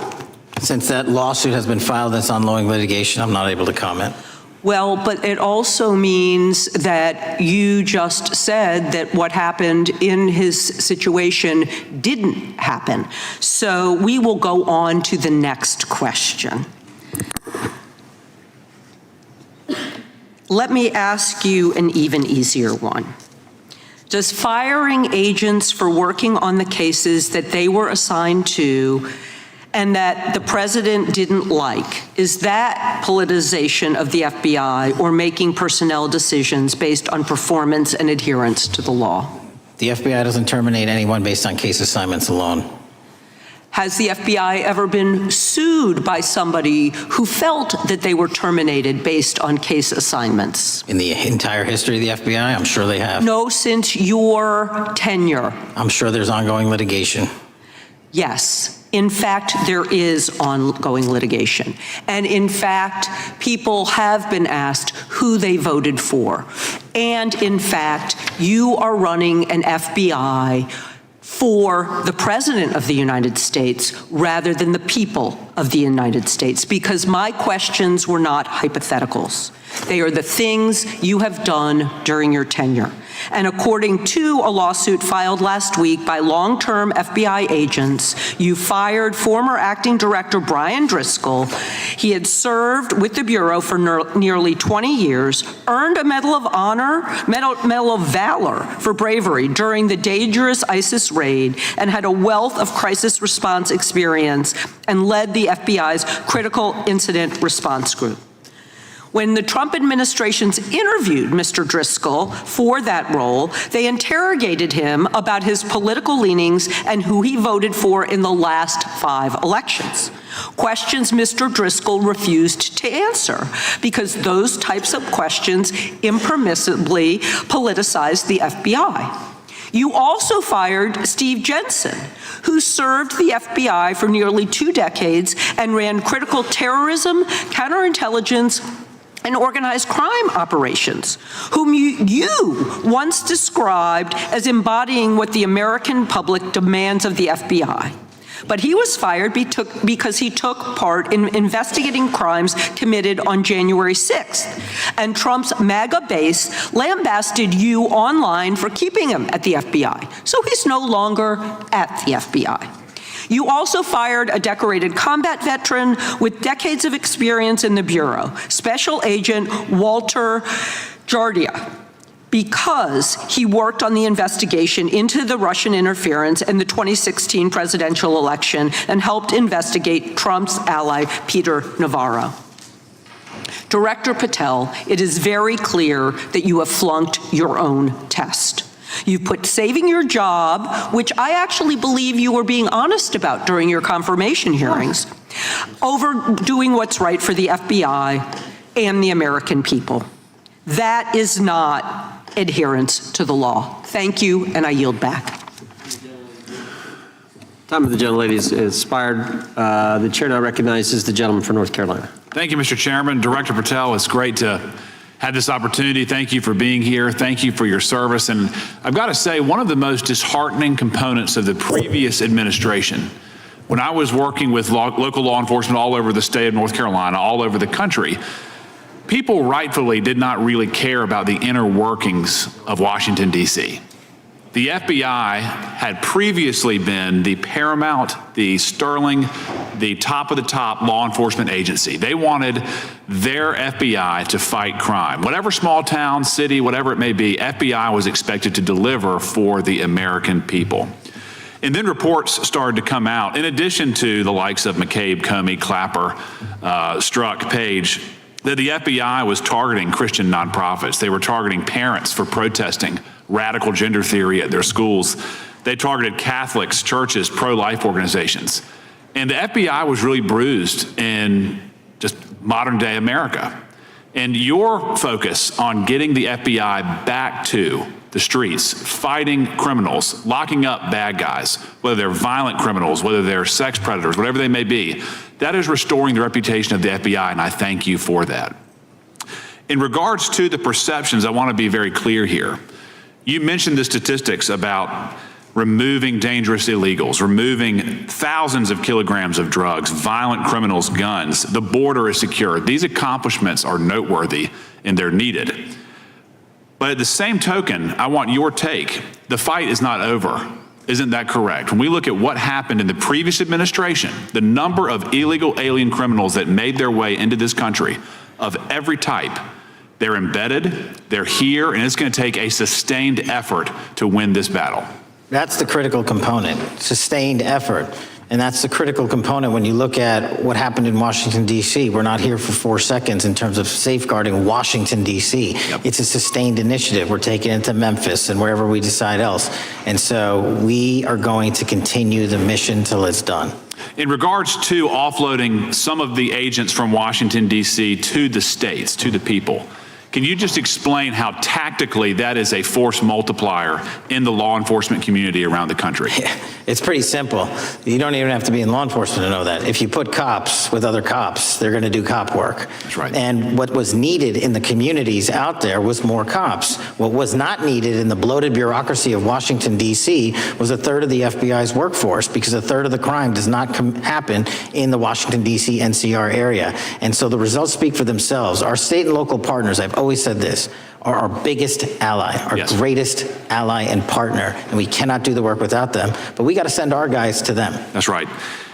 D: Since that lawsuit has been filed, that's ongoing litigation, I'm not able to comment.
E: Well, but it also means that you just said that what happened in his situation didn't happen. So we will go on to the next question. Let me ask you an even easier one. Does firing agents for working on the cases that they were assigned to and that the president didn't like, is that politicization of the FBI or making personnel decisions based on performance and adherence to the law?
D: The FBI doesn't terminate anyone based on case assignments alone.
E: Has the FBI ever been sued by somebody who felt that they were terminated based on case assignments?
D: In the entire history of the FBI, I'm sure they have.
E: No, since your tenure.
D: I'm sure there's ongoing litigation.
E: Yes. In fact, there is ongoing litigation. And in fact, people have been asked who they voted for. And in fact, you are running an FBI for the President of the United States rather than the people of the United States, because my questions were not hypotheticals. They are the things you have done during your tenure. And according to a lawsuit filed last week by long-term FBI agents, you fired former acting director Brian Driscoll. He had served with the Bureau for nearly 20 years, earned a Medal of Honor, Medal of Valor for bravery during the dangerous ISIS raid, and had a wealth of crisis response experience, and led the FBI's Critical Incident Response Group. When the Trump administrations interviewed Mr. Driscoll for that role, they interrogated him about his political leanings and who he voted for in the last 5 elections. Questions Mr. Driscoll refused to answer because those types of questions impermissibly politicized the FBI. You also fired Steve Jensen, who served the FBI for nearly 2 decades and ran critical terrorism, counterintelligence, and organized crime operations, whom you once described as embodying what the American public demands of the FBI. But he was fired because he took part in investigating crimes committed on January 6th. And Trump's MAGA base lambasted you online for keeping him at the FBI. So he's no longer at the FBI. You also fired a decorated combat veteran with decades of experience in the Bureau, Special Agent Walter Jardia, because he worked on the investigation into the Russian interference in the 2016 presidential election and helped investigate Trump's ally, Peter Navarro. Director Patel, it is very clear that you have flunked your own test. You've put saving your job, which I actually believe you were being honest about during your confirmation hearings, over doing what's right for the FBI and the American people. That is not adherence to the law. Thank you, and I yield back.
A: Time of the gentlelady is expired. The chair now recognizes the gentleman from North Carolina.
B: Thank you, Mr. Chairman. Director Patel, it's great to had this opportunity. Thank you for being here. Thank you for your service. And I've got to say, one of the most disheartening components of the previous administration, when I was working with local law enforcement all over the state of North Carolina, all over the country, people rightfully did not really care about the inner workings of Washington, D.C. The FBI had previously been the paramount, the sterling, the top of the top law enforcement agency. They wanted their FBI to fight crime. Whatever small town, city, whatever it may be, FBI was expected to deliver for the American people. And then reports started to come out, in addition to the likes of McCabe, Comey, Clapper, Strzok, Page, that the FBI was targeting Christian nonprofits. They were targeting parents for protesting radical gender theory at their schools. They targeted Catholics, churches, pro-life organizations. And the FBI was really bruised in just modern day America. And your focus on getting the FBI back to the streets, fighting criminals, locking up bad guys, whether they're violent criminals, whether they're sex predators, whatever they may be, that is restoring the reputation of the FBI, and I thank you for that. In regards to the perceptions, I want to be very clear here. You mentioned the statistics about removing dangerous illegals, removing thousands of kilograms of drugs, violent criminals, guns. The border is secure. These accomplishments are noteworthy and they're needed. But at the same token, I want your take. The fight is not over. Isn't that correct? When we look at what happened in the previous administration, the number of illegal alien criminals that made their way into this country of every type, they're embedded, they're here, and it's going to take a sustained effort to win this battle.
D: That's the critical component, sustained effort. And that's the critical component when you look at what happened in Washington, D.C. We're not here for 4 seconds in terms of safeguarding Washington, D.C. Yep. It's a sustained initiative. We're taking it to Memphis and wherever we decide else. And so we are going to continue the mission till it's done.
B: In regards to offloading some of the agents from Washington, D.C. to the states, to the people, can you just explain how tactically that is a force multiplier in the law enforcement community around the country?
D: It's pretty simple. You don't even have to be in law enforcement to know that. If you put cops with other cops, they're going to do cop work.
B: That's right.
D: And what was needed in the communities out there was more cops. What was not needed in the bloated bureaucracy of Washington, D.C. was a third of the FBI's workforce, because a third of the crime does not happen in the Washington, D.C. NCR area. And so the results speak for themselves. Our state and local partners, I've always said this, are our biggest ally, our greatest ally and partner, and we cannot do the work without them, but we got to send our guys to them.
B: That's right.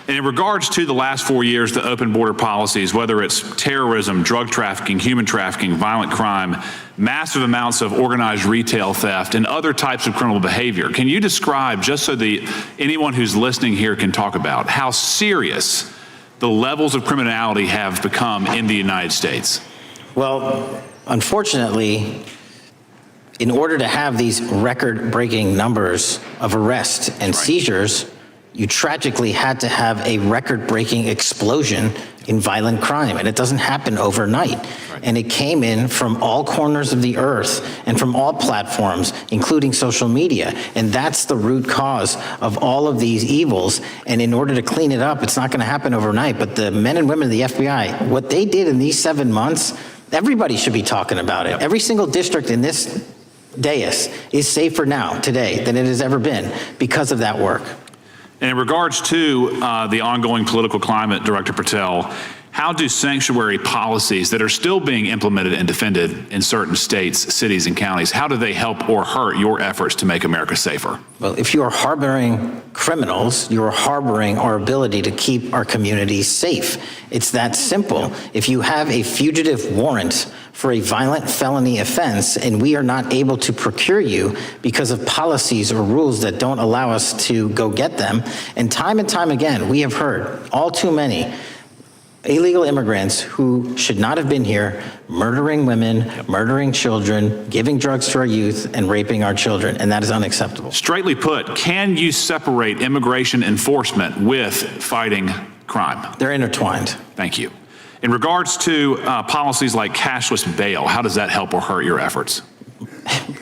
B: And in regards to the last 4 years, the open border policies, whether it's terrorism, drug trafficking, human trafficking, violent crime, massive amounts of organized retail theft, and other types of criminal behavior, can you describe, just so that anyone who's listening here can talk about, how serious the levels of criminality have become in the United States?
D: Well, unfortunately, in order to have these record-breaking numbers of arrests and seizures, you tragically had to have a record-breaking explosion in violent crime, and it doesn't happen overnight. Right. And it came in from all corners of the earth and from all platforms, including social media. And that's the root cause of all of these evils. And in order to clean it up, it's not going to happen overnight. But the men and women of the FBI, what they did in these 7 months, everybody should be talking about it. Every single district in this dais is safer now, today, than it has ever been because of that work.
B: And in regards to the ongoing political climate, Director Patel, how do sanctuary policies that are still being implemented and defended in certain states, cities, and counties, how do they help or hurt your efforts to make America safer?
D: Well, if you are harboring criminals, you are harboring our ability to keep our communities safe. It's that simple. If you have a fugitive warrant for a violent felony offense and we are not able to procure you because of policies or rules that don't allow us to go get them, and time again, we have heard all too many illegal immigrants who should not have been here, murdering women, murdering children, giving drugs to our youth, and raping our children, and that is unacceptable.
B: Straightly put, can you separate immigration enforcement with fighting crime?
D: They're intertwined.
B: Thank you. In regards to policies like cashless bail, how does that help or hurt your efforts?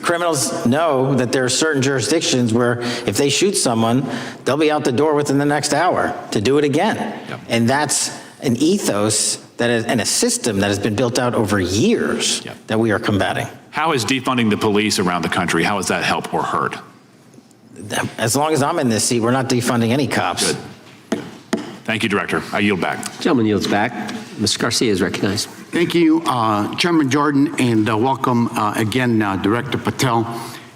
D: Criminals know that there are certain jurisdictions where if they shoot someone, they'll be out the door within the next hour to do it again. Yep. And that's an ethos and a system that has been built out over years that we are combating.
B: How is defunding the police around the country, how has that helped or hurt?
D: As long as I'm in this seat, we're not defunding any cops.
B: Good. Thank you, Director. I yield back.
A: Gentleman yields back. Mr. Garcia is recognized.
F: Thank you, Chairman Jordan, and welcome again, Director Patel.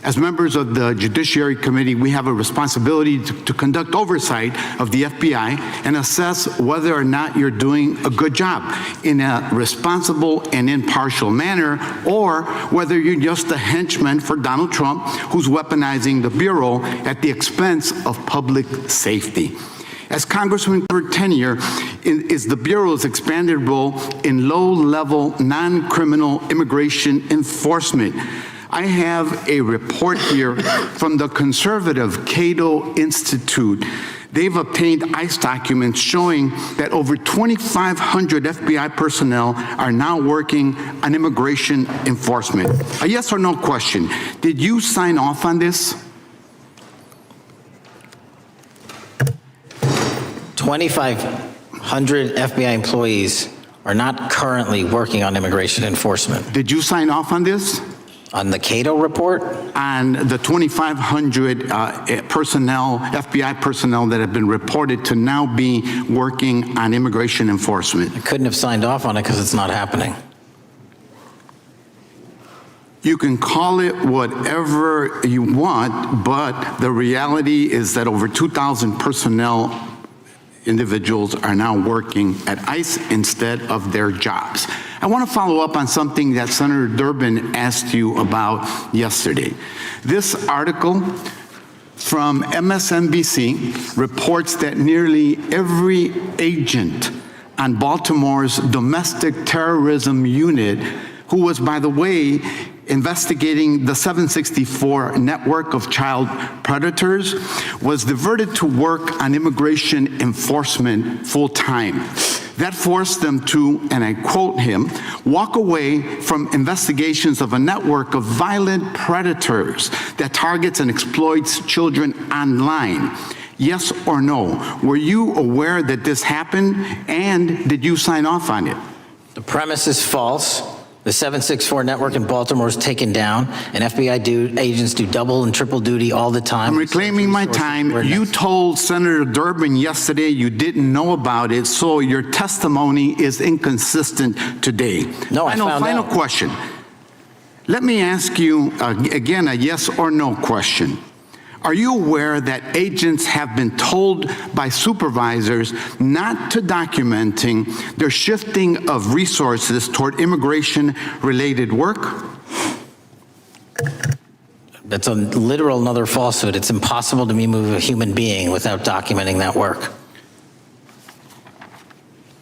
F: As members of the Judiciary Committee, we have a responsibility to conduct oversight of the FBI and assess whether or not you're doing a good job in a responsible and impartial manner, or whether you're just a henchman for Donald Trump who's weaponizing the Bureau at the expense of public safety. As Congressman for tenure is the Bureau's expanded role in low-level, non-criminal immigration enforcement. I have a report here from the conservative Cato Institute. They've obtained ICE documents showing that over 2,500 FBI personnel are now working on immigration enforcement. A yes or no question. Did you sign off on this?
D: 2,500 FBI employees are not currently working on immigration enforcement.
F: Did you sign off on this?
D: On the Cato report?
F: On the 2,500 personnel, FBI personnel that have been reported to now be working on immigration enforcement.
D: I couldn't have signed off on it because it's not happening.
F: You can call it whatever you want, but the reality is that over 2,000 personnel individuals are now working at ICE instead of their jobs. I want to follow up on something that Senator Durbin asked you about yesterday. This article from MSNBC reports that nearly every agent on Baltimore's domestic terrorism unit, who was, by the way, investigating the 764 network of child predators, was diverted to work on immigration enforcement full-time. That forced them to, and I quote him, walk away from investigations of a network of violent predators that targets and exploits children online. Yes or no? Were you aware that this happened, and did you sign off on it?
D: The premise is false. The 764 network in Baltimore is taken down, and FBI agents do double and triple duty all the time.
F: I'm reclaiming my time. You told Senator Durbin yesterday you didn't know about it, so your testimony is inconsistent today.
D: No, I found out.
F: Final question. Let me ask you, again, a yes or no question. Are you aware that agents have been told by supervisors not to documenting their shifting of resources toward immigration-related work?
D: That's a literal another falsehood. It's impossible to move a human being without documenting that work.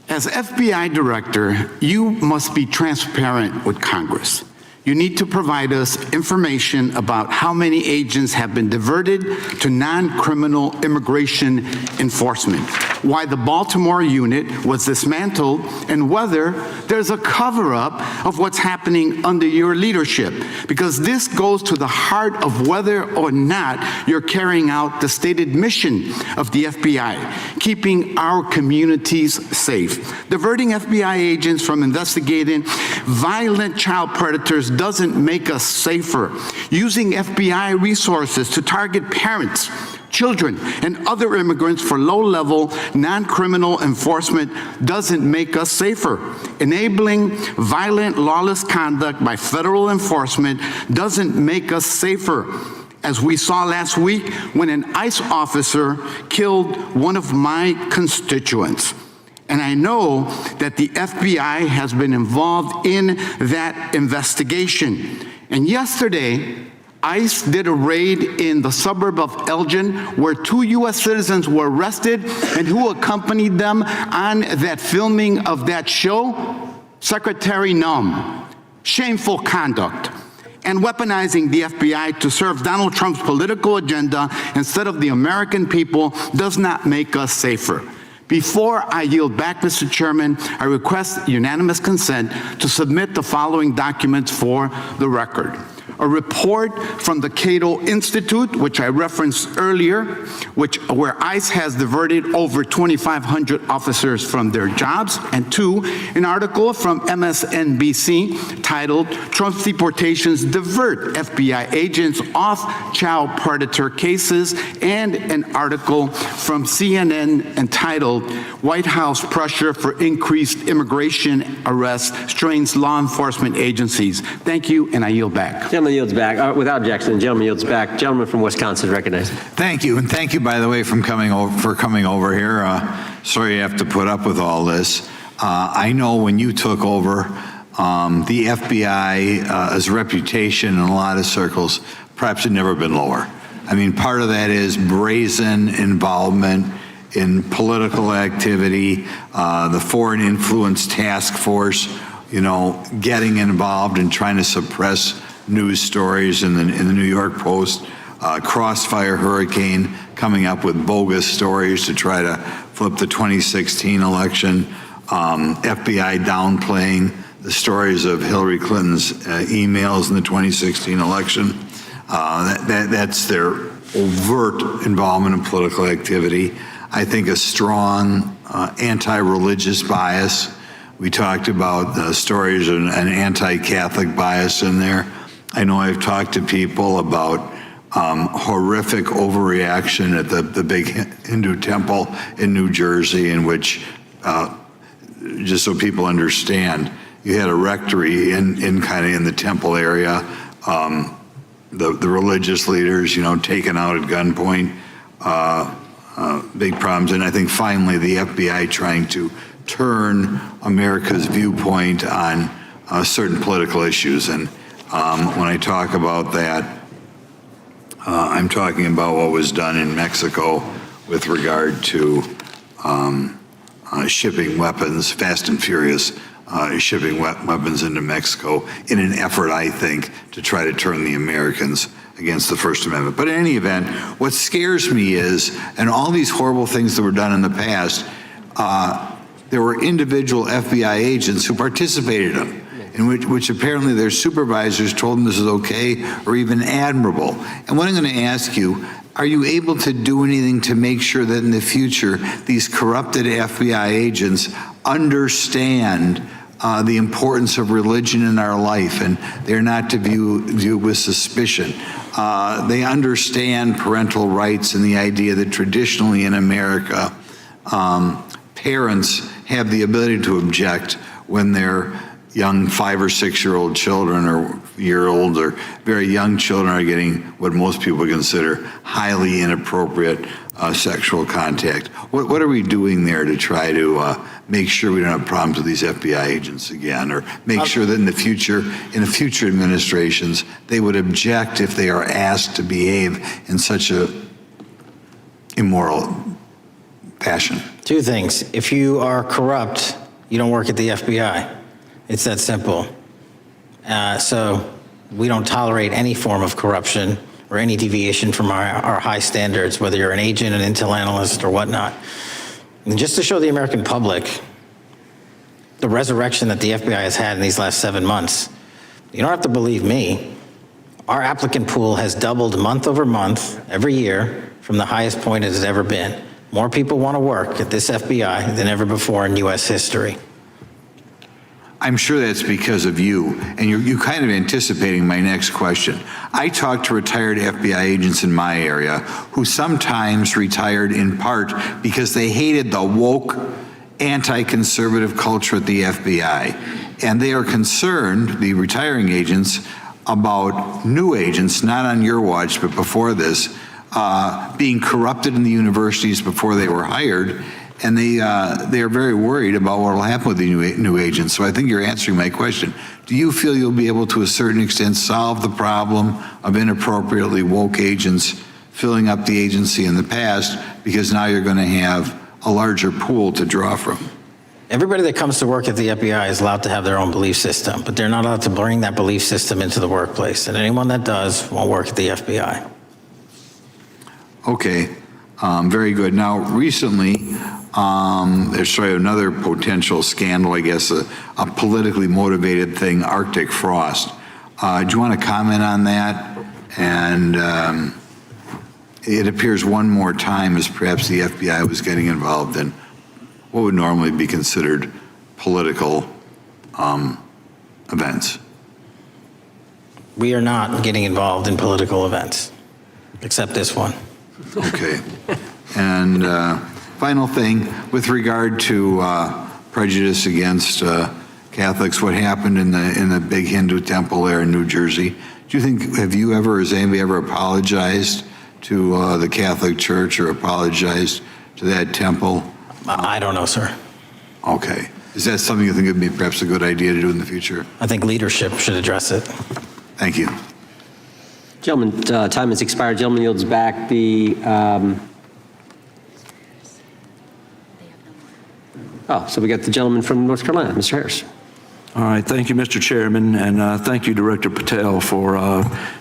F: As FBI director, you must be transparent with Congress. You need to provide us information about how many agents have been diverted to non-criminal immigration enforcement, why the Baltimore unit was dismantled, and whether there's a cover-up of what's happening under your leadership, because this goes to the heart of whether or not you're carrying out the stated mission of the FBI, keeping our communities safe. Diverting FBI agents from investigating violent child predators doesn't make us safer. Using FBI resources to target parents, children, and other immigrants for low-level, non-criminal enforcement doesn't make us safer. Enabling violent, lawless conduct by federal enforcement doesn't make us safer. As we saw last week when an ICE officer killed one of my constituents. And I know that the FBI has been involved in that investigation. And yesterday, ICE did a raid in the suburb of Elgin where 2 U.S. citizens were arrested, and who accompanied them on that filming of that show? Secretary Nunn. Shameful conduct. And weaponizing the FBI to serve Donald Trump's political agenda instead of the American people does not make us safer. Before I yield back, Mr. Chairman, I request unanimous consent to submit the following documents for the record. a report from the Cato Institute, which I referenced earlier, where ICE has diverted over 2,500 officers from their jobs, and two, an article from MSNBC titled "Trump's Deportations Divert FBI Agents Off Child Predator Cases," and an article from CNN entitled "White House Pressure for Increased Immigration Arrests Strains Law Enforcement Agencies." Thank you, and I yield back.
A: Gentleman yields back. Without objection, the gentleman yields back. Gentleman from Wisconsin recognized.
K: Thank you, and thank you, by the way, for coming over here. Sorry you have to put up with all this. I know when you took over, the FBI's reputation in a lot of circles perhaps had never been lower. I mean, part of that is brazen involvement in political activity, the Foreign Influence Task Force, getting involved and trying to suppress news stories in the New York Post, Crossfire Hurricane coming up with bogus stories to try to flip the 2016 election, FBI downplaying the stories of Hillary Clinton's emails in the 2016 election. That's their overt involvement in political activity. I think a strong anti-religious bias. We talked about the stories of an anti-Catholic bias in there. I know I've talked to people about horrific overreaction at the big Hindu temple in New Jersey, in which, just so people understand, you had a rectory in the temple area, the religious leaders, taken out at gunpoint, big problems. And I think finally the FBI trying to turn America's viewpoint on certain political issues. And when I talk about that, I'm talking about what was done in Mexico with regard to shipping weapons, fast and furious, shipping weapons into Mexico in an effort, I think, to try to turn the Americans against the First Amendment. But in any event, what scares me is, and all these horrible things that were done in the past, there were individual FBI agents who participated in them, in which apparently their supervisors told them this is okay or even admirable. And what I'm going to ask you, are you able to do anything to make sure that in the future these corrupted FBI agents understand the importance of religion in our life, and they're not to view with suspicion? They understand parental rights and the idea that traditionally in America, parents have the ability to object when their young 5 or 6 year old children or year-old or very young children are getting what most people consider highly inappropriate sexual contact. What are we doing there to try to make sure we don't have problems with these FBI agents again, or make sure that in the future administrations, they would object if they are asked to behave in such a immoral fashion?
D: Two things. If you are corrupt, you don't work at the FBI. It's that simple. So we don't tolerate any form of corruption or any deviation from our high standards, whether you're an agent, an intel analyst, or whatnot. And just to show the American public the resurrection that the FBI has had in these last 7 months, you don't have to believe me. Our applicant pool has doubled month over month every year from the highest point it has ever been. More people want to work at this FBI than ever before in U.S. history.
K: I'm sure that's because of you, and you're kind of anticipating my next question. I talk to retired FBI agents in my area who sometimes retired in part because they hated the woke, anti-conservative culture at the FBI. And they are concerned, the retiring agents, about new agents, not on your watch, but before this, being corrupted in the universities before they were hired. And they are very worried about what will happen with the new agents. So I think you're answering my question. Do you feel you'll be able to a certain extent solve the problem of inappropriately woke agents filling up the agency in the past, because now you're going to have a larger pool to draw from?
D: Everybody that comes to work at the FBI is allowed to have their own belief system, but they're not allowed to bring that belief system into the workplace. And anyone that does won't work at the FBI.
K: Okay, very good. Now, recently, there's another potential scandal, I guess, a politically motivated thing, Arctic frost. Do you want to comment on that? And it appears one more time as perhaps the FBI was getting involved in what would normally be considered political events.
D: We are not getting involved in political events, except this one.
K: Okay. And final thing, with regard to prejudice against Catholics, what happened in the big Hindu temple there in New Jersey, do you think, have you ever, has anybody ever apologized to the Catholic Church or apologized to that temple?
D: I don't know, sir.
K: Okay. Is that something you think would be perhaps a good idea to do in the future?
D: I think leadership should address it.
K: Thank you.
A: Gentleman, time has expired. Gentleman yields back the, so we got the gentleman from North Carolina, Mr. Harris.
G: All right, thank you, Mr. Chairman, and thank you, Director Patel, for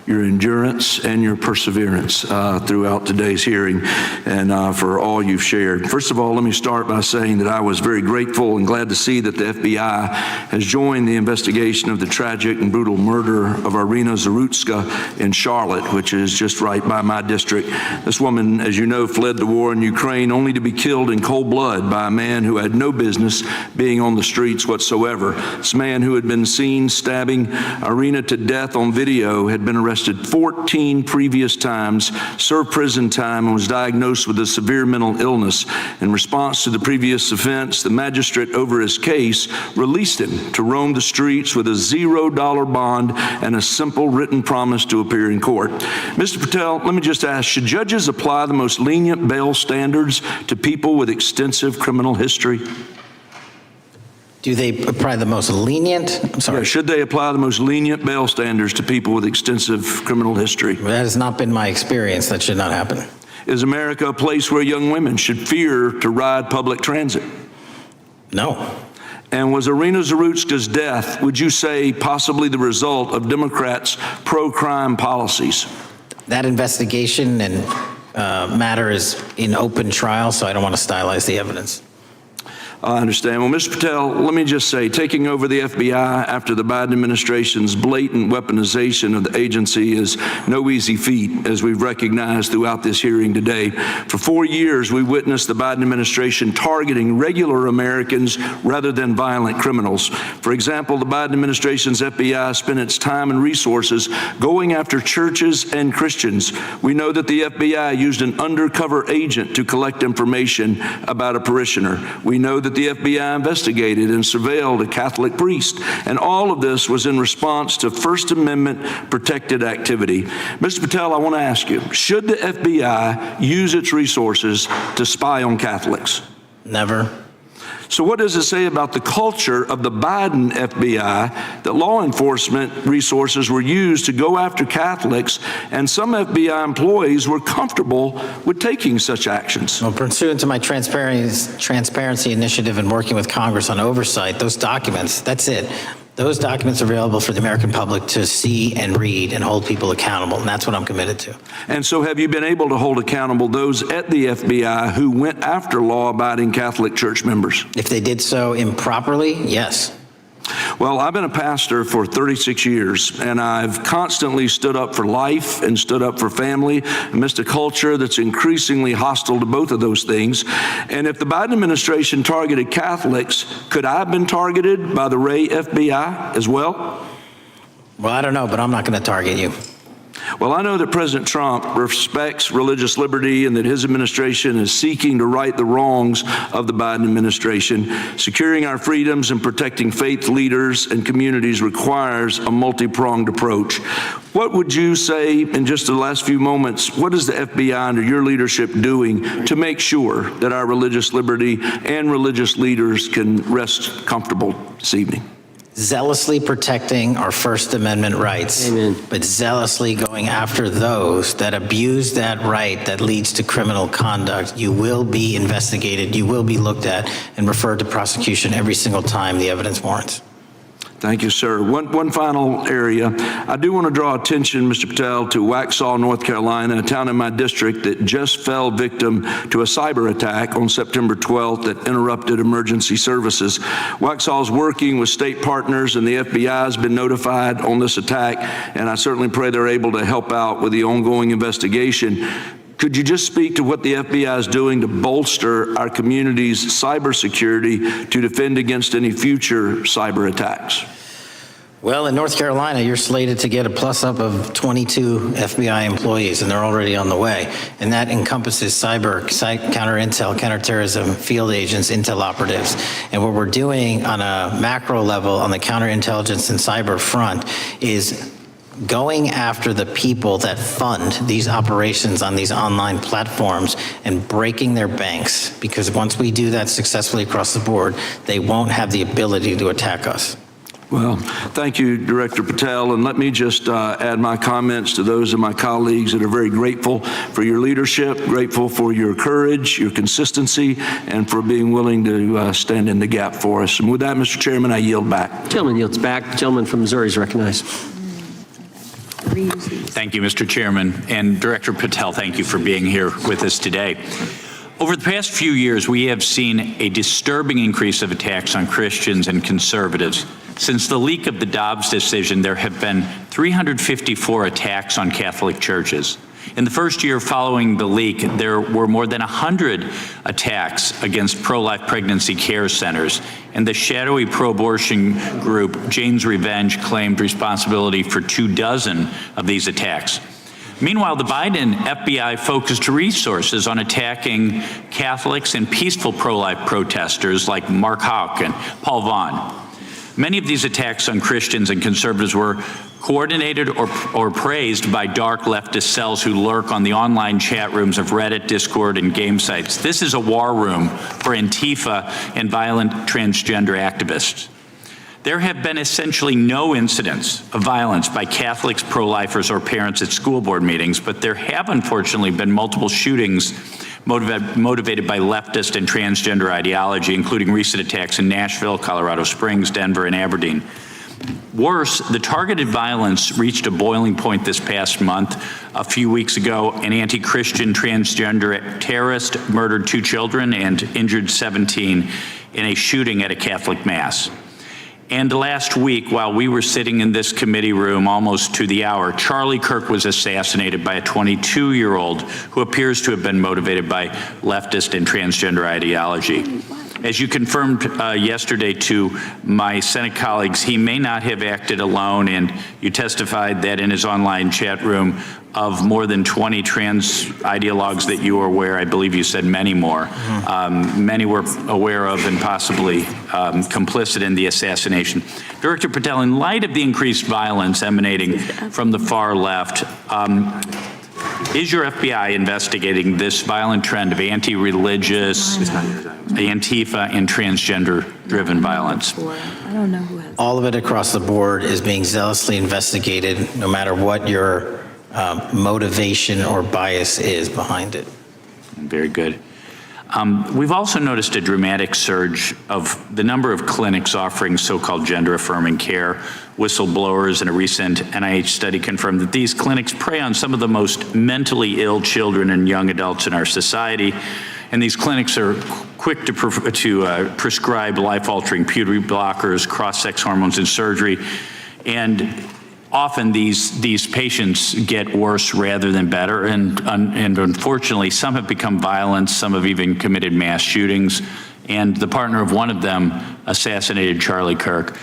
G: your endurance and your perseverance throughout today's hearing and for all you've shared. First of all, let me start by saying that I was very grateful and glad to see that the FBI has joined the investigation of the tragic and brutal murder of Irina Zarutska in Charlotte, which is just right by my district. This woman, as you know, fled the war in Ukraine only to be killed in cold blood by a man who had no business being on the streets whatsoever. This man who had been seen stabbing Irina to death on video had been arrested 14 previous times, served prison time, and was diagnosed with a severe mental illness. In response to the previous offense, the magistrate over his case released him to roam the streets with a $0 bond and a simple written promise to appear in court. Mr. Patel, let me just ask, should judges apply the most lenient bail standards to people with extensive criminal history?
D: Do they apply the most lenient? I'm sorry.
G: Yeah, should they apply the most lenient bail standards to people with extensive criminal history?
D: That has not been my experience. That should not happen.
G: Is America a place where young women should fear to ride public transit?
D: No.
G: And was Irina Zarutska's death, would you say, possibly the result of Democrats' pro-crime policies?
D: That investigation and matter is in open trial, so I don't want to stylize the evidence.
G: I understand. Well, Mr. Patel, let me just say, taking over the FBI after the Biden administration's blatant weaponization of the agency is no easy feat, as we've recognized throughout this hearing today. For 4 years, we witnessed the Biden administration targeting regular Americans rather than violent criminals. For example, the Biden administration's FBI spent its time and resources going after churches and Christians. We know that the FBI used an undercover agent to collect information about a parishioner. We know that the FBI investigated and surveilled a Catholic priest, and all of this was in response to First Amendment protected activity. Mr. Patel, I want to ask you, should the FBI use its resources to spy on Catholics?
D: Never.
G: So what does it say about the culture of the Biden FBI that law enforcement resources were used to go after Catholics, and some FBI employees were comfortable with taking such actions?
D: Well, pursuant to my transparency initiative and working with Congress on oversight, those documents, that's it. Those documents are available for the American public to see and read and hold people accountable, and that's what I'm committed to.
G: And so have you been able to hold accountable those at the FBI who went after law-abiding Catholic church members?
D: If they did so improperly, yes.
G: Well, I've been a pastor for 36 years, and I've constantly stood up for life and stood up for family amidst a culture that's increasingly hostile to both of those things. And if the Biden administration targeted Catholics, could I have been targeted by the Ray FBI as well?
D: Well, I don't know, but I'm not going to target you.
G: Well, I know that President Trump respects religious liberty and that his administration is seeking to right the wrongs of the Biden administration. Securing our freedoms and protecting faith leaders and communities requires a multi-pronged approach. What would you say in just the last few moments, what is the FBI under your leadership doing to make sure that our religious liberty and religious leaders can rest comfortable this evening?
D: Zealously protecting our First Amendment rights, but zealously going after those that abuse that right that leads to criminal conduct. You will be investigated, you will be looked at, and referred to prosecution every single time the evidence warrants.
G: Thank you, sir. One final area. I do want to draw attention, Mr. Patel, to Waxhaw, North Carolina, a town in my district that just fell victim to a cyber attack on September 12th that interrupted emergency services. Waxhaw is working with state partners, and the FBI has been notified on this attack, and I certainly pray they're able to help out with the ongoing investigation. Could you just speak to what the FBI is doing to bolster our community's cybersecurity to defend against any future cyber attacks?
D: Well, in North Carolina, you're slated to get a plus-up of 22 FBI employees, and they're already on the way. And that encompasses cyber, counter-intel, counterterrorism, field agents, intel operatives. And what we're doing on a macro level on the counterintelligence and cyber front is going after the people that fund these operations on these online platforms and breaking their banks, because once we do that successfully across the board, they won't have the ability to attack us.
G: Well, thank you, Director Patel, and let me just add my comments to those of my colleagues that are very grateful for your leadership, grateful for your courage, your consistency, and for being willing to stand in the gap for us. And with that, Mr. Chairman, I yield back.
A: Gentleman yields back. The gentleman from Missouri is recognized.
P: Thank you, Mr. Chairman. And Director Patel, thank you for being here with us today. Over the past few years, we have seen a disturbing increase of attacks on Christians and conservatives. Since the leak of the Dobbs decision, there have been 354 attacks on Catholic churches. In the first year following the leak, there were more than 100 attacks against pro-life pregnancy care centers, and the shadowy pro-abortion group Jane's Revenge claimed responsibility for 24 of these attacks. Meanwhile, the Biden FBI focused resources on attacking Catholics and peaceful pro-life protesters like Mark Houck and Paul Vaughn. Many of these attacks on Christians and conservatives were coordinated or praised by dark leftist cells who lurk on the online chat rooms of Reddit, Discord, and game sites. This is a war room for Antifa and violent transgender activists. There have been essentially no incidents of violence by Catholics, pro-lifers, or parents at school board meetings, but there have unfortunately been multiple shootings motivated by leftist and transgender ideology, including recent attacks in Nashville, Colorado Springs, Denver, and Aberdeen. Worse, the targeted violence reached a boiling point this past month. A few weeks ago, an anti-Christian transgender terrorist murdered 2 children and injured 17 in a shooting at a Catholic mass. And last week, while we were sitting in this committee room almost to the hour, Charlie Kirk was assassinated by a 22-year-old who appears to have been motivated by leftist and transgender ideology. As you confirmed yesterday to my Senate colleagues, he may not have acted alone, and you testified that in his online chat room of more than 20 trans ideologues that you were aware, I believe you said many more, many were aware of and possibly complicit in the assassination. Director Patel, in light of the increased violence emanating from the far left, is your FBI investigating this violent trend of anti-religious, Antifa, and transgender-driven violence?
D: I don't know who has. All of it across the board is being zealously investigated, no matter what your motivation or bias is behind it.
P: Very good. We've also noticed a dramatic surge of the number of clinics offering so-called gender-affirming care. Whistleblowers in a recent NIH study confirmed that these clinics prey on some of the most mentally ill children and young adults in our society. And these clinics are quick to prescribe life-altering puberty blockers, cross-sex hormones, and surgery. And often these patients get worse rather than better, and unfortunately, some have become violent, some have even committed mass shootings, and the partner of one of them assassinated Charlie Kirk.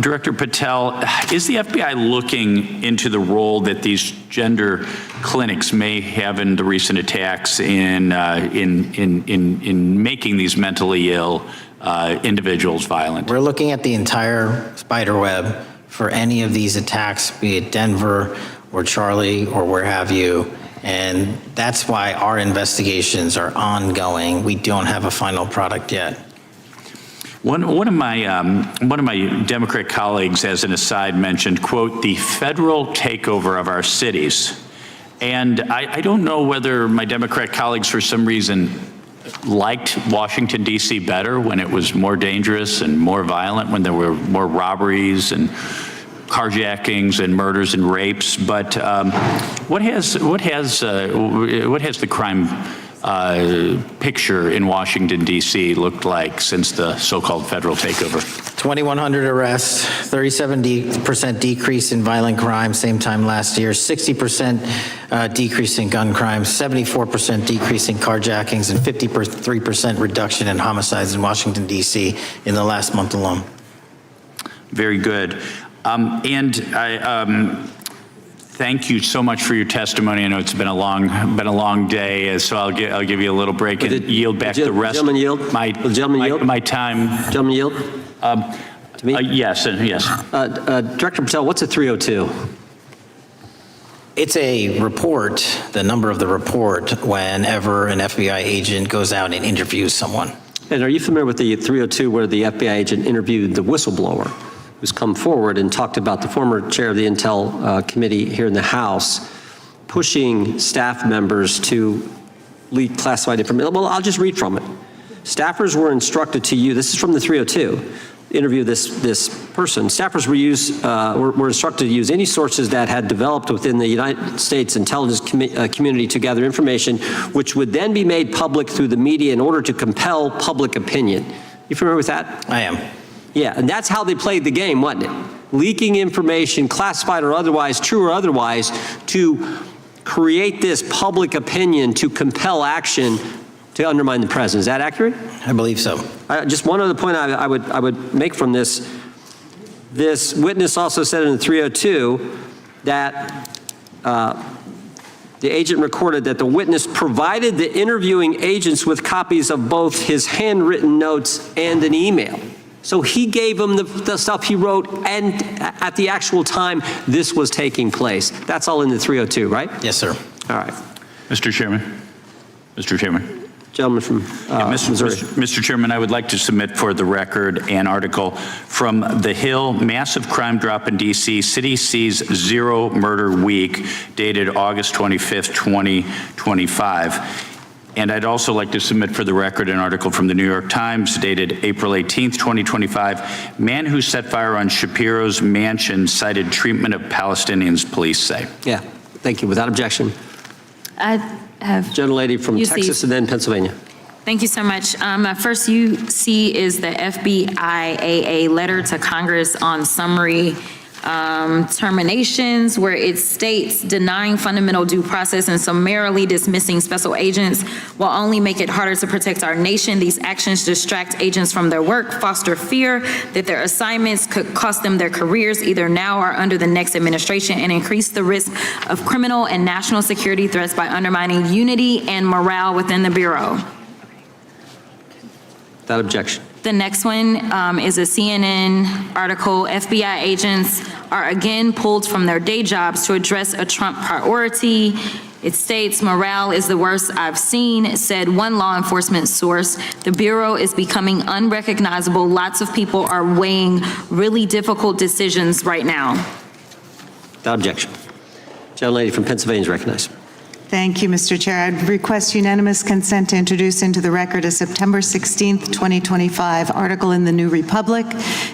P: Director Patel, is the FBI looking into the role that these gender clinics may have in the recent attacks in making these mentally ill individuals violent?
D: We're looking at the entire spider web for any of these attacks, be it Denver or Charlie or where have you. And that's why our investigations are ongoing. We don't have a final product yet.
P: One of my Democrat colleagues, as an aside, mentioned, quote, the federal takeover of our cities. And I don't know whether my Democrat colleagues, for some reason, liked Washington, D.C. better when it was more dangerous and more violent, when there were more robberies and carjackings and murders and rapes. But what has the crime picture in Washington, D.C. looked like since the so-called federal takeover?
D: 2,100 arrests, 37% decrease in violent crime, same time last year, 60% decrease in gun crimes, 74% decrease in carjackings, and 53% reduction in homicides in Washington, D.C. in the last month alone.
P: Very good. And I thank you so much for your testimony. I know it's been a long day, so I'll give you a little break and yield back the rest.
A: Gentleman yield?
P: My time.
A: Gentleman yield? To me?
P: Yes, yes.
A: Director Patel, what's a 302?
D: It's a report, the number of the report, whenever an FBI agent goes out and interviews someone.
A: And are you familiar with the 302 where the FBI agent interviewed the whistleblower who's come forward and talked about the former chair of the Intel Committee here in the House pushing staff members to leak classified information? Well, I'll just read from it. Staffers were instructed to use, this is from the 302, interview this person. Staffers were instructed to use any sources that had developed within the United States intelligence community to gather information which would then be made public through the media in order to compel public opinion. You familiar with that?
D: I am.
A: Yeah, and that's how they played the game, wasn't it? Leaking information, classified or otherwise, true or otherwise, to create this public opinion to compel action to undermine the president. Is that accurate?
D: I believe so.
A: Just one other point I would make from this. This witness also said in the 302 that the agent recorded that the witness provided the interviewing agents with copies of both his handwritten notes and an email. So he gave them the stuff he wrote, and at the actual time this was taking place. That's all in the 302, right?
D: Yes, sir.
A: All right.
P: Mr. Chairman. Mr. Chairman.
A: Gentleman from Missouri.
P: Mr. Chairman, I would like to submit for the record an article from The Hill, Massive Crime Drop in D.C., City Sees Zero Murder Week, dated August 25th, 2025. And I'd also like to submit for the record an article from the New York Times dated April 18th, 2025. Man who set fire on Shapiro's mansion cited treatment of Palestinians, police say.
A: Yeah, thank you. Without objection.
J: I have.
A: Gentlelady from Texas and then Pennsylvania.
J: Thank you so much. My first UC is the FBIAA letter to Congress on summary terminations, where it states denying fundamental due process and summarily dismissing special agents will only make it harder to protect our nation. These actions distract agents from their work, foster fear that their assignments could cost them their careers either now or under the next administration, and increase the risk of criminal and national security threats by undermining unity and morale within the Bureau.
A: Without objection.
J: The next one is a CNN article. FBI agents are again pulled from their day jobs to address a Trump priority. It states, morale is the worst I've seen, said one law enforcement source. The Bureau is becoming unrecognizable. Lots of people are weighing really difficult decisions right now.
A: Without objection. Gentlelady from Pennsylvania is recognized.
H: Thank you, Mr. Chair. I'd request unanimous consent to introduce into the record a September 16th, 2025 article in the New Republic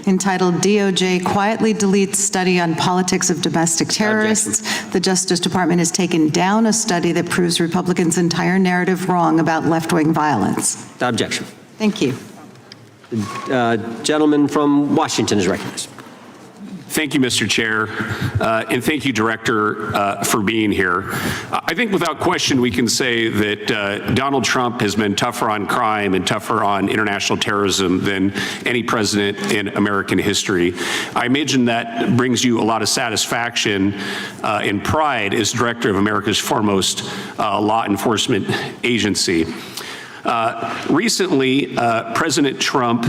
H: entitled DOJ Quietly Deletes Study on Politics of Domestic Terrorists. The Justice Department has taken down a study that proves Republicans' entire narrative wrong about left-wing violence.
A: Without objection.
H: Thank you.
A: The gentleman from Washington is recognized.
U: Thank you, Mr. Chair, and thank you, Director, for being here. I think without question we can say that Donald Trump has been tougher on crime and tougher on international terrorism than any president in American history. I imagine that brings you a lot of satisfaction and pride as Director of America's foremost law enforcement agency. Recently, President Trump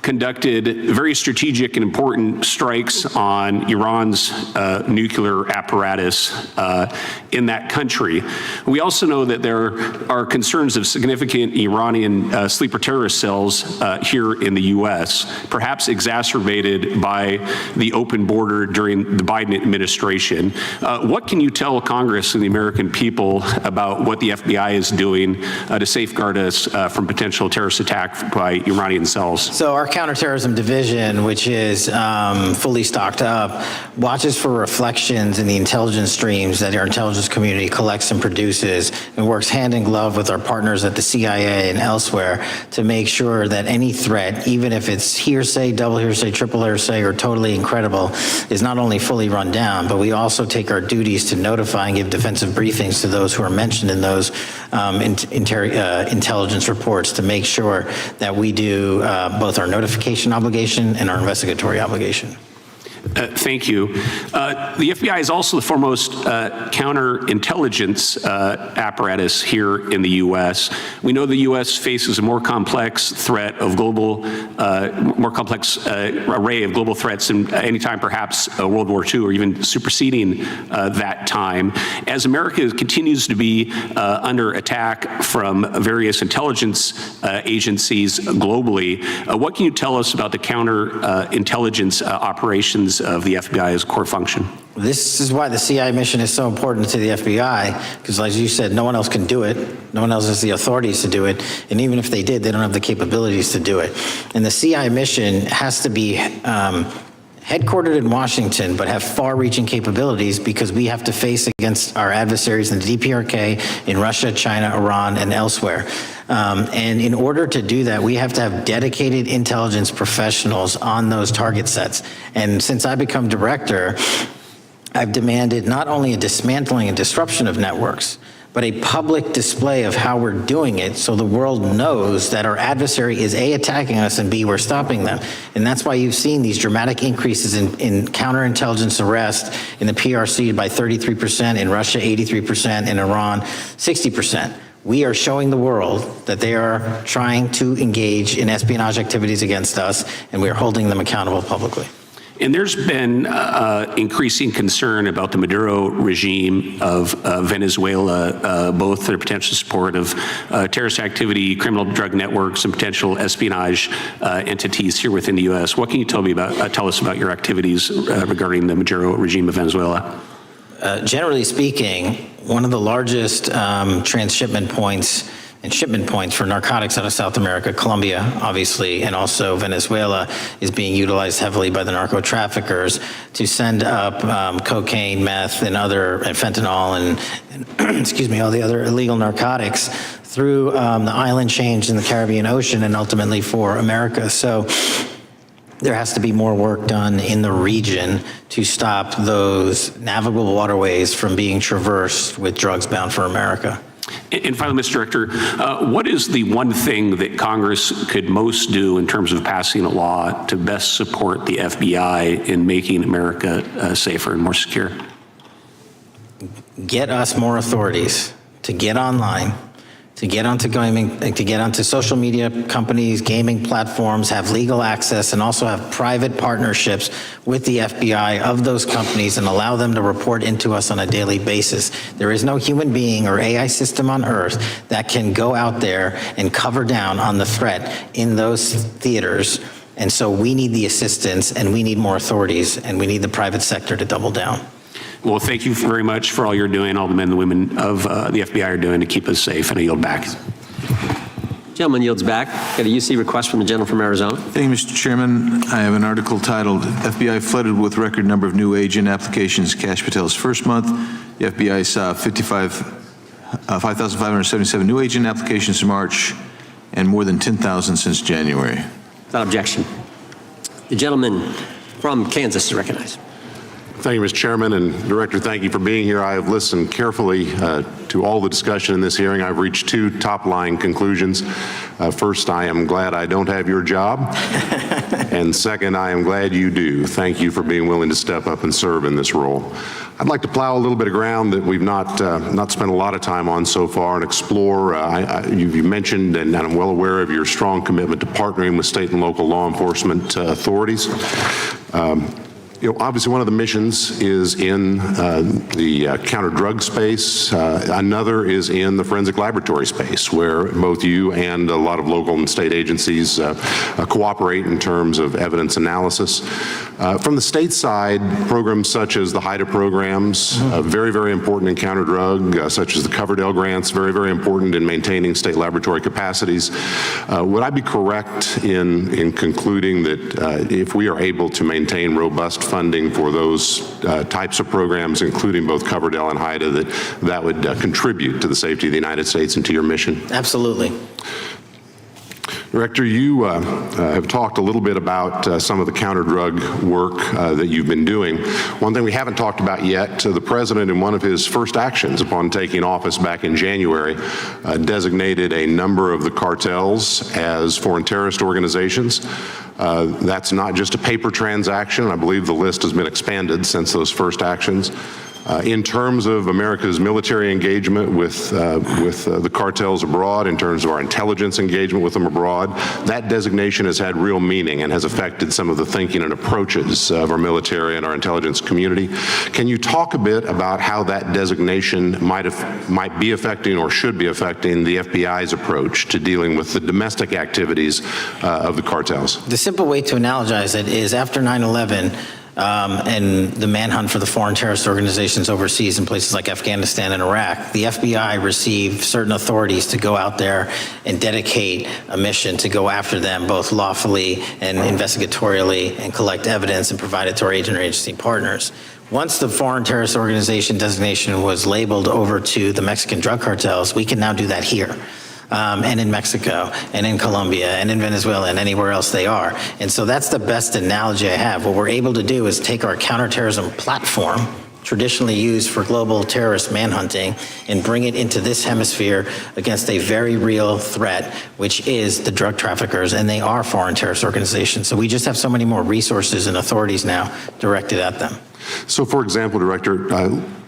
U: conducted very strategic and important strikes on Iran's nuclear apparatus in that country. We also know that there are concerns of significant Iranian sleeper terrorist cells here in the U.S., perhaps exacerbated by the open border during the Biden administration. What can you tell Congress and the American people about what the FBI is doing to safeguard us from potential terrorist attack by Iranian cells?
D: So our counterterrorism division, which is fully stocked up, watches for reflections in the intelligence streams that our intelligence community collects and produces, and works hand in glove with our partners at the CIA and elsewhere to make sure that any threat, even if it's hearsay, double hearsay, triple hearsay, or totally incredible, is not only fully run down, but we also take our duties to notify and give defensive briefings to those who are mentioned in those intelligence reports to make sure that we do both our notification obligation and our investigatory obligation.
U: Thank you. The FBI is also the foremost counterintelligence apparatus here in the U.S. We know the U.S. faces a more complex threat of more complex array of global threats than any time perhaps World War II or even superseding that time. As America continues to be under attack from various intelligence agencies globally, what can you tell us about the counterintelligence operations of the FBI as a core function?
D: This is why the CIA mission is so important to the FBI, because as you said, no one else can do it. No one else has the authorities to do it. And even if they did, they don't have the capabilities to do it. And the CIA mission has to be headquartered in Washington, but have far-reaching capabilities because we have to face against our adversaries in the DPRK, in Russia, China, Iran, and elsewhere. And in order to do that, we have to have dedicated intelligence professionals on those target sets. And since I become director, I've demanded not only a dismantling and disruption of networks, but a public display of how we're doing it so the world knows that our adversary is A, attacking us, and B, we're stopping them. And that's why you've seen these dramatic increases in counterintelligence arrests in the PRC by 33%, in Russia 83%, in Iran 60%. We are showing the world that they are trying to engage in espionage activities against us, and we are holding them accountable publicly.
U: And there's been increasing concern about the Maduro regime of Venezuela, both their potential support of terrorist activity, criminal drug networks, and potential espionage entities here within the U.S. What can you tell us about your activities regarding the Maduro regime of Venezuela?
D: Generally speaking, one of the largest transshipment points and shipment points for narcotics out of South America, Colombia, obviously, and also Venezuela, is being utilized heavily by the narco traffickers to send up cocaine, meth, and fentanyl, and excuse me, all the other illegal narcotics through the island chains in the Caribbean Ocean and ultimately for America. So there has to be more work done in the region to stop those navigable waterways from being traversed with drugs bound for America.
U: And finally, Mr. Director, what is the one thing that Congress could most do in terms of passing a law to best support the FBI in making America safer and more secure?
D: Get us more authorities to get online, to get onto social media companies, gaming platforms, have legal access, and also have private partnerships with the FBI of those companies and allow them to report into us on a daily basis. There is no human being or AI system on earth that can go out there and cover down on the threat in those theaters. And so we need the assistance, and we need more authorities, and we need the private sector to double down.
U: Well, thank you very much for all you're doing, all the men and women of the FBI are doing to keep us safe, and I yield back.
A: Gentleman yields back. Got a UC request from the gentleman from Arizona.
I: Thank you, Mr. Chairman. I have an article titled, FBI Flooded with Record Number of New Agent Applications, Kash Patel's First Month. The FBI saw 5,577 new agent applications in March and more than 10,000 since January.
A: Without objection. The gentleman from Kansas is recognized.
V: Thank you, Mr. Chairman, and Director, thank you for being here. I have listened carefully to all the discussion in this hearing. I've reached two top-line conclusions. First, I am glad I don't have your job. And second, I am glad you do. Thank you for being willing to step up and serve in this role. I'd like to plow a little bit of ground that we've not spent a lot of time on so far and explore. You mentioned, and I'm well aware of your strong commitment to partnering with state and local law enforcement authorities. Obviously, one of the missions is in the counter-drug space. Another is in the forensic laboratory space, where both you and a lot of local and state agencies cooperate in terms of evidence analysis. From the state side, programs such as the HIDA programs, very, very important in counter-drug, such as the Coverdell grants, very, very important in maintaining state laboratory capacities. Would I be correct in concluding that if we are able to maintain robust funding for those types of programs, including both Coverdell and HIDA, that would contribute to the safety of the United States and to your mission?
D: Absolutely.
V: Director, you have talked a little bit about some of the counter-drug work that you've been doing. One thing we haven't talked about yet, the President, in one of his first actions upon taking office back in January, designated a number of the cartels as foreign terrorist organizations. That's not just a paper transaction. I believe the list has been expanded since those first actions. In terms of America's military engagement with the cartels abroad, in terms of our intelligence engagement with them abroad, that designation has had real meaning and has affected some of the thinking and approaches of our military and our intelligence community. Can you talk a bit about how that designation might be affecting or should be affecting the FBI's approach to dealing with the domestic activities of the cartels?
D: The simple way to analogize it is after 9/11, and the manhunt for the foreign terrorist organizations overseas in places like Afghanistan and Iraq, the FBI received certain authorities to go out there and dedicate a mission to go after them both lawfully and investigatorially and collect evidence and provide it to our agent or agency partners. Once the foreign terrorist organization designation was labeled over to the Mexican drug cartels, we can now do that here. And in Mexico, and in Colombia, and in Venezuela, and anywhere else they are. And so that's the best analogy I have. What we're able to do is take our counterterrorism platform, traditionally used for global terrorist manhunting, and bring it into this hemisphere against a very real threat, which is the drug traffickers, and they are foreign terrorist organizations. So we just have so many more resources and authorities now directed at them.
V: So, for example, Director,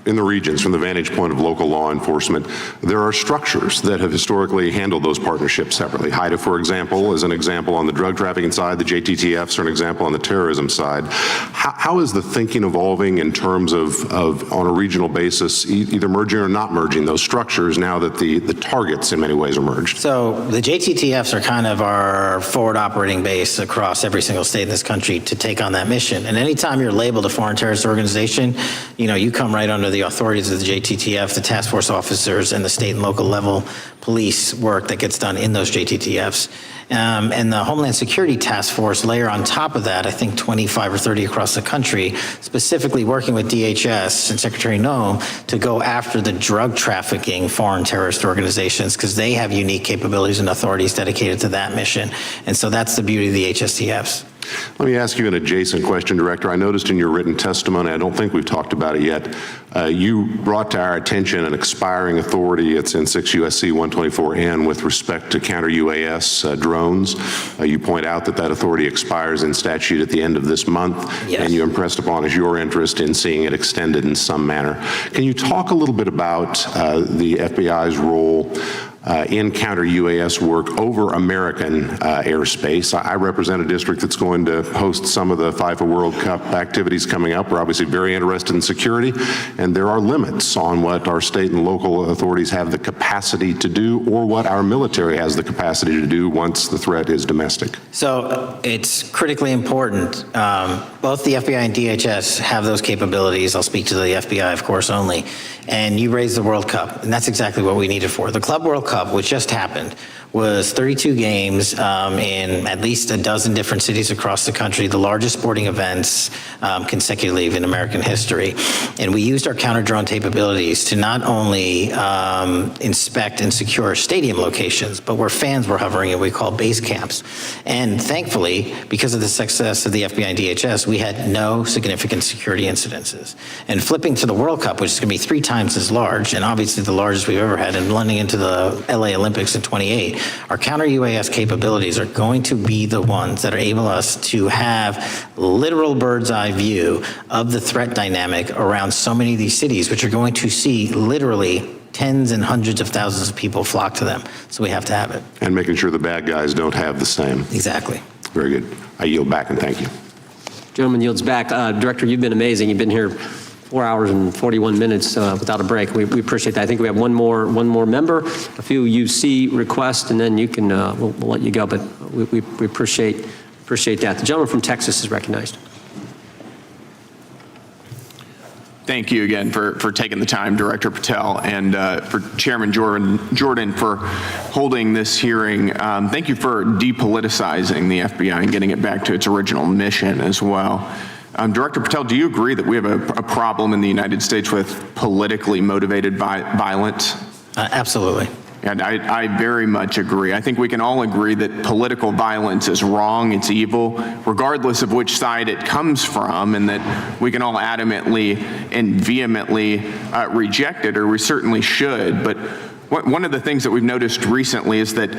V: in the regions, from the vantage point of local law enforcement, there are structures that have historically handled those partnerships separately. HIDA, for example, is an example on the drug trafficking side. The JTTFs are an example on the terrorism side. How is the thinking evolving in terms of on a regional basis, either merging or not merging those structures now that the targets in many ways are merged?
D: So the JTTFs are kind of our forward operating base across every single state in this country to take on that mission. And anytime you're labeled a foreign terrorist organization, you come right under the authorities of the JTTF, the task force officers, and the state and local level police work that gets done in those JTTFs. And the Homeland Security Task Force layer on top of that, I think 25 or 30 across the country, specifically working with DHS and Secretary Noem to go after the drug trafficking foreign terrorist organizations because they have unique capabilities and authorities dedicated to that mission. And so that's the beauty of the HSTFs.
V: Let me ask you an adjacent question, Director. I noticed in your written testimony, I don't think we've talked about it yet, you brought to our attention an expiring authority. It's in 6 U.S.C. 124N with respect to counter-UAS drones. You point out that authority expires in statute at the end of this month, and you impressed upon us your interest in seeing it extended in some manner. Can you talk a little bit about the FBI's role in counter-UAS work over American airspace? I represent a district that's going to host some of the FIFA World Cup activities coming up. We're obviously very interested in security, and there are limits on what our state and local authorities have the capacity to do or what our military has the capacity to do once the threat is domestic.
D: So it's critically important. Both the FBI and DHS have those capabilities. I'll speak to the FBI, of course, only. And you raised the World Cup, and that's exactly what we need it for. The Club World Cup, which just happened, was 32 games in at least a dozen different cities across the country, the largest sporting events consecutively in American history. And we used our counter-drone capabilities to not only inspect and secure stadium locations, but where fans were hovering and we call base camps. And thankfully, because of the success of the FBI and DHS, we had no significant security incidences. And flipping to the World Cup, which is going to be 3 times as large, and obviously the largest we've ever had, and blending into the LA Olympics in 28, Our counter-UAS capabilities are going to be the ones that enable us to have literal bird's eye view of the threat dynamic around so many of these cities, which are going to see literally tens and hundreds of thousands of people flock to them. So we have to have it.
V: And making sure the bad guys don't have the same.
D: Exactly.
V: Very good. I yield back and thank you.
A: Gentleman yields back. Director, you've been amazing. You've been here 4 hours and 41 minutes without a break. We appreciate that. I think we have one more member, a few UC requests, and then you can we'll let you go. But we appreciate that. The gentleman from Texas is recognized.
L: Thank you again for taking the time, Director Patel, and for Chairman Jordan for holding this hearing. Thank you for depoliticizing the FBI and getting it back to its original mission as well. Director Patel, do you agree that we have a problem in the United States with politically motivated violence?
D: Absolutely.
L: And I very much agree. I think we can all agree that political violence is wrong, it's evil, regardless of which side it comes from, and that we can all adamantly and vehemently reject it, or we certainly should. But one of the things that we've noticed recently is that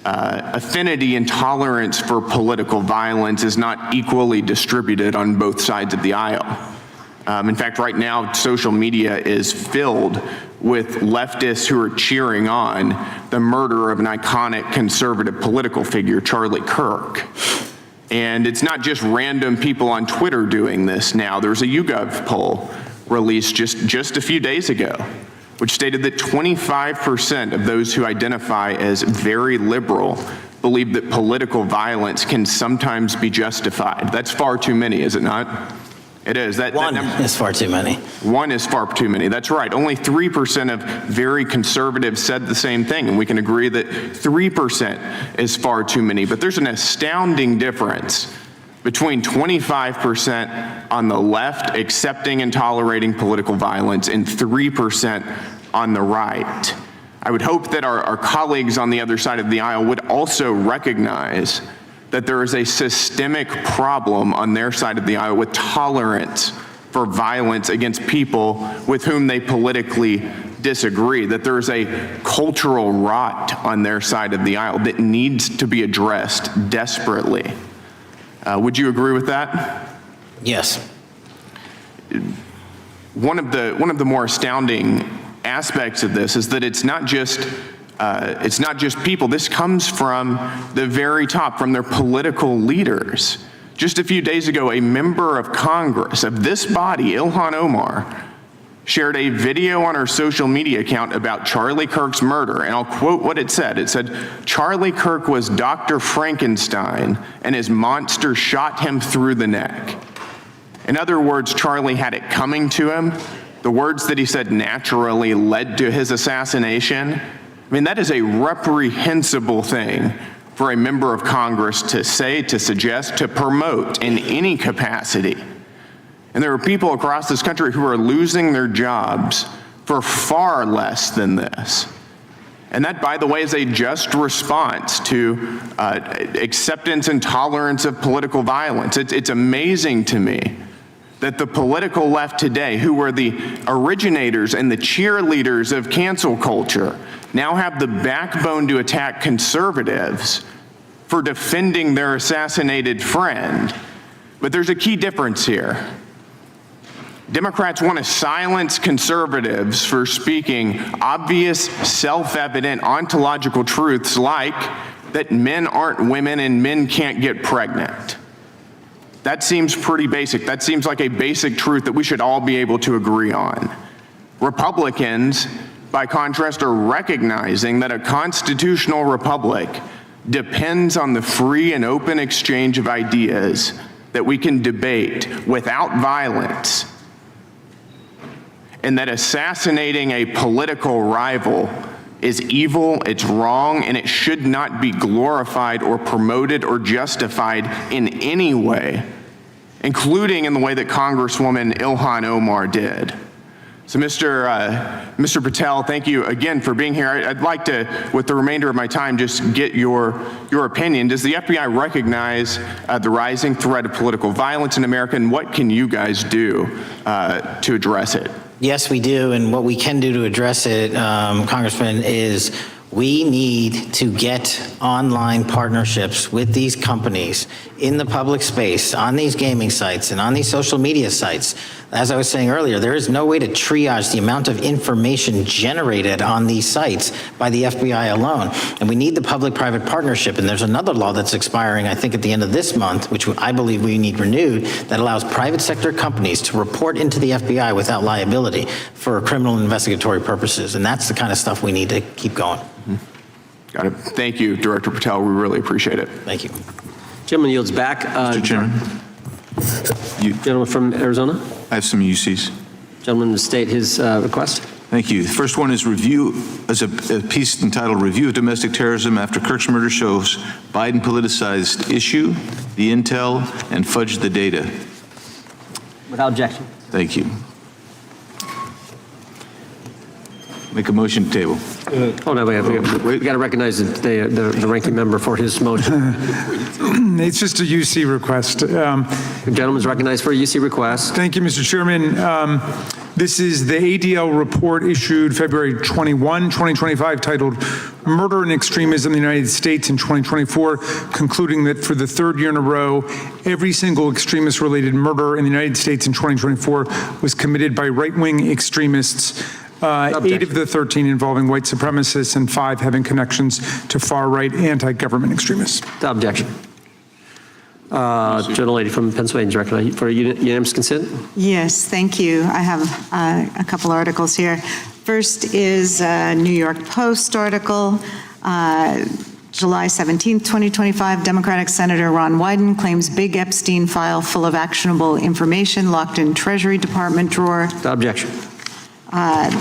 L: affinity and tolerance for political violence is not equally distributed on both sides of the aisle. In fact, right now, social media is filled with leftists who are cheering on the murder of an iconic conservative political figure, Charlie Kirk. And it's not just random people on Twitter doing this now. There's a YouGov poll released just a few days ago, which stated that 25% of those who identify as very liberal believe that political violence can sometimes be justified. That's far too many, is it not? It is. One
D: is far too many.
L: One is far too many. That's right. Only 3% of very conservatives said the same thing, and we can agree that 3% is far too many. But there's an astounding difference between 25% on the left accepting and tolerating political violence and 3% on the right. I would hope that our colleagues on the other side of the aisle would also recognize that there is a systemic problem on their side of the aisle with tolerance for violence against people with whom they politically disagree, that there's a cultural rot on their side of the aisle that needs to be addressed desperately. Would you agree with that?
D: Yes.
L: One of the more astounding aspects of this is that it's not just people. This comes from the very top, from their political leaders. Just a few days ago, a member of Congress of this body, Ilhan Omar, shared a video on her social media account about Charlie Kirk's murder, and I'll quote what it said. It said, "Charlie Kirk was Dr. Frankenstein, and his monster shot him through the neck." In other words, Charlie had it coming to him. The words that he said naturally led to his assassination. I mean, that is a reprehensible thing for a member of Congress to say, to suggest, to promote in any capacity. And there are people across this country who are losing their jobs for far less than this. And that, by the way, is a just response to acceptance and tolerance of political violence. It's amazing to me that the political left today, who were the originators and the cheerleaders of cancel culture, now have the backbone to attack conservatives for defending their assassinated friend. But there's a key difference here. Democrats want to silence conservatives for speaking obvious, self-evident ontological truths like that men aren't women and men can't get pregnant. That seems pretty basic. That seems like a basic truth that we should all be able to agree on. Republicans, by contrast, are recognizing that a constitutional republic depends on the free and open exchange of ideas that we can debate without violence, and that assassinating a political rival is evil, it's wrong, and it should not be glorified or promoted or justified in any way, including in the way that Congresswoman Ilhan Omar did. So Mr. Patel, thank you again for being here. I'd like to, with the remainder of my time, just get your opinion. Does the FBI recognize the rising threat of political violence in America, and what can you guys do to address it?
D: Yes, we do, and what we can do to address it, Congressman, is We need to get online partnerships with these companies in the public space, on these gaming sites and on these social media sites. As I was saying earlier, there is no way to triage the amount of information generated on these sites by the FBI alone. And we need the public-private partnership. And there's another law that's expiring, I think, at the end of this month, which I believe we need renewed, that allows private sector companies to report into the FBI without liability for criminal investigatory purposes. And that's the kind of stuff we need to keep going.
L: Got it. Thank you, Director Patel. We really appreciate it.
D: Thank you.
A: Gentleman yields back.
I: Mr. Chairman.
A: Gentleman from Arizona.
I: I have some UCs.
A: Gentleman to state his request.
I: Thank you. The first one is a piece entitled Review of Domestic Terrorism After Kirk's Murder Shows Biden Politicized Issue, the Intel, and Fudged the Data.
A: Without objection.
I: Thank you. Make a motion to table.
A: Oh, no, we got to recognize the ranking member for his motion.
N: It's just a UC request.
A: The gentleman's recognized for a UC request.
N: Thank you, Mr. Chairman. This is the ADL report issued February 21, 2025, titled Murder and Extremism in the United States in 2024, concluding that for the third year in a row, every single extremist-related murder in the United States in 2024 was committed by right-wing extremists. 8 of the 13 involving white supremacists and 5 having connections to far-right anti-government extremists.
A: The objection. Gentlelady from Pennsylvania is recognized for unanimous consent.
H: Yes, thank you. I have a couple articles here. First is a New York Post article. July 17, 2025, Democratic Senator Ron Wyden claims big Epstein file full of actionable information locked in Treasury Department drawer.
A: The objection.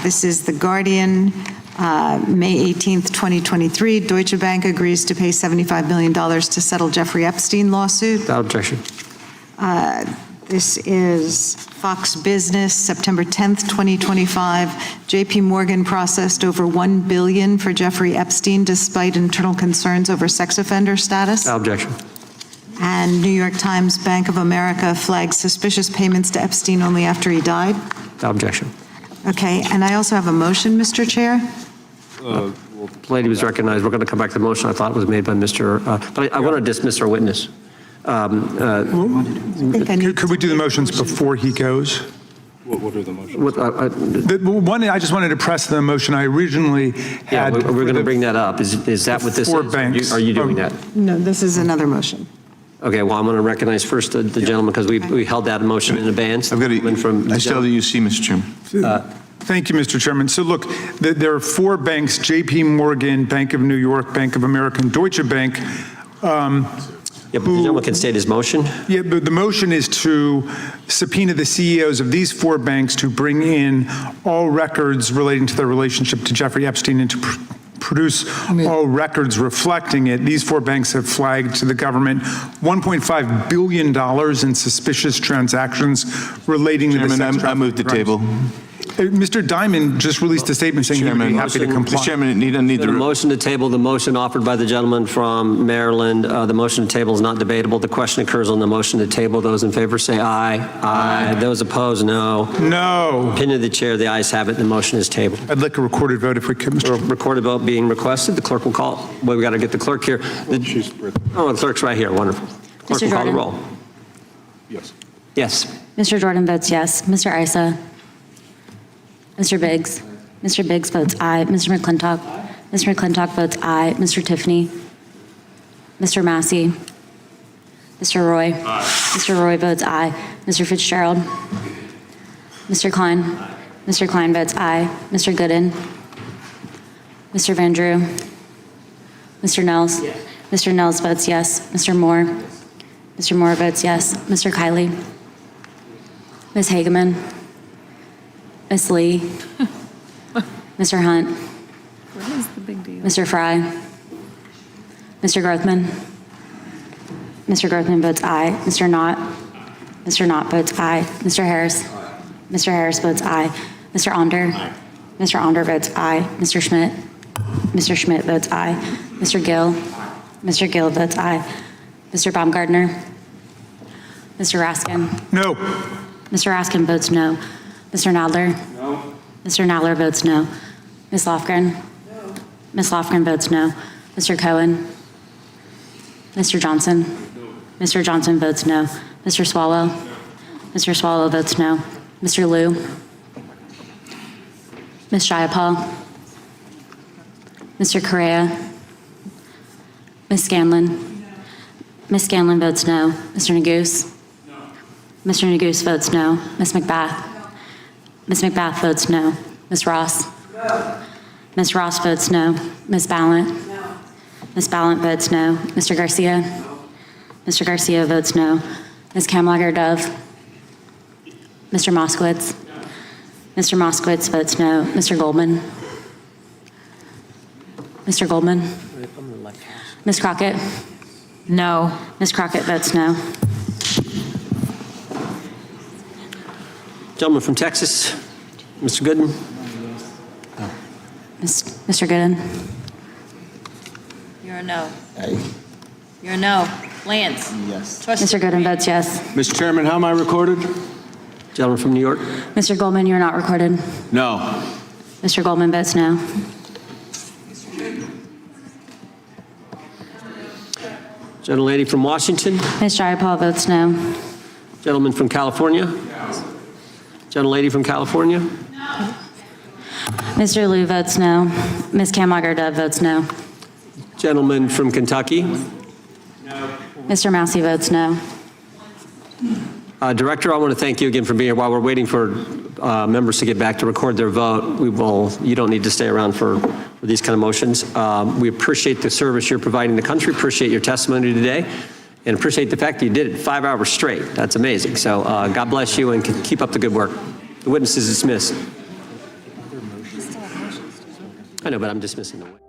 H: This is The Guardian, May 18th, 2023. Deutsche Bank agrees to pay $75 million to settle Jeffrey Epstein lawsuit.
A: Without objection.
H: This is Fox Business, September 10th, 2025. JP Morgan processed over $1 billion for Jeffrey Epstein despite internal concerns over sex offender status.
A: Without objection.
H: And New York Times, Bank of America flags suspicious payments to Epstein only after he died.
A: Without objection.
H: Okay, and I also have a motion, Mr. Chair.
A: The lady was recognized. We're going to come back to the motion I thought was made by Mr. But I want to dismiss our witness.
N: Could we do the motions before he goes?
I: What are the motions?
N: One, I just wanted to press the motion I originally had.
A: Yeah, we're going to bring that up. Is that what this
N: four
A: is?
N: banks.
A: Are you doing that?
H: No, this is another motion.
A: Okay, well, I'm going to recognize first the gentleman because we held that motion in advance.
I: I still have the UC, Mr. Chairman.
N: Thank you, Mr. Chairman. So look, there are 4 banks, JP Morgan, Bank of New York, Bank of America, and Deutsche Bank.
A: Yeah, but the gentleman can state his motion.
N: Yeah, but the motion is to subpoena the CEOs of these 4 banks to bring in all records relating to their relationship to Jeffrey Epstein and to produce all records reflecting it. These 4 banks have flagged to the government $1.5 billion in suspicious transactions relating to the sex trafficking.
I: I move the table.
N: Mr. Diamond just released a statement saying he would be happy to comply.
I: Mr. Chairman, need the
A: motion to table the motion offered by the gentleman from Maryland. The motion to table is not debatable. The question occurs on the motion to table. Those in favor say aye. Aye. Those opposed, no.
N: No.
A: Opinion of the chair, the ayes have it. The motion is tabled.
N: I'd like a recorded vote if we could, Mr. Chairman.
A: Recorded vote being requested. The clerk will call. Well, we got to get the clerk here. The clerk's right here. Wonderful. Clerk will call the roll.
Q: Yes.
A: Yes.
O: Mr. Jordan votes yes. Mr. Issa? Mr. Biggs? Mr. Biggs votes aye. Mr. McClintock? Mr. McClintock votes aye. Mr. Tiffany? Mr. Massey? Mr. Roy? Aye. Mr. Roy votes aye. Mr. Fitzgerald? Mr. Klein? Mr. Klein votes aye. Mr. Gooden? Mr. Van Drew? Mr. Nels? Yes. Mr. Nels votes yes. Mr. Moore? Mr. Moore votes yes. Mr. Kiley? Ms. Hageman? Ms. Lee? Mr. Hunt?
J: What is the big deal?
O: Mr. Fry? Mr. Grothman? Mr. Grothman votes aye. Mr. Knott? Mr. Knott votes aye. Mr. Harris? Mr. Harris votes aye. Mr. Onder? Mr. Onder votes aye. Mr. Schmidt? Mr. Schmidt votes aye. Mr. Gill? Mr. Gill votes aye. Mr. Baumgartner? Mr. Raskin?
N: No.
O: Mr. Raskin votes no. Mr. Nadler?
N: No.
O: Mr. Nadler votes no. Ms. Lofgren? No. Ms. Lofgren votes no. Mr. Cohen? Mr. Johnson? Mr. Johnson votes no. Mr. Swallow? Mr. Swallow votes no. Mr. Liu? Ms. Jayapal? Mr. Correa? Ms. Scanlon? Ms. Scanlon votes no. Mr. Neguse? Mr. Neguse votes no. Ms. McBath? Ms. McBath votes no. Ms. Ross? Ms. Ross votes no. Ms. Ballant? Ms. Ballant votes no. Mr. Garcia? Mr. Garcia votes no. Ms. Kamlager-Dove? Mr. Moskowitz? Mr. Moskowitz votes no. Mr. Goldman? Mr. Goldman? Ms. Crockett?
J: No.
O: Ms. Crockett votes no.
A: Gentleman from Texas, Mr. Gooden.
O: Mr. Gooden?
C: You're a no. You're a no. Lance?
O: Yes. Mr. Gooden votes yes.
M: Mr. Chairman, how am I recorded?
A: Gentleman from New York.
O: Mr. Goldman, you're not recorded.
M: No.
O: Mr. Goldman votes no.
A: Gentlelady from Washington.
O: Ms. Jayapal votes no.
A: Gentleman from California. Gentlelady from California.
O: Mr. Liu votes no. Ms. Kamlager-Dove votes no.
A: Gentleman from Kentucky.
O: Mr. Massey votes no.
A: Director, I want to thank you again for being here. While we're waiting for members to get back to record their vote, you don't need to stay around for these kind of motions. We appreciate the service you're providing the country, appreciate your testimony today, and appreciate the fact that you did it 5 hours straight. That's amazing. So God bless you and keep up the good work. The witness is dismissed. I know, but I'm dismissing the witness.